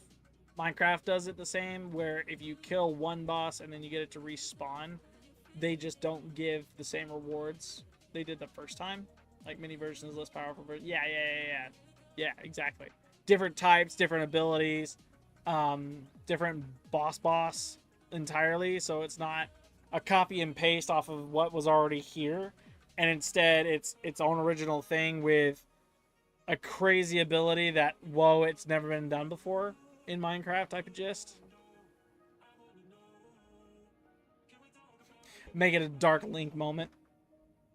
S1: Minecraft does it the same, where if you kill one boss and then you get it to respawn, they just don't give the same rewards they did the first time. Like mini versions, less powerful versions. Yeah, exactly. Different types, different abilities, different boss entirely, so it's not a copy and paste off of what was already here, and instead it's its own original thing with a crazy ability that, whoa, it's never been done before in Minecraft type of gist. Make it a Dark Link moment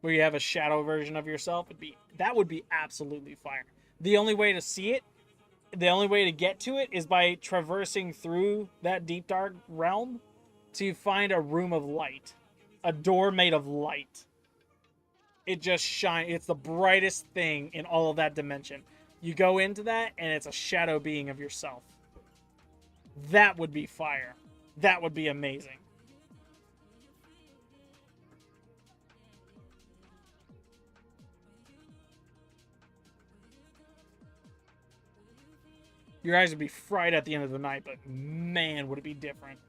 S1: where you have a shadow version of yourself. That would be absolutely fire. The only way to see it, the only way to get to it, is by traversing through that deep dark realm to find a room of light, a door made of light. It just shines. It's the brightest thing in all of that dimension. You go into that and it's a shadow being of yourself. That would be fire. That would be amazing. Your eyes would be fried at the end of the night, but man, would it be different.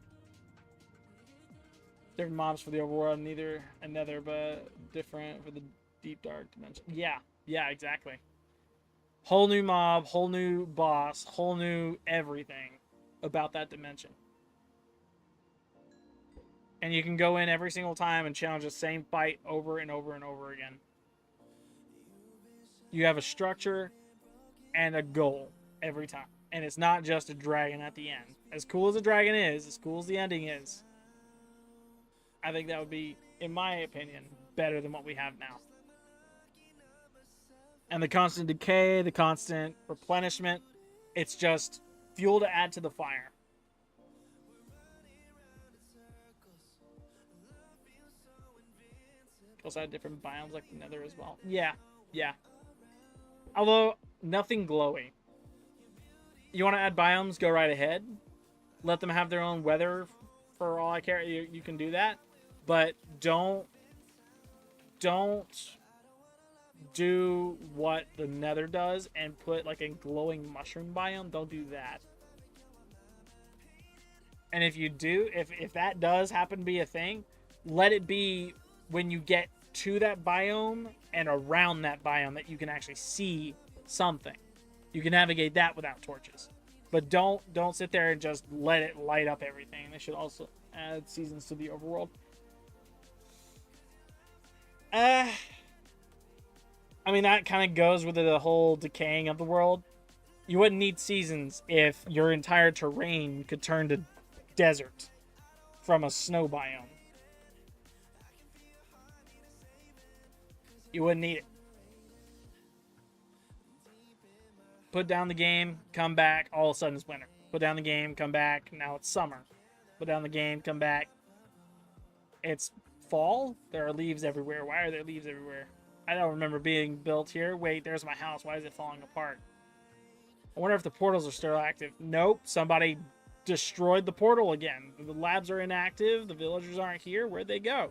S1: Different mobs for the overworld, neither another, but different for the deep dark dimension. Yeah, exactly. Whole new mob, whole new boss, whole new everything about that dimension. And you can go in every single time and challenge the same fight over and over and over again. You have a structure and a goal every time. And it's not just a dragon at the end. As cool as a dragon is, as cool as the ending is, I think that would be, in my opinion, better than what we have now. And the constant decay, the constant replenishment, it's just fuel to add to the fire. Also had different biomes like the Nether as well. Yeah. Although, nothing glowy. You want to add biomes, go right ahead. Let them have their own weather for all I care. You can do that. But don't do what the Nether does and put like a glowing mushroom biome. Don't do that. And if you do, if that does happen to be a thing, let it be when you get to that biome and around that biome that you can actually see something. You can navigate that without torches. But don't sit there and just let it light up everything. They should also add seasons to the overworld. I mean, that kind of goes with the whole decaying of the world. You wouldn't need seasons if your entire terrain could turn to desert from a snow biome. You wouldn't need it. Put down the game, come back, all of a sudden it's winter. Put down the game, come back, now it's summer. Put down the game, come back, it's fall. There are leaves everywhere. Why are there leaves everywhere? I don't remember being built here. Wait, there's my house. Why is it falling apart? I wonder if the portals are still active. Nope, somebody destroyed the portal again. The labs are inactive. The villagers aren't here. Where'd they go?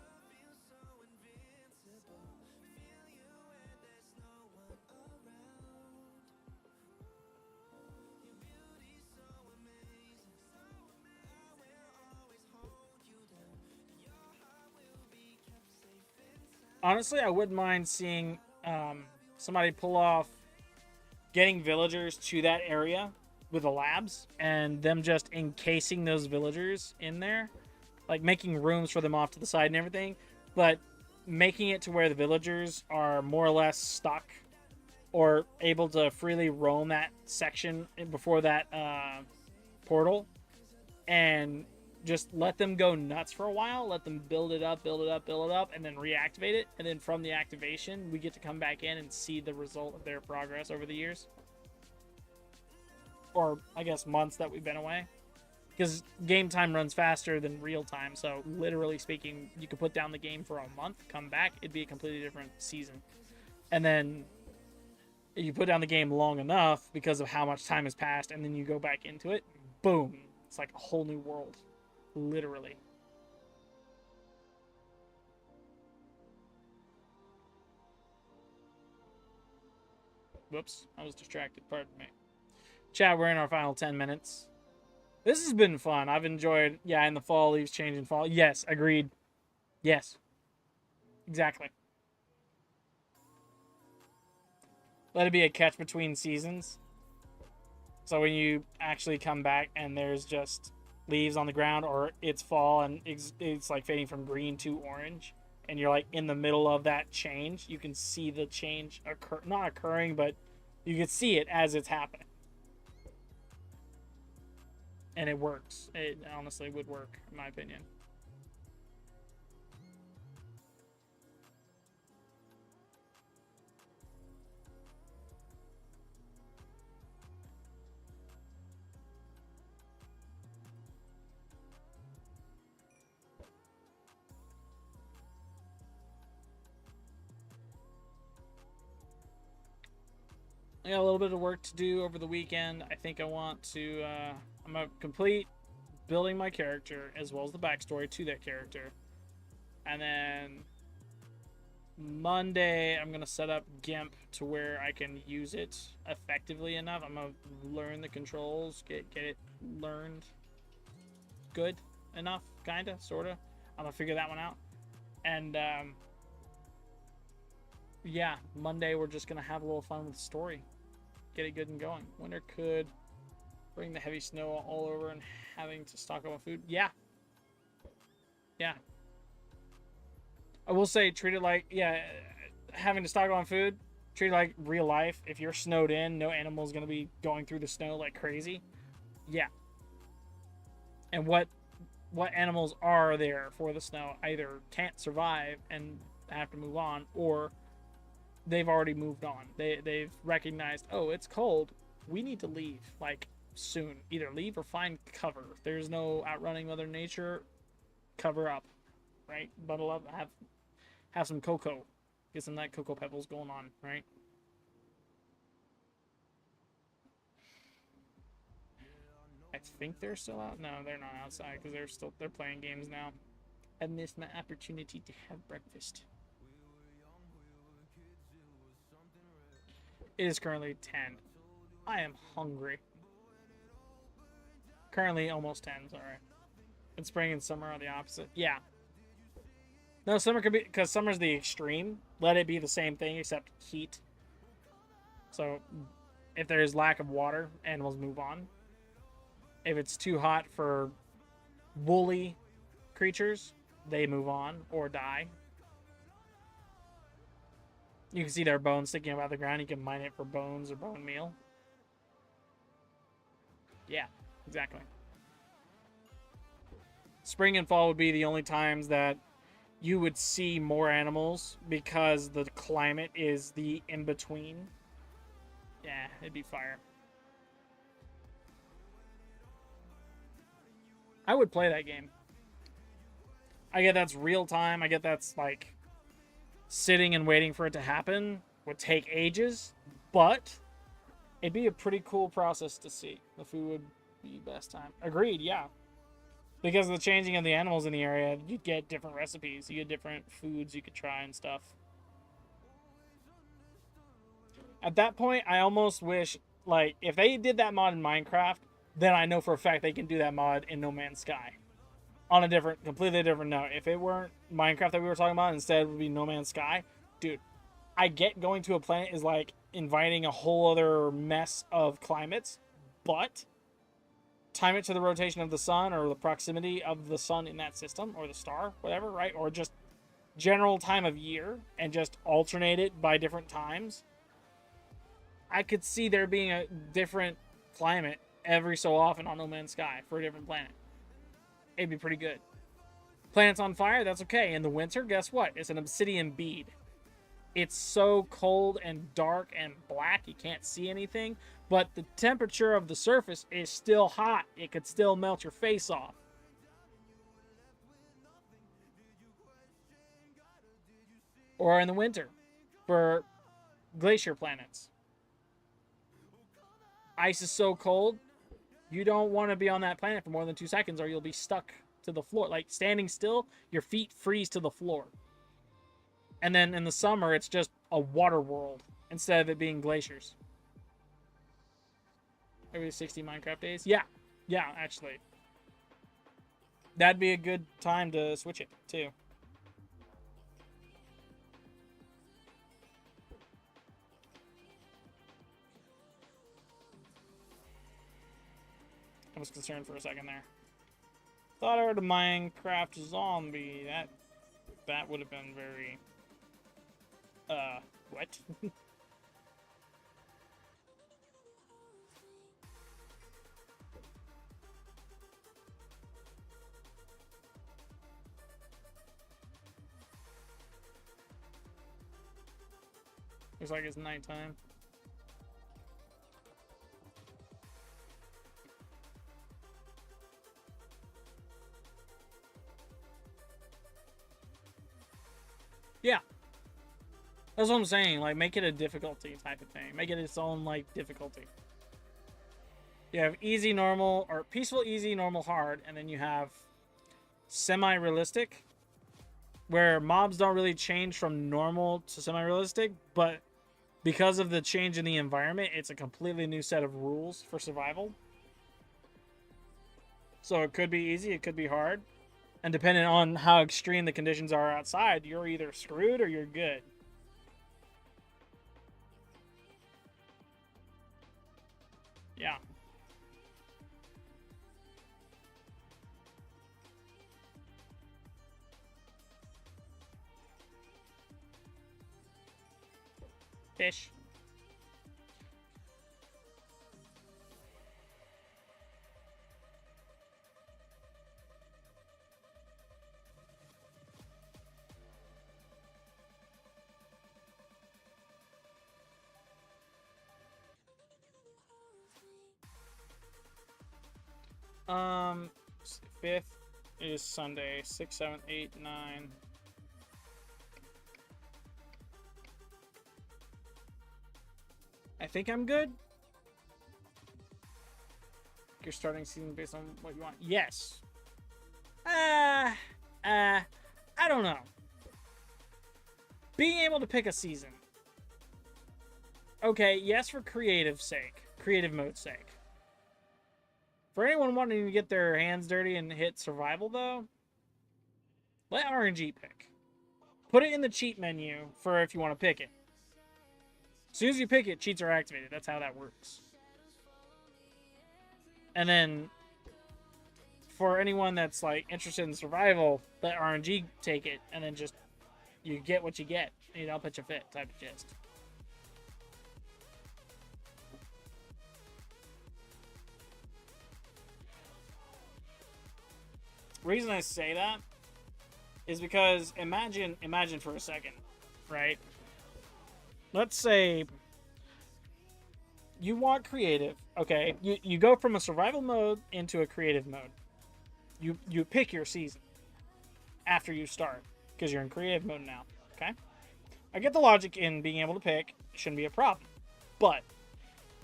S1: Honestly, I wouldn't mind seeing somebody pull off getting villagers to that area with the labs and them just encasing those villagers in there, like making rooms for them off to the side and everything, but making it to where the villagers are more or less stuck or able to freely roam that section before that portal, and just let them go nuts for a while, let them build it up, and then reactivate it. And then from the activation, we get to come back in and see the result of their progress over the years. Or, I guess, months that we've been away. Because game time runs faster than real time. So, literally speaking, you could put down the game for a month, come back, it'd be a completely different season. And then you put down the game long enough because of how much time has passed, and then you go back into it, boom. It's like a whole new world. Literally. Whoops, I was distracted. Pardon me. Chat, we're in our final 10 minutes. This has been fun. I've enjoyed, in the fall, leaves change in fall. Yes, agreed. Yes. Exactly. Let it be a catch between seasons. So when you actually come back and there's just leaves on the ground, or it's fall and it's like fading from green to orange, and you're like in the middle of that change, you can see the change not occurring, but you can see it as it's happening. And it works. It honestly would work, in my opinion. I got a little bit of work to do over the weekend. I think I want to, I'm going to complete building my character as well as the backstory to that character. And then Monday, I'm going to set up GIMP to where I can use it effectively enough. I'm going to learn the controls, get it learned good enough, kind of, sort of. I'm going to figure that one out. And, yeah, Monday we're just going to have a little fun with the story. Get it good and going. Winter could bring the heavy snow all over and having to stock up on food. Yeah. Yeah. I will say, treat it like, having to stock up on food, treat it like real life. If you're snowed in, no animal's gonna be going through the snow like crazy. Yeah. And what animals are there for the snow? Either can't survive and have to move on, or they've already moved on. They've recognized, oh, it's cold. We need to leave, like, soon. Either leave or find cover. There's no outrunning Mother Nature. Cover up, right? Bundle up. Have some cocoa. Get some of that cocoa pebbles going on, right? I think they're still out. No, they're not outside because they're playing games now. I missed my opportunity to have breakfast. It is currently 10. I am hungry. Currently almost 10, sorry. And spring and summer are the opposite. Yeah. No, summer could be, because summer's the extreme. Let it be the same thing except heat. So if there is lack of water, animals move on. If it's too hot for woolly creatures, they move on or die. You can see their bones sticking up out of the ground. You can mine it for bones or bone meal. Yeah, exactly. Spring and fall would be the only times that you would see more animals because the climate is the in-between. Yeah, it'd be fire. I would play that game. I get that's real time. I get that's like sitting and waiting for it to happen would take ages, but it'd be a pretty cool process to see. The food would be best time. Agreed, yeah. Because of the changing of the animals in the area, you get different recipes. You get different foods you could try and stuff. At that point, I almost wish, like, if they did that mod in Minecraft, then I know for a fact they can do that mod in No Man's Sky. On a completely different note. If it weren't Minecraft that we were talking about, instead it would be No Man's Sky. Dude, I get going to a planet is like inviting a whole other mess of climates, but time it to the rotation of the sun or the proximity of the sun in that system or the star, whatever, right? Or just general time of year and just alternate it by different times. I could see there being a different climate every so often on No Man's Sky for a different planet. It'd be pretty good. Planet's on fire, that's okay. In the winter, guess what? It's an obsidian bead. It's so cold and dark and black you can't see anything, but the temperature of the surface is still hot. It could still melt your face off. Or in the winter for glacier planets. Ice is so cold, you don't want to be on that planet for more than 2 seconds or you'll be stuck to the floor. Like standing still, your feet freeze to the floor. And then in the summer, it's just a water world instead of it being glaciers. Every 60 Minecraft days? Yeah. Yeah, actually. That'd be a good time to switch it, too. I was concerned for a second there. Thought I heard a Minecraft zombie. That would have been very... what? Looks like it's nighttime. Yeah. That's what I'm saying. Like, make it a difficulty type of thing. Make it its own, like, difficulty. You have easy, normal, or peaceful, easy, normal, hard, and then you have semi-realistic, where mobs don't really change from normal to semi-realistic, but because of the change in the environment, it's a completely new set of rules for survival. So it could be easy, it could be hard. And depending on how extreme the conditions are outside, you're either screwed or you're good. Yeah. Fish. Um, 5th is Sunday. 6, 7, 8, 9. I think I'm good. You're starting season based on what you want. Yes. I don't know. Being able to pick a season. Okay, yes, for creative mode's sake. For anyone wanting to get their hands dirty and hit survival, though, let RNG pick. Put it in the cheat menu for if you want to pick it. As soon as you pick it, cheats are activated. That's how that works. And then, for anyone that's like interested in survival, let RNG take it, and then just you get what you get. You know, pitch a fit type of gist. Reason I say that is because imagine for a second, right? Let's say you want creative, okay? You go from a survival mode into a creative mode. You pick your season after you start because you're in creative mode now, okay? I get the logic in being able to pick. It shouldn't be a problem. But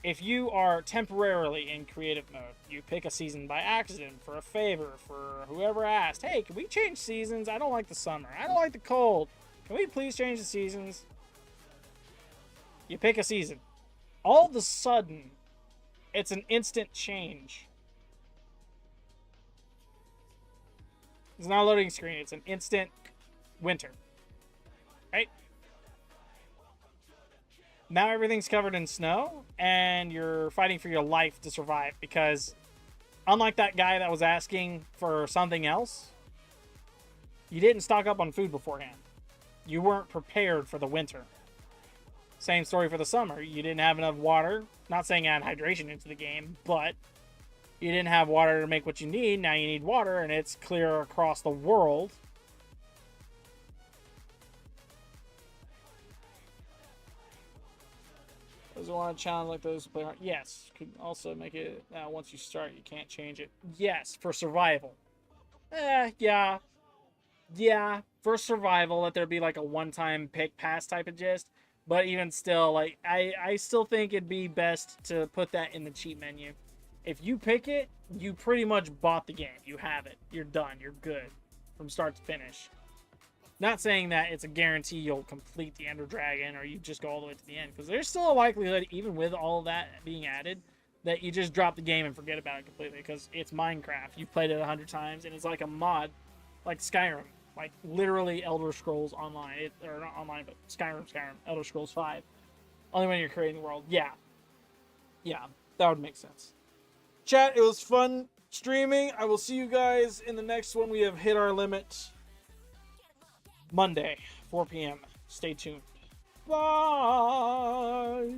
S1: if you are temporarily in creative mode, you pick a season by accident, for a favor, for whoever asked, hey, can we change seasons? I don't like the summer. I don't like the cold. Can we please change the seasons? You pick a season. All of a sudden, it's an instant change. It's not a loading screen. It's an instant winter. Right? Now everything's covered in snow, and you're fighting for your life to survive because, unlike that guy that was asking for something else, you didn't stock up on food beforehand. You weren't prepared for the winter. Same story for the summer. You didn't have enough water. Not saying add hydration into the game, but you didn't have water to make what you need. Now you need water, and it's clear across the world. Does it want a challenge like those to play hard? Yes. Could also make it once you start, you can't change it. Yes, for survival. Yeah. Yeah, for survival, let there be like a one-time pick pass type of gist. But even still, like I still think it'd be best to put that in the cheat menu. If you pick it, you pretty much bought the game. You have it. You're done. You're good from start to finish. Not saying that it's a guarantee you'll complete the Ender Dragon or you just go all the way to the end. Because there's still a likelihood, even with all that being added, that you just drop the game and forget about it completely. Because it's Minecraft. You've played it 100 times, and it's like a mod, like Skyrim. Like, literally Elder Scrolls Online. Or not online, but Skyrim. Elder Scrolls 5. Only when you're creating the world. Yeah. Yeah, that would make sense. Chat, it was fun streaming. I will see you guys in the next one. We have hit our limit. Monday, 4 p.m. Stay tuned. Bye.